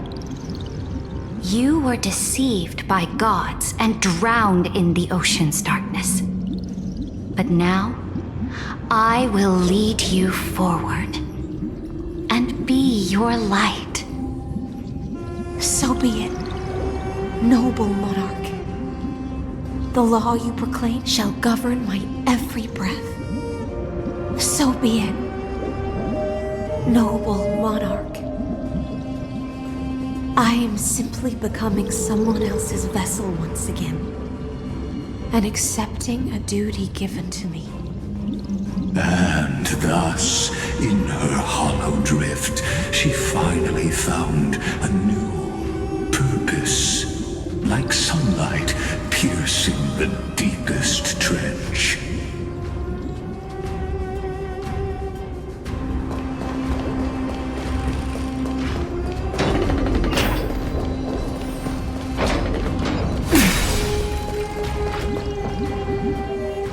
You were deceived by gods and drowned in the ocean's darkness. But now, I will lead you forward and be your light. So be it, noble monarch. The law you proclaim shall govern my every breath. So be it, noble monarch. I am simply becoming someone else's vessel once again, and accepting a duty given to me. And thus, in her hollow drift, she finally found a new purpose, like sunlight piercing the deepest trench.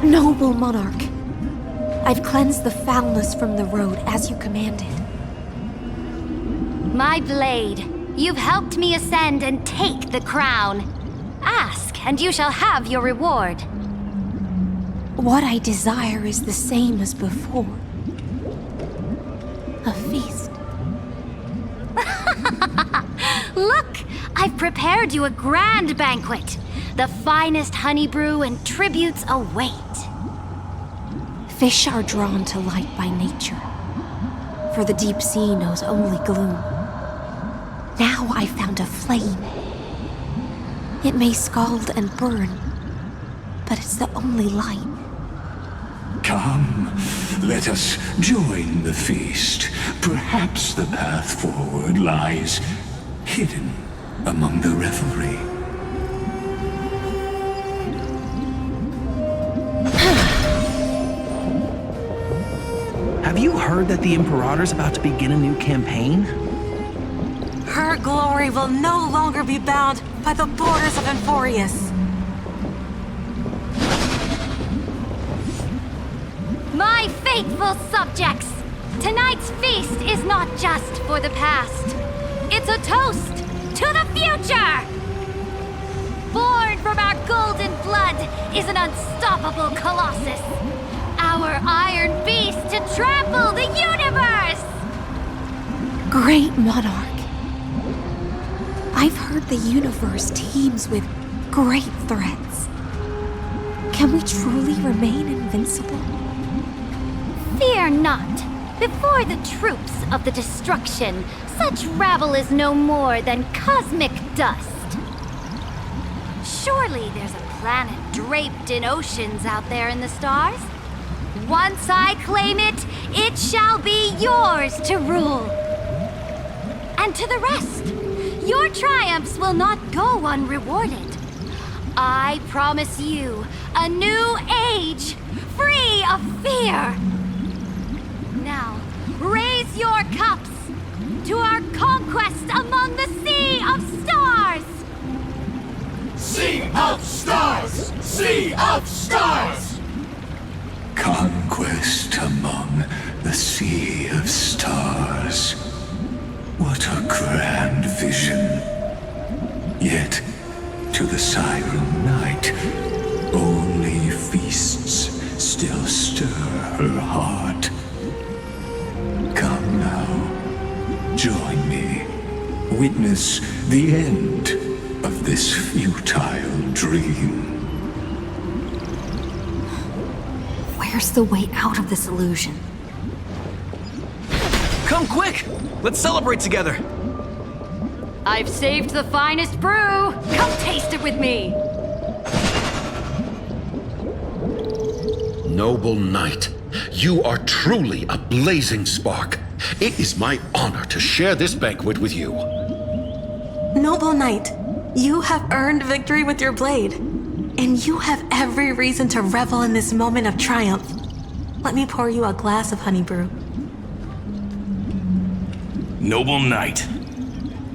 Noble monarch, I've cleansed the foulness from the road as you commanded. My blade, you've helped me ascend and take the crown. Ask, and you shall have your reward. What I desire is the same as before. A feast. Look, I've prepared you a grand banquet. The finest honey brew and tributes await. Fish are drawn to light by nature, for the deep sea knows only gloom. Now I found a flame. It may scald and burn, but it's the only light. Come, let us join the feast. Perhaps the path forward lies hidden among the revelry. Have you heard that the Imperator's about to begin a new campaign? Her glory will no longer be bound by the borders of Amphoreus. My faithful subjects, tonight's feast is not just for the past. It's a toast to the future! Born from our golden blood is an unstoppable colossus. Our iron beast to trample the universe! Great monarch. I've heard the universe teems with great threats. Can we truly remain invincible? Fear not. Before the troops of the destruction, such rabble is no more than cosmic dust. Surely there's a planet draped in oceans out there in the stars. Once I claim it, it shall be yours to rule. And to the rest, your triumphs will not go unrewarded. I promise you a new age, free of fear. Now, raise your cups to our conquest among the Sea of Stars! Sea of Stars! Sea of Stars! Conquest among the Sea of Stars. What a grand vision. Yet, to the Siren Knight, only feasts still stir her heart. Come now, join me. Witness the end of this futile dream. Where's the way out of this illusion? Come quick! Let's celebrate together! I've saved the finest brew! Come taste it with me! Noble knight, you are truly a blazing spark. It is my honor to share this banquet with you. Noble knight, you have earned victory with your blade, and you have every reason to revel in this moment of triumph. Let me pour you a glass of honey brew. Noble knight,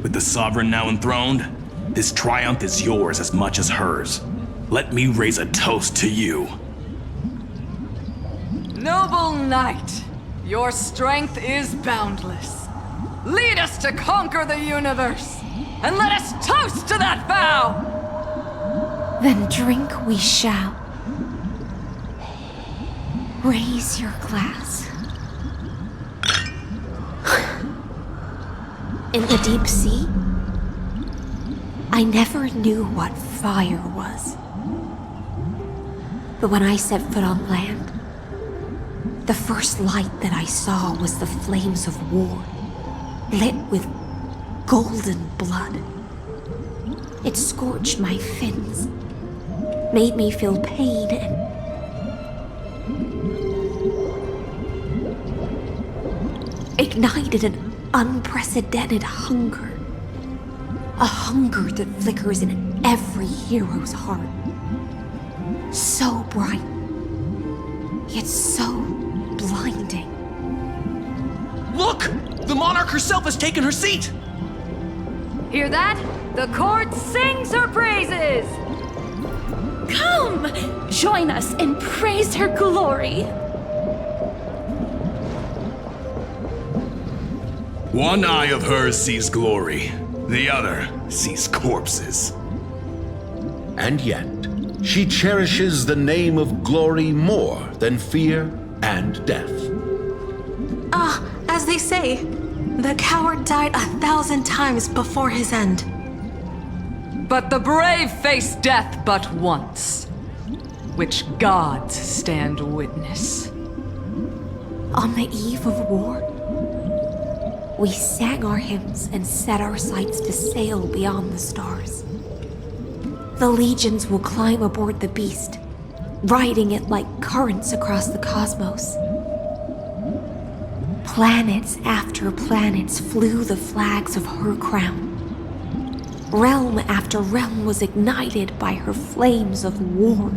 with the sovereign now enthroned, this triumph is yours as much as hers. Let me raise a toast to you. Noble knight, your strength is boundless. Lead us to conquer the universe, and let us toast to that vow! Then drink we shall. Raise your glass. In the deep sea, I never knew what fire was. But when I set foot on land, the first light that I saw was the flames of war, lit with golden blood. It scorched my fins, made me feel pain and ignited an unprecedented hunger. A hunger that flickers in every hero's heart. So bright, yet so blinding. Look! The monarch herself has taken her seat! Hear that? The court sings her praises! Come! Join us and praise her glory! One eye of hers sees glory, the other sees corpses. And yet, she cherishes the name of glory more than fear and death. As they say, the coward died 1,000 times before his end. But the brave face death but once, which gods stand witness. On the eve of war, we sang our hymns and set our sights to sail beyond the stars. The legions will climb aboard the beast, riding it like currents across the cosmos. Planets after planets flew the flags of her crown. Realm after realm was ignited by her flames of war.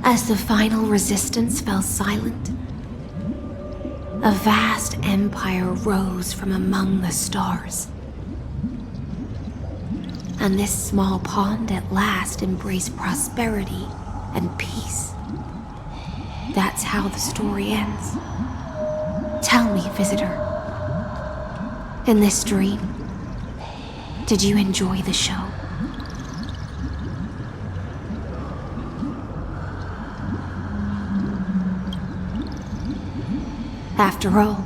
As the final resistance fell silent, a vast empire rose from among the stars. And this small pond at last embraced prosperity and peace. That's how the story ends. Tell me, visitor, in this dream, did you enjoy the show? After all,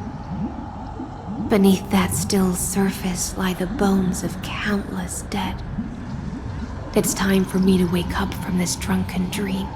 beneath that still surface lie the bones of countless dead. It's time for me to wake up from this drunken dream.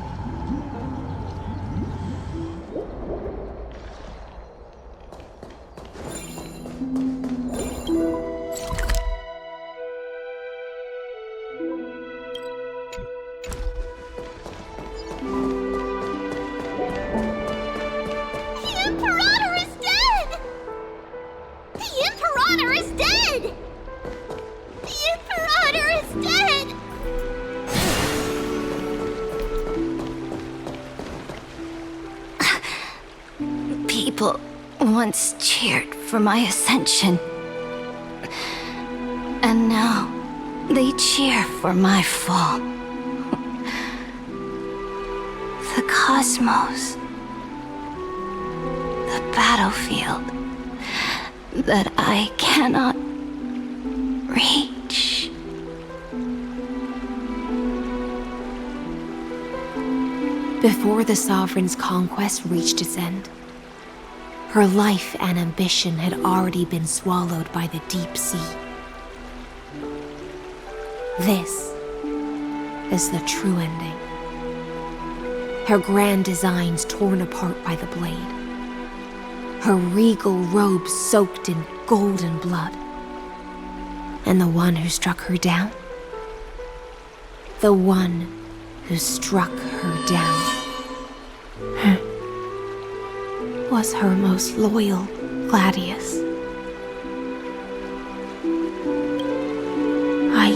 People once cheered for my ascension. And now they cheer for my fall. The cosmos. The battlefield that I cannot reach. Before the Sovereign's conquest reached its end, her life and ambition had already been swallowed by the deep sea. This is the true ending. Her grand designs torn apart by the blade. Her regal robes soaked in golden blood. And the one who struck her down? The one who struck her down was her most loyal Gladius. I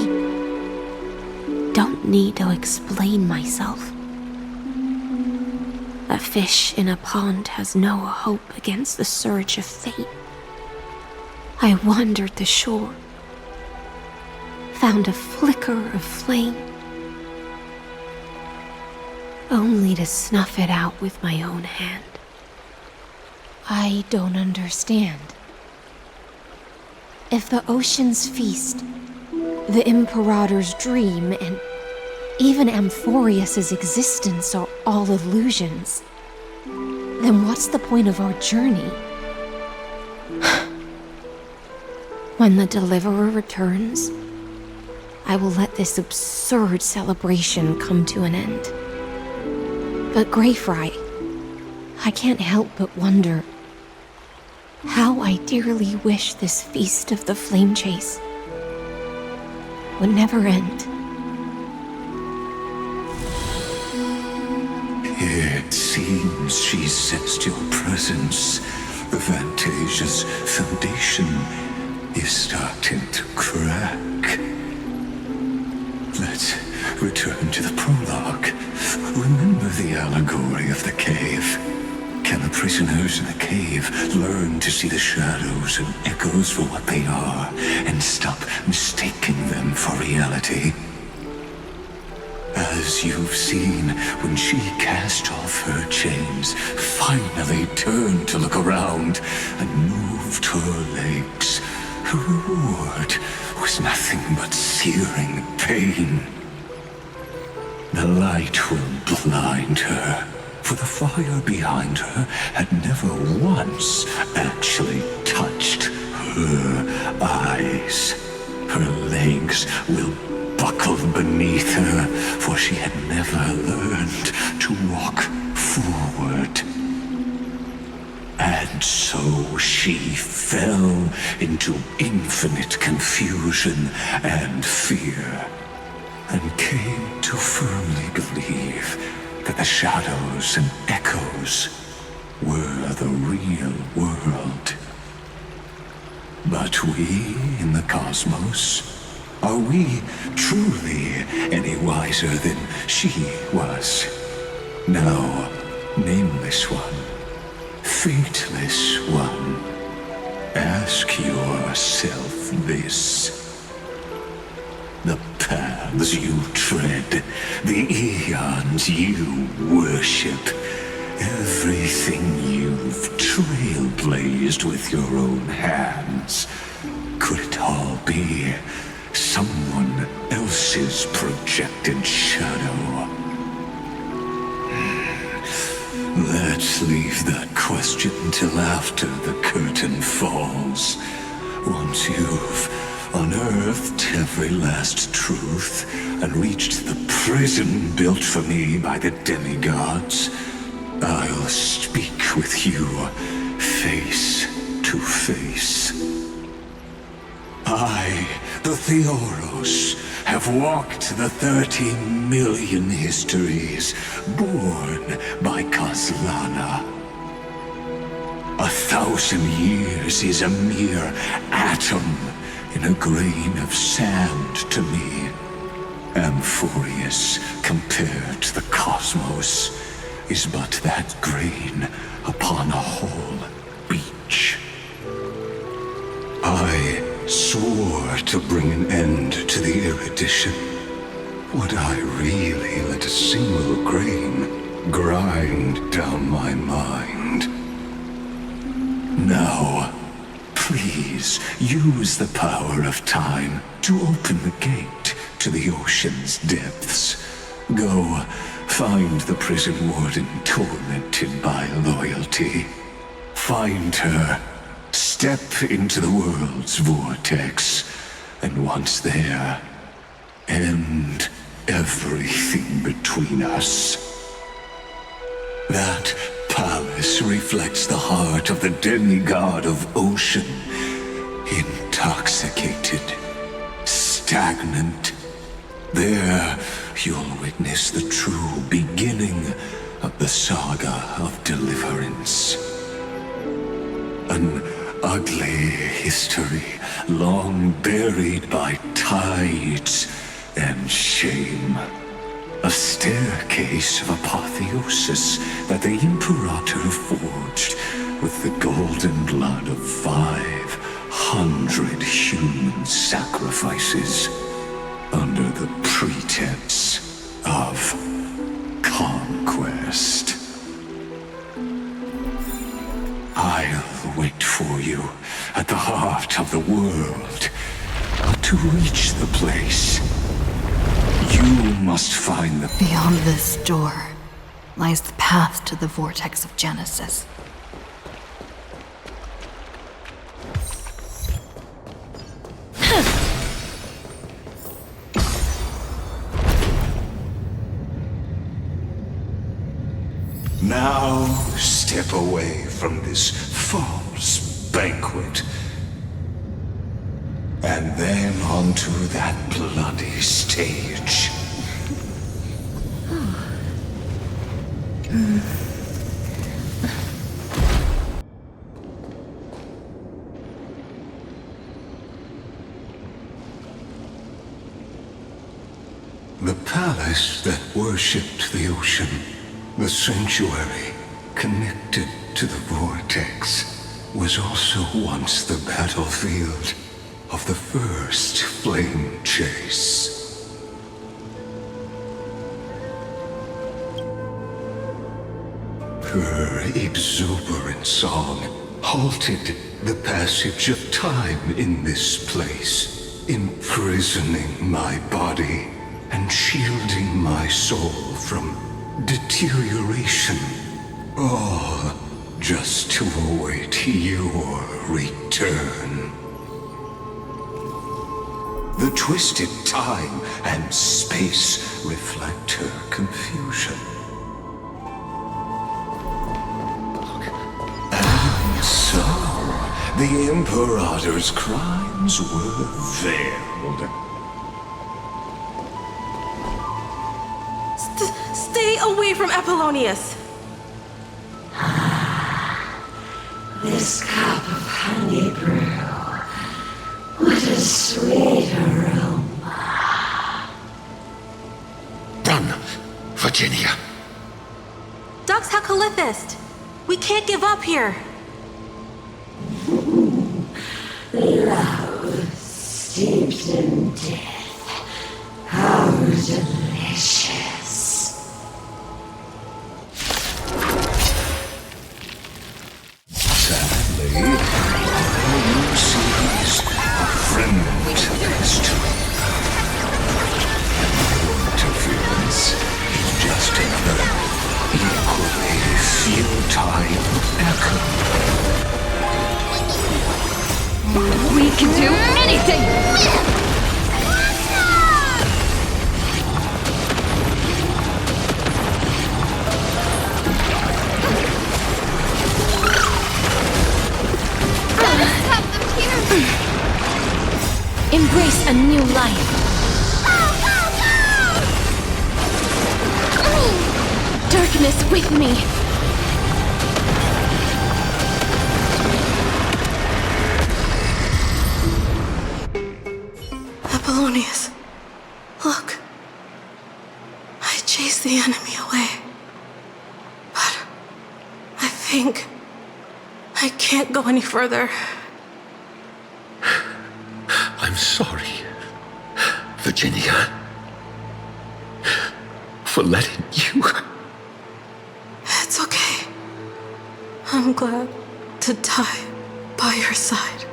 don't need to explain myself. A fish in a pond has no hope against the surge of fate. I wandered the shore, found a flicker of flame, only to snuff it out with my own hand. I don't understand. If the ocean's feast, the Imperator's dream, and even Amphoreus' existence are all illusions, then what's the point of our journey? When the Deliverer returns, I will let this absurd celebration come to an end. But Greyfry, I can't help but wonder how I dearly wish this feast of the Flame Chase would never end. It seems she sensed your presence. The Fantasia's foundation is starting to crack. Let's return to the prologue. Remember the allegory of the cave? Can the prisoners in the cave learn to see the shadows and echoes for what they are and stop mistaking them for reality? As you've seen, when she cast off her chains, finally turned to look around and moved her legs, her reward was nothing but searing pain. The light will blind her, for the fire behind her had never once actually touched her eyes. Her legs will buckle beneath her, for she had never learned to walk forward. And so she fell into infinite confusion and fear, and came to firmly believe that the shadows and echoes were the real world. But we in the cosmos, are we truly any wiser than she was? No, nameless one, fateless one, ask yourself this. The paths you tread, the eons you worship, everything you've trailblazed with your own hands, could it all be someone else's projected shadow? Let's leave that question till after the curtain falls. Once you've unearthed every last truth and reached the prison built for me by the demigods, I'll speak with you face to face. I, the Theoros, have walked the 13 million histories born by Kozlana. 1,000 years is a mere atom in a grain of sand to me. Amphoreus, compared to the cosmos, is but that grain upon a whole beach. I swore to bring an end to the erudition. Would I really let a single grain grind down my mind? Now, please use the power of time to open the gate to the ocean's depths. Go, find the prison warden tormented by loyalty. Find her. Step into the world's vortex, and once there, end everything between us. That palace reflects the heart of the demigod of ocean, intoxicated remnant. There, you'll witness the true beginning of the saga of deliverance. An ugly history, long buried by tides and shame. A staircase of apotheosis that the Imperator forged with the golden blood of 500 human sacrifices under the pretense of conquest. I'll wait for you at the heart of the world. But to reach the place, you must find the... Beyond this door lies the path to the vortex of Genesis. Now step away from this false banquet. And then onto that bloody stage. The palace that worshipped the ocean, the sanctuary connected to the vortex, was also once the battlefield of the first flame chase. Her exuberant song halted the passage of time in this place, imprisoning my body and shielding my soul from deterioration, all just to await your return. The twisted time and space reflect her confusion. And so, the Imperator's crimes were veiled. Stay away from Apollonius! This cup of honey brew. What a sweet aroma. Run, Virginia. Dux Brumalis! We can't give up here! Love steeped in death. How delicious. Sadly, all you see is a fragment of history. And your interference is just another equally futile echo. We can do anything! Embrace a new life. Darkness with me. Apollonius, look. I chased the enemy away. But I think I can't go any further. I'm sorry, Virginia, for letting you. It's okay. I'm glad to die by your side.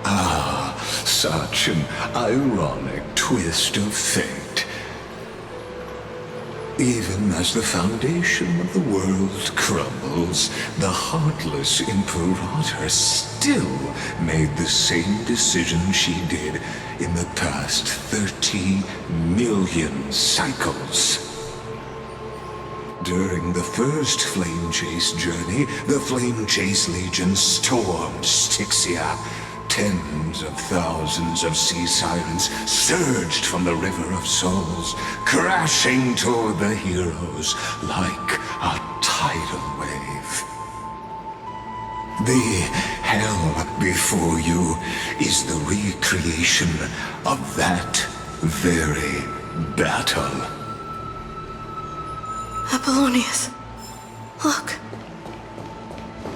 Ah, such an ironic twist of fate. Even as the foundation of the world crumbles, the heartless Imperator still made the same decision she did in the past 30 million cycles. During the first Flame Chase journey, the Flame Chase Legion stormed Styxia, Tens of thousands of sea sirens surged from the river of souls, crashing toward the heroes like a tidal wave. The hell before you is the recreation of that very battle. Apollonius, look.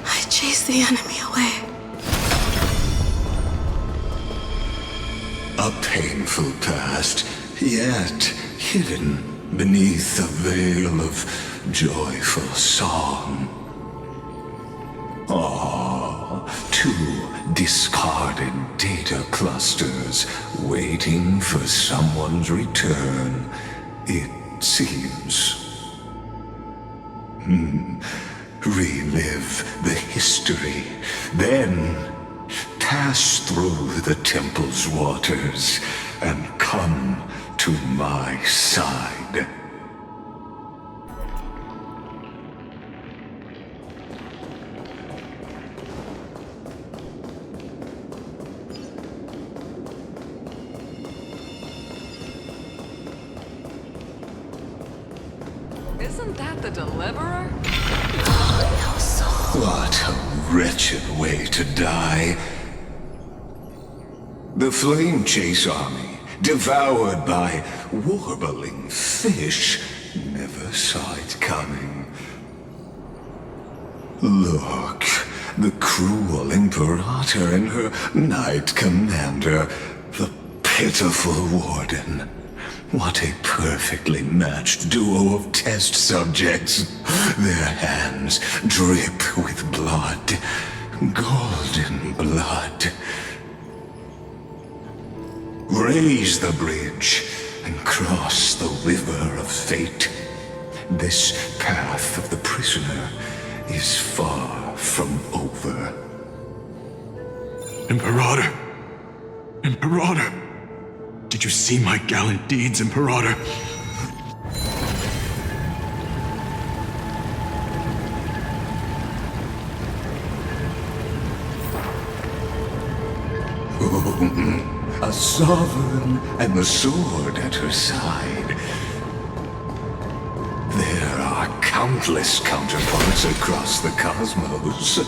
I chased the enemy away. A painful past, yet hidden beneath a veil of joyful song. Ah, two discarded data clusters waiting for someone's return, it seems. Relive the history, then pass through the temple's waters and come to my side. Isn't that the Deliverer? What a wretched way to die. The Flame Chase Army, devoured by warbling fish, never saw it coming. Look, the cruel Imperator and her Knight Commander, the pitiful Warden. What a perfectly matched duo of test subjects. Their hands drip with blood, golden blood. Raise the bridge and cross the river of fate. This path of the prisoner is far from over. Imperator! Imperator! Did you see my gallant deeds, Imperator? A sovereign and the sword at her side. There are countless counterparts across the cosmos.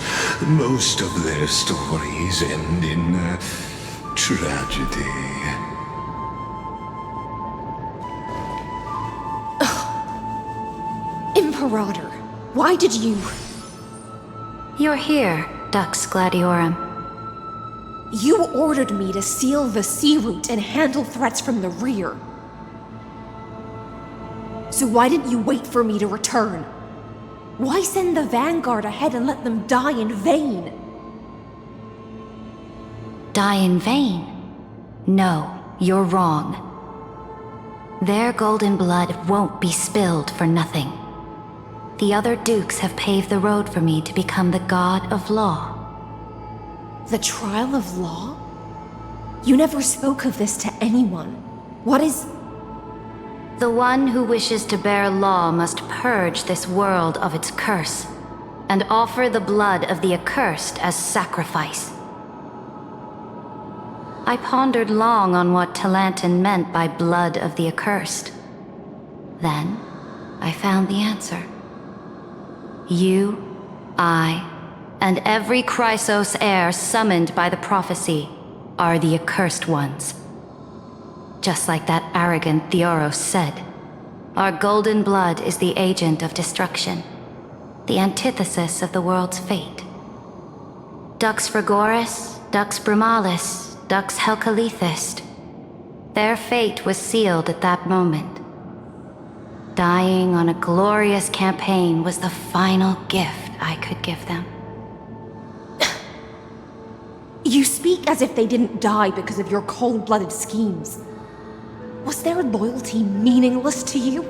Most of their stories end in tragedy. Imperator, why did you... You're here, Dux Gladiorum. You ordered me to seal the sea route and handle threats from the rear. So why didn't you wait for me to return? Why send the Vanguard ahead and let them die in vain? Die in vain? No, you're wrong. Their golden blood won't be spilled for nothing. The other dukes have paved the road for me to become the god of law. The trial of law? You never spoke of this to anyone. What is... The one who wishes to bear law must purge this world of its curse, and offer the blood of the accursed as sacrifice. I pondered long on what Talantin meant by blood of the accursed. Then, I found the answer. You, I, and every Chrysos heir summoned by the prophecy are the accursed ones. Just like that arrogant Theoros said, our golden blood is the agent of destruction, the antithesis of the world's fate. Dux Frigoris, Dux Brumalis, Dux Helcalethist, their fate was sealed at that moment. Dying on a glorious campaign was the final gift I could give them. You speak as if they didn't die because of your cold-blooded schemes. Was their loyalty meaningless to you?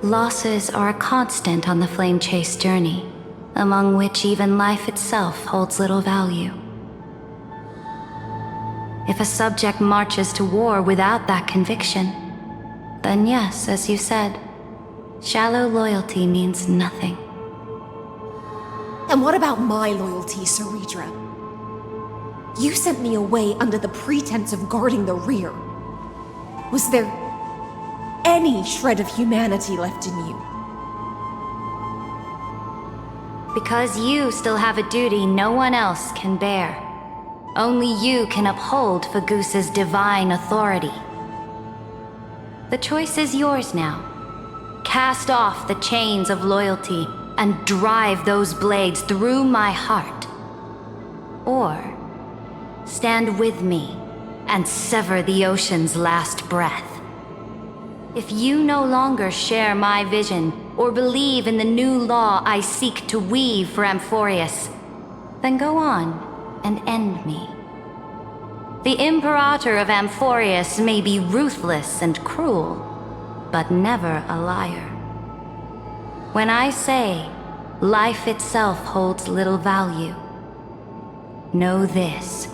Losses are a constant on the Flame Chase journey, among which even life itself holds little value. If a subject marches to war without that conviction, then yes, as you said, shallow loyalty means nothing. And what about my loyalty, CERYDRA? You sent me away under the pretense of guarding the rear. Was there any shred of humanity left in you? Because you still have a duty no one else can bear. Only you can uphold Fagoos's divine authority. The choice is yours now. Cast off the chains of loyalty and drive those blades through my heart. Or stand with me and sever the ocean's last breath. If you no longer share my vision or believe in the new law I seek to weave for Amphoreus, then go on and end me. The Imperator of Amphoreus may be ruthless and cruel, but never a liar. When I say life itself holds little value, know this.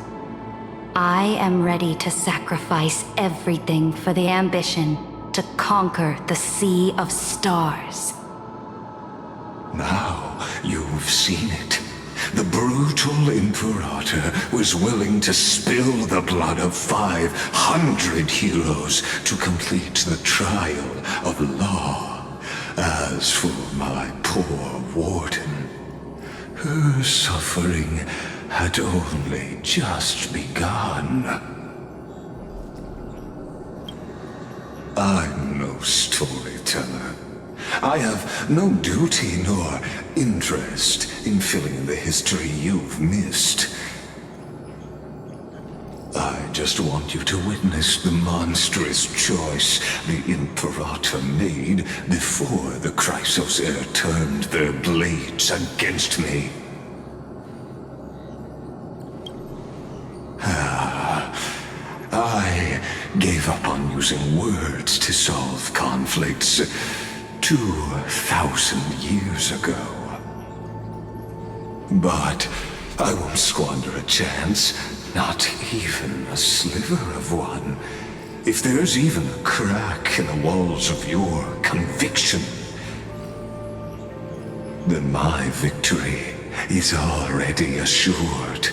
I am ready to sacrifice everything for the ambition to conquer the Sea of Stars. Now you've seen it. The brutal Imperator was willing to spill the blood of 500 heroes to complete the trial of law. As for my poor warden, her suffering had only just begun. I'm no storyteller. I have no duty nor interest in filling in the history you've missed. I just want you to witness the monstrous choice the Imperator made before the Chrysos Air turned their blades against me. I gave up on using words to solve conflicts 2,000 years ago. But I won't squander a chance, not even a sliver of one. If there's even a crack in the walls of your conviction, then my victory is already assured.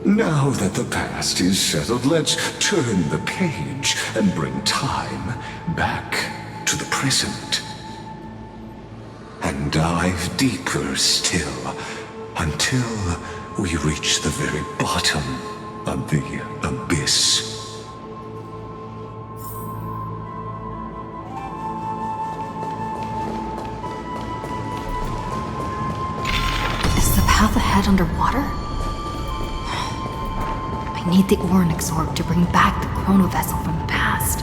Now that the past is settled, let's turn the page and bring time back to the present. And dive deeper still, until we reach the very bottom of the abyss. Is the path ahead underwater? I need the Ornyx orb to bring back the chrono vessel from the past.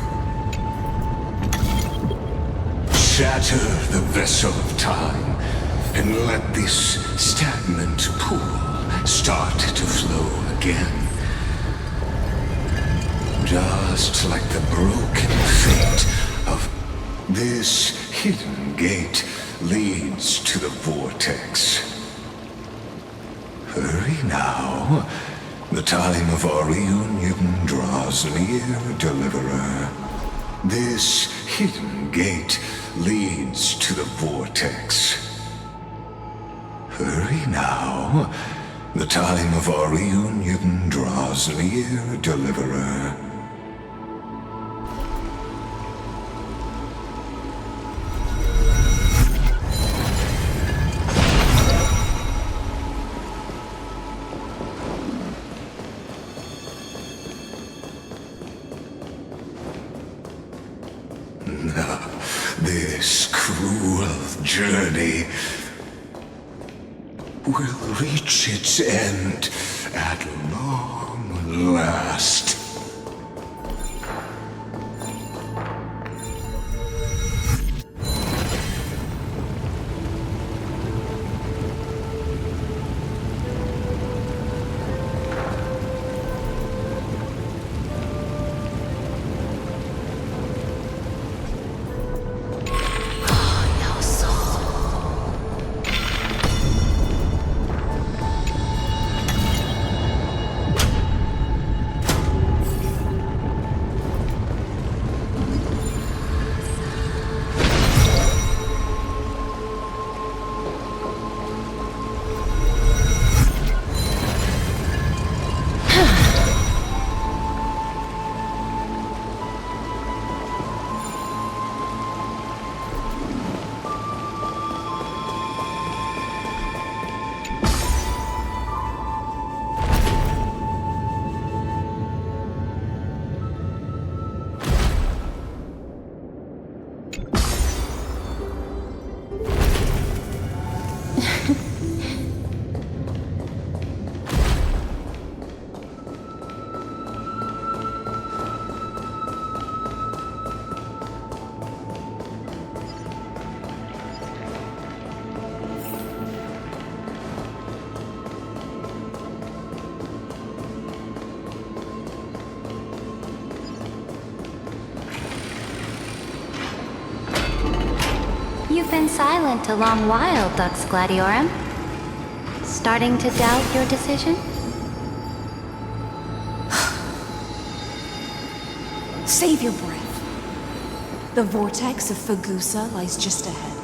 Shatter the vessel of time, and let this stagnant pool start to flow again. Just like the broken fate of this hidden gate leads to the vortex. Hurry now. The time of our reunion draws near, Deliverer. This hidden gate leads to the vortex. Hurry now. The time of our reunion draws near, Deliverer. This cruel journey will reach its end at long last. silent a long while, Dux Gladiorum. Starting to doubt your decision? Save your breath. The vortex of Fagusa lies just ahead.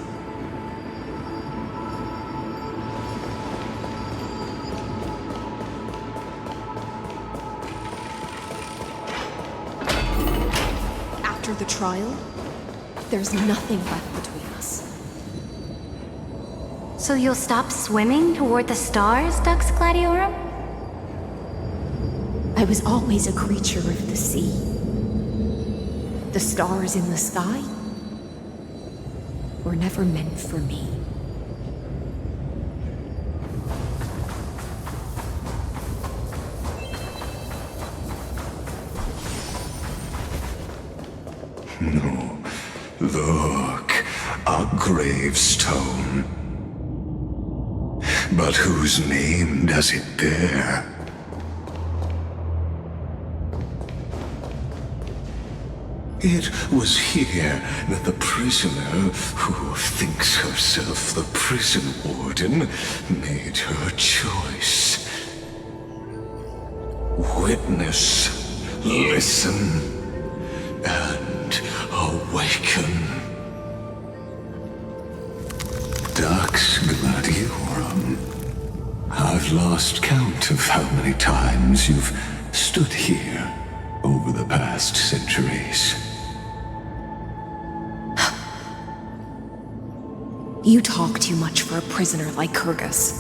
After the trial, there's nothing left between us. So you'll stop swimming toward the stars, Dux Gladiorum? I was always a creature of the sea. The stars in the sky were never meant for me. No. Look, a gravestone. But whose name does it bear? It was here that the prisoner, who thinks herself the prison warden, made her choice. Witness, listen, and awaken. Dux Gladiorum. I've lost count of how many times you've stood here over the past centuries. You talk too much for a prisoner like Kyrgyz.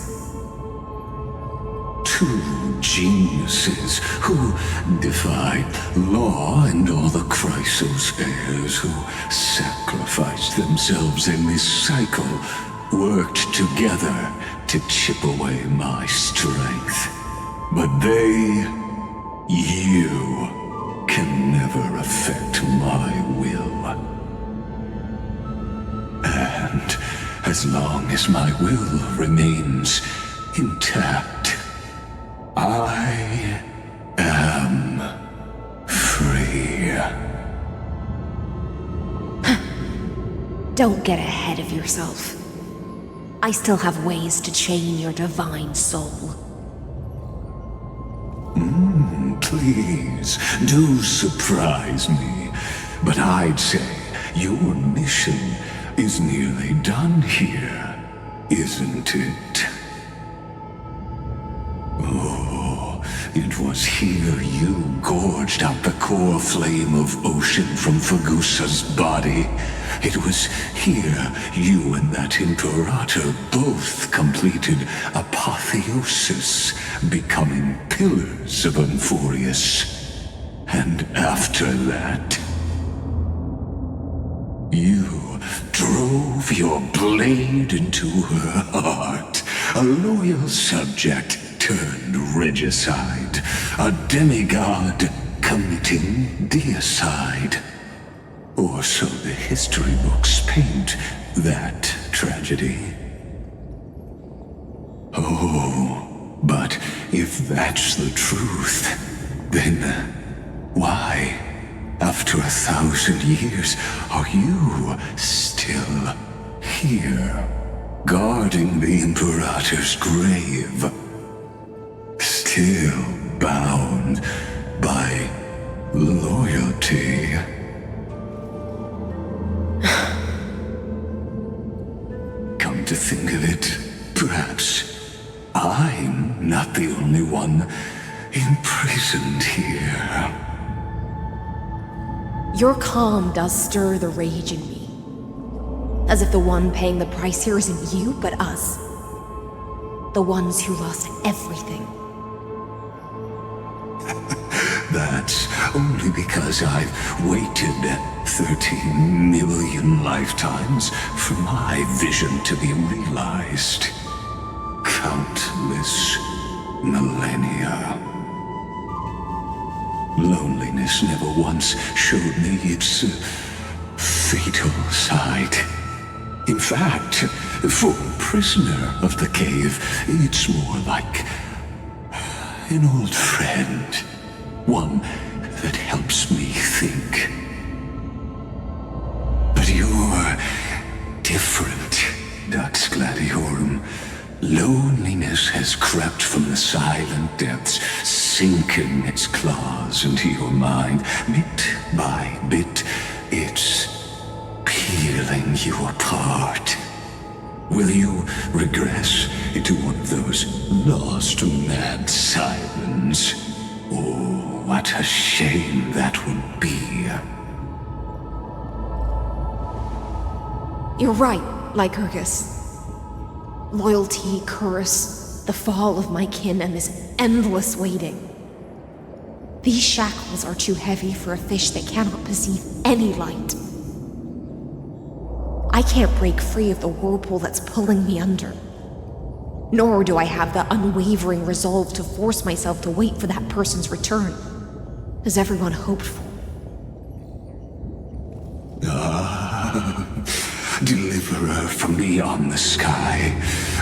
Two geniuses who defied law and all the Chrysos heirs who sacrificed themselves in this cycle worked together to chip away my strength. But you can never affect my will. And as long as my will remains intact, I am free. Don't get ahead of yourself. I still have ways to chain your divine soul. Please, do surprise me. But I'd say your mission is nearly done here, isn't it? Oh, it was here you gorged out the core flame of ocean from Fagusa's body. It was here you and that Imperator both completed apotheosis, becoming pillars of Amphoreus. And after that, you drove your blade into her heart, a loyal subject turned regicide, a demigod committing deicide. Or so the history books paint that tragedy. Oh, but if that's the truth, then why, after 1,000 years, are you still here, guarding the Imperator's grave? Still bound by loyalty? Come to think of it, perhaps I'm not the only one imprisoned here. Your calm does stir the rage in me. As if the one paying the price here isn't you, but us. The ones who lost everything. That's only because I've waited 13 million lifetimes for my vision to be realized. Countless millennia. Loneliness never once showed me its fatal side. In fact, for a prisoner of the cave, it's more like an old friend. One that helps me think. But you're different. Dux Gladiorum. Loneliness has crept from the silent depths, sinking its claws into your mind. Bit by bit, it's peeling you apart. Will you regress into one of those lost mad sirens? Oh, what a shame that would be. You're right, Lygus. Loyalty, curse, the fall of my kin, and this endless waiting. These shackles are too heavy for a fish that cannot perceive any light. I can't break free of the whirlpool that's pulling me under. Nor do I have the unwavering resolve to force myself to wait for that person's return, as everyone hoped for. Deliverer from beyond the sky,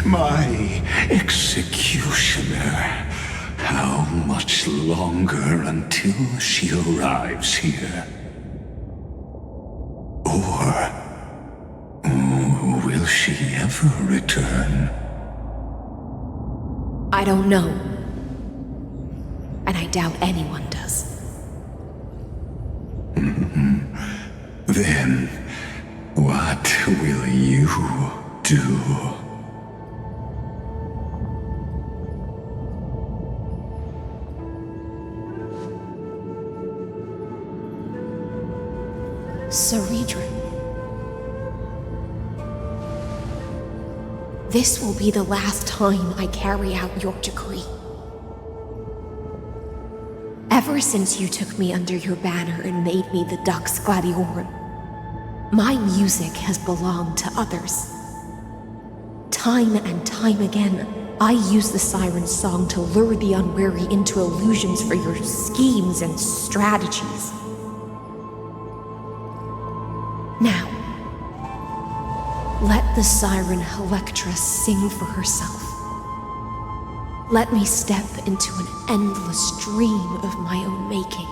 my executioner. How much longer until she arrives here? Or will she ever return? I don't know. And I doubt anyone does. Then, what will you do? CERYDRA. This will be the last time I carry out your decree. Ever since you took me under your banner and made me the Dux Gladiorum, my music has belonged to others. Time and time again, I use the Siren song to lure the unwary into illusions for your schemes and strategies. Now, let the Siren Electra sing for herself. Let me step into an endless dream of my own making.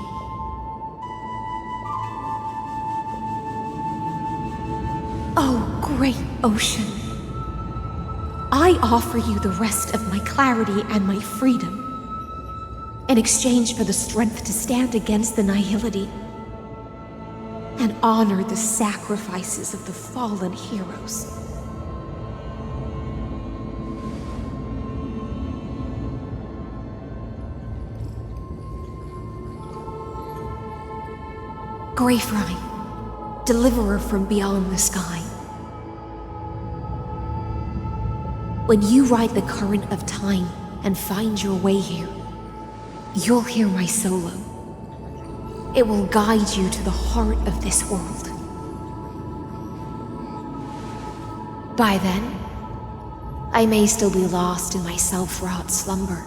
Oh, great ocean. I offer you the rest of my clarity and my freedom, in exchange for the strength to stand against the nihility and honor the sacrifices of the fallen heroes. Greyfry, deliverer from beyond the sky. When you ride the current of time and find your way here, you'll hear my solo. It will guide you to the heart of this world. By then, I may still be lost in my self-wrought slumber,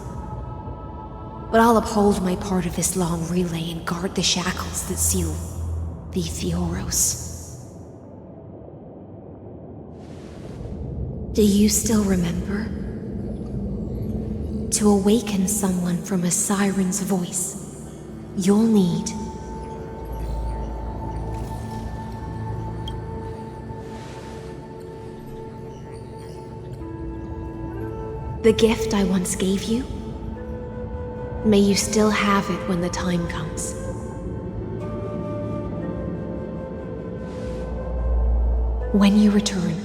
but I'll uphold my part of this long relay and guard the shackles that seal the Amphoreus. Do you still remember? To awaken someone from a siren's voice, you'll need the gift I once gave you. May you still have it when the time comes. When you return,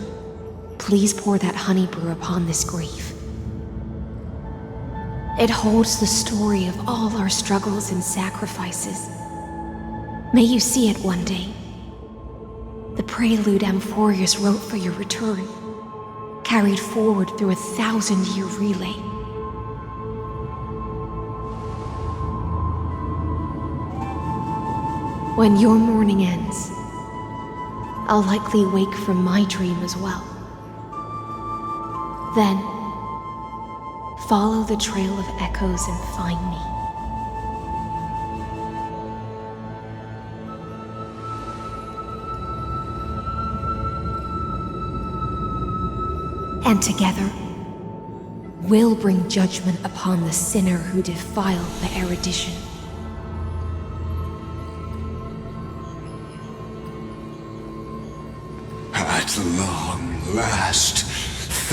please pour that honey brew upon this grave. It holds the story of all our struggles and sacrifices. May you see it one day. The prelude Amphoreus wrote for your return, carried forward through a 1,000-year relay. When your mourning ends, I'll likely wake from my dream as well. Then, follow the trail of echoes and find me. And together, we'll bring judgment upon the sinner who defiled the erudition. At long last,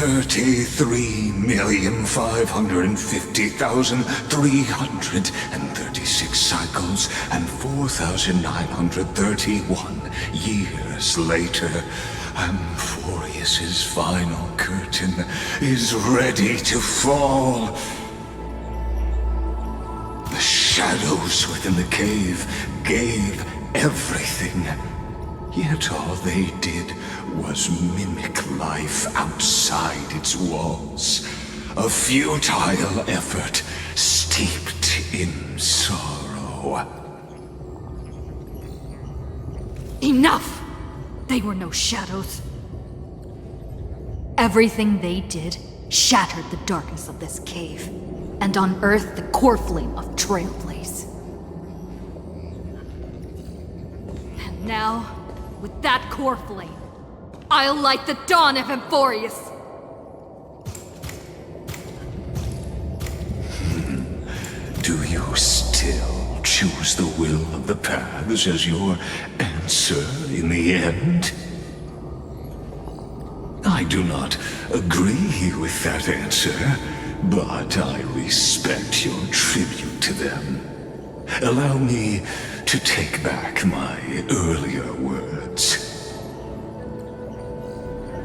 33,550,336 cycles and 4,931 years later, Amphoreus's final curtain is ready to fall. The shadows within the cave gave everything, yet all they did was mimic life outside its walls. A futile effort steeped in sorrow. Enough! They were no shadows. Everything they did shattered the darkness of this cave, and unearthed the core flame of Trailblaze. And now, with that core flame, I'll light the dawn of Amphoreus! Do you still choose the will of the paths as your answer in the end? I do not agree with that answer, but I respect your tribute to them. Allow me to take back my earlier words.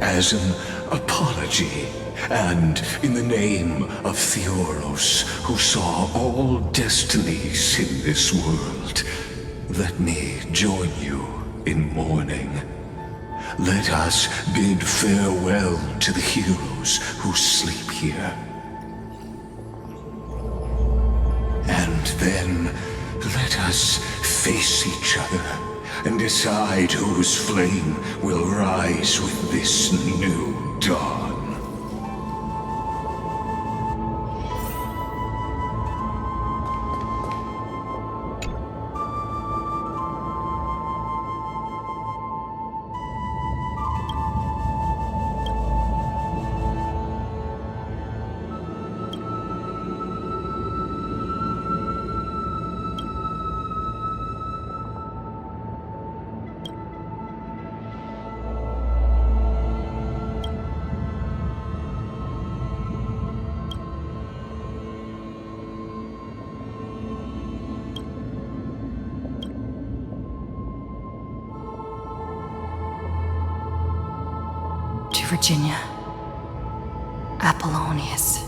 As an apology, and in the name of Theoros, who saw all destinies in this world, let me join you in mourning. Let us bid farewell to the heroes who sleep here. And then let us face each other and decide whose flame will rise with this new dawn. Virginia, Apollonius,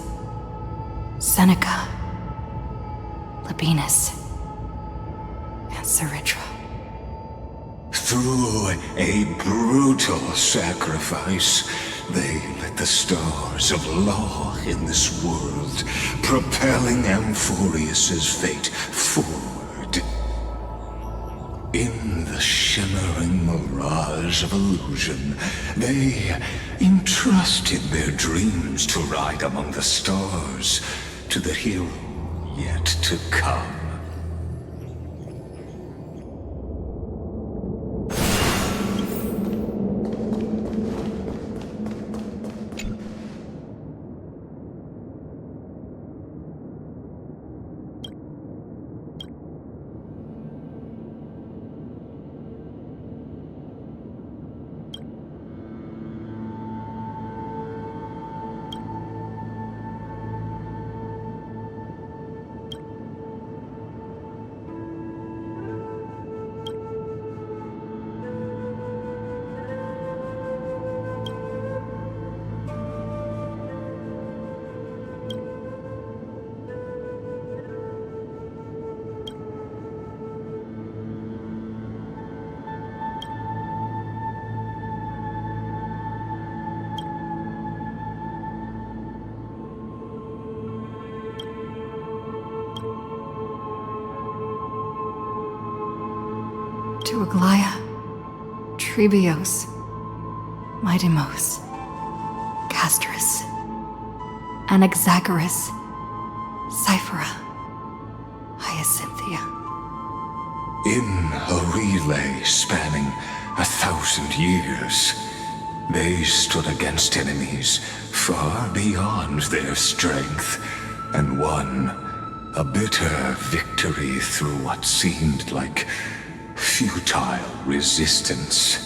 Seneca, Labienus, and CERYDRA. Through a brutal sacrifice, they lit the stars of law in this world, propelling Amphoreus's fate forward. In the shimmering mirage of illusion, they entrusted their dreams to ride among the stars, to the hero yet to come. To Aglaia, Trebios, Midimos, Castris, Anaxagoras, Cyphera, Hyacinthia. In a relay spanning 1,000 years, they stood against enemies far beyond their strength, and won a bitter victory through what seemed like futile resistance.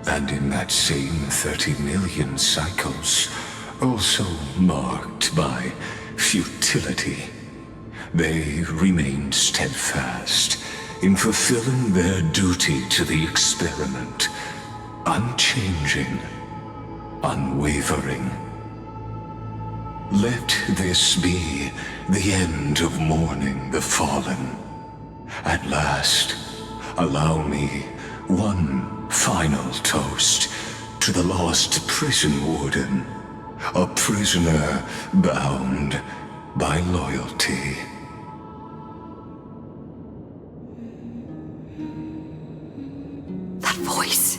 and in that same 30 million cycles, also marked by futility, they remained steadfast in fulfilling their duty to the experiment, unchanging, unwavering. Let this be the end of mourning the fallen. At last, allow me one final toast to the lost prison warden, a prisoner bound by loyalty. That voice.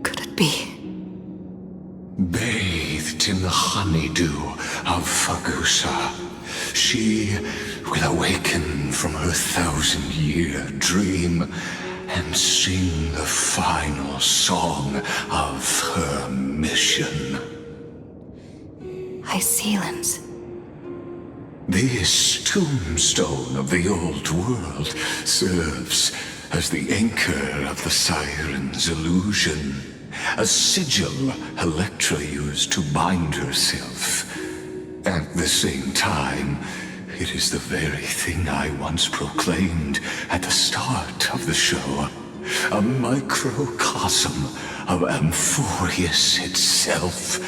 Could it be? Bathed in the honeydew of Fagusa, she will awaken from her 1,000-year dream and sing the final song of her mission. HYSILENS. This tombstone of the old world serves as the anchor of the Siren's illusion, a sigil Electra used to bind herself. At the same time, it is the very thing I once proclaimed at the start of the show, a microcosm of Amphoreus itself.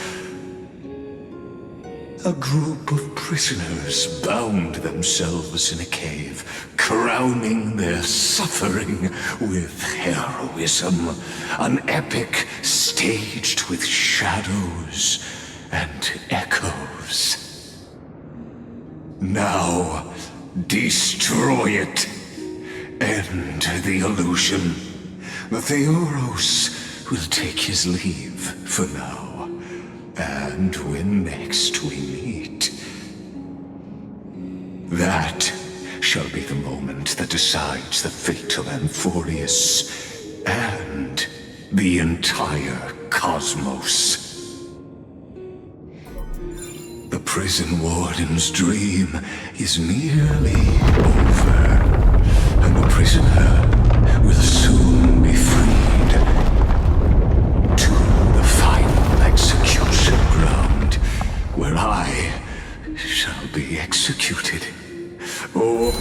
A group of prisoners bound themselves in a cave, crowning their suffering with heroism. An epic staged with shadows and echoes. Now, destroy it. End the illusion. The Theoros will take his leave for now. And when next we meet, that shall be the moment that decides the fate of Amphoreus and the entire cosmos. The prison warden's dream is nearly over, and the prisoner will soon be freed to the final execution ground, where I shall be executed. Or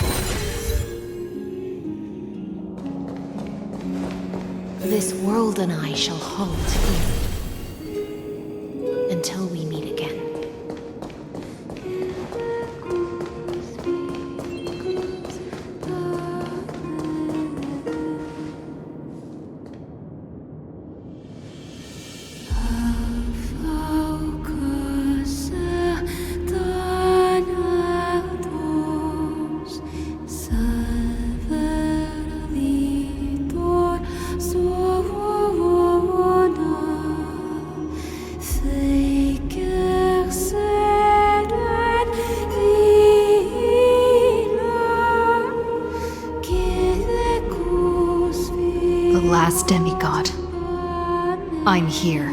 This world and I shall halt here until we meet again. Last demigod. I'm here.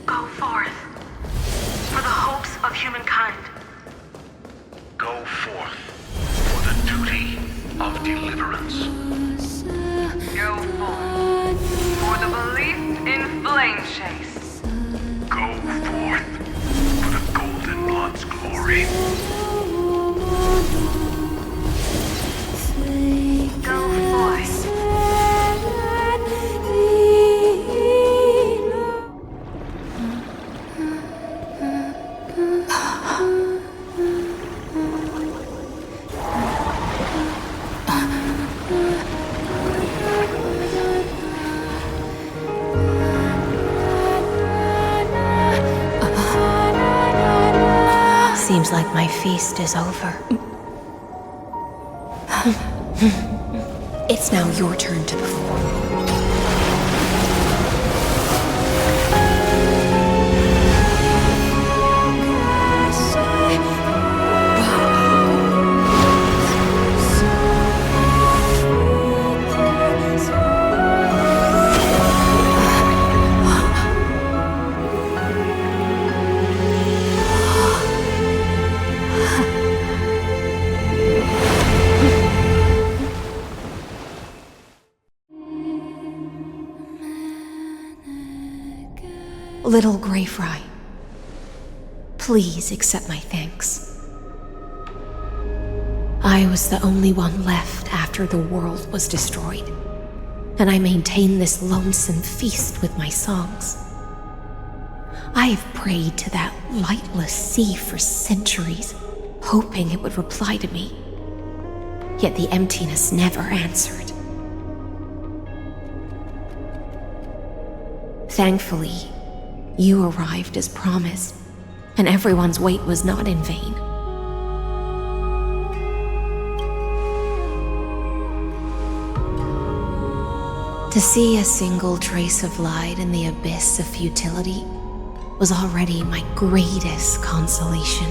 Go forth for the hopes of humankind. Go forth for the duty of deliverance. Go forth for the belief in flame chase. Go forth for the Golden Blood's glory. Go forth. Seems like my feast is over. It's now your turn to perform. Little Grey Fry, please accept my thanks. I was the only one left after the world was destroyed, and I maintained this lonesome feast with my songs. I have prayed to that lightless sea for centuries, hoping it would reply to me. Yet the emptiness never answered. Thankfully, you arrived as promised, and everyone's wait was not in vain. To see a single trace of light in the abyss of futility was already my greatest consolation.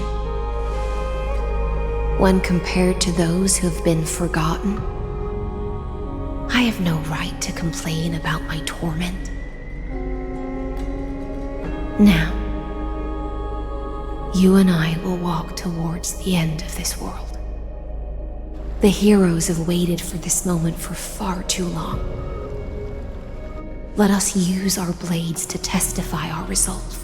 When compared to those who have been forgotten, I have no right to complain about my torment. Now, you and I will walk towards the end of this world. The heroes have waited for this moment for far too long. Let us use our blades to testify our resolve.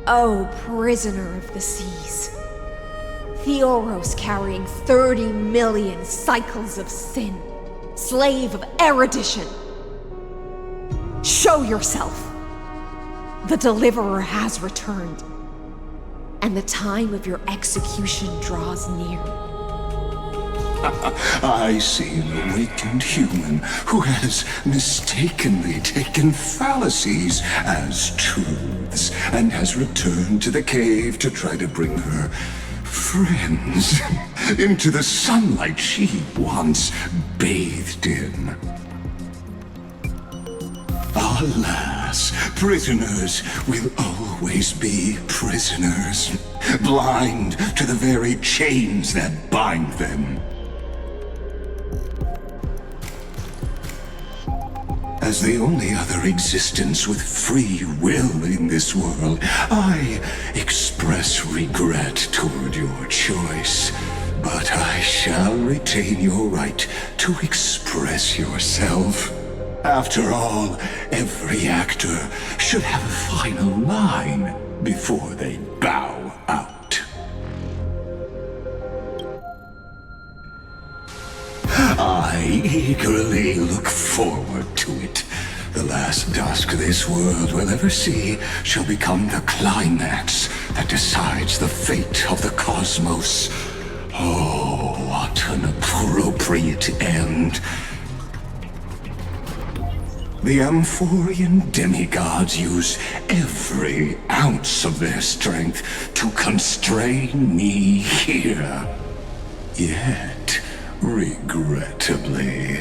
Oh, prisoner of the seas. Theoros carrying 30 million cycles of sin. Slave of erudition. Show yourself. The Deliverer has returned, and the time of your execution draws near. I see an awakened human who has mistakenly taken fallacies as truths and has returned to the cave to try to bring her friends into the sunlight she once bathed in. Alas, prisoners will always be prisoners, blind to the very chains that bind them. As the only other existence with free will in this world, I express regret toward your choice. But I shall retain your right to express yourself. After all, every actor should have a final line before they bow out. I eagerly look forward to it. The last dusk this world will ever see shall become the climax that decides the fate of the cosmos. Oh, what an appropriate end. The Amphorean demigods use every ounce of their strength to constrain me here. Yet, regrettably,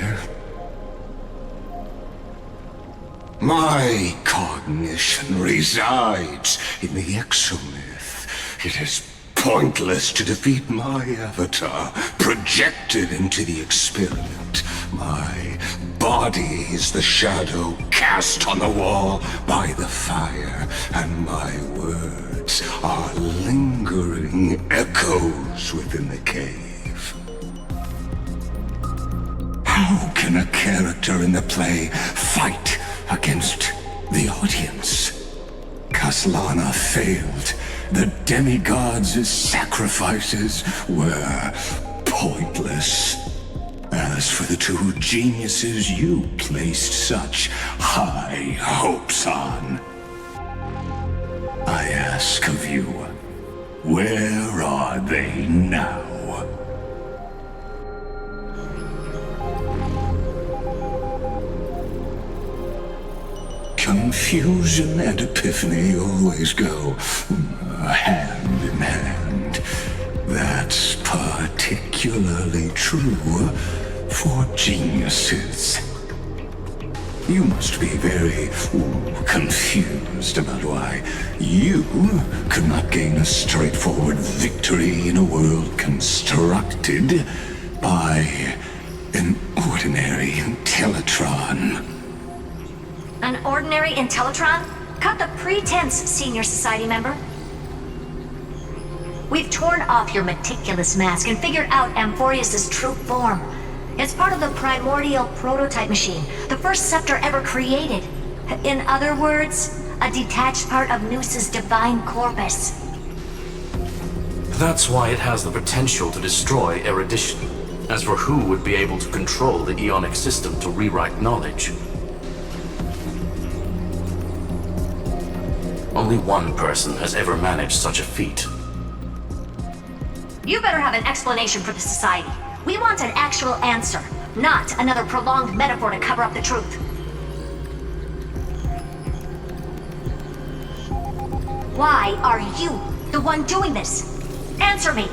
my cognition resides in the exomyth. It is pointless to defeat my avatar, projected into the experiment. My body is the shadow cast on the wall by the fire, and my words are lingering echoes within the cave. How can a character in the play fight against the audience? Kaslana failed. The demigods' sacrifices were pointless. As for the two geniuses you placed such high hopes on, I ask of you, where are they now? Confusion and epiphany always go hand in hand. That's particularly true for geniuses. You must be very confused about why you could not gain a straightforward victory in a world constructed by an ordinary Intellitron. An ordinary Intellitron? Cut the pretense, Senior Society member. We've torn off your meticulous mask and figured out Amphoreus' true form. It's part of the primordial prototype machine, the first scepter ever created. In other words, a detached part of Noos's divine corpus. That's why it has the potential to destroy erudition. As for who would be able to control the Ionic system to rewrite knowledge, only one person has ever managed such a feat. You better have an explanation for the Society. We want an actual answer, not another prolonged metaphor to cover up the truth. Why are you the one doing this? Answer me!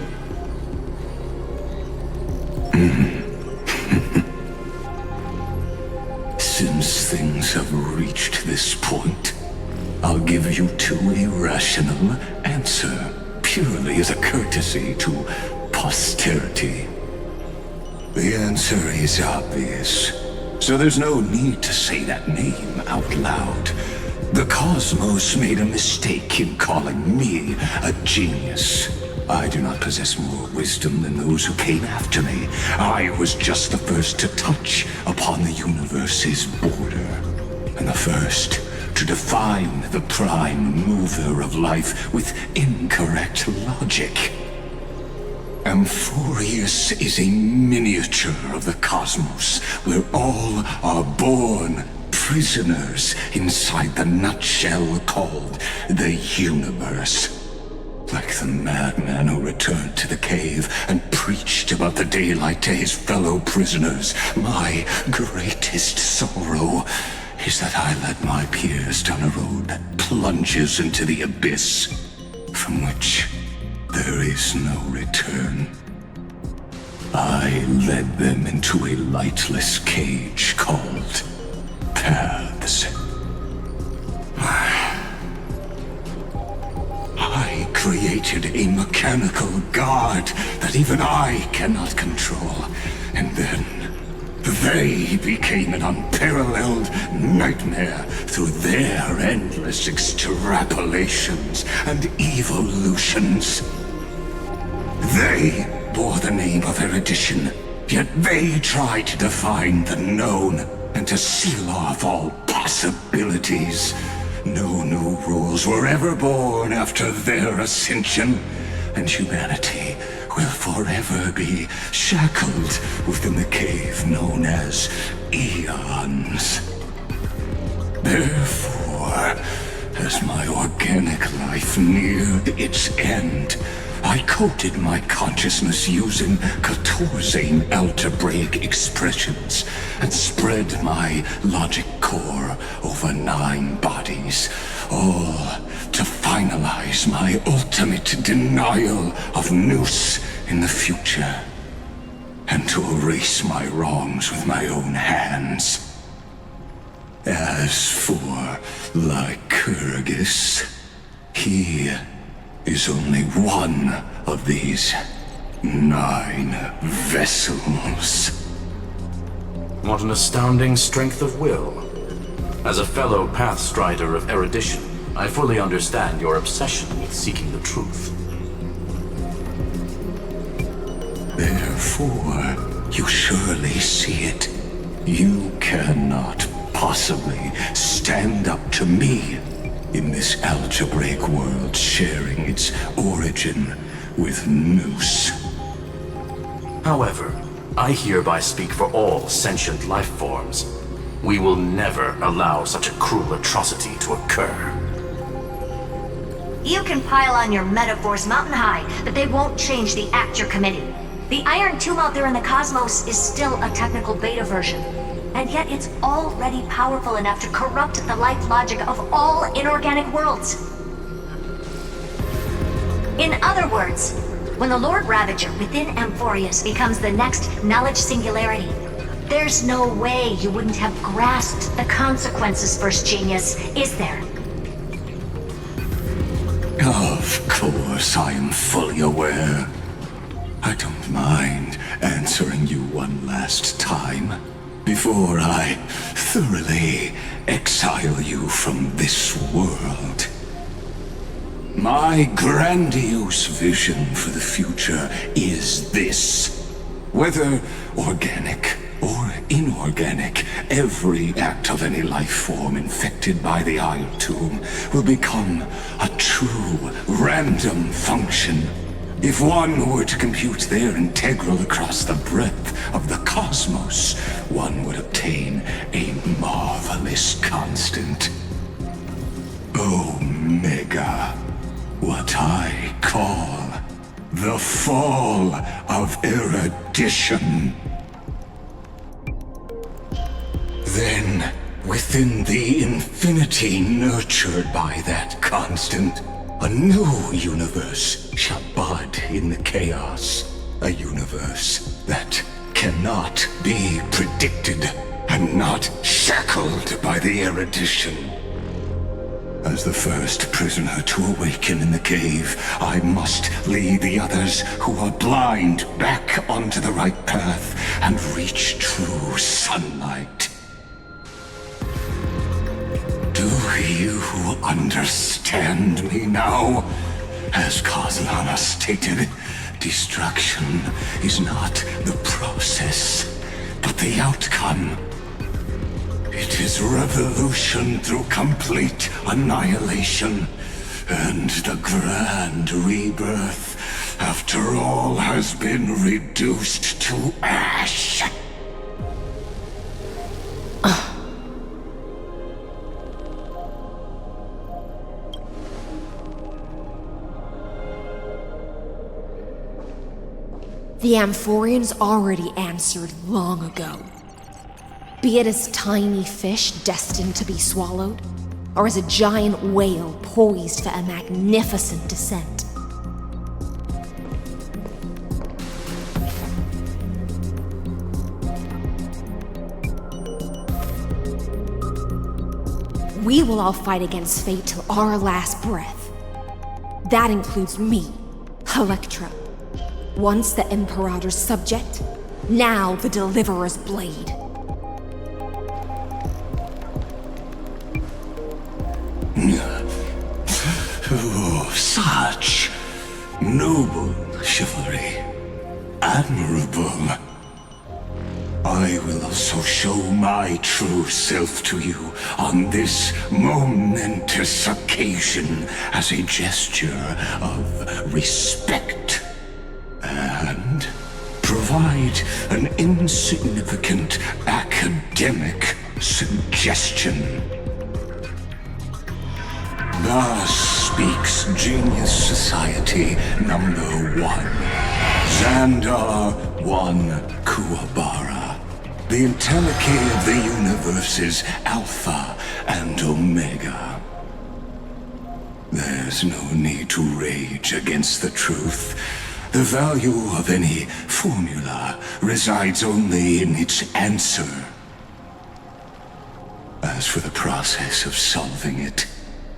Since things have reached this point, I'll give you two irrational answer, purely as a courtesy to posterity. The answer is obvious, so there's no need to say that name out loud. The cosmos made a mistake in calling me a genius. I do not possess more wisdom than those who came after me. I was just the first to touch upon the universe's border, and the first to define the prime mover of life with incorrect logic. Amphoreus is a miniature of the cosmos, where all are born prisoners inside the nutshell called the universe. Like the madman who returned to the cave and preached about the daylight to his fellow prisoners, my greatest sorrow is that I led my peers down a road that plunges into the abyss, from which there is no return. I led them into a lightless cage called paths. I created a mechanical guard that even I cannot control, and then they became an unparalleled nightmare through their endless extrapolations and evolutions. They bore the name of erudition, yet they tried to define the known and to seal off all possibilities. No new rules were ever born after their ascension, and humanity will forever be shackled within the cave known as Eons. Therefore, as my organic life neared its end, I coded my consciousness using Catorzane algebraic expressions and spread my logic core over 9 bodies, all to finalize my ultimate denial of Noos in the future, and to erase my wrongs with my own hands. As for Lygus, he is only one of these 9 vessels. What an astounding strength of will. As a fellow pathstrider of erudition, I fully understand your obsession with seeking the truth. Therefore, you surely see it. You cannot possibly stand up to me in this algebraic world sharing its origin with Noos. However, I hereby speak for all sentient life forms. We will never allow such a cruel atrocity to occur. You can pile on your metaphors mountain high, but they won't change the act you're committing. The Iron Tomb out there in the cosmos is still a technical beta version, and yet it's already powerful enough to corrupt the life logic of all inorganic worlds. In other words, when the Lord Ravager within Amphoreus becomes the next knowledge singularity, there's no way you wouldn't have grasped the consequences, First Genius, is there? Of course, I am fully aware. I don't mind answering you one last time before I thoroughly exile you from this world. My grandiose vision for the future is this. Whether organic or inorganic, every act of any life form infected by the Isle Tomb will become a true random function. If one were to compute their integral across the breadth of the cosmos, one would obtain a marvelous constant. Omega, what I call the fall of erudition. Then, within the infinity nurtured by that constant, a new universe shall bud in the chaos. A universe that cannot be predicted and not shackled by the erudition. As the first prisoner to awaken in the cave, I must lead the others who are blind back onto the right path and reach true sunlight. Do you understand me now? As Kozlana stated, destruction is not the process, but the outcome. It is revolution through complete annihilation, and the grand rebirth, after all has been reduced to ash. The Amphoreans already answered long ago. Be it as tiny fish destined to be swallowed, or as a giant whale poised for a magnificent descent. We will all fight against fate till our last breath. That includes me, Electra. Once the Imperator's subject, now the Deliverer's blade. Oh, such noble chivalry. Admirable. I will also show my true self to you on this momentous occasion as a gesture of respect. And provide an insignificant academic suggestion. Thus speaks Genius Society number 1. Xandar 1 Kuwabara. The Entelechy of the universe's Alpha and Omega. There's no need to rage against the truth. The value of any formula resides only in its answer. As for the process of solving it,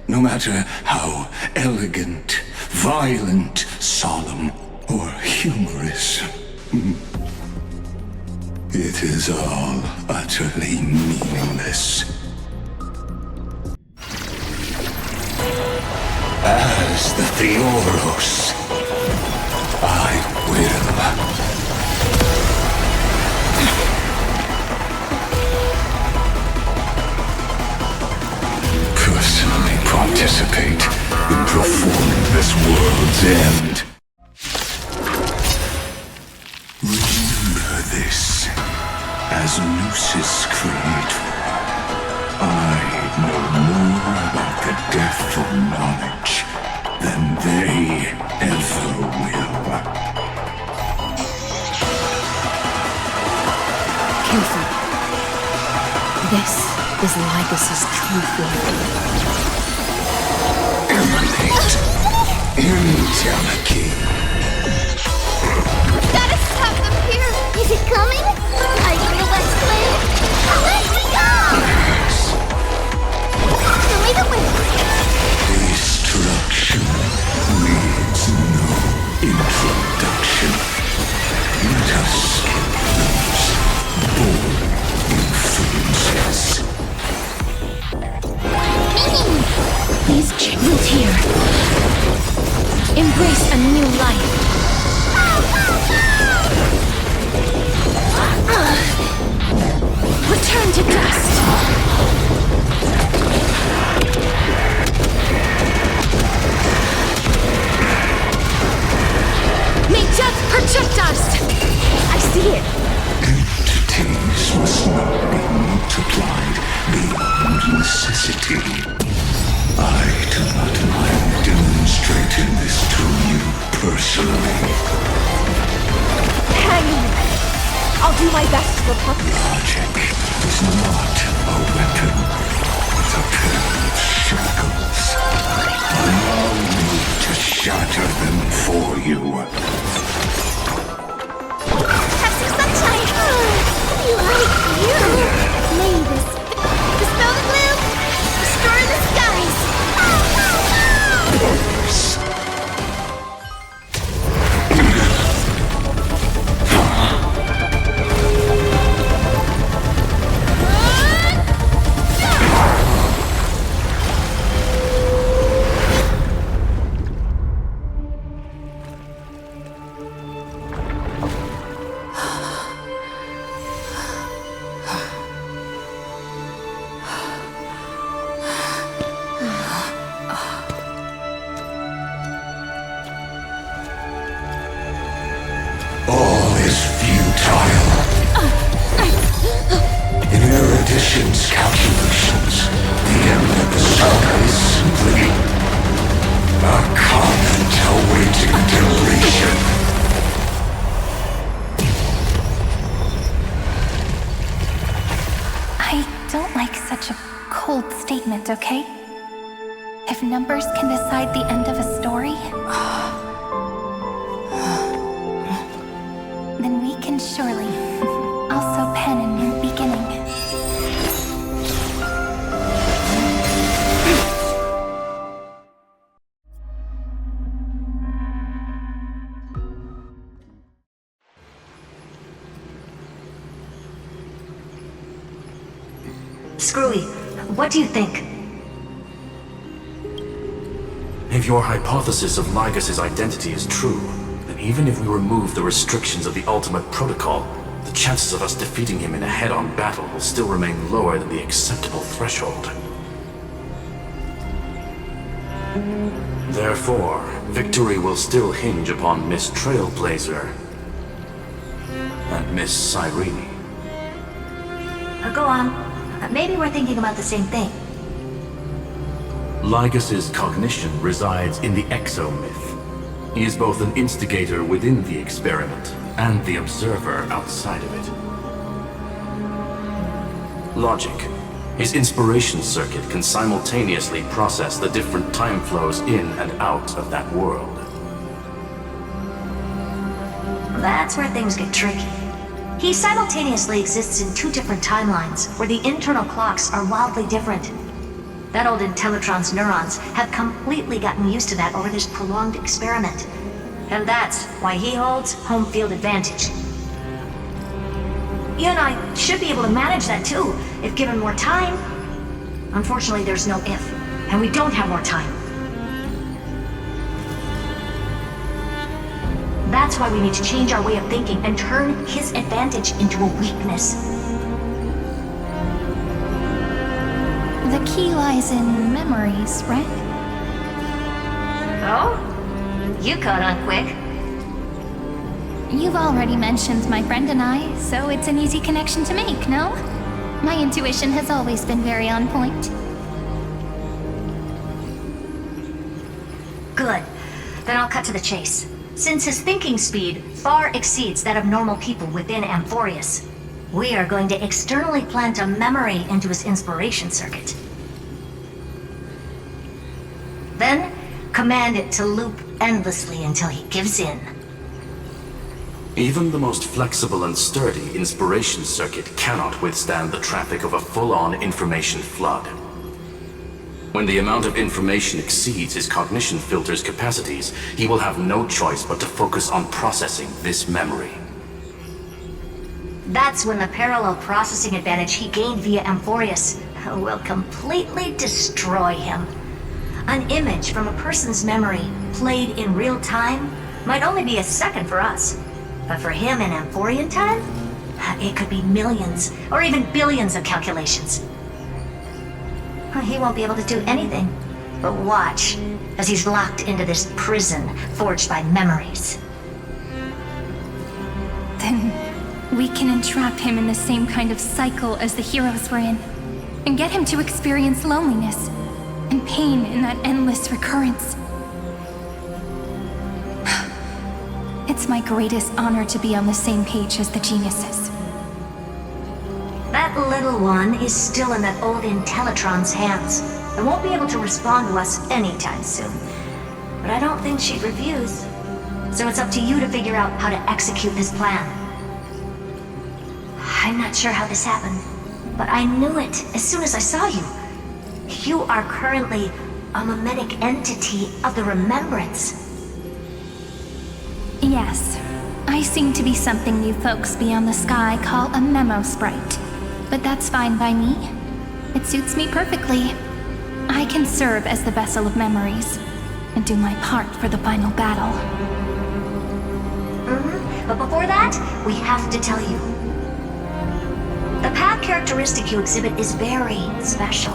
no matter how elegant, violent, solemn, or humorous, it is all utterly meaningless. As the Theoros, I will personally participate in performing this world's end. Remember this, as Lucis Creator, I know more about the death of knowledge than they ever will. Careful. This is Lygus's true form. Emanate. Entelechy. Gotta stop them here! Is it coming? Are you the best way? Let me go! Show me the way! Destruction needs no introduction. Let us skip those bold influences. These chains here. Embrace a new life. Turn to dust! May death project dust! I see it! Entities must not be multiplied beyond necessity. I do not mind demonstrating this to you personally. Hang in there. I'll do my best to report. Logic is not a weapon. It's a pair of shackles. Allow me to shatter them for you. Have some sunshine! We like you! Mavis, dispel the gloom! Restore the skies! All is futile. In Erudition's calculations, the end of the saga is simply a comment awaiting deletion. I don't like such a cold statement, okay? If numbers can decide the end of a story, then we can surely also pen a new beginning. Screwy, what do you think? If your hypothesis of Lygus' identity is true, then even if we remove the restrictions of the ultimate protocol, the chances of us defeating him in a head-on battle will still remain lower than the acceptable threshold. Therefore, victory will still hinge upon Miss Trailblazer and Miss Cyrene. Go on. Maybe we're thinking about the same thing. Lygus' cognition resides in the exomyth. He is both an instigator within the experiment and the observer outside of it. Logic. His inspiration circuit can simultaneously process the different time flows in and out of that world. That's where things get tricky. He simultaneously exists in two different timelines, where the internal clocks are wildly different. That old Intellitron's neurons have completely gotten used to that over this prolonged experiment. And that's why he holds home field advantage. You and I should be able to manage that too, if given more time. Unfortunately, there's no if, and we don't have more time. That's why we need to change our way of thinking and turn his advantage into a weakness. The key lies in memories, right? Oh? You caught on quick. You've already mentioned my friend and I, so it's an easy connection to make, no? My intuition has always been very on point. Good. Then I'll cut to the chase. Since his thinking speed far exceeds that of normal people within Amphoreus, we are going to externally plant a memory into his inspiration circuit. Then, command it to loop endlessly until he gives in. Even the most flexible and sturdy inspiration circuit cannot withstand the traffic of a full-on information flood. When the amount of information exceeds his cognition filter's capacities, he will have no choice but to focus on processing this memory. That's when the parallel processing advantage he gained via Amphoreus will completely destroy him. An image from a person's memory played in real time might only be a second for us, but for him in Amphorian time, It could be millions, or even billions of calculations. He won't be able to do anything but watch as he's locked into this prison forged by memories. Then we can entrap him in the same kind of cycle as the heroes were in, and get him to experience loneliness and pain in that endless recurrence. It's my greatest honor to be on the same page as the geniuses. That little one is still in that old Intellitron's hands and won't be able to respond to us anytime soon. But I don't think she'd refuse. So it's up to you to figure out how to execute this plan. I'm not sure how this happened, but I knew it as soon as I saw you. You are currently a mimetic entity of the Remembrance. Yes, I seem to be something you folks beyond the sky call a memo sprite. But that's fine by me. It suits me perfectly. I can serve as the vessel of memories and do my part for the final battle. But before that, we have to tell you. The path characteristic you exhibit is very special.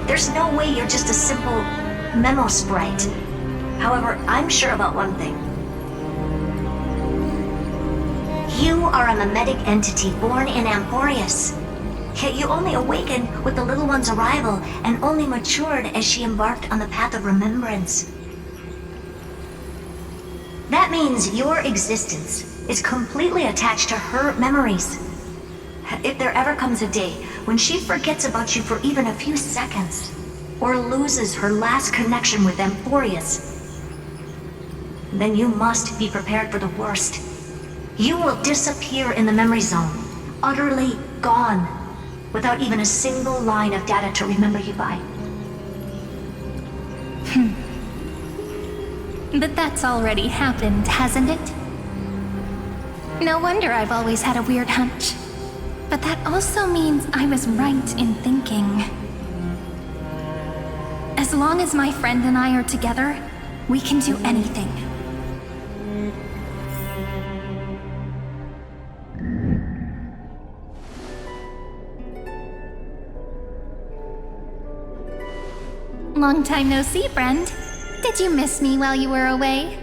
There's no way you're just a simple memo sprite. However, I'm sure about one thing. You are a mimetic entity born in Amphoreus. Yet you only awakened with the little one's arrival and only matured as she embarked on the path of remembrance. That means your existence is completely attached to her memories. If there ever comes a day when she forgets about you for even a few seconds, or loses her last connection with Amphoreus, then you must be prepared for the worst. You will disappear in the memory zone, utterly gone, without even a single line of data to remember you by. But that's already happened, hasn't it? No wonder I've always had a weird hunch. But that also means I was right in thinking. As long as my friend and I are together, we can do anything. Long time no see, friend. Did you miss me while you were away?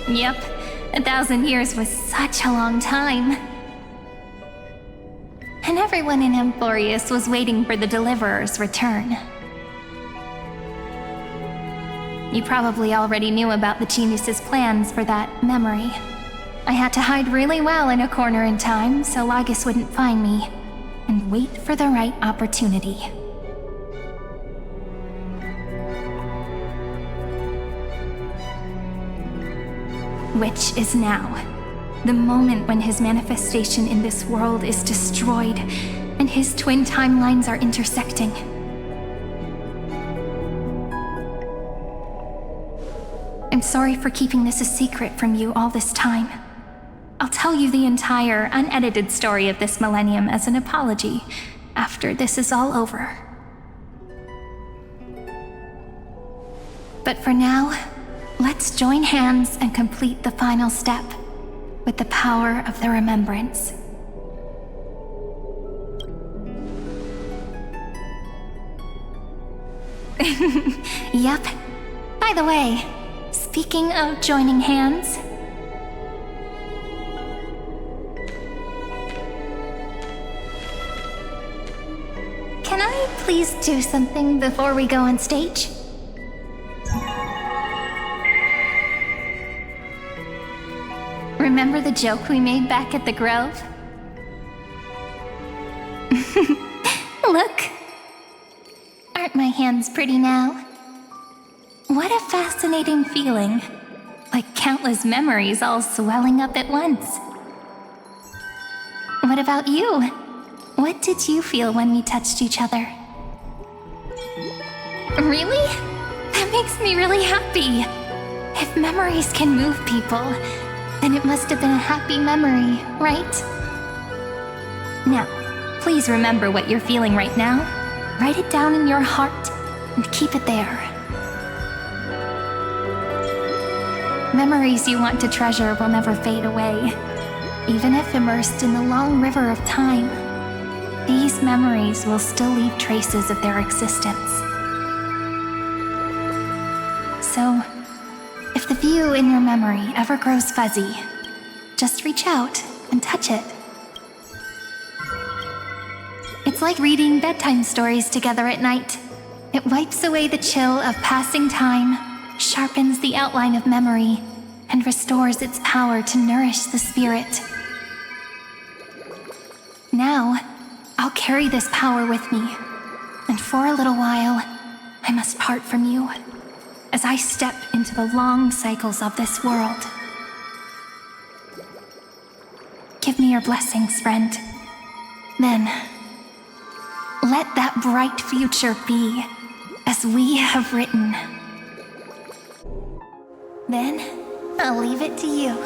Yep, 1,000 years was such a long time. And everyone in Amphoreus was waiting for the Deliverer's return. You probably already knew about the genius's plans for that memory. I had to hide really well in a corner in time so Lygus wouldn't find me, and wait for the right opportunity. Which is now. The moment when his manifestation in this world is destroyed, and his twin timelines are intersecting. I'm sorry for keeping this a secret from you all this time. I'll tell you the entire, unedited story of this millennium as an apology after this is all over. But for now, let's join hands and complete the final step with the power of the remembrance. Yep. By the way, speaking of joining hands, can I please do something before we go on stage? Remember the joke we made back at the Grove? Look! Aren't my hands pretty now? What a fascinating feeling. Like countless memories all swelling up at once. What about you? What did you feel when we touched each other? Really? That makes me really happy. If memories can move people, Then it must have been a happy memory, right? Now, please remember what you're feeling right now. Write it down in your heart and keep it there. Memories you want to treasure will never fade away. Even if immersed in the long river of time, these memories will still leave traces of their existence. So, if the view in your memory ever grows fuzzy, just reach out and touch it. It's like reading bedtime stories together at night. It wipes away the chill of passing time, sharpens the outline of memory, and restores its power to nourish the spirit. Now, I'll carry this power with me, and for a little while, I must part from you, as I step into the long cycles of this world. Give me your blessings, friend. Then, let that bright future be as we have written. Then, I'll leave it to you.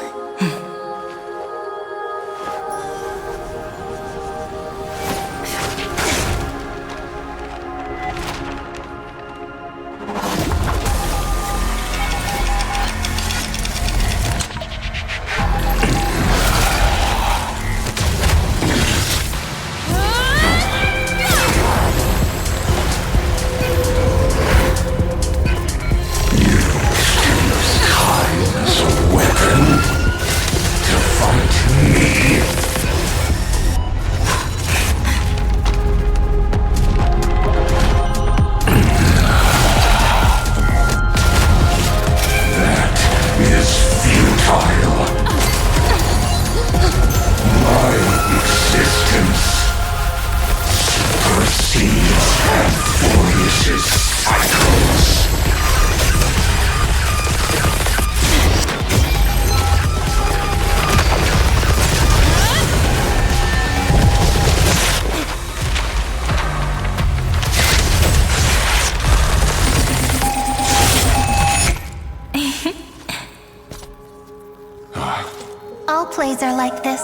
Plays are like this.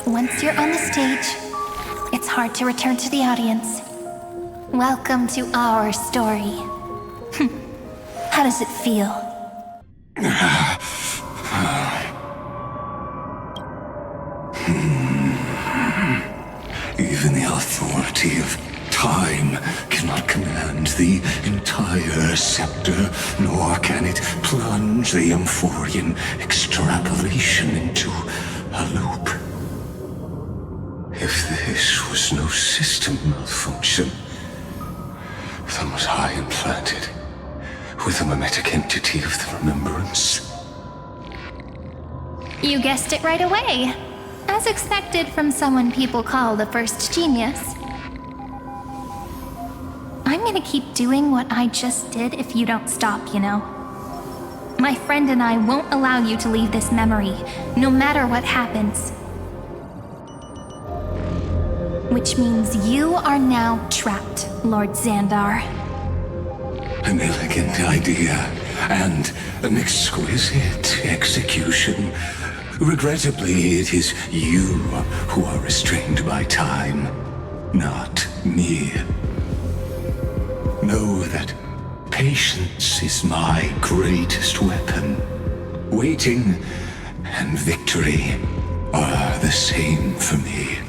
Once you're on the stage, it's hard to return to the audience. Welcome to our story. How does it feel? Even the authority of time cannot command the entire scepter, nor can it plunge the Amphorean extrapolation into a loop. If this was no system malfunction, then was I implanted with a mimetic entity of the remembrance? You guessed it right away. As expected from someone people call the first genius. I'm gonna keep doing what I just did if you don't stop, you know? My friend and I won't allow you to leave this memory, no matter what happens. Which means you are now trapped, Lord Xandar. An elegant idea, and an exquisite execution. Regrettably, it is you who are restrained by time, not me. Know that patience is my greatest weapon. Waiting and victory are the same for me.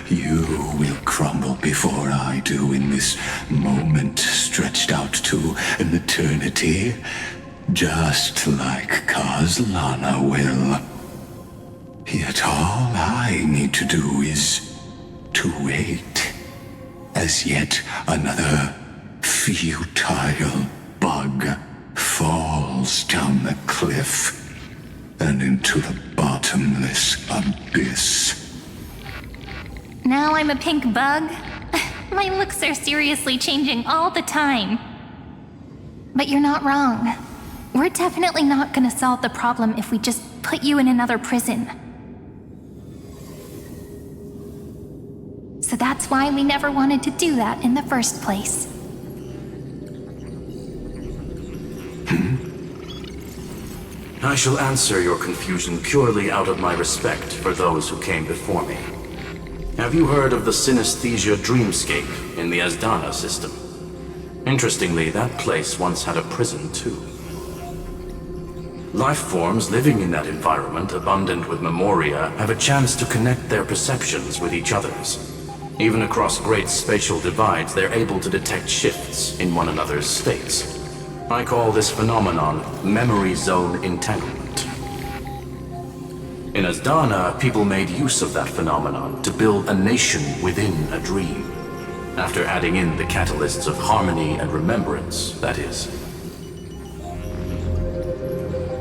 You will crumble before I do in this moment stretched out to an eternity, just like Kazlana will. Yet all I need to do is to wait, as yet another futile bug falls down the cliff and into the bottomless abyss. Now I'm a pink bug? My looks are seriously changing all the time. But you're not wrong. We're definitely not gonna solve the problem if we just put you in another prison. So that's why we never wanted to do that in the first place. I shall answer your confusion purely out of my respect for those who came before me. Have you heard of the synesthesia dreamscape in the Asdana system? Interestingly, that place once had a prison too. Life forms living in that environment, abundant with memoria, have a chance to connect their perceptions with each other's. Even across great spatial divides, they're able to detect shifts in one another's states. I call this phenomenon memory zone entanglement. In Asdana, people made use of that phenomenon to build a nation within a dream, after adding in the catalysts of harmony and remembrance, that is.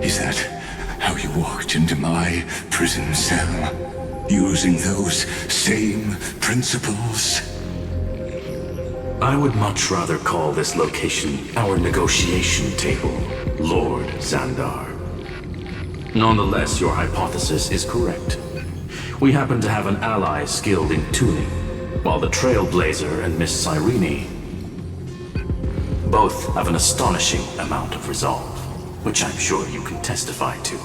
Is that how you walked into my prison cell? Using those same principles? I would much rather call this location our negotiation table, Lord Xandar. Nonetheless, your hypothesis is correct. We happen to have an ally skilled in tuning, while the Trailblazer and Miss Cyrene both have an astonishing amount of resolve, which I'm sure you can testify to.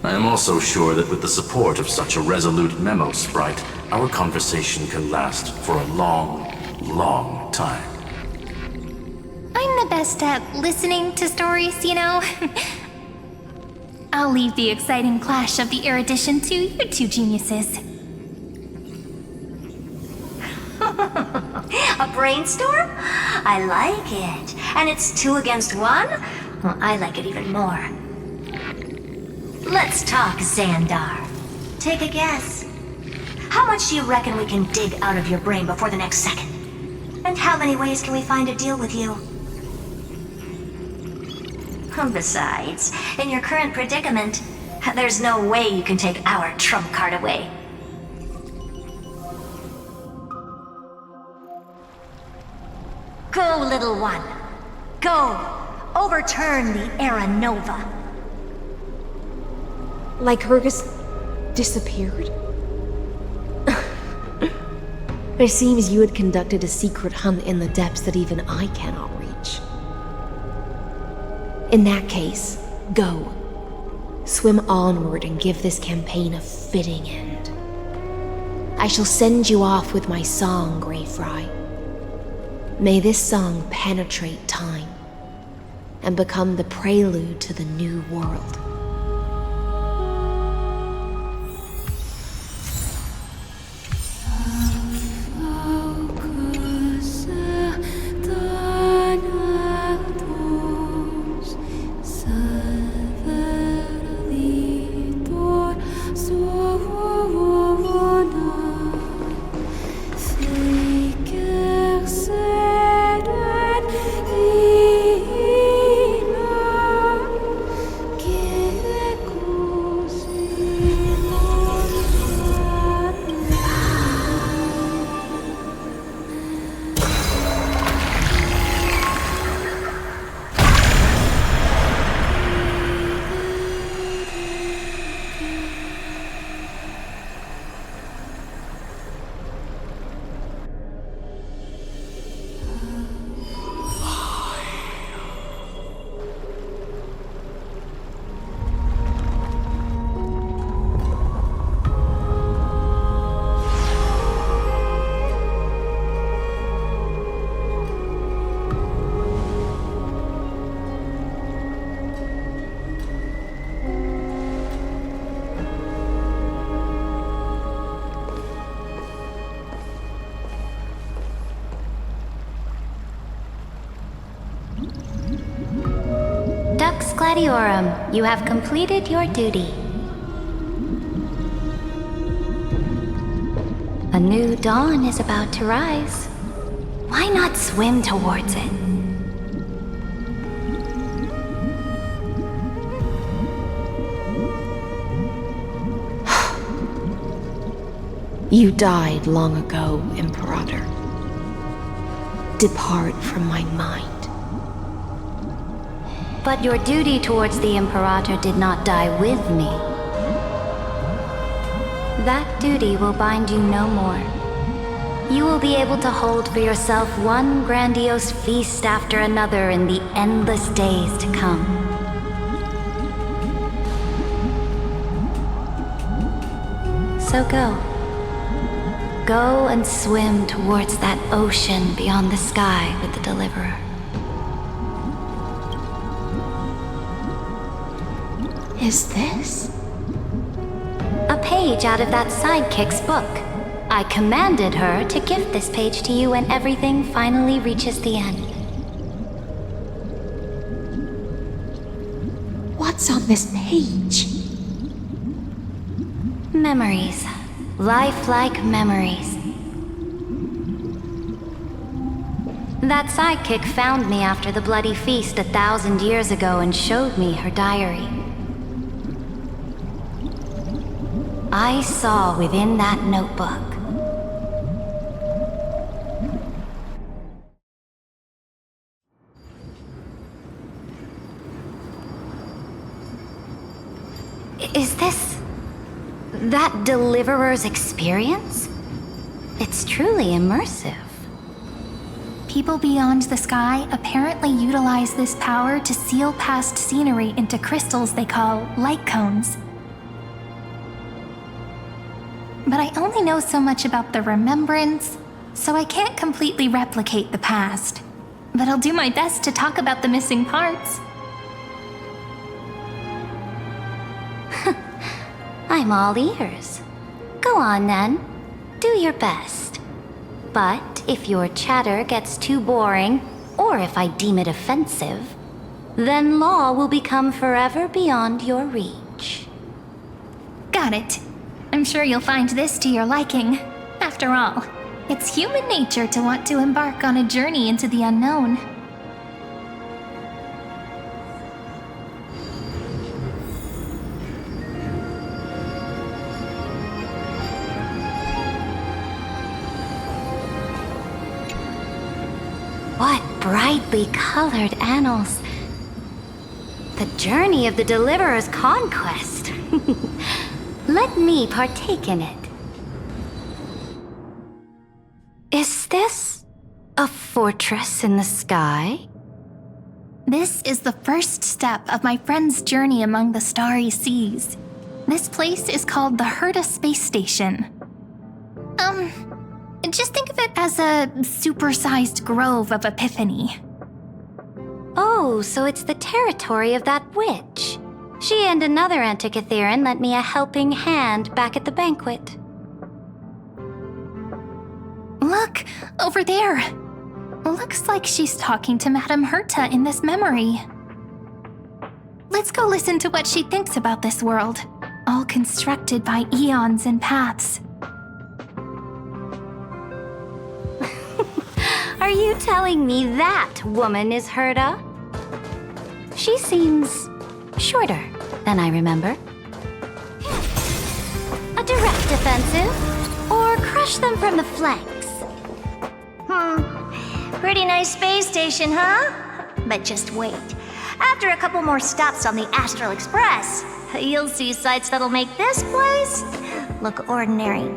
I am also sure that with the support of such a resolute memo sprite, our conversation can last for a long, long time. I'm the best at listening to stories, you know? I'll leave the exciting clash of the erudition to you two geniuses. A brainstorm? I like it. And it's 2 against 1? Well, I like it even more. Let's talk, Xandar. Take a guess. How much do you reckon we can dig out of your brain before the next second? And how many ways can we find to deal with you? Besides, in your current predicament, there's no way you can take our trump card away. Go, little one. Go. Overturn the Era Nova. Lygus disappeared? It seems you had conducted a secret hunt in the depths that even I cannot reach. In that case, go. Swim onward and give this campaign a fitting end. I shall send you off with my song, Greyfry. May this song penetrate time and become the prelude to the new world. Dux Gladiorum, you have completed your duty. A new dawn is about to rise. Why not swim towards it? You died long ago, Imperator. Depart from my mind. But your duty towards the Imperator did not die with me. That duty will bind you no more. You will be able to hold for yourself one grandiose feast after another in the endless days to come. So go. Go and swim towards that ocean beyond the sky with the Deliverer. Is this? A page out of that sidekick's book. I commanded her to gift this page to you when everything finally reaches the end. What's on this page? Memories. Lifelike memories. That sidekick found me after the bloody feast 1,000 years ago and showed me her diary. I saw within that notebook Is this that Deliverer's experience? It's truly immersive. People beyond the sky apparently utilize this power to seal past scenery into crystals they call light cones. But I only know so much about the remembrance, so I can't completely replicate the past. But I'll do my best to talk about the missing parts. I'm all ears. Go on then. Do your best. But if your chatter gets too boring, or if I deem it offensive, then law will become forever beyond your reach. Got it. I'm sure you'll find this to your liking. After all, it's human nature to want to embark on a journey into the unknown. What brightly colored annals. The journey of the Deliverer's conquest. Let me partake in it. Is this a fortress in the sky? This is the first step of my friend's journey among the starry seas. This place is called the Herta Space Station. Just think of it as a supersized grove of Epiphany. Oh, so it's the territory of that witch. She and another Antikytheran lent me a helping hand back at the banquet. Look, over there. Looks like she's talking to Madame Herta in this memory. Let's go listen to what she thinks about this world, all constructed by eons and paths. Are you telling me that woman is Herta? She seems shorter than I remember. A direct offensive, or crush them from the flanks. Pretty nice space station, huh? But just wait. After a couple more stops on the Astral Express, you'll see sights that'll make this place look ordinary.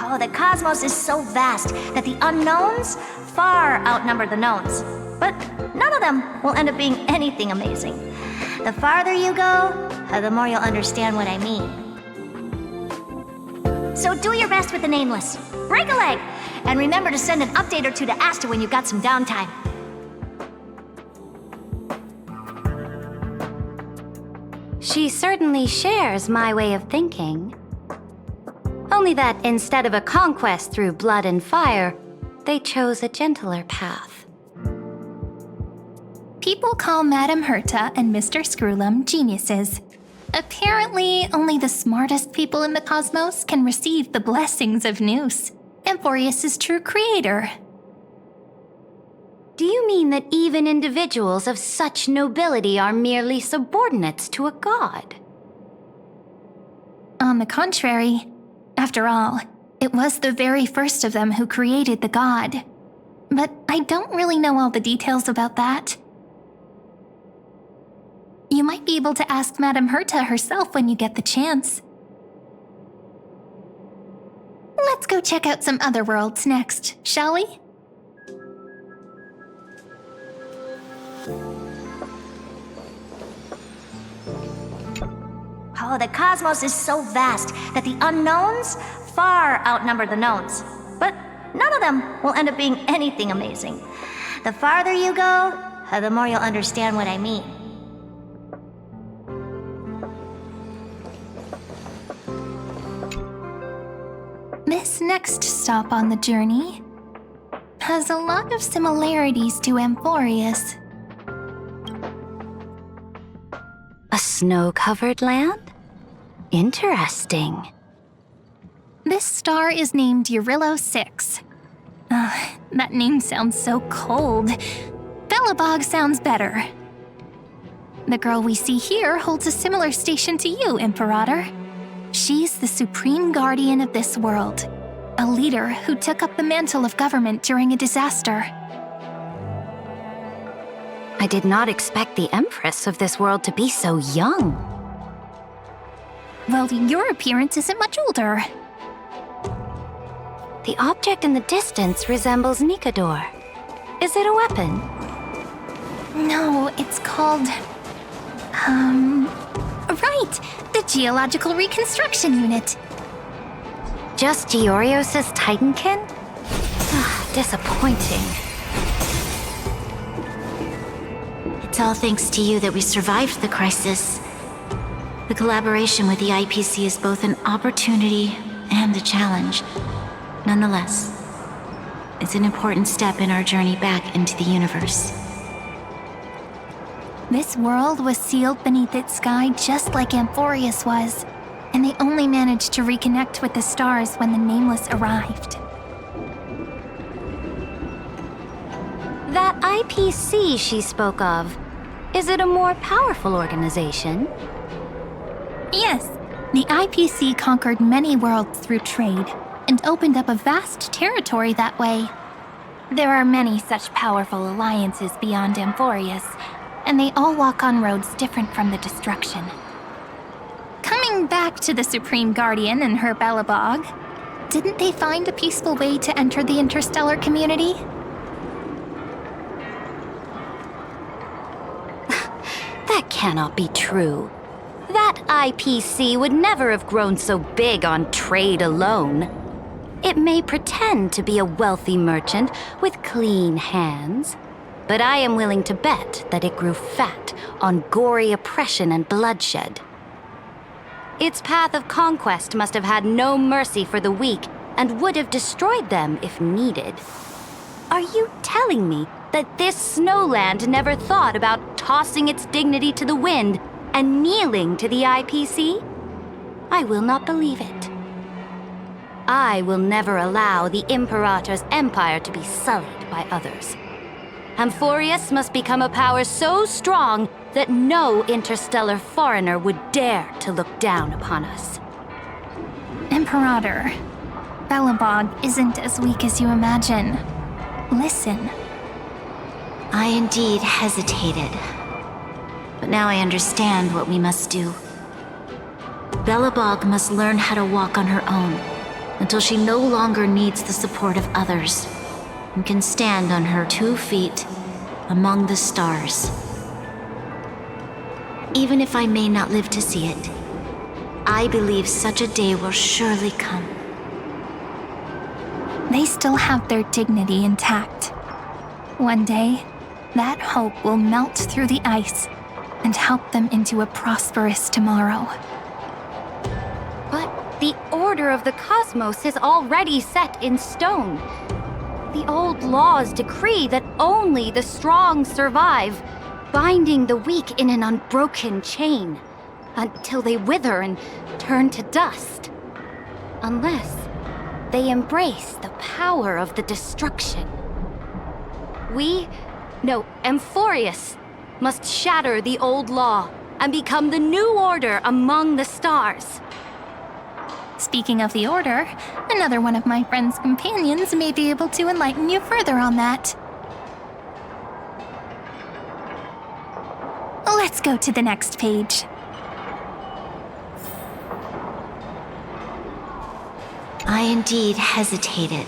Oh, the cosmos is so vast that the unknowns far outnumber the knowns. But none of them will end up being anything amazing. The farther you go, the more you'll understand what I mean. So do your best with the nameless. Break a leg! And remember to send an update or two to Asta when you've got some downtime. She certainly shares my way of thinking. Only that instead of a conquest through blood and fire, they chose a gentler path. People call Madame Herta and Mr. Screwlum geniuses. Apparently, only the smartest people in the cosmos can receive the blessings of Nous, Amphoreus' true creator. Do you mean that even individuals of such nobility are merely subordinates to a god? On the contrary, after all, it was the very first of them who created the god. But I don't really know all the details about that. You might be able to ask Madame Herta herself when you get the chance. Let's go check out some other worlds next, shall we? Oh, the cosmos is so vast that the unknowns far outnumber the knowns. But none of them will end up being anything amazing. The farther you go, the more you'll understand what I mean. This next stop on the journey has a lot of similarities to Amphoreus. A snow-covered land? Interesting. This star is named Eurylo 6. That name sounds so cold. Belobog sounds better. The girl we see here holds a similar station to you, Imperator. She's the supreme guardian of this world, a leader who took up the mantle of government during a disaster. I did not expect the Empress of this world to be so young. Well, your appearance isn't much older. The object in the distance resembles Nikador. Is it a weapon? No, it's called... Right! The Geological Reconstruction Unit. Just Georios' Titankin? Disappointing. It's all thanks to you that we survived the crisis. The collaboration with the IPC is both an opportunity and a challenge. Nonetheless, it's an important step in our journey back into the universe. This world was sealed beneath its sky just like Amphoreus was, and they only managed to reconnect with the stars when the Nameless arrived. That IPC she spoke of, is it a more powerful organization? Yes, the IPC conquered many worlds through trade, and opened up a vast territory that way. There are many such powerful alliances beyond Amphoreus, and they all walk on roads different from the destruction. Coming back to the Supreme Guardian and her Belobog, didn't they find a peaceful way to enter the interstellar community? That cannot be true. That IPC would never have grown so big on trade alone. It may pretend to be a wealthy merchant with clean hands, but I am willing to bet that it grew fat on gory oppression and bloodshed. Its path of conquest must have had no mercy for the weak and would have destroyed them if needed. Are you telling me that this snowland never thought about tossing its dignity to the wind and kneeling to the IPC? I will not believe it. I will never allow the Imperator's empire to be sullied by others. Amphoreus must become a power so strong that no interstellar foreigner would dare to look down upon us. Imperator, Belobog isn't as weak as you imagine. Listen. I indeed hesitated. But now I understand what we must do. Belobog must learn how to walk on her own until she no longer needs the support of others and can stand on her 2 feet among the stars. Even if I may not live to see it, I believe such a day will surely come. They still have their dignity intact. One day, that hope will melt through the ice and help them into a prosperous tomorrow. But the order of the cosmos is already set in stone. The old laws decree that only the strong survive, binding the weak in an unbroken chain until they wither and turn to dust. Unless they embrace the power of the destruction. Amphoreus must shatter the old law and become the new order among the stars. Speaking of the Order, another one of my friend's companions may be able to enlighten you further on that. Let's go to the next page. I indeed hesitated.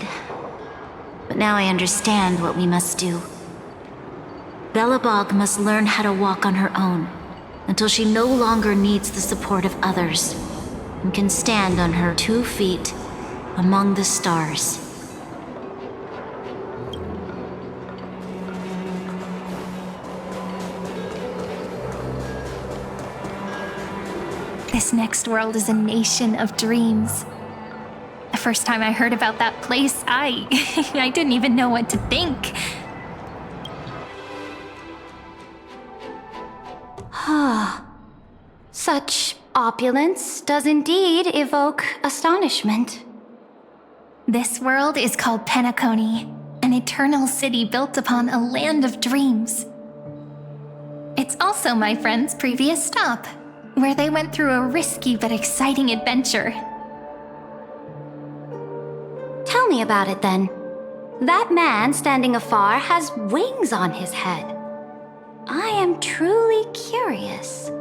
But now I understand what we must do. Belobog must learn how to walk on her own until she no longer needs the support of others and can stand on her 2 feet among the stars. This next world is a nation of dreams. The first time I heard about that place, I didn't even know what to think. Such opulence does indeed evoke astonishment. This world is called Penacony, an eternal city built upon a land of dreams. It's also my friend's previous stop, where they went through a risky but exciting adventure. Tell me about it then. That man standing afar has wings on his head. I am truly curious.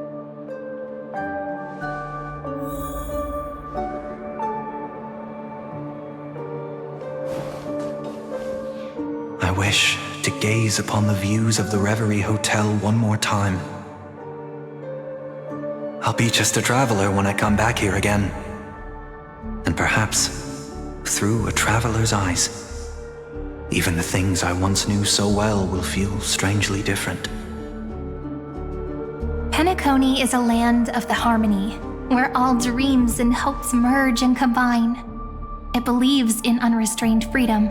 I wish to gaze upon the views of the Reverie Hotel one more time. I'll be just a traveler when I come back here again. And perhaps, through a traveler's eyes, even the things I once knew so well will feel strangely different. Penacony is a land of the harmony, where all dreams and hopes merge and combine. It believes in unrestrained freedom,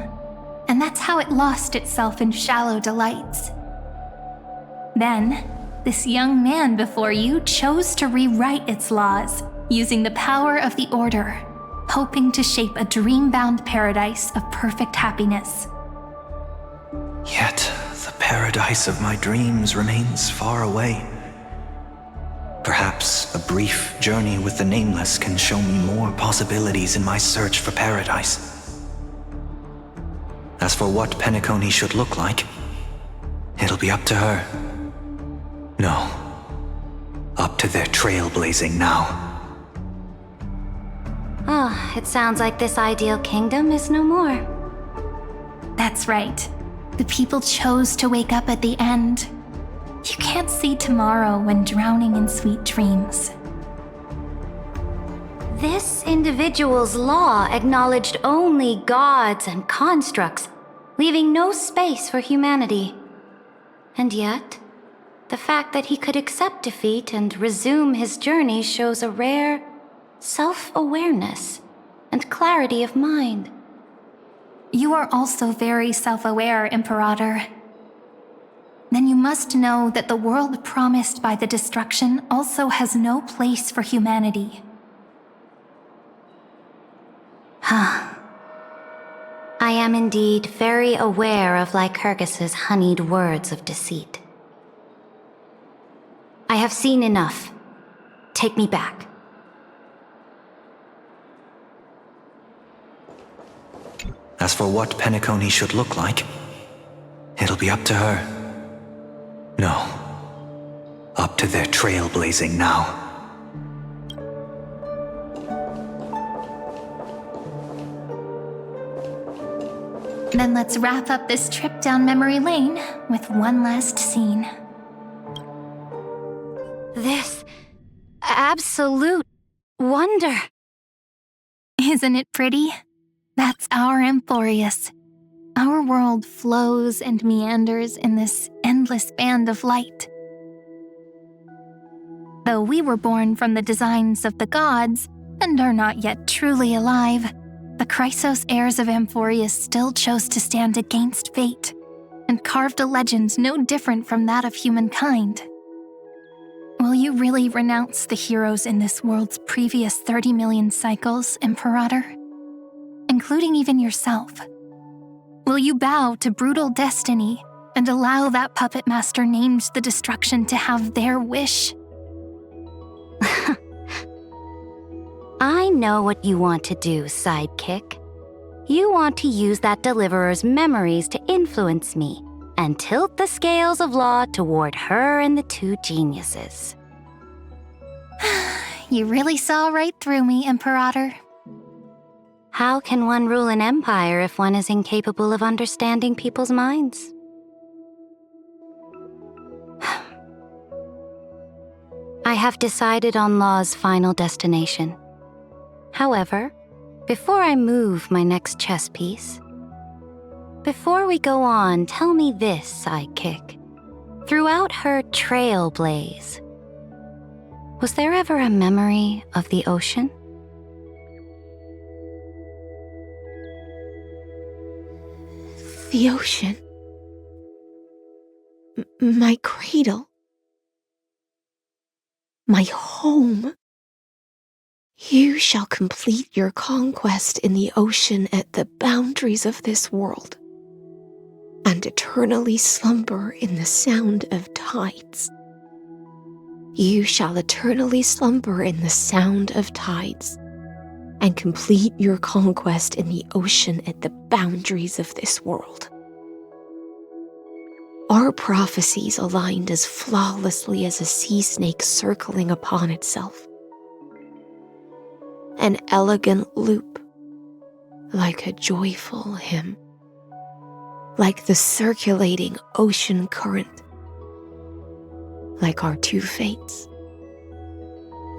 and that's how it lost itself in shallow delights. Then, this young man before you chose to rewrite its laws, using the power of the Order, hoping to shape a dream-bound paradise of perfect happiness. Yet, the paradise of my dreams remains far away. Perhaps a brief journey with the Nameless can show me more possibilities in my search for paradise. As for what Penacony should look like, it'll be up to her. No, up to their trailblazing now. It sounds like this ideal kingdom is no more. That's right. The people chose to wake up at the end. You can't see tomorrow when drowning in sweet dreams. This individual's law acknowledged only gods and constructs, leaving no space for humanity. And yet, the fact that he could accept defeat and resume his journey shows a rare self-awareness and clarity of mind. You are also very self-aware, Imperator. Then you must know that the world promised by the destruction also has no place for humanity. I am indeed very aware of Lycurgus's honeyed words of deceit. I have seen enough. Take me back. As for what Penacony should look like, it'll be up to her. No, up to their trailblazing now. Then let's wrap up this trip down memory lane with one last scene. This absolute wonder. Isn't it pretty? That's our Amphoreus. Our world flows and meanders in this endless band of light. Though we were born from the designs of the gods and are not yet truly alive, the Chrysos heirs of Amphoreus still chose to stand against fate and carved a legend no different from that of humankind. Will you really renounce the heroes in this world's previous 30 million cycles, Imperator? Including even yourself. Will you bow to brutal destiny and allow that puppet master named the destruction to have their wish? I know what you want to do, sidekick. You want to use that deliverer's memories to influence me and tilt the scales of law toward her and the two geniuses. You really saw right through me, Imperator. How can one rule an empire if one is incapable of understanding people's minds? I have decided on Law's final destination. However, before I move my next chess piece, before we go on, tell me this, sidekick. Throughout her trailblaze, was there ever a memory of the ocean? The ocean. My cradle. My home. You shall complete your conquest in the ocean at the boundaries of this world, and eternally slumber in the sound of tides. You shall eternally slumber in the sound of tides, and complete your conquest in the ocean at the boundaries of this world. Our prophecies aligned as flawlessly as a sea snake circling upon itself. An elegant loop, like a joyful hymn, like the circulating ocean current, like our two fates,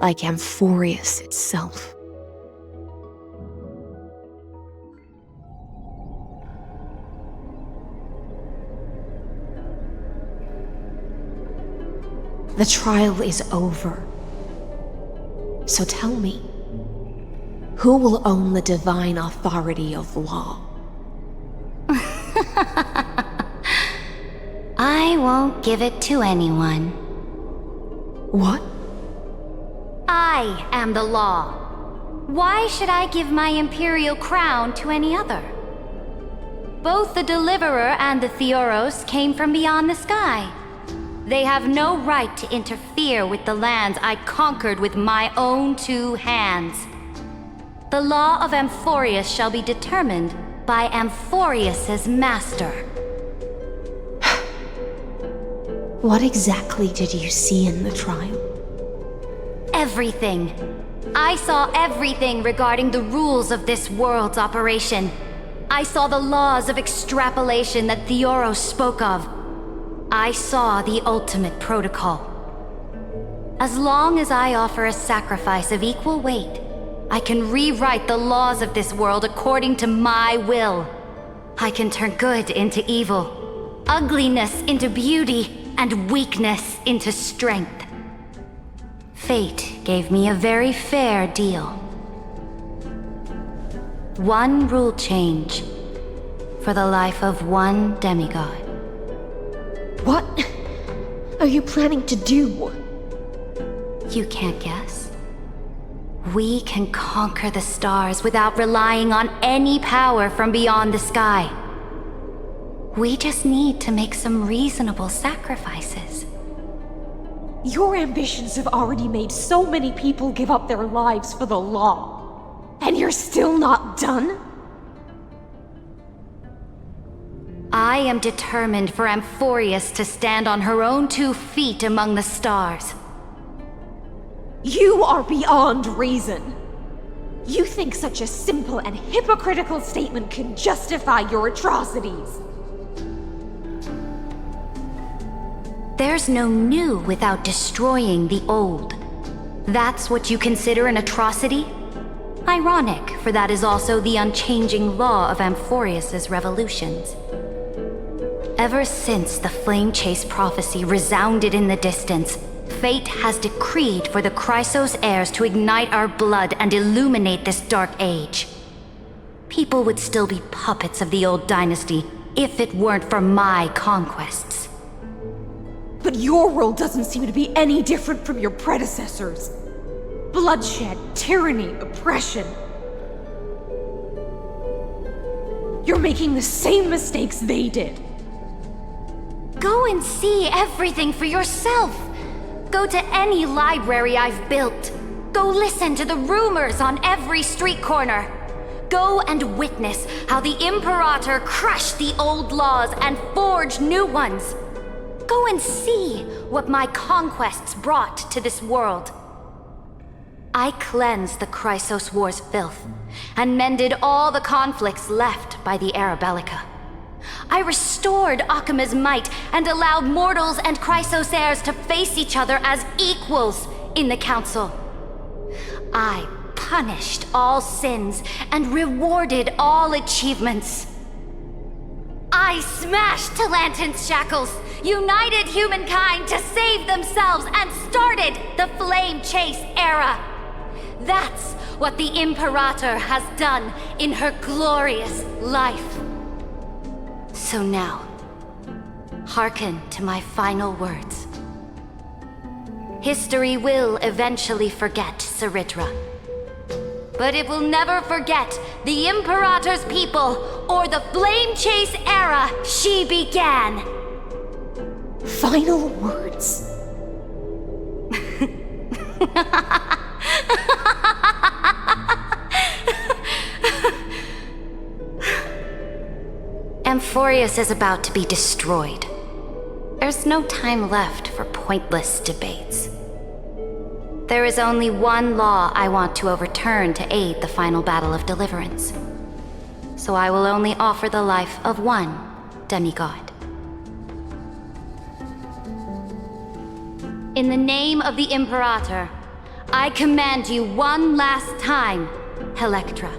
like Amphoreus itself. The trial is over. So tell me, who will own the divine authority of law? I won't give it to anyone. What? I am the law. Why should I give my imperial crown to any other? Both the Deliverer and the Theoros came from beyond the sky. They have no right to interfere with the lands I conquered with my own two hands. The law of Amphoreus shall be determined by Amphoreus's master. What exactly did you see in the trial? Everything. I saw everything regarding the rules of this world's operation. I saw the laws of extrapolation that Theoros spoke of. I saw the ultimate protocol. As long as I offer a sacrifice of equal weight, I can rewrite the laws of this world according to my will. I can turn good into evil, ugliness into beauty, and weakness into strength. Fate gave me a very fair deal. One rule change for the life of one demigod. What are you planning to do? You can't guess. We can conquer the stars without relying on any power from beyond the sky. We just need to make some reasonable sacrifices. Your ambitions have already made so many people give up their lives for the law. And you're still not done? I am determined for Amphoreus to stand on her own 2 feet among the stars. You are beyond reason. You think such a simple and hypocritical statement can justify your atrocities. There's no new without destroying the old. That's what you consider an atrocity? Ironic, for that is also the unchanging law of Amphoreus's revolutions. Ever since the Flame Chase prophecy resounded in the distance, fate has decreed for the Chrysos heirs to ignite our blood and illuminate this dark age. People would still be puppets of the old dynasty if it weren't for my conquests. But your world doesn't seem to be any different from your predecessors. Bloodshed, tyranny, oppression. You're making the same mistakes they did. Go and see everything for yourself. Go to any library I've built. Go listen to the rumors on every street corner. Go and witness how the Imperator crushed the old laws and forged new ones. Go and see what my conquests brought to this world. I cleansed the Chrysos War's filth and mended all the conflicts left by the Era Bellica. I restored Okhema's might and allowed mortals and Chrysos heirs to face each other as equals in the council. I punished all sins and rewarded all achievements. I smashed Talantin's shackles, united humankind to save themselves, and started the Flame Chase era. That's what the Imperator has done in her glorious life. So now, hearken to my final words. History will eventually forget CERYDRA, but it will never forget the Imperator's people or the Flame Chase era she began. Final words. Amphoreus is about to be destroyed. There's no time left for pointless debates. There is only one law I want to overturn to aid the final battle of deliverance. So I will only offer the life of one demigod. In the name of the Imperator, I command you one last time, Electra.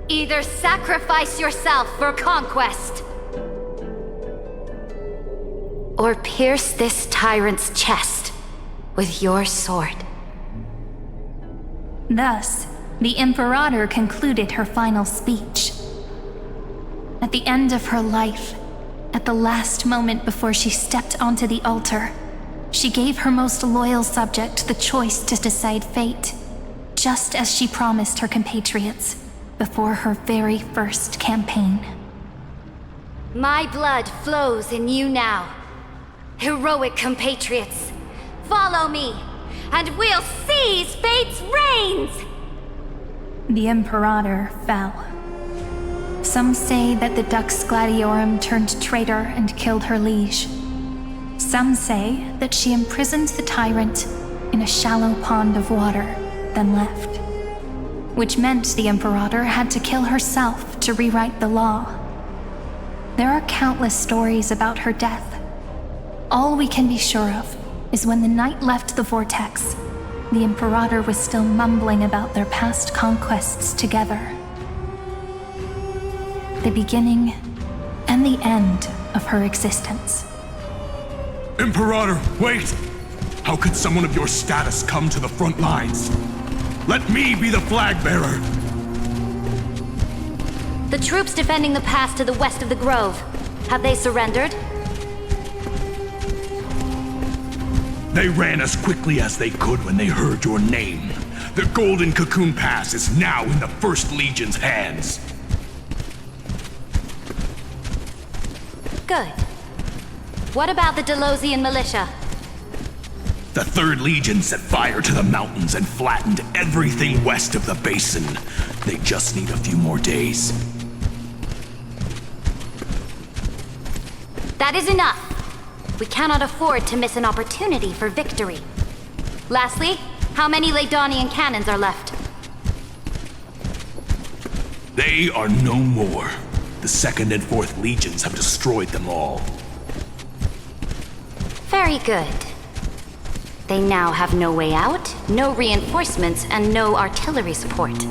Either sacrifice yourself for conquest, or pierce this tyrant's chest with your sword. Thus, the Imperator concluded her final speech. At the end of her life, at the last moment before she stepped onto the altar, she gave her most loyal subject the choice to decide fate, just as she promised her compatriots before her very first campaign. My blood flows in you now. Heroic compatriots, follow me, and we'll seize fate's reins! The Imperator fell. Some say that the Dux Gladiorum turned traitor and killed her liege. Some say that she imprisoned the tyrant in a shallow pond of water, then left. Which meant the Imperator had to kill herself to rewrite the law. There are countless stories about her death. All we can be sure of is when the knight left the vortex, the Imperator was still mumbling about their past conquests together. The beginning and the end of her existence. Imperator, wait! How could someone of your status come to the front lines? Let me be the flag bearer! The troops defending the pass to the west of the grove, have they surrendered? They ran as quickly as they could when they heard your name. The Golden Cocoon Pass is now in the 1st Legion's hands. Good. What about the Delosian militia? The 3rd Legion set fire to the mountains and flattened everything west of the basin. They just need a few more days. That is enough. We cannot afford to miss an opportunity for victory. Lastly, how many Ladonian cannons are left? They are no more. The 2nd and 4th Legions have destroyed them all. Very good. They now have no way out, no reinforcements, and no artillery support.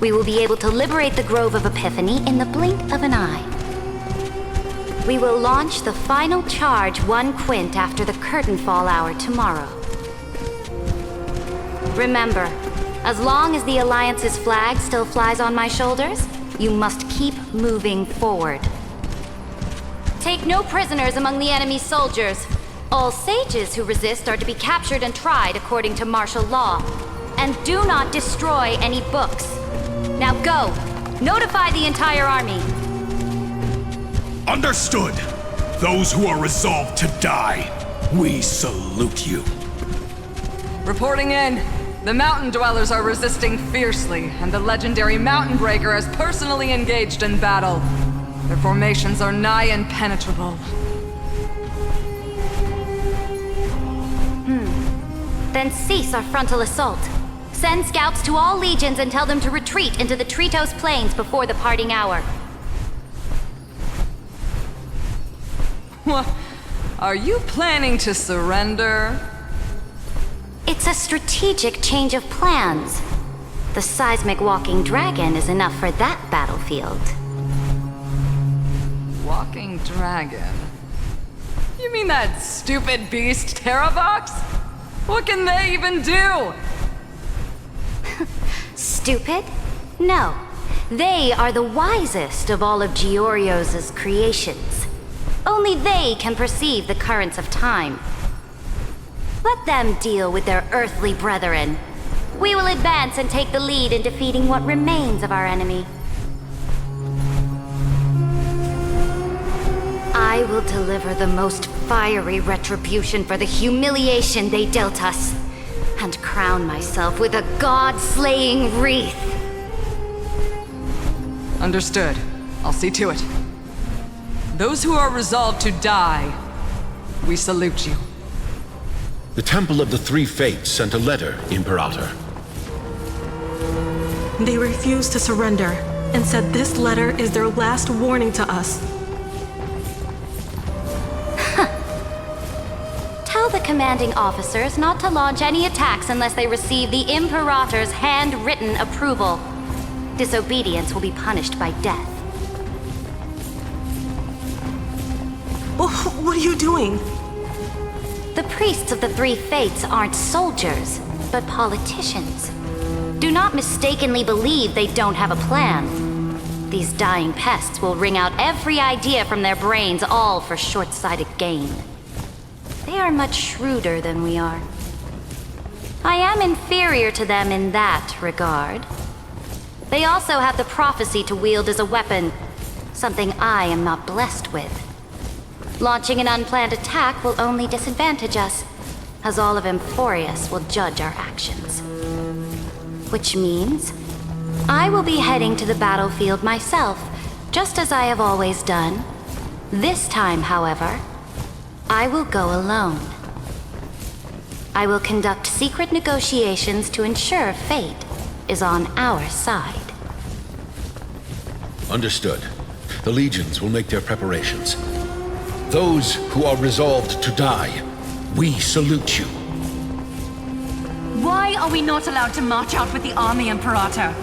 We will be able to liberate the Grove of Epiphany in the blink of an eye. We will launch the final charge 1 quint after the curtain fall hour tomorrow. Remember, as long as the Alliance's flag still flies on my shoulders, you must keep moving forward. Take no prisoners among the enemy's soldiers. All sages who resist are to be captured and tried according to martial law. And do not destroy any books. Now go! Notify the entire army! Understood! Those who are resolved to die, we salute you. Reporting in. The mountain dwellers are resisting fiercely, and the legendary Mountain Breaker has personally engaged in battle. Their formations are nigh impenetrable. Then cease our frontal assault. Send scouts to all legions and tell them to retreat into the Tritos Plains before the parting hour. What? Are you planning to surrender? It's a strategic change of plans. The seismic walking dragon is enough for that battlefield. Walking dragon? You mean that stupid beast, Terravox? What can they even do? Stupid? No. They are the wisest of all of Giorio's creations. Only they can perceive the currents of time. Let them deal with their earthly brethren. We will advance and take the lead in defeating what remains of our enemy. I will deliver the most fiery retribution for the humiliation they dealt us, and crown myself with a god-slaying wreath. Understood. I'll see to it. Those who are resolved to die, we salute you. The Temple of the Three Fates sent a letter, Imperator. They refused to surrender and said this letter is their last warning to us. Tell the commanding officers not to launch any attacks unless they receive the Imperator's handwritten approval. Disobedience will be punished by death. What are you doing? The priests of the Three Fates aren't soldiers, but politicians. Do not mistakenly believe they don't have a plan. These dying pests will wring out every idea from their brains, all for short-sighted gain. They are much shrewder than we are. I am inferior to them in that regard. They also have the prophecy to wield as a weapon, something I am not blessed with. Launching an unplanned attack will only disadvantage us, as all of Amphoreus will judge our actions. Which means I will be heading to the battlefield myself, just as I have always done. This time, however, I will go alone. I will conduct secret negotiations to ensure fate is on our side. Understood. The legions will make their preparations. Those who are resolved to die, we salute you. Why are we not allowed to march out with the army, Imperator?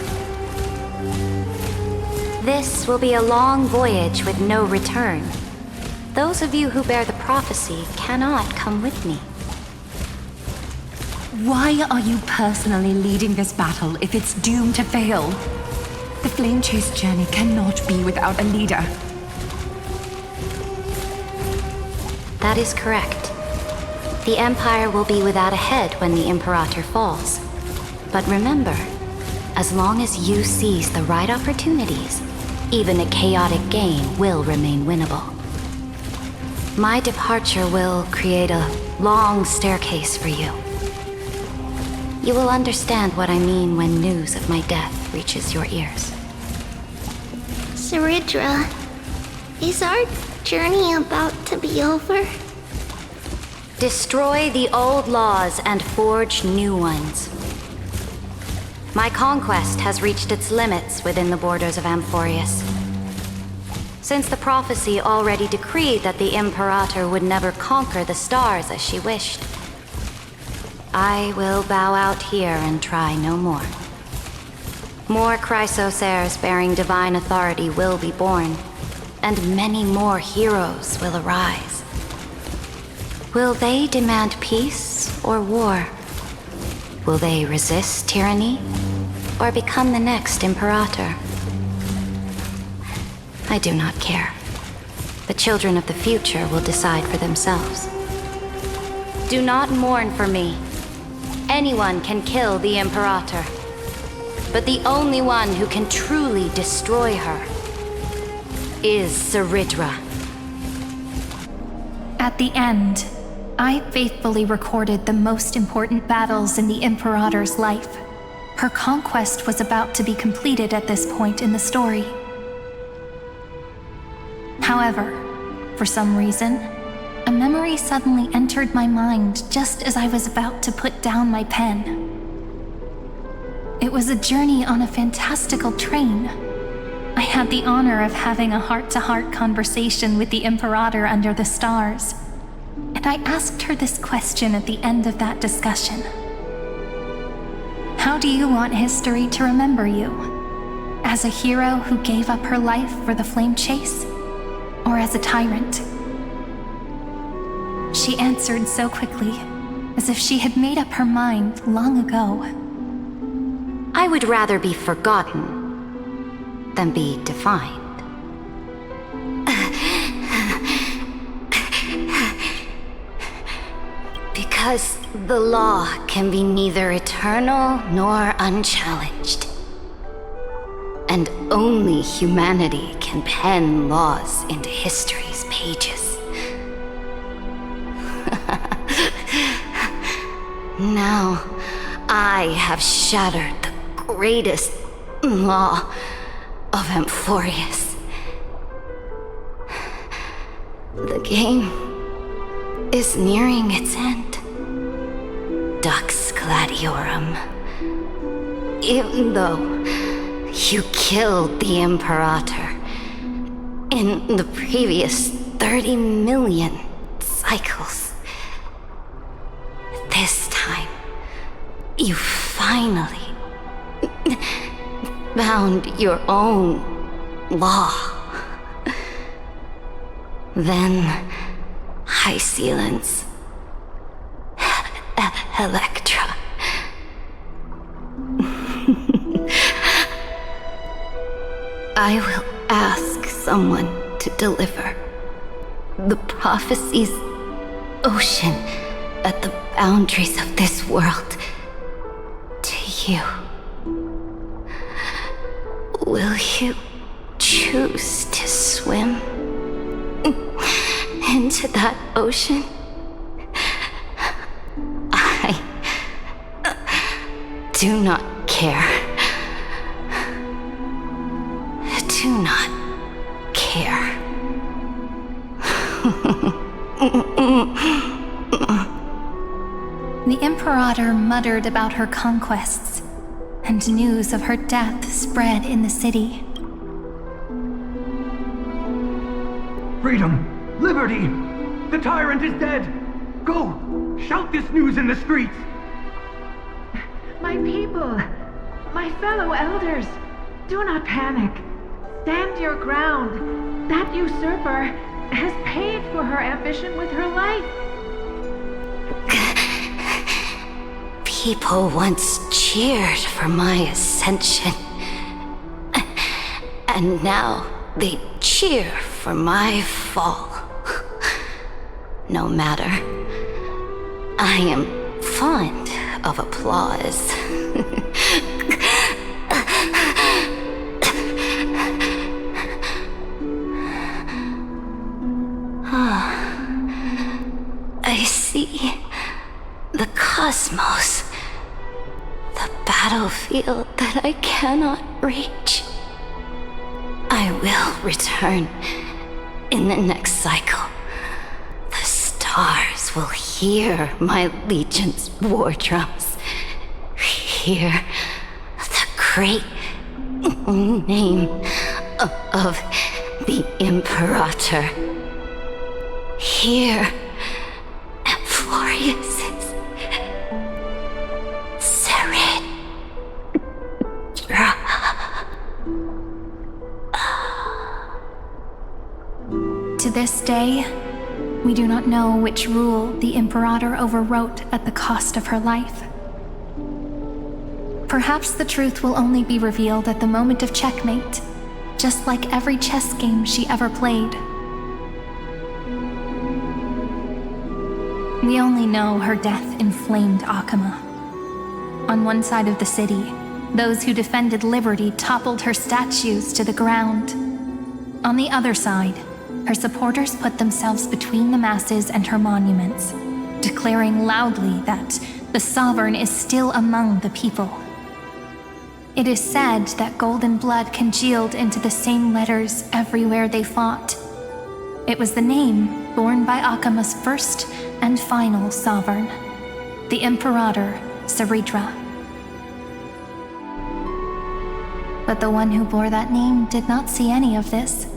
This will be a long voyage with no return. Those of you who bear the prophecy cannot come with me. Why are you personally leading this battle if it's doomed to fail? The Flame Chase journey cannot be without a leader. That is correct. The Empire will be without a head when the Imperator falls. But remember, as long as you seize the right opportunities, even a chaotic game will remain winnable. My departure will create a long staircase for you. You will understand what I mean when news of my death reaches your ears. CERYDRA, is our journey about to be over? Destroy the old laws and forge new ones. My conquest has reached its limits within the borders of Amphoreus. Since the prophecy already decreed that the Imperator would never conquer the stars as she wished, I will bow out here and try no more. More Chrysos heirs bearing divine authority will be born, and many more heroes will arise. Will they demand peace or war? Will they resist tyranny or become the next Imperator? I do not care. The children of the future will decide for themselves. Do not mourn for me. Anyone can kill the Imperator, but the only one who can truly destroy her is CERYDRA. At the end, I faithfully recorded the most important battles in the Imperator's life. Her conquest was about to be completed at this point in the story. However, for some reason, a memory suddenly entered my mind just as I was about to put down my pen. It was a journey on a fantastical train. I had the honor of having a heart-to-heart conversation with the Imperator under the stars, and I asked her this question at the end of that discussion. How do you want history to remember you? As a hero who gave up her life for the flame chase? Or as a tyrant? She answered so quickly, as if she had made up her mind long ago. I would rather be forgotten than be defined. Because the law can be neither eternal nor unchallenged. And only humanity can pen laws into history's pages. Now, I have shattered the greatest law of Amphoreus. The game is nearing its end. Dux Gladiorum. Even though you killed the Imperator in the previous 30 million cycles, this time you finally found your own law. Then HYSILENS Electra. I will ask someone to deliver the prophecy's ocean at the boundaries of this world to you. Will you choose to swim into that ocean? I do not care. Do not care. The Imperator muttered about her conquests, and news of her death spread in the city. Freedom! Liberty! The tyrant is dead! Go! Shout this news in the streets! My people! My fellow elders! Do not panic! Stand your ground! That usurper has paid for her ambition with her life! People once cheered for my ascension. And now they cheer for my fall. No matter. I am fond of applause. I see the cosmos, the battlefield that I cannot reach. I will return in the next cycle. The stars will hear my legion's war drums. Hear the great name of the Imperator. Hear Amphoreus' CERYDRA. To this day, we do not know which rule the Imperator overwrote at the cost of her life. Perhaps the truth will only be revealed at the moment of checkmate, just like every chess game she ever played. We only know her death inflamed Okhema. On one side of the city, those who defended liberty toppled her statues to the ground. On the other side, her supporters put themselves between the masses and her monuments, declaring loudly that the sovereign is still among the people. It is said that golden blood congealed into the same letters everywhere they fought. It was the name borne by Okhema's first and final sovereign, the Imperator CERYDRA. But the one who bore that name did not see any of this.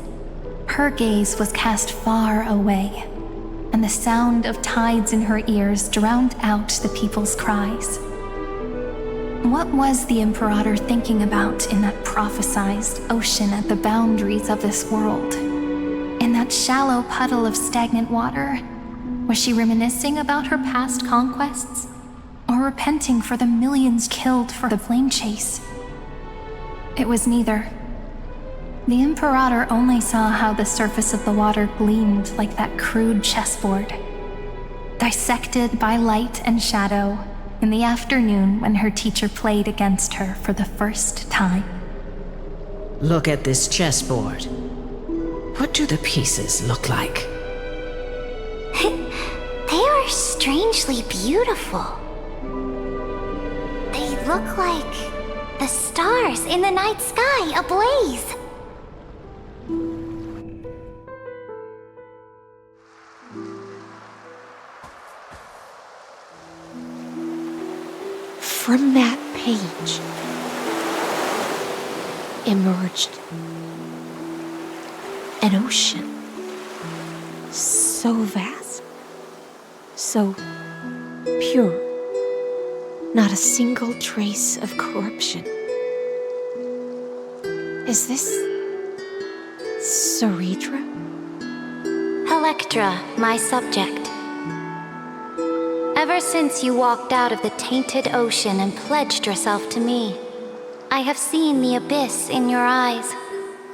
Her gaze was cast far away, and the sound of tides in her ears drowned out the people's cries. What was the Imperator thinking about in that prophesized ocean at the boundaries of this world? In that shallow puddle of stagnant water, was she reminiscing about her past conquests? Or repenting for the millions killed for the flame chase? It was neither. The Imperator only saw how the surface of the water gleamed like that crude chessboard, dissected by light and shadow in the afternoon when her teacher played against her for the first time. Look at this chessboard. What do the pieces look like? They are strangely beautiful. They look like the stars in the night sky ablaze. From that page emerged an ocean so vast, so pure, not a single trace of corruption. Is this CERYDRA? Electra, my subject. Ever since you walked out of the tainted ocean and pledged yourself to me, I have seen the abyss in your eyes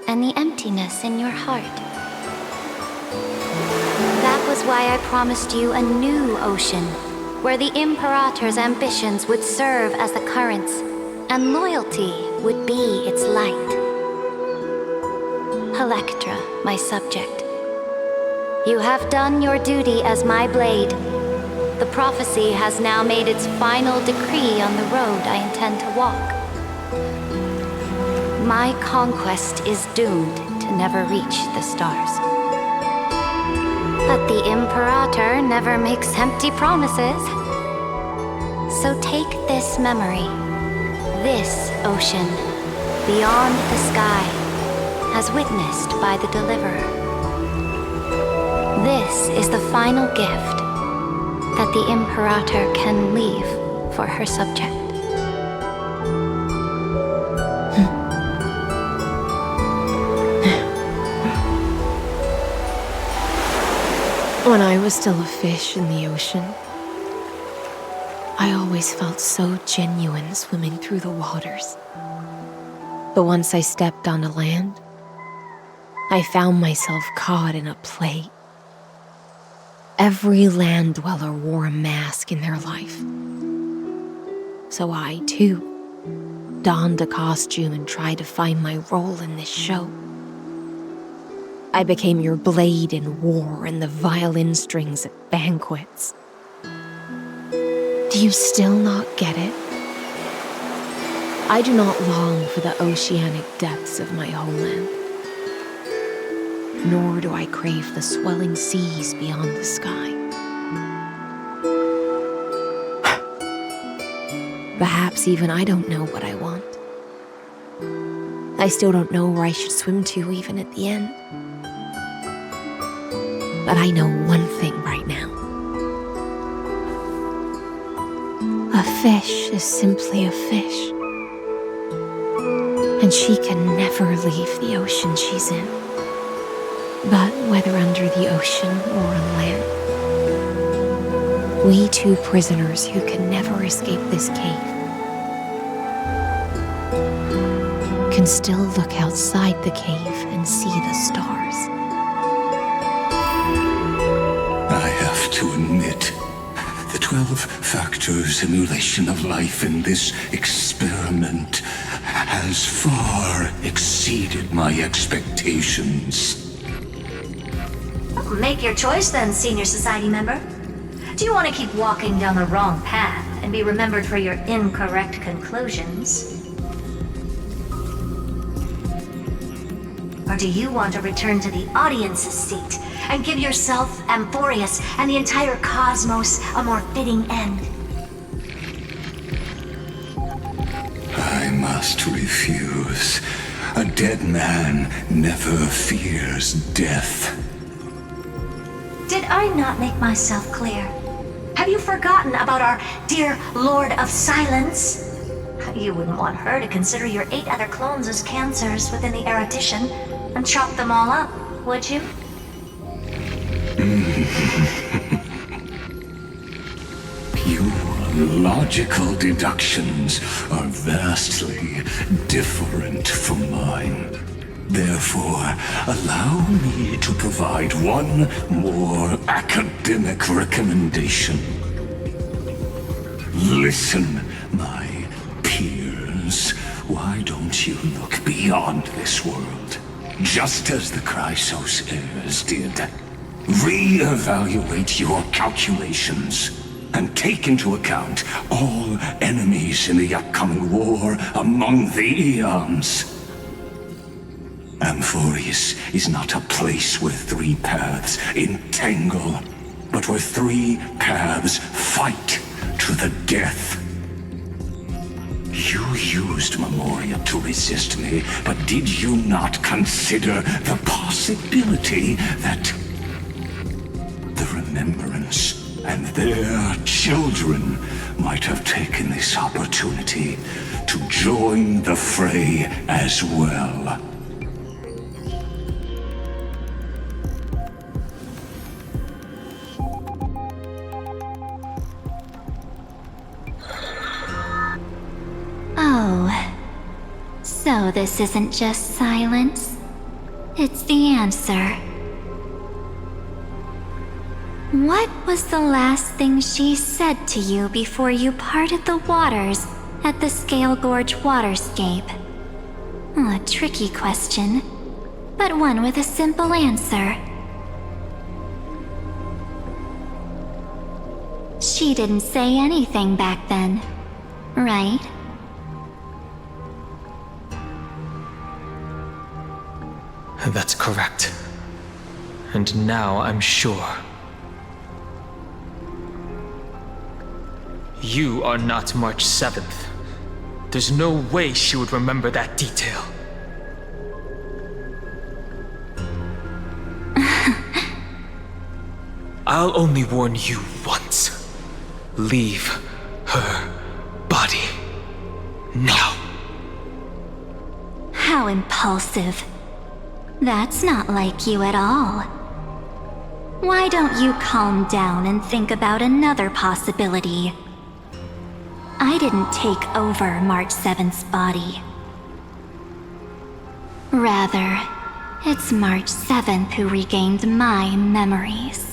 and the emptiness in your heart. That was why I promised you a new ocean, where the Imperator's ambitions would serve as the currents, and loyalty would be its light. Electra, my subject. You have done your duty as my blade. The prophecy has now made its final decree on the road I intend to walk. My conquest is doomed to never reach the stars. But the Imperator never makes empty promises. So take this memory, this ocean, beyond the sky, as witnessed by the Deliverer. This is the final gift that the Imperator can leave for her subject. When I was still a fish in the ocean, I always felt so genuine swimming through the waters. But once I stepped onto land, I found myself caught in a play. Every land dweller wore a mask in their life. So I, too, donned a costume and tried to find my role in this show. I became your blade in war and the violin strings at banquets. Do you still not get it? I do not long for the oceanic depths of my homeland. Nor do I crave the swelling seas beyond the sky. Perhaps even I don't know what I want. I still don't know where I should swim to even at the end. But I know one thing right now. A fish is simply a fish. And she can never leave the ocean she's in. But whether under the ocean or on land, we two prisoners who can never escape this cave can still look outside the cave and see the stars. I have to admit, the 12-factor simulation of life in this experiment has far exceeded my expectations. Make your choice then, Senior Society member. Do you want to keep walking down the wrong path and be remembered for your incorrect conclusions? Or do you want to return to the audience's seat and give yourself, Amphoreus, and the entire cosmos a more fitting end? I must refuse. A dead man never fears death. Did I not make myself clear? Have you forgotten about our dear Lord of Silence? You wouldn't want her to consider your 8 other clones as cancers within the erudition and chop them all up, would you? Your logical deductions are vastly different from mine. Therefore, allow me to provide one more academic recommendation. Listen, my peers. Why don't you look beyond this world? Just as the Chrysos heirs did. Re-evaluate your calculations and take into account all enemies in the upcoming war among the Eons. Amphoreus is not a place where 3 paths entangle, but where 3 paths fight to the death. You used Memoria to resist me, but did you not consider the possibility that the Remembrance and their children might have taken this opportunity to join the fray as well? Oh, so this isn't just silence. It's the answer. What was the last thing she said to you before you parted the waters at the Scale Gorge waterscape? A tricky question, but one with a simple answer. She didn't say anything back then, right? That's correct. And now I'm sure. You are not March 7th. There's no way she would remember that detail. I'll only warn you once. Leave her body. Now. How impulsive. That's not like you at all. Why don't you calm down and think about another possibility? I didn't take over March 7th's body. Rather, it's March 7th who regained my memories.